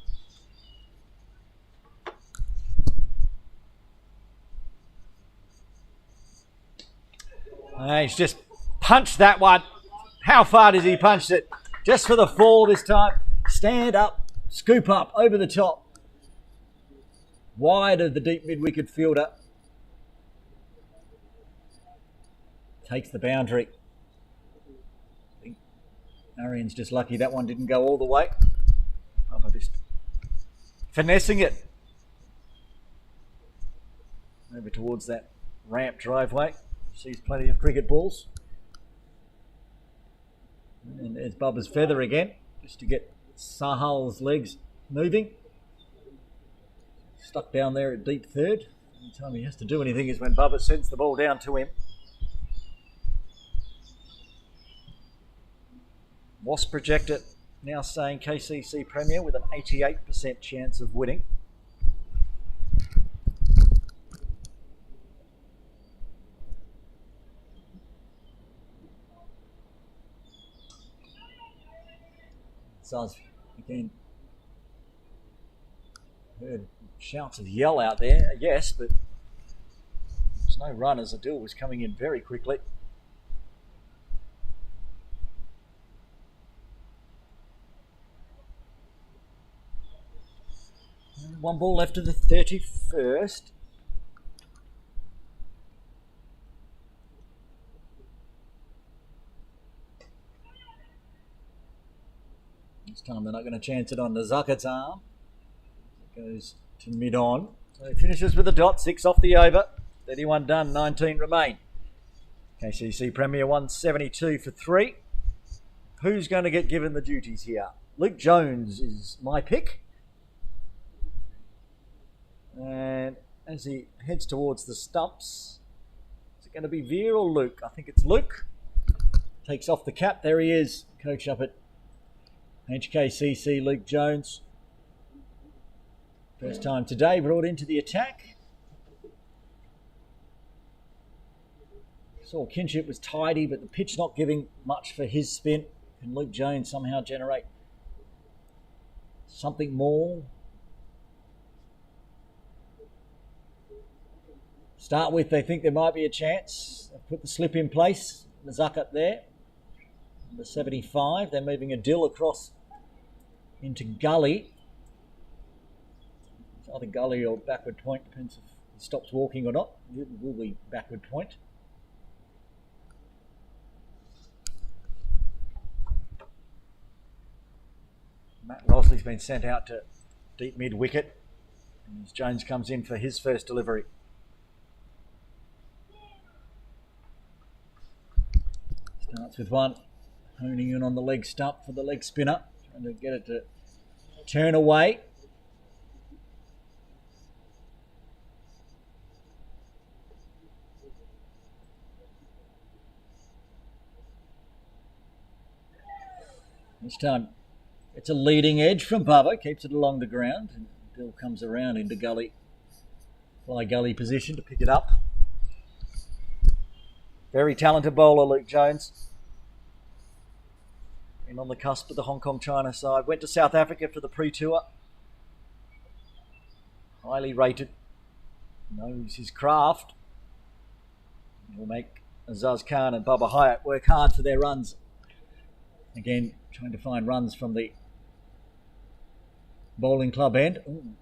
He's just punched that one. How far does he punch it? Just for the fall this time. Stand up, scoop up, over the top. Wide of the deep mid-wicket fielder. Takes the boundary. I think Arian's just lucky that one didn't go all the way. Bubba just finessing it. Over towards that ramp driveway. Sees plenty of cricket balls. And there's Bubba's feather again, just to get Sahal's legs moving. Stuck down there at deep third. The only time he has to do anything is when Bubba sends the ball down to him. Wasp projector now saying KCC Premier with an 88% chance of winning. Sounds again. Heard shouts of yell out there, yes, but there's no run as Adil was coming in very quickly. And 1 ball left to the 31st. This time they're not going to chance it on the Zakat's arm. It goes to mid-on. So he finishes with a dot, 6 off the over. 31 done, 19 remain. KCC Premier 172 for 3. who's going to get given the duties here? Luke Jones is my pick. And as he heads towards the stumps, is it going to be Veer or Luke? I think it's Luke. Takes off the cap. There he is. Coach up at HKCC, Luke Jones. First time today brought into the attack. Saw Kinship was tidy, but the pitch not giving much for his spin. Can Luke Jones somehow generate something more? Start with, they think there might be a chance. They've put the slip in place. The Zuckup there. Number 75. They're moving a dill across into Gully. It's either Gully or backward point. Depends if he stops walking or not. It will be backward point. Matt Rosley's been sent out to deep mid wicket. And as Jones comes in for his first delivery. Starts with one. Honing in on the leg stump for the leg spinner. Trying to get it to turn away. This time it's a leading edge from Bubba. Keeps it along the ground. And Bill comes around into Gully. Fly Gully position to pick it up. Very talented bowler, Luke Jones. And on the cusp of the Hong Kong-China side. Went to South Africa for the pre-tour. Highly rated. Knows his craft. Will make Azaz Khan and Bubba Hyatt work hard for their runs. Again, trying to find runs from the bowling club end. Ooh,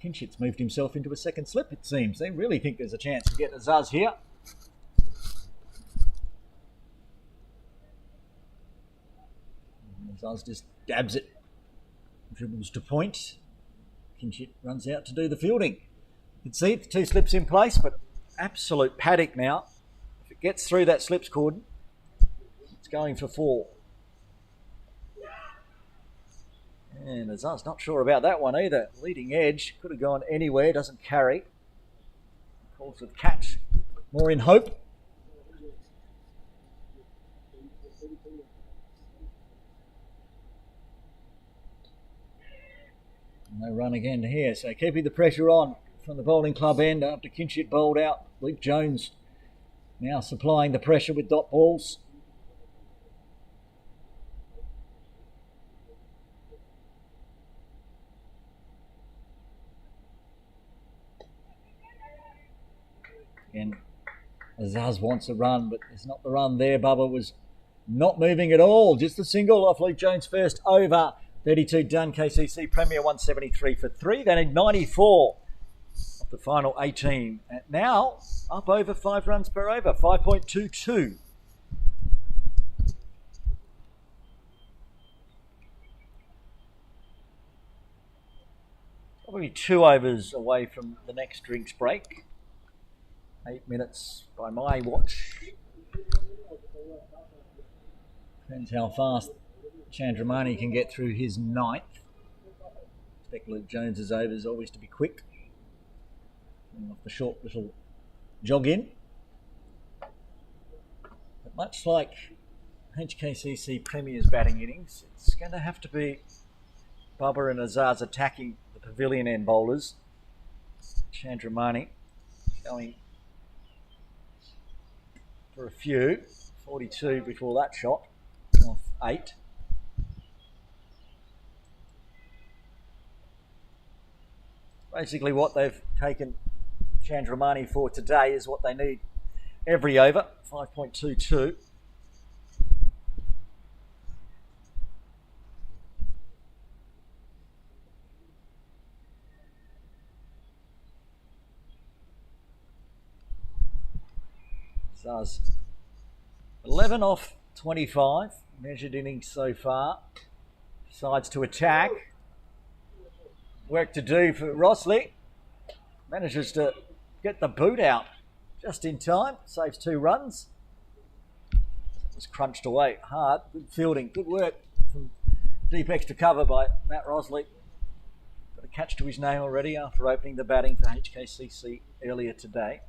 Kinship's moved himself into a second slip, it seems. They really think there's a chance to get Azaz here. Azaz just dabs it. Dribbles to point. Kinship runs out to do the fielding. You can see the two slips in place, but absolute paddock now. If it gets through that slips cordon, it's going for 4. And Azaz not sure about that one either. Leading edge, could have gone anywhere, doesn't carry. Calls with catch, more in hope. No run again here, so keeping the pressure on from the bowling club end after Kinship bowled out. Luke Jones now supplying the pressure with dot balls. Again, Azaz wants a run, but there's not the run there. Bubba was not moving at all. Just a single off Luke Jones' first over. 32 done. KCC Premier 173 for 3. They need 94 of the final 18. And now up over 5 runs per over. 5.22. Probably 2 overs away from the next drinks break. 8 minutes by my watch. Depends how fast Chandramani can get through his 9th. Expect Luke Jones's overs always to be quick. And off the short little jog in. But much like HKCC Premier's batting innings, it's going to have to be Bubba and Azaz attacking the pavilion end bowlers. Chandramani going for a few. 42 before that shot off 8. Basically what they've taken Chandramani for today is what they need every over. 5.22. Azaz 11 off 25 measured innings so far. Decides to attack. Work to do for Rosley. Manages to get the boot out just in time. Saves 2 runs. It's crunched away hard. Good fielding, good work from deep extra cover by Matt Rosley. Got a catch to his name already after opening the batting for HKCC earlier today.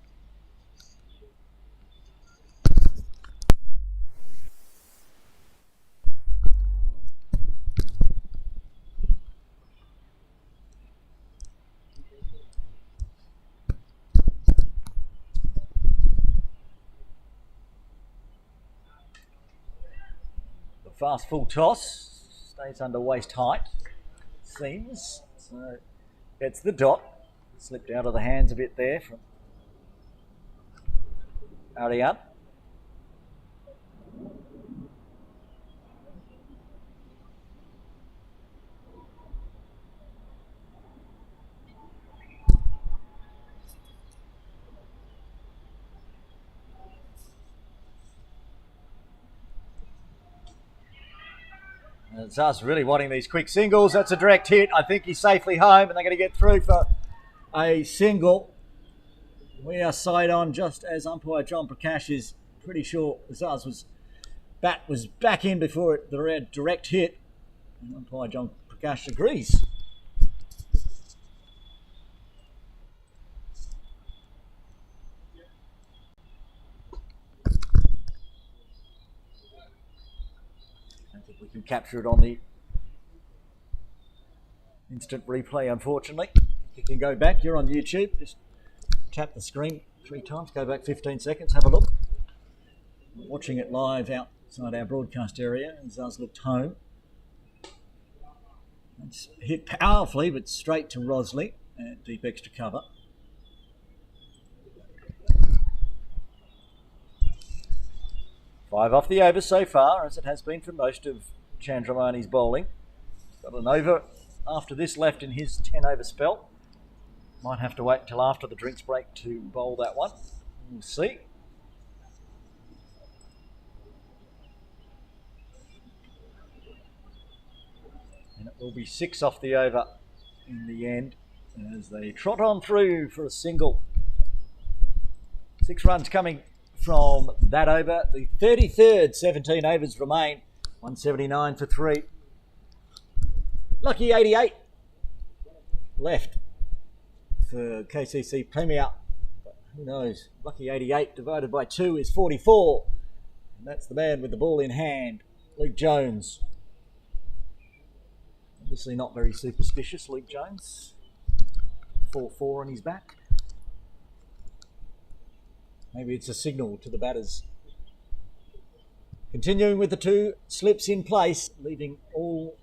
Fast full toss, stays under waist height, seems. So it's the dot. Slipped out of the hands a bit there from Ariane. It's us really wanting these quick singles. That's a direct hit. I think he's safely home and they're going to get through for a single. We are side on just as umpire John Prakash is pretty sure Zaz bat was back in before the red direct hit. And umpire John Prakash agrees. We can capture it on the instant replay, unfortunately. You can go back, you're on YouTube, just tap the screen 3 times, go back 15 seconds, have a look. Watching it live outside our broadcast area, and Zaz looked home. It's hit powerfully, but straight to Rosley, and deep extra cover. Five off the over so far, as it has been for most of Chandramani's bowling. He's got an over after this left in his 10 over spell. Might have to wait until after the drinks break to bowl that one. We'll see. And it will be 6 off the over in the end as they trot on through for a single. 6 runs coming from that over. The 33rd, 17 overs remain. 179 for 3. Lucky 88 left for KCC Premier. But who knows? Lucky 88 divided by 2 is 44. And that's the man with the ball in hand, Luke Jones. Obviously not very superstitious, Luke Jones. 4-4 on his back. Maybe it's a signal to the batters. Continuing with the 2 slips in place, leaving all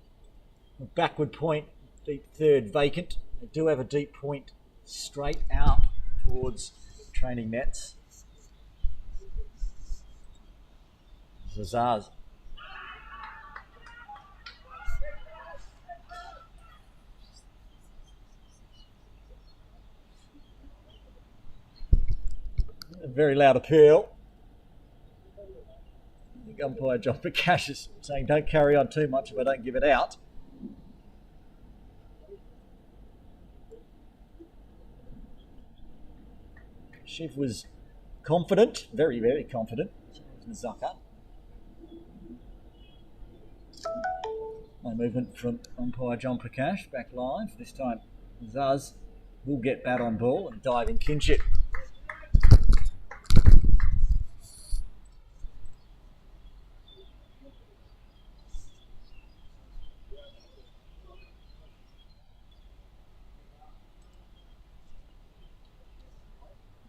backward point, deep third vacant. They do have a deep point straight out towards training nets. Zazaz. A very loud appeal. I think umpire John Prakash is saying don't carry on too much if I don't give it out. Shiv was confident, very, very confident. Zucker. No movement from umpire John Prakash, back live. This time Zaz will get bat on ball and dive in kinship.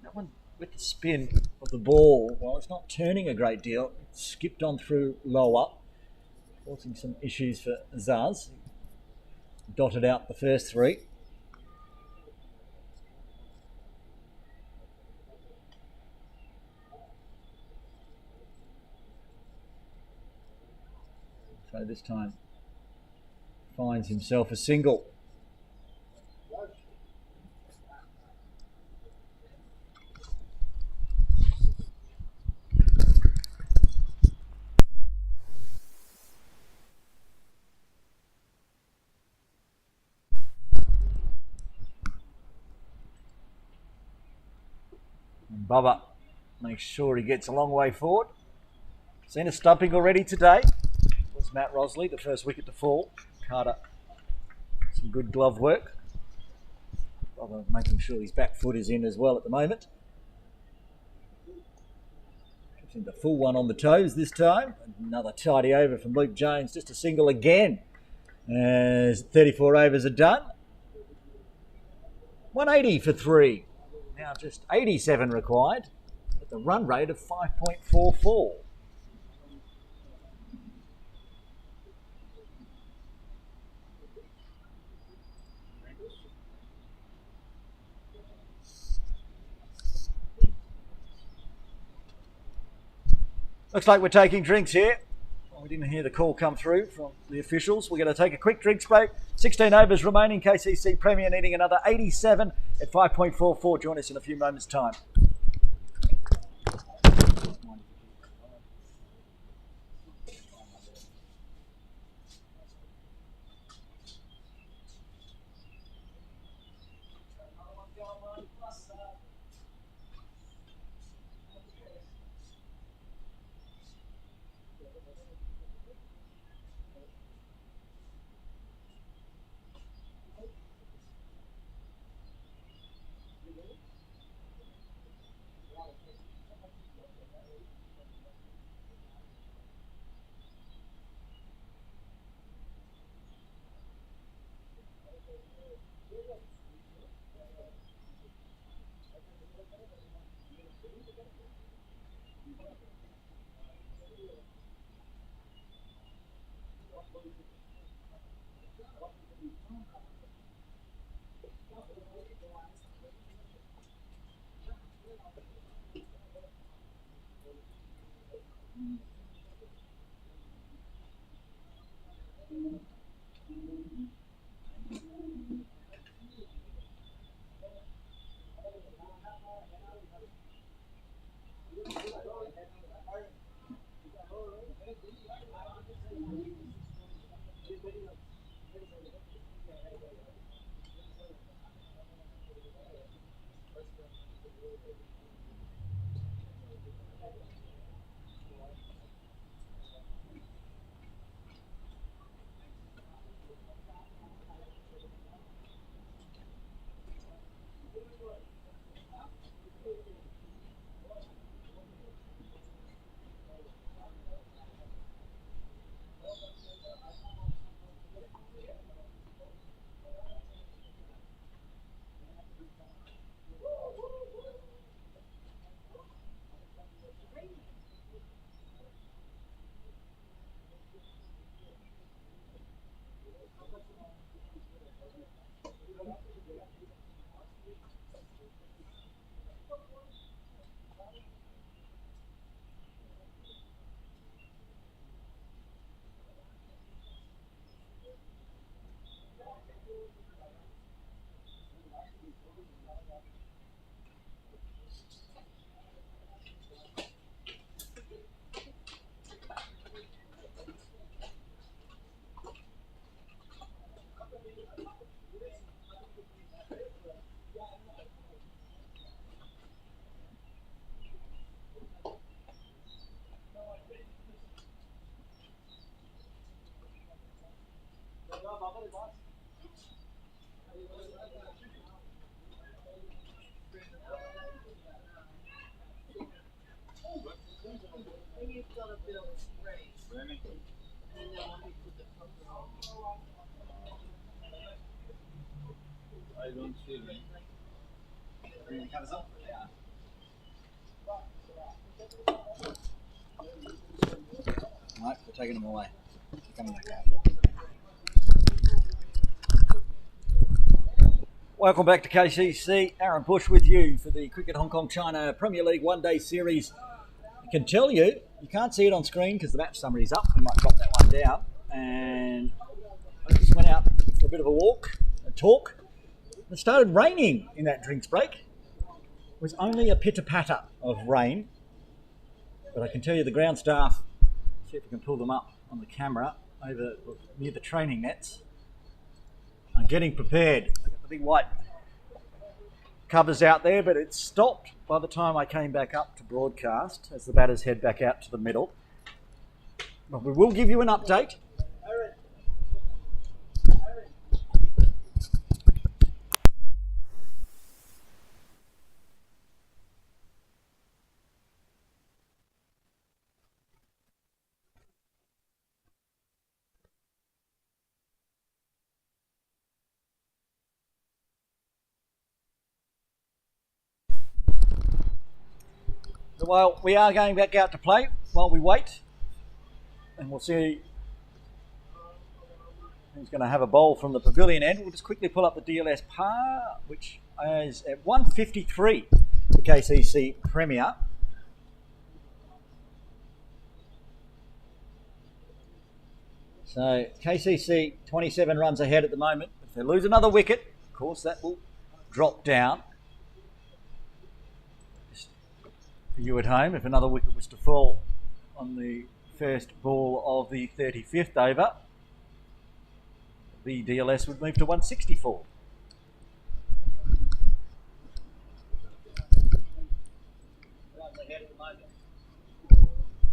That one with the spin of the ball, while it's not turning a great deal, it skipped on through lower, causing some issues for Zaz. Dotted out the first 3. So this time finds himself a single. And Bubba makes sure he gets a long way forward. Seen a stumping already today. It was Matt Rosley, the first wicket to fall. Carter, some good glove work. Rather making sure his back foot is in as well at the moment. Gives him the full one on the toes this time. Another tidy over from Luke Jones, just a single again. As 34 overs are done. 180 for 3. Now just 87 required at the run rate of 5.44. Looks like we're taking drinks here. Well, we didn't hear the call come through from the officials. We're going to take a quick drinks break. 16 overs remaining. KCC Premier needing another 87 at 5.44. Join us in a few moments' time. I don't see it. Bring the covers up? Yeah. Right, we're taking them away. They're coming back out. Welcome back to KCC. Aaron Bush with you for the Cricket Hong Kong China Premier League one-day series. I can tell you, you can't see it on screen because the match summary's up. We might drop that one down. And I just went out for a bit of a talk. It started raining in that drinks break. It was only a pitter-patter of rain. But I can tell you the ground staff, see if we can pull them up on the camera over near the training nets, are getting prepared. They've got the big white covers out there, but it stopped by the time I came back up to broadcast as the batters head back out to the middle. But we will give you an update. Well, we are going back out to play while we wait, and we'll see who's going to have a bowl from the pavilion end. We'll just quickly pull up the DLS par, which is at 153, the KCC Premier. So KCC 27 runs ahead at the moment. If they lose another wicket, of course that will drop down. For you at home, if another wicket was to fall on the first ball of the 35th over, the DLS would move to 164.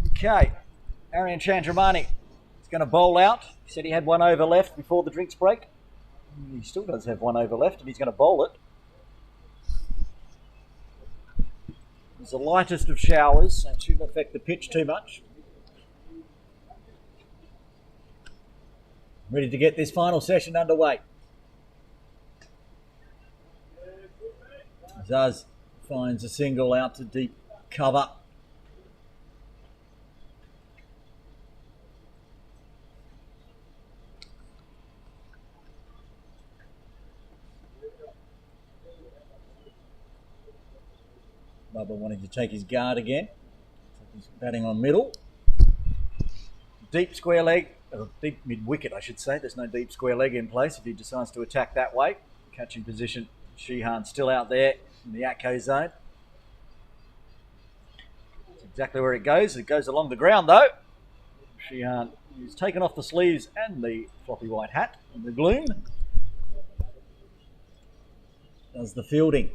Okay, Aryan Chandramani is going to bowl out. He said he had 1 over left before the drinks break. He still does have 1 over left, and he's going to bowl it. It's the lightest of showers, so it shouldn't affect the pitch too much. Ready to get this final session underway. Zaz finds a single out to deep cover. Bubba wanting to take his guard again. He's batting on middle. Deep square leg, deep mid-wicket I should say. There's no deep square leg in place if he decides to attack that way. Catching position, Sheehan still out there in the Atco zone. That's exactly where it goes. It goes along the ground though. Sheehan is taken off the sleeves and the floppy white hat in the gloom. Does the fielding.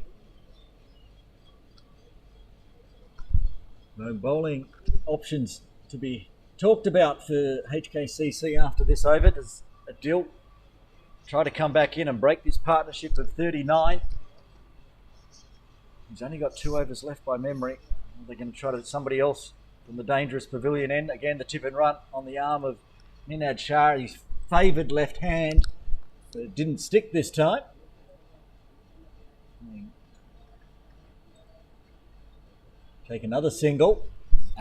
No bowling options to be talked about for HKCC after this over. Does Adil try to come back in and break this partnership of 39? He's only got 2 overs left by memory. They're going to try to somebody else from the dangerous pavilion end. Again, the tip and run on the arm of Ninad Shah. His favoured left hand, but it didn't stick this time. Take another single.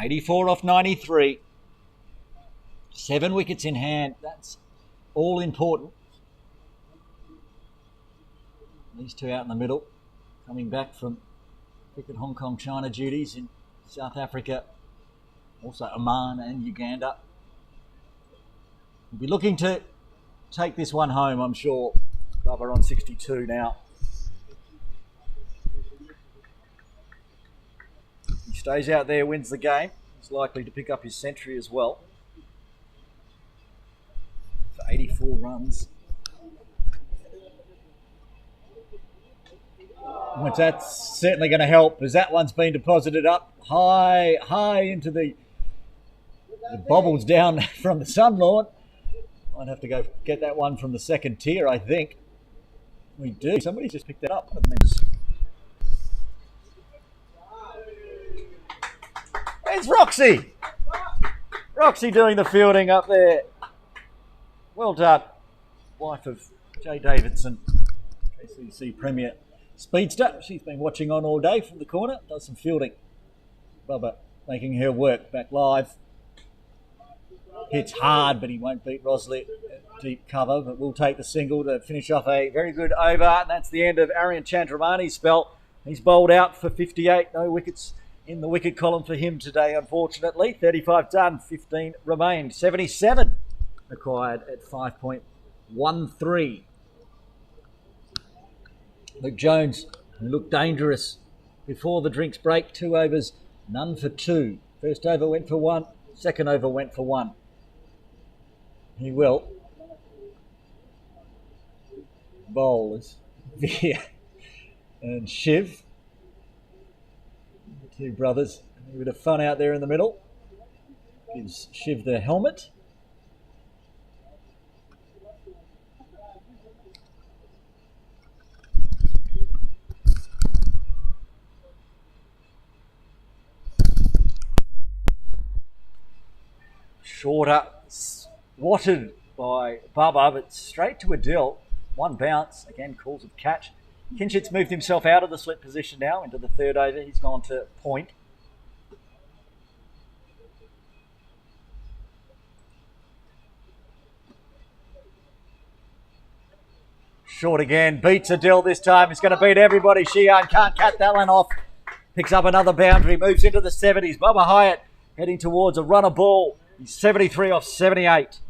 84 off 93. 7 wickets in hand. That's all important. These two out in the middle. Coming back from cricket Hong Kong, China duties in South Africa. Also Oman and Uganda. We'll be looking to take this one home, I'm sure. Bubba on 62 now. He stays out there, wins the game. He's likely to pick up his century as well. For 84 runs. Well, that's certainly going to help, as that one's been deposited up high into the bobbles down from the sun lawn. Might have to go get that one from the second tier, I think. We do. Somebody's just picked that up. It's Roxy. Roxy doing the fielding up there. Well done. Wife of Jay Davidson, KCC Premier Speedster. She's been watching on all day from the corner. Does some fielding. Bubba making her work back live. Hits hard, but he won't beat Rosley at deep cover. But we'll take the single to finish off a very good over. And that's the end of Aryan Chandramani's spell. He's bowled out for 58. No wickets in the wicket column for him today, unfortunately. 35 done, 15 remained. 77 acquired at 5.13. Luke Jones, who looked dangerous before the drinks break. 2 overs, none for 2. First over went for 1. Second over went for 1. He will bowl as Veer and Shiv. 2 brothers. A bit of fun out there in the middle. Gives Shiv the helmet. Shorter, swatted by Bubba, but straight to Adil. One bounce, again calls of catch. Kinchit's moved himself out of the slip position now into the third over. He's gone to point. Short again, beats Adil this time. He's going to beat everybody. Sheehan can't cut that one off. Picks up another boundary, moves into the 70s. Bubba Hyatt heading towards a runner ball. He's 73 off 78.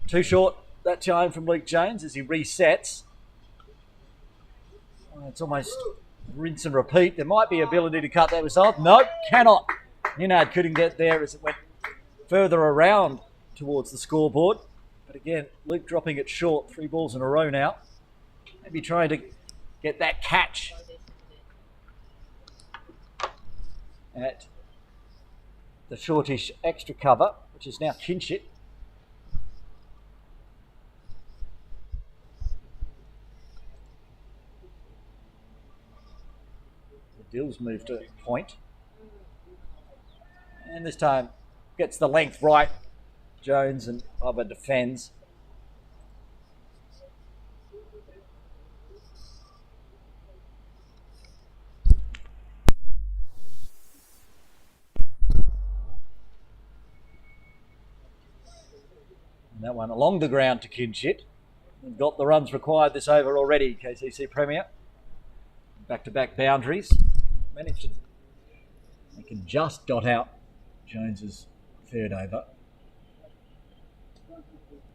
Too short that time from Luke Jones as he resets. It's almost rinse and repeat. There might be ability to cut that result. Nope, cannot. Ninard couldn't get there as it went further around towards the scoreboard. But again, Luke dropping it short. 3 balls in a row now. Maybe trying to get that catch at the shortish extra cover, which is now Kinchit. Dill's moved to point. And this time gets the length right. Jones and Bubba defends. And that one along the ground to Kinchit. And got the runs required this over already, KCC Premier. Back-to-back boundaries. Managed to, they can just dot out Jones's third over.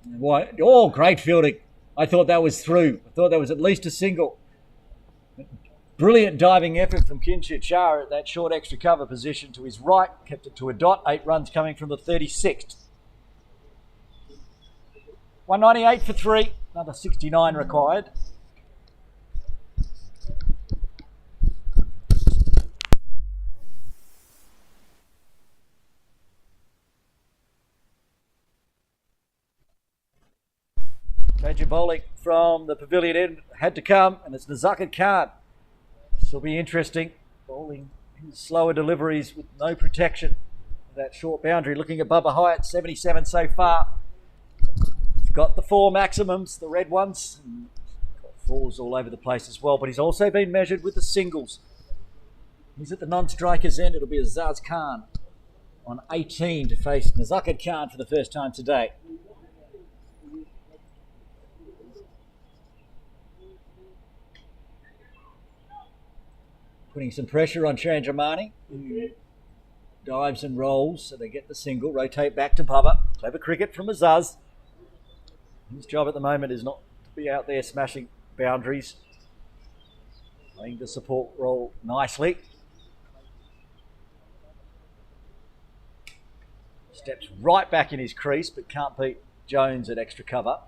Why? Oh, great fielding. I thought that was through. I thought that was at least a single. Brilliant diving effort from Kinchit Shah at that short extra cover position to his right. Kept it to a dot. 8 runs coming from the 36th. 198 for 3. Another 69 required. Change of bowling from the pavilion end had to come, and it's Nazakit Khan. This will be interesting. Bowling in slower deliveries with no protection. That short boundary. Looking at Bubba Hyatt, 77 so far. He's got the 4 maximums, the red ones. And got 4s all over the place as well, but he's also been measured with the singles. He's at the non-striker's end. It'll be Azaz Khan on 18 to face Nazakit Khan for the first time today. Putting some pressure on Chandramani, who dives and rolls, so they get the single. Rotate back to Bubba. Clever cricket from Azaz. His job at the moment is not to be out there smashing boundaries. Playing the support role nicely. Steps right back in his crease, but can't beat Jones at extra cover.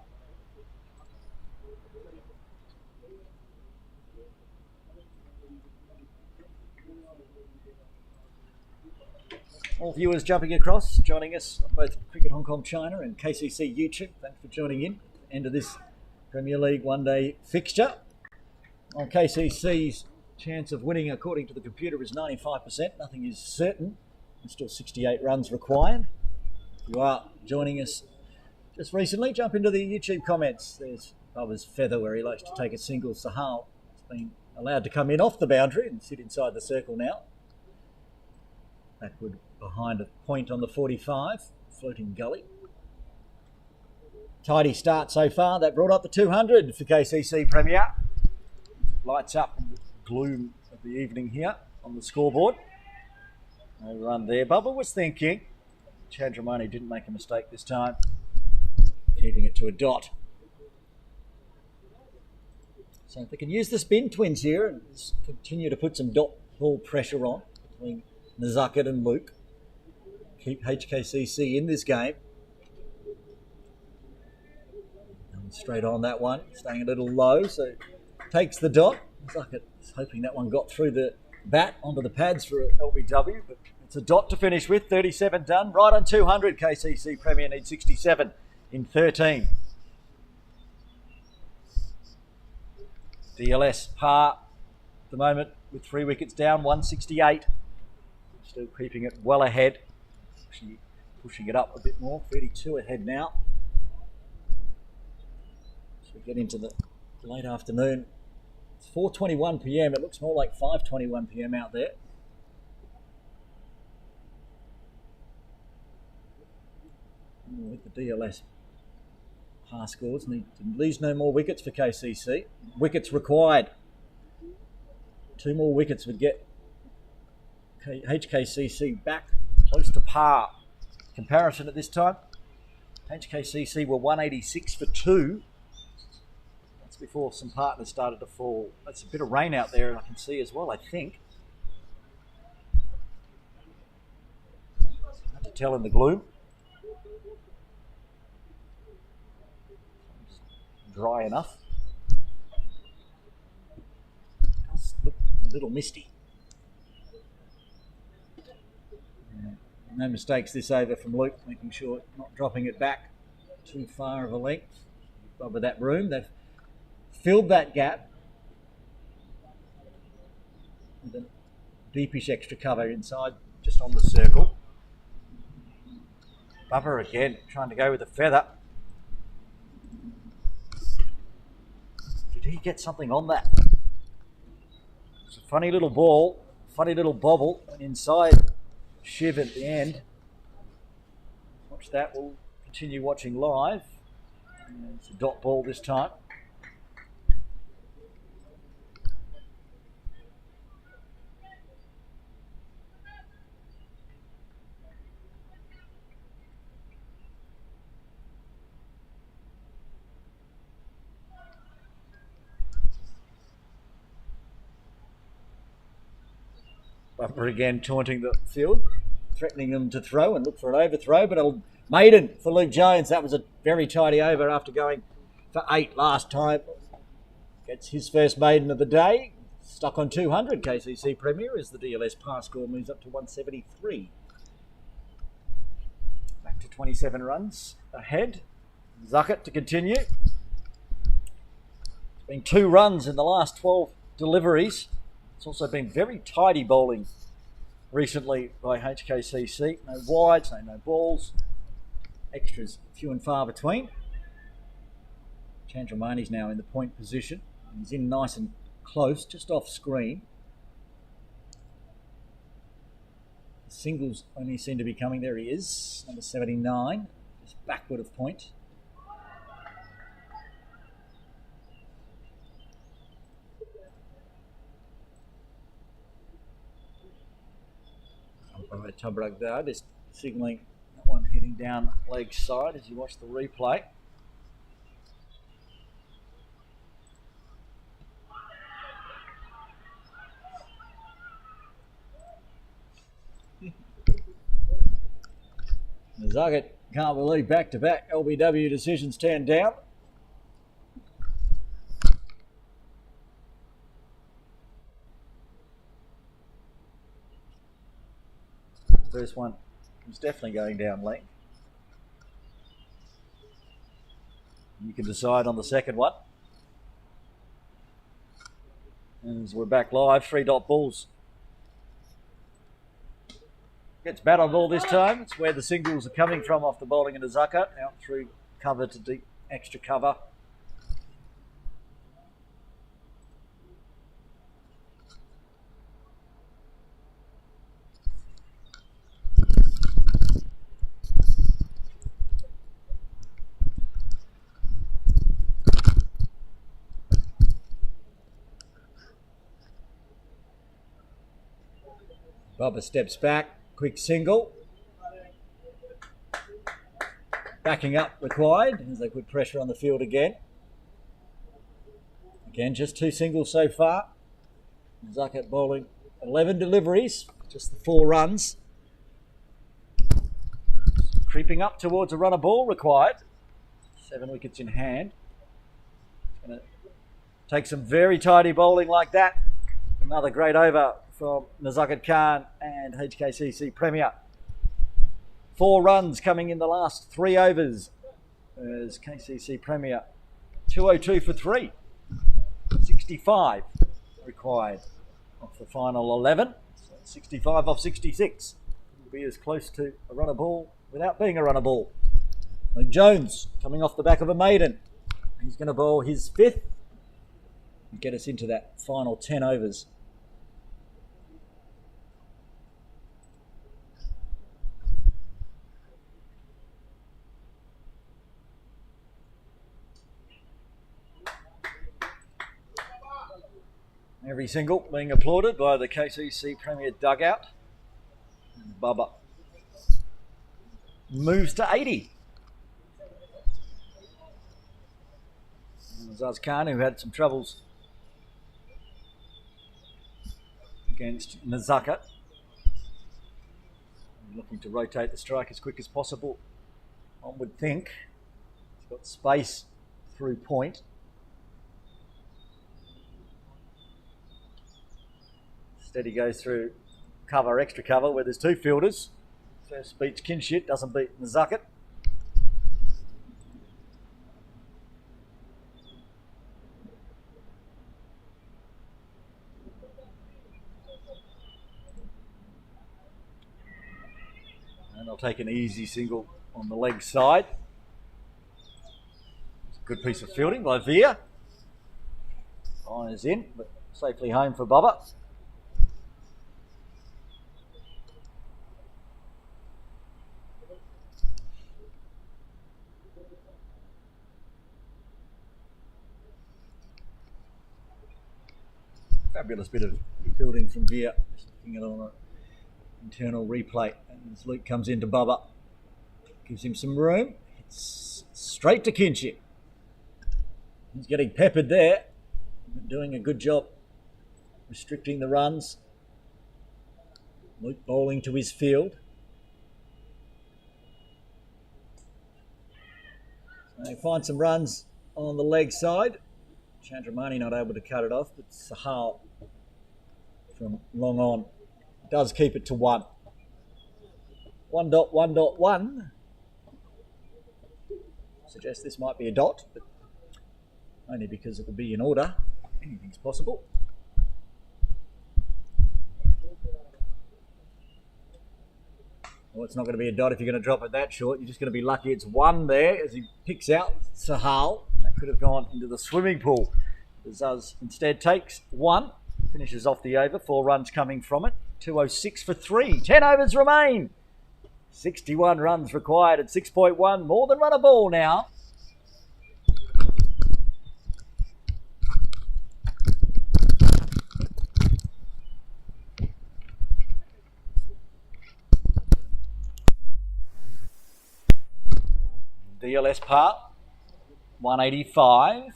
All viewers jumping across, joining us on both Cricket Hong Kong China and KCC YouTube. Thanks for joining in. End of this Premier League one-day fixture. On KCC's chance of winning, according to the computer, is 95%. Nothing is certain. There's still 68 runs required. If you are joining us just recently, jump into the YouTube comments. There's Bubba's feather where he likes to take a single. Sahal has been allowed to come in off the boundary and sit inside the circle now. Backward behind a point on the 45, floating gully. Tidy start so far. That brought up the 200 for KCC Premier. Lights up in the gloom of the evening here on the scoreboard. No run there. Bubba was thinking. Chandramani didn't make a mistake this time. Keeping it to a dot. So if they can use the spin twins here and continue to put some pull pressure on between Nazucket and Luke. Keep HKCC in this game. And straight on that one, staying a little low, so takes the dot. Nazucket is hoping that one got through the bat onto the pads for LBW, but it's a dot to finish with. 37 done, right on 200. KCC Premier needs 67 in 13. DLS par at the moment with 3 wickets down, 168. Still keeping it well ahead. Actually pushing it up a bit more, 32 ahead now. As we get into the late afternoon, it's 4:21 p.m. It looks more like 5:21 p.m. out there. With the DLS par scores, leaves no more wickets for KCC. Wickets required. 2 more wickets would get HKCC back close to par. Comparison at this time, HKCC were 186 for 2. That's before some partners started to fall. That's a bit of rain out there, I can see as well, I think. Hard to tell in the gloom. Dry enough. Does look a little misty. No mistakes this over from Luke, making sure not dropping it back too far of a length. Above that room, they've filled that gap with a deepish extra cover inside, just on the circle. Bubba again, trying to go with a feather. Did he get something on that? It's a funny little ball, funny little bobble, and inside Shiv at the end. Watch that, we'll continue watching live. And it's a dot ball this time. Bumper again taunting the field, threatening them to throw and look for an overthrow, but a maiden for Luke Jones. That was a very tidy over after going for 8 last time. Gets his first maiden of the day. Stuck on 200 KCC Premier as the DLS par score moves up to 173. Back to 27 runs ahead. Zucket to continue. It's been 2 runs in the last 12 deliveries. It's also been very tidy bowling recently by HKCC. No wides, no balls. Extras few and far between. Chandramani's now in the point position. He's in nice and close, just off screen. The singles only seem to be coming. There he is, number 79, just backward of point. Tubrug there, just signalling that one heading down leg side as you watch the replay. Nazucket can't believe back-to-back LBW decisions turned down. First one was definitely going down length. You can decide on the second one. And as we're back live, 3 dot balls. Gets bat on ball this time. It's where the singles are coming from off the bowling of Nazucket. Out through cover to deep extra cover. Bubba steps back, quick single. Backing up required as they put pressure on the field again. Again, just 2 singles so far. Nazucket bowling 11 deliveries, just the 4 runs. Creeping up towards a runner ball required. 7 wickets in hand. It's going to take some very tidy bowling like that. Another great over from Nazakat Khan and HKCC Premier. 4 runs coming in the last 3 overs as KCC Premier 202 for 3. 65 required off the final 11. So 65 off 66 will be as close to a runner ball without being a runner ball. Luke Jones coming off the back of a maiden. He's going to bowl his 5th and get us into that final 10 overs. Every single being applauded by the KCC Premier dugout. And Bubba moves to 80. Zaz Khan, who had some troubles against Nazakat, looking to rotate the strike as quick as possible. One would think he's got space through point. Instead he goes through cover, extra cover, where there's 2 fielders. First beats Kinshit, doesn't beat Nazakat. And they'll take an easy single on the leg side. It's a good piece of fielding by Veer. Line is in, but safely home for Bubba. Fabulous bit of fielding from Veer. Just looking at it on an internal replay. And as Luke comes into Bubba, gives him some room. It's straight to Kinship. He's getting peppered there. Doing a good job restricting the runs. Luke bowling to his field. So they find some runs on the leg side. Chandramani not able to cut it off, but Sahal from long on does keep it to 1. 1.1.1 suggests this might be a dot, but only because it will be in order. Anything's possible. Well, it's not going to be a dot if you're going to drop it that short. You're just going to be lucky it's 1 there as he picks out Sahal. That could have gone into the swimming pool. Zaz instead takes 1, finishes off the over, 4 runs coming from it. 206 for 3. 10 overs remain. 61 runs required at 6.1. More than run a ball now. DLS par 185.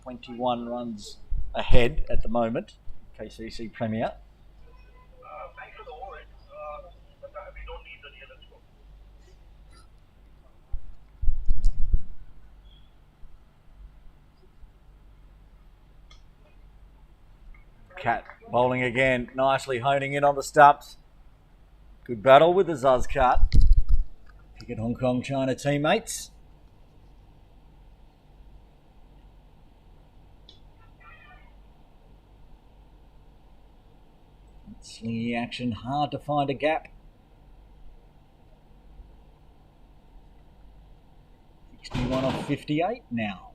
21 runs ahead at the moment. KCC Premier. Thanks for the orange, but we don't need the DLS score. Cat bowling again, nicely honing in on the stumps. Good battle with the Zaz Cat. Picket Hong Kong China teammates. Slingy action, hard to find a gap. 61 off 58 now.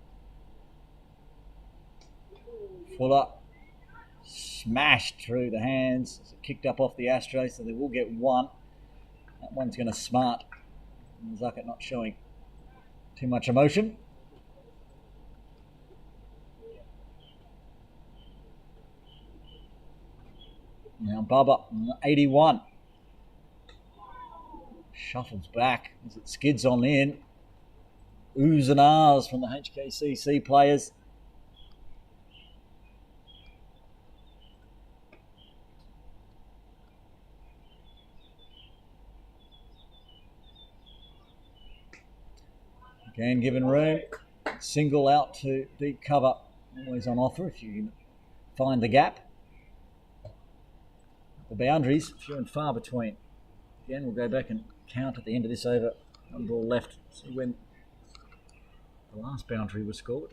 Fuller smashed through the hands. Kicked up off the Astro, so they will get 1. That one's going to smart. Zuckett not showing too much emotion. Now Bubba, 81. Shuffles back as it skids on in. Oohs and ahs from the HKCC players. Again, given room, single out to deep cover. Always on offer if you can find the gap. The boundaries, few and far between. Again, we'll go back and count at the end of this over. One ball left. See when the last boundary was scored.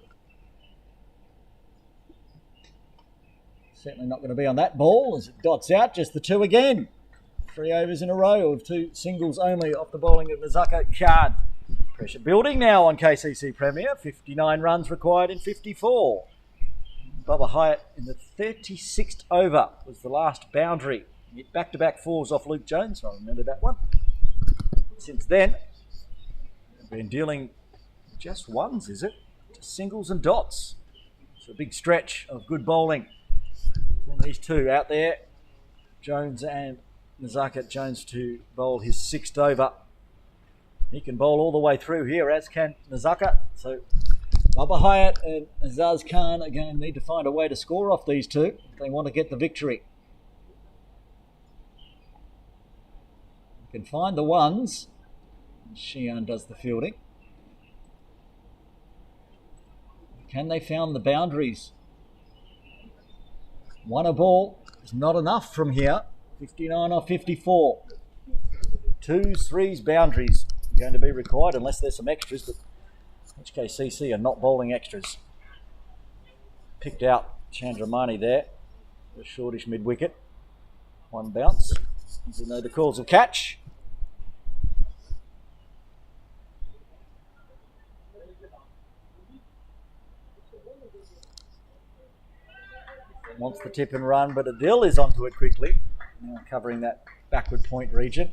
Certainly not going to be on that ball as it dots out. Just the two again. 3 overs in a row of 2 singles only off the bowling of Nazaka Khan. Pressure building now on KCC Premier. 59 runs required in 54. Bubba Hyatt in the 36th over was the last boundary. Hit back-to-back fours off Luke Jones. I remember that one. Since then, they've been dealing just ones, is it? Just singles and dots. It's a big stretch of good bowling. And these two out there, Jones and Nazaka. Jones to bowl his 6th over. He can bowl all the way through here, as can Nazaka. So Bubba Hyatt and Azaz Khan are going to need to find a way to score off these two if they want to get the victory. You can find the ones. Shian does the fielding. Can they find the boundaries? 1 a ball is not enough from here. 59 off 54. 2s, 3s, boundaries are going to be required unless there's some extras, but HKCC are not bowling extras. Picked out Chandramani there. The shortish mid-wicket. 1 bounce. As you know, the calls will catch. Wants the tip and run, but Adil is onto it quickly. Now covering that backward point region.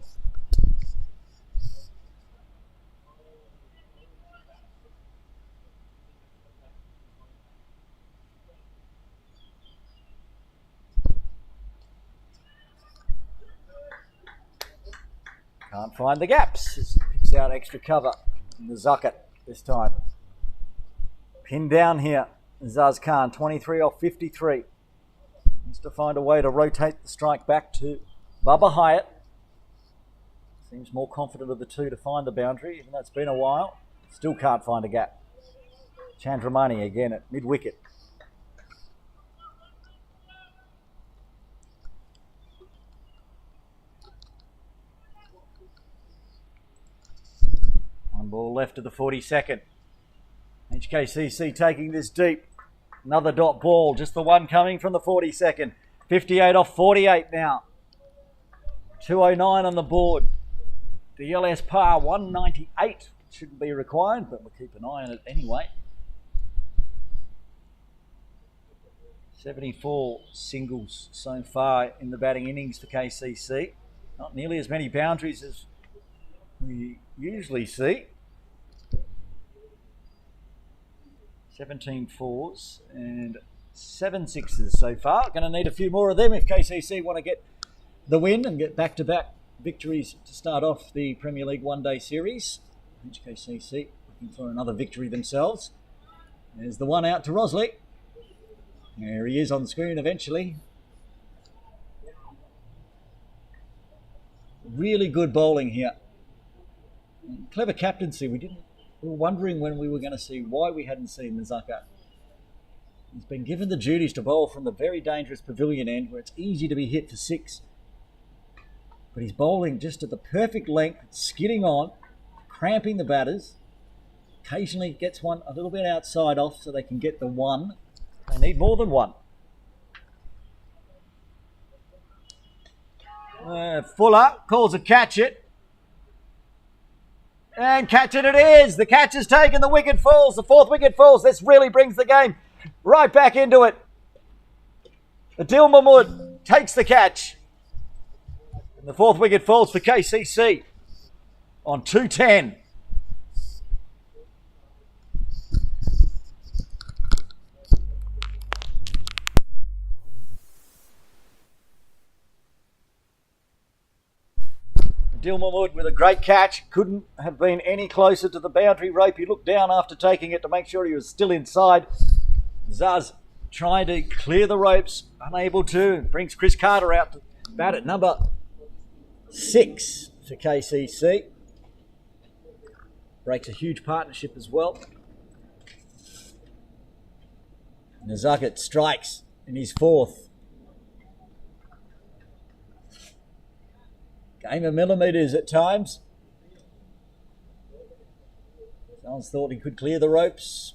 Can't find the gaps. Just picks out extra cover in the Zucket this time. Pinned down here, Zaz Khan, 23 off 53. Needs to find a way to rotate the strike back to Bubba Hyatt. Seems more confident of the two to find the boundary, even though it's been a while. Still can't find a gap. Chandramani again at mid-wicket. One ball left of the 42nd. HKCC taking this deep. Another dot ball, just the one coming from the 42nd. 58 off 48 now. 209 on the board. The LS par 198 shouldn't be required, but we'll keep an eye on it anyway. 74 singles so far in the batting innings for KCC. Not nearly as many boundaries as we usually see. 17 fours and 7 sixes so far. Going to need a few more of them if KCC want to get the win and get back-to-back victories to start off the Premier League one-day series. HKCC looking for another victory themselves. There's the one out to Rosley. There he is on the screen eventually. Really good bowling here. Clever captaincy. We were wondering when we were going to see why we hadn't seen Nazaka. He's been given the duties to bowl from the very dangerous pavilion end where it's easy to be hit for 6. But he's bowling just at the perfect length, skidding on, cramping the batters. Occasionally gets one a little bit outside off so they can get the 1. They need more than 1. Fuller calls a catch it. And catch it is. The catch is taken. The wicket falls. The 4th wicket falls. This really brings the game right back into it. Adil Mahmood takes the catch. And the 4th wicket falls for KCC on 210. Adil Mahmood with a great catch. Couldn't have been any closer to the boundary rope. He looked down after taking it to make sure he was still inside. Zaz trying to clear the ropes, unable to. Brings Chris Carter out to bat at number 6 for KCC. breaks a huge partnership as well. Nazaka strikes in his fourth. Game of millimetres at times. Someone's thought he could clear the ropes.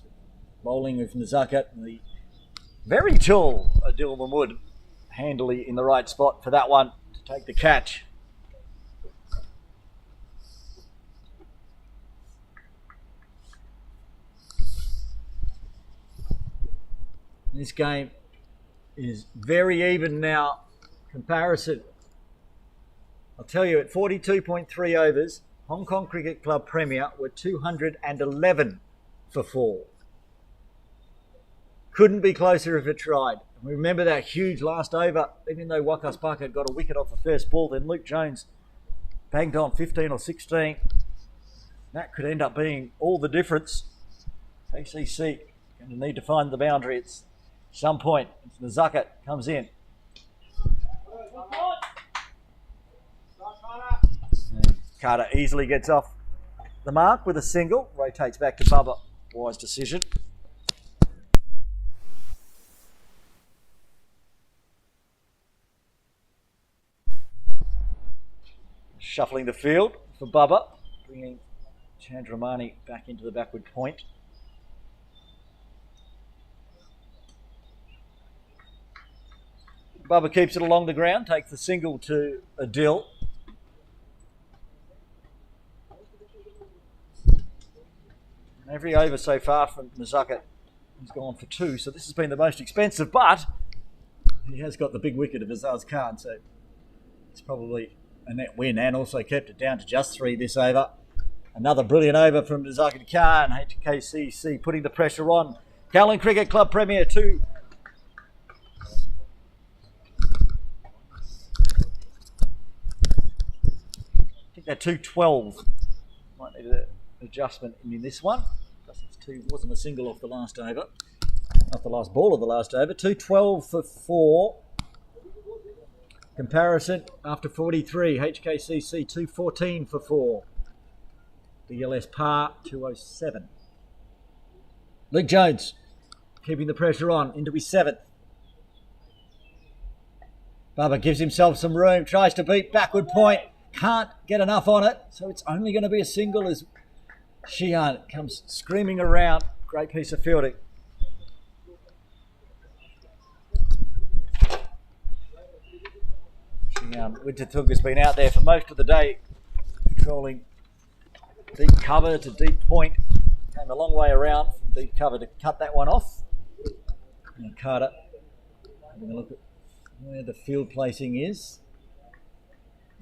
Bowling with Nazaka. The very tall Adil Mahmood handily in the right spot for that one to take the catch. This game is very even now. Comparison. I'll tell you, at 42.3 overs, Hong Kong Cricket Club Premier were 211 for 4. Couldn't be closer if it tried. We remember that huge last over, even though Wakas Parker got a wicket off the first ball, then Luke Jones banged on 15 or 16. That could end up being all the difference. KCC going to need to find the boundary at some point. Nazaka comes in. And Carter easily gets off the mark with a single. Rotates back to Bubba. Wise decision. Shuffling the field for Bubba, bringing Chandramani back into the backward point. Bubba keeps it along the ground, takes the single to Adil. And every over so far from Nazaka has gone for 2, so this has been the most expensive, but he has got the big wicket of Azaz Khan, so it's probably a net win, and also kept it down to just 3 this over. Another brilliant over from Nazaka Khan. HKCC putting the pressure on. Kowloon Cricket Club Premier 2. I think they're 212. Might need an adjustment in this one. Wasn't a single off the last over. Off the last ball of the last over. 212 for 4. Comparison after 43, HKCC 214 for 4. DLS par 207. Luke Jones keeping the pressure on into his 7th. Bubba gives himself some room, tries to beat backward point, can't get enough on it, so it's only going to be a single as Sheehan comes screaming around. Great piece of fielding. Winterthug has been out there for most of the day, controlling deep cover to deep point. Came a long way around from deep cover to cut that one off. And Carter having a look at where the field placing is.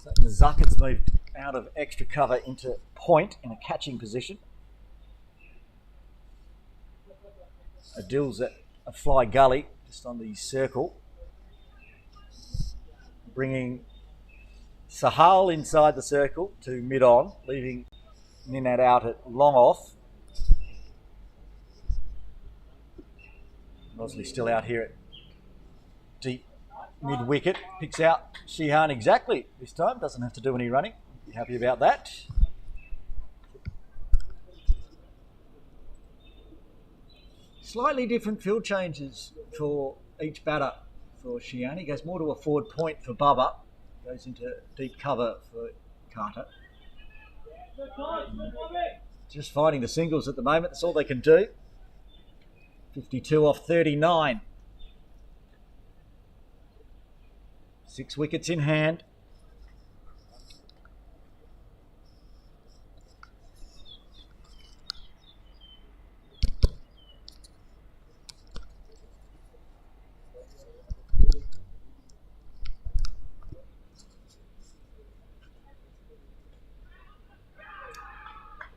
So Nazaka's moved out of extra cover into point in a catching position. Adil's at a fly gully just on the circle. Bringing Sahal inside the circle to mid-on, leaving Ninad out at long off. Mosley still out here at deep mid-wicket. Picks out Sheehan exactly this time. Doesn't have to do any running. Be happy about that. Slightly different field changes for each batter. For Sheehan, he goes more to a forward point for Bubba, goes into deep cover for Carter. Just finding the singles at the moment, that's all they can do. 52 off 39. 6 wickets in hand.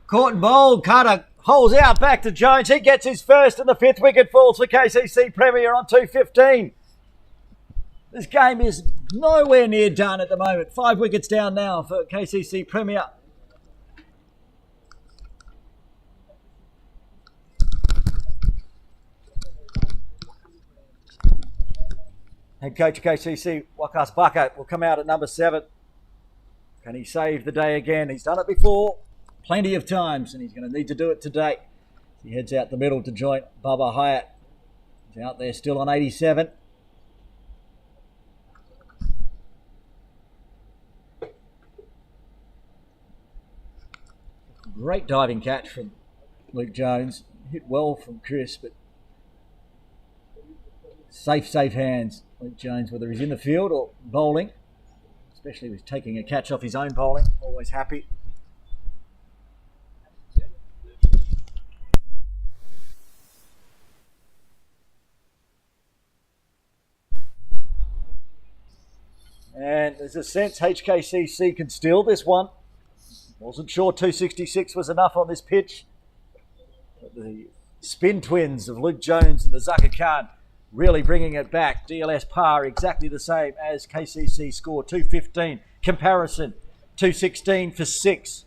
Caught and bowled. Carter holds out back to Jones. He gets his first and the 5th wicket falls for KCC Premier on 215. This game is nowhere near done at the moment. 5 wickets down now for KCC Premier. Head coach of KCC, Wakas Parker, will come out at number 7. Can he save the day again? He's done it before. plenty of times, and he's going to need to do it today. He heads out the middle to join Bubba Hyatt. He's out there still on 87. Great diving catch from Luke Jones. Hit well from Chris, but safe hands. Luke Jones, whether he's in the field or bowling, especially with taking a catch off his own bowling, always happy. And there's a sense HKCC can steal this one. Wasn't sure 266 was enough on this pitch. But the spin twins of Luke Jones and Nazaka Khan really bringing it back. DLS par exactly the same as KCC score, 215. Comparison, 216 for 6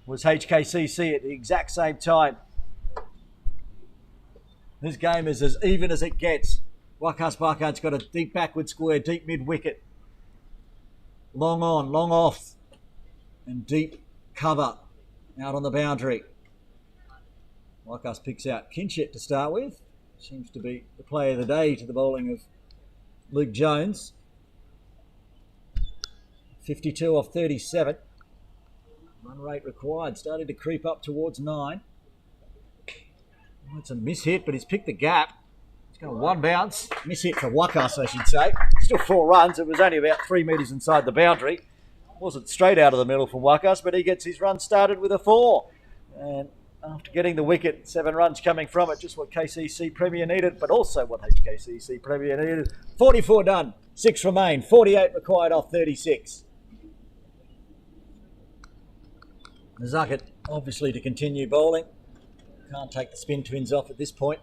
was HKCC at the exact same time. This game is as even as it gets. Wakas Bakard's got a deep backward square, deep mid wicket. Long on, long off, and deep cover out on the boundary. Wakas picks out Kinchett to start with. Seems to be the play of the day to the bowling of Luke Jones. 52 off 37. Run rate required, starting to creep up towards 9. Oh, it's a miss hit, but he's picked the gap. He's going one bounce. Miss hit for Wakas, I should say. Still 4 runs. It was only about 3 metres inside the boundary. Wasn't straight out of the middle from Wakas, but he gets his run started with a 4. And after getting the wicket, 7 runs coming from it, just what KCC Premier needed, but also what HKCC Premier needed. 44 done, 6 remain, 48 required off 36. Nazaka obviously to continue bowling. Can't take the spin twins off at this point.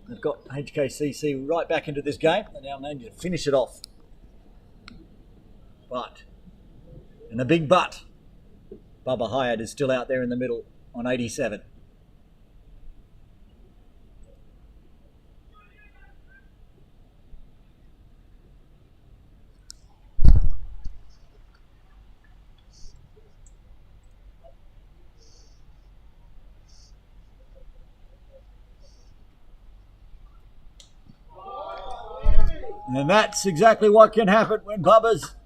They've got HKCC right back into this game. They now need to finish it off. But, and a big but, Bubba Hyatt is still out there in the middle on 87. And that's exactly what can happen when Bubba's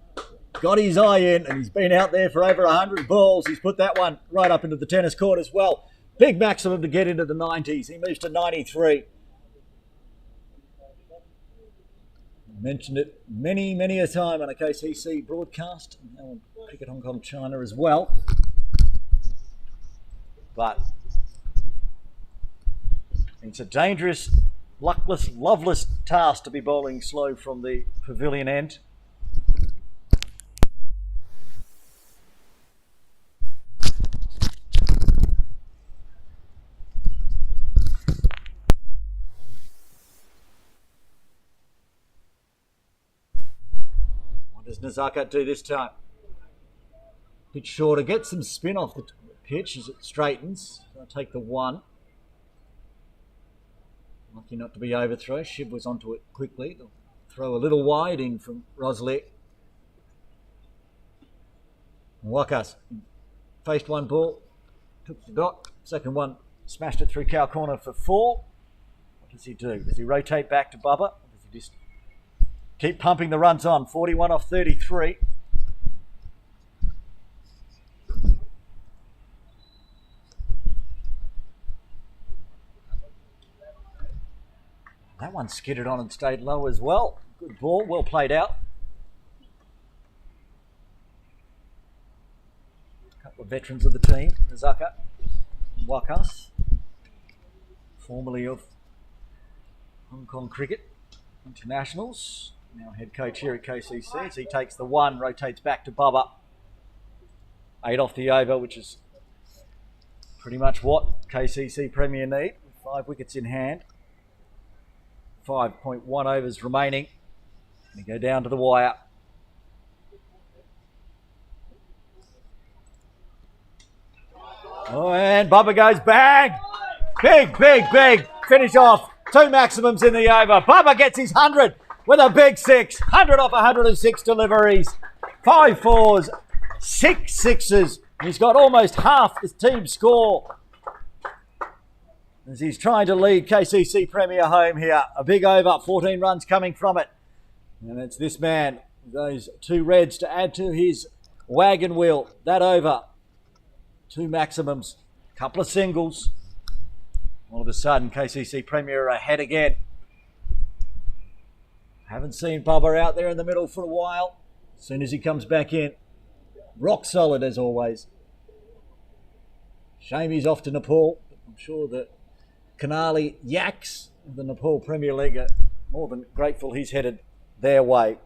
got his eye in, and he's been out there for over 100 balls. He's put that one right up into the tennis court as well. Big maximum to get into the 90s. He moves to 93. Mentioned it many a time on a KCC broadcast, and now on Cricket Hong Kong China as well. But it's a dangerous, luckless, loveless task to be bowling slow from the pavilion end. What does Nazaka do this time? Bit shorter, get some spin off the pitch as it straightens. I'll take the 1. Lucky not to be overthrow. Shiv was onto it quickly. They'll throw a little wide in from Roslick. Wakas faced one ball, took the dot. Second one, smashed it through cow corner for 4. What does he do? Does he rotate back to Bubba? Or does he just keep pumping the runs on? 41 off 33. That one skidded on and stayed low as well. Good ball, well played out. A couple of veterans of the team, Nazaka, Wakas, formerly of Hong Kong Cricket Internationals, now head coach here at KCC, as he takes the 1, rotates back to Bubba. 8 off the over, which is pretty much what KCC Premier need, with 5 wickets in hand. 5.1 overs remaining. We go down to the wire. Oh, and Bubba goes bang! Big finish off. 2 maximums in the over. Bubba gets his 100 with a big 6. 100 off 106 deliveries. 5 4s, 6 6s, He's got almost half the team score as he's trying to lead KCC Premier home here. A big over, 14 runs coming from it. And it's this man, those 2 reds to add to his wagon wheel. That over, 2 maximums, couple of singles. All of a sudden, KCC Premier are ahead again. Haven't seen Bubba out there in the middle for a while. As soon as he comes back in, rock solid as always. Shame he's off to Nepal. I'm sure that Canali Yaks of the Nepal Premier League are more than grateful he's headed their way.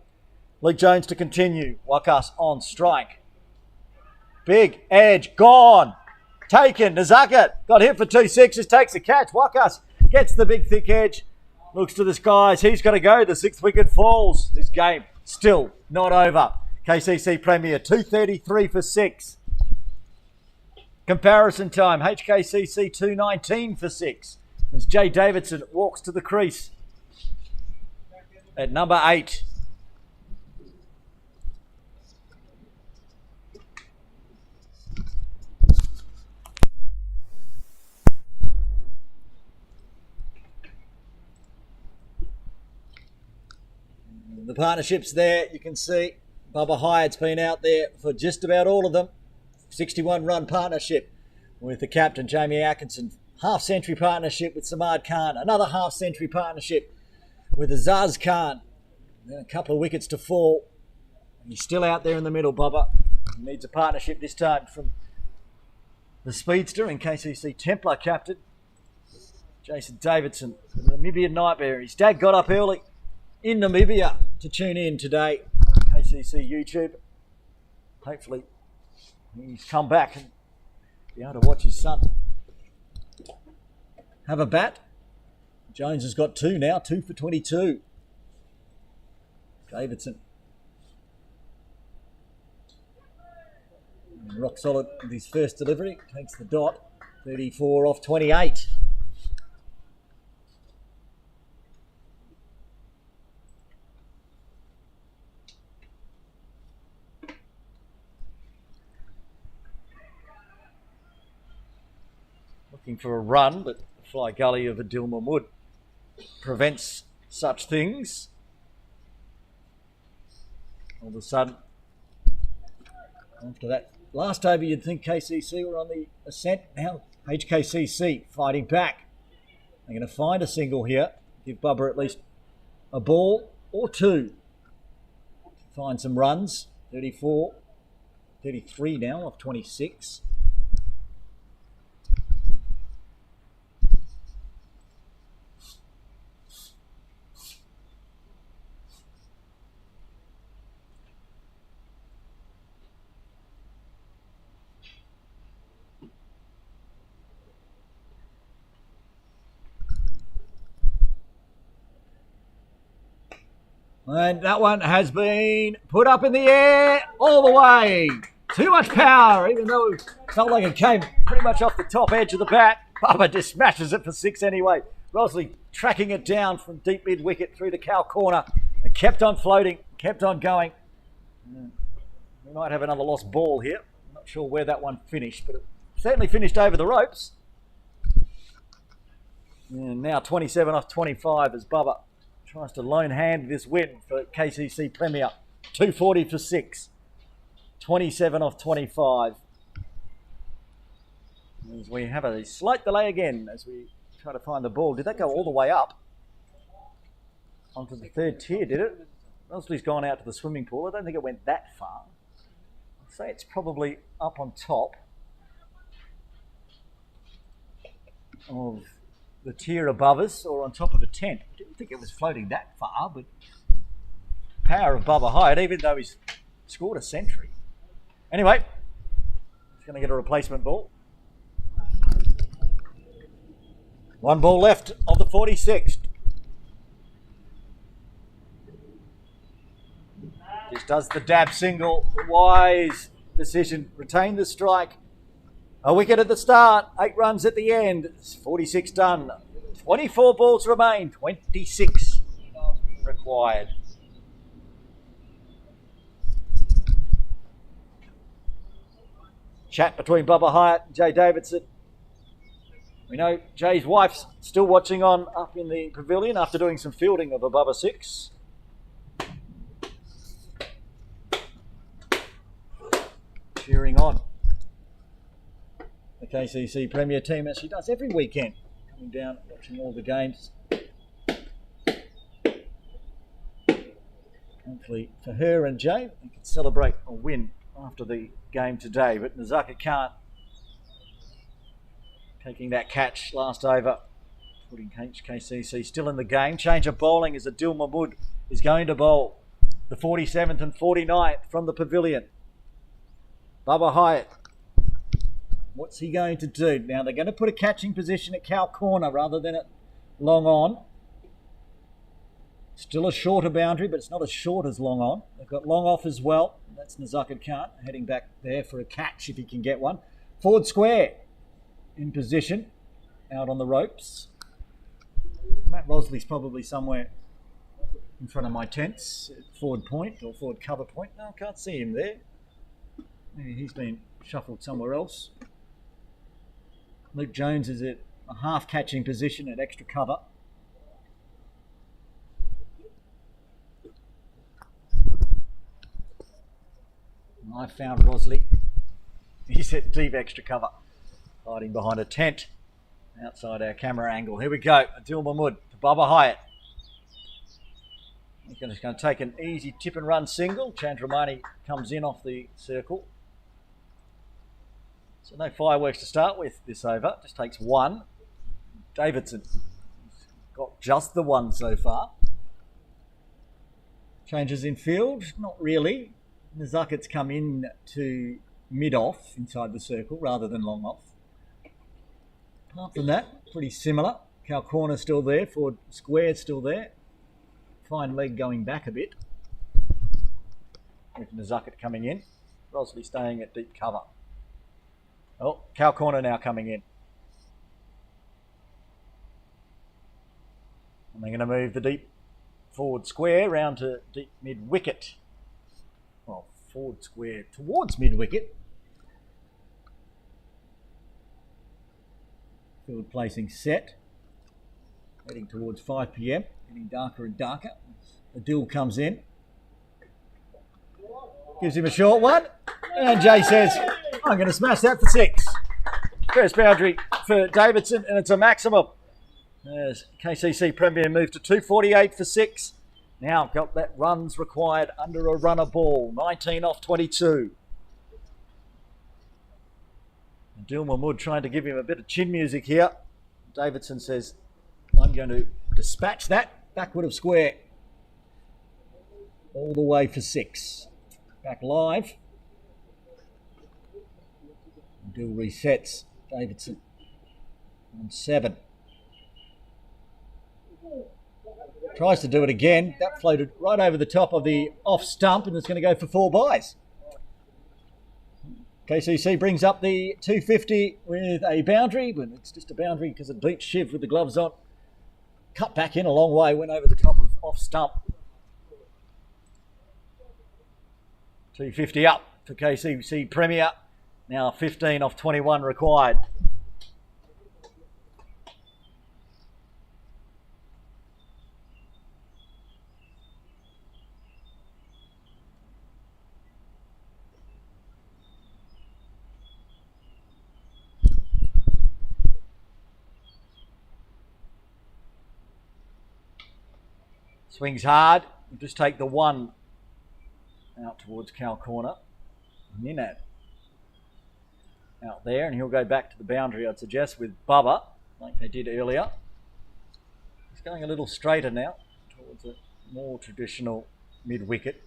Luke Jones to continue. Wakas on strike. Big edge, gone. Taken. Nazakat got hit for 2 6s, takes the catch. Wakas gets the big thick edge. Looks to the skies. He's got to go. The 6th wicket falls. This game still not over. KCC Premier 233 for 6. Comparison time. HKCC 219 for 6. As Jay Davidson walks to the crease at number 8. The partnerships there, you can see Bubba Hyatt's been out there for just about all of them. 61-run partnership with the captain, Jamie Atkinson. Half-century partnership with Samad Khan. Another half-century partnership with Azaz Khan. Then a couple of wickets to fall. He's still out there in the middle, Bubba. He needs a partnership this time from the speedster and KCC Templar captain, Jason Davidson. The Namibian Nightmare. His dad got up early in Namibia to tune in today on KCC YouTube. Hopefully he's come back and be able to watch his son have a bat. Jones has got 2 now, 2 for 22. Davidson. And rock solid with his first delivery. Takes the dot. 34 off 28. Looking for a run, but the fly gully of Adil Mahmood prevents such things. All of a sudden, after that last over, you'd think KCC were on the ascent. Now HKCC fighting back. They're going to find a single here. Give Bubba at least a ball or 2 to find some runs. 34, 33 now off 26. And that one has been put up in the air all the way. Too much power, even though it felt like it came pretty much off the top edge of the bat. Bubba just smashes it for 6 anyway. Rosley tracking it down from deep mid-wicket through the cow corner. It kept on floating, kept on going. We might have another lost ball here. I'm not sure where that one finished, but it certainly finished over the ropes. And now 27 off 25 as Bubba tries to lone hand this win for KCC Premier. 240 for 6. 27 off 25. As we have a slight delay again as we try to find the ball. Did that go all the way up onto the 3rd tier, did it? Rosley's gone out to the swimming pool. I don't think it went that far. I'd say it's probably up on top of the tier above us or on top of a tent. I didn't think it was floating that far, but power of Bubba Hyatt, even though he's scored a century. Anyway, he's going to get a replacement ball. 1 ball left of the 46th. Just does the dab single. Wise decision. Retain the strike. A wicket at the start. 8 runs at the end. 46 done. 24 balls remain. 26 required. chat between Bubba Hyatt and Jay Davidson. We know Jay's wife's still watching on up in the pavilion after doing some fielding of a Bubba 6. Cheering on the KCC Premier team as she does every weekend, coming down, watching all the games. Hopefully for her and Jay, they can celebrate a win after the game today. But Nazaka can't. Taking that catch last over, putting HKCC still in the game. Change of bowling as Adil Mahmood is going to bowl the 47th and 49th from the pavilion. Bubba Hyatt, what's he going to do? Now they're going to put a catching position at cow corner rather than at long on. Still a shorter boundary, but it's not as short as long on. They've got long off as well. That's Nazaka Khan heading back there for a catch if he can get one. Forward square in position, out on the ropes. Matt Rosley's probably somewhere in front of my tents, forward point or forward cover point. No, I can't see him there. Maybe he's been shuffled somewhere else. Luke Jones is at a half catching position at extra cover. I found Rosley. He's at deep extra cover, hiding behind a tent outside our camera angle. Here we go. Adil Mahmood to Bubba Hyatt. He's going to take an easy tip and run single. Chandramani comes in off the circle. So no fireworks to start with this over. Just takes one. Davidson got just the one so far. Changes in field? Not really. Nazakat's come in to mid-off inside the circle rather than long off. Apart from that, pretty similar. Cow corner still there, forward square still there. Fine leg going back a bit. With Nazakat coming in. Rosley staying at deep cover. Oh, cow corner now coming in. And they're going to move the deep forward square round to deep mid-wicket. Well, forward square towards mid-wicket. Field placing set. Heading towards 5 p.m. Getting darker and darker. Adil comes in. Gives him a short one. And Jay says, I'm going to smash that for 6. First boundary for Davidson, and it's a maximum. As KCC Premier moved to 248 for 6. Now got that runs required under a runner ball. 19 off 22. Adil Mahmood trying to give him a bit of chin music here. Davidson says, I'm going to dispatch that backward of square. All the way for 6. Back live. Adil resets. Davidson on 7. Tries to do it again. That floated right over the top of the off stump and it's going to go for 4 byes. KCC brings up the 250 with a boundary, but it's just a boundary because it beat Shiv with the gloves on. Cut back in a long way, went over the top of off stump. 250 up for KCC Premier. Now 15 off 21 required. Swings hard. We'll just take the 1 out towards cow corner. Ninad out there, and he'll go back to the boundary, I'd suggest, with Bubba, like they did earlier. He's going a little straighter now towards a more traditional mid-wicket.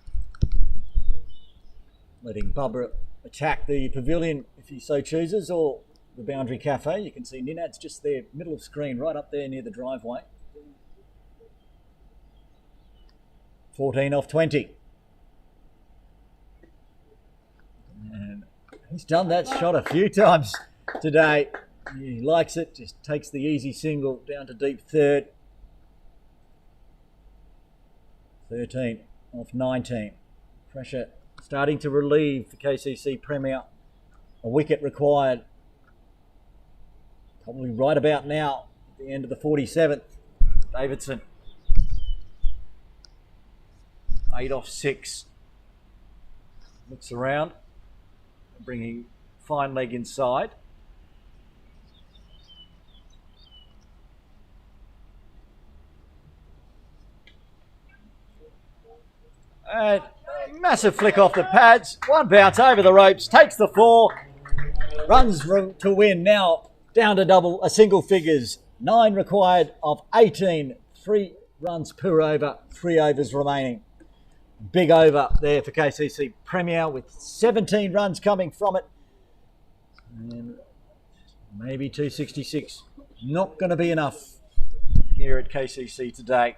Letting Bubba attack the pavilion if he so chooses, or the boundary cafe. You can see Ninad's just there, middle of screen, right up there near the driveway. 14 off 20. And he's done that shot a few times today. He likes it, just takes the easy single down to deep third. 13 off 19. Pressure starting to relieve the KCC Premier a wicket required. Probably right about now, at the end of the 47th. Davidson. 8 off 6. Looks around, bringing fine leg inside. And massive flick off the pads. One bounce over the ropes, takes the 4. Runs to win now down to single figures. 9 required of 18. 3 runs per over, 3 overs remaining. Big over there for KCC Premier with 17 runs coming from it. And maybe 266. Not going to be enough here at KCC today.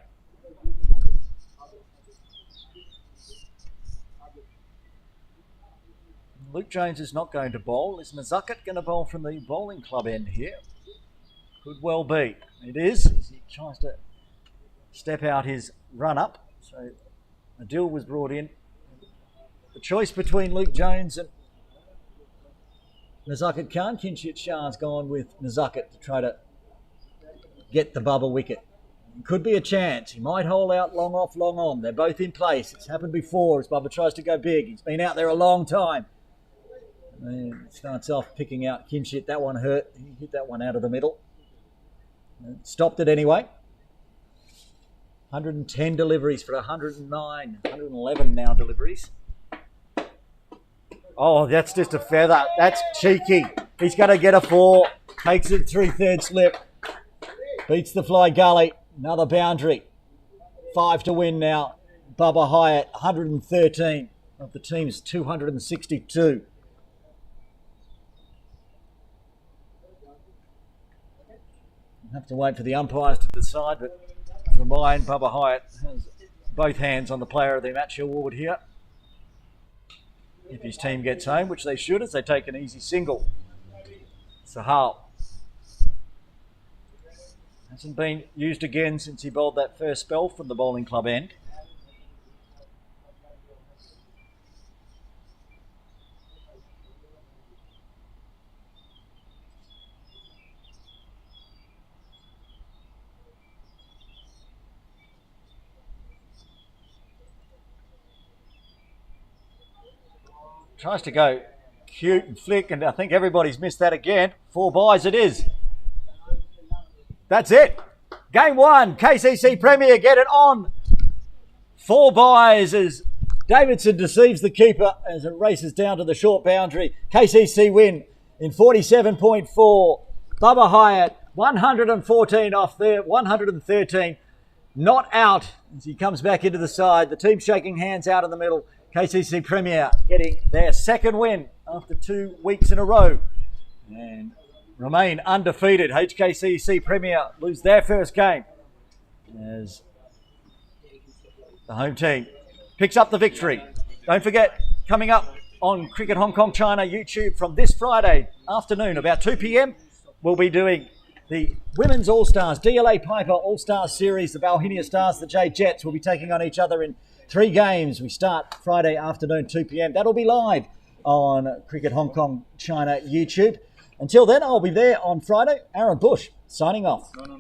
Luke Jones is not going to bowl. Is Nazakit going to bowl from the bowling club end here? Could well be. It is. He tries to step out his run-up. So Adil was brought in. The choice between Luke Jones and Nazakit Khan. Kinshit Shah's gone with Nazakit to try to get the bubble wicket. Could be a chance. He might hold out long off, long on. They're both in place. It's happened before as Bubba tries to go big. He's been out there a long time. And starts off picking out Kinshit. That one hurt. He hit that one out of the middle. Stopped it anyway. 110 deliveries for 109, 111 now deliveries. Oh, that's just a feather. That's cheeky. He's going to get a 4. Takes it 3/3 slip. Beats the fly gully. Another boundary. 5 to win now. Bubba Hyatt, 113 of the team's 262. Have to wait for the umpires to decide, but for mine, Bubba Hyatt has both hands on the Player of the Match award here. If his team gets home, which they should, as they take an easy single. Sahal hasn't been used again since he bowled that first spell from the bowling club end. Tries to go cute and flick, and I think everybody's missed that again. 4 byes it is. That's it. Game 1, KCC Premier get it on. 4 byes as Davidson deceives the keeper as it races down to the short boundary. KCC win in 47.4. Bubba Hyatt, 114 off there, 113. Not out as he comes back into the side. The team shaking hands out in the middle. KCC Premier getting their second win after 2 weeks in a row and remain undefeated. HKCC Premier lose their first game as the home team picks up the victory. Don't forget, coming up on Cricket Hong Kong China YouTube from this Friday afternoon, about 2 p.m, we'll be doing the Women's All-Stars, DLA Piper All-Stars Series. The Balhinia Stars, the J Jets will be taking on each other in 3 games. We start Friday afternoon, 2 p.m. That'll be live on Cricket Hong Kong China YouTube. Until then, I'll be there on Friday. Aaron Bush, signing off. No.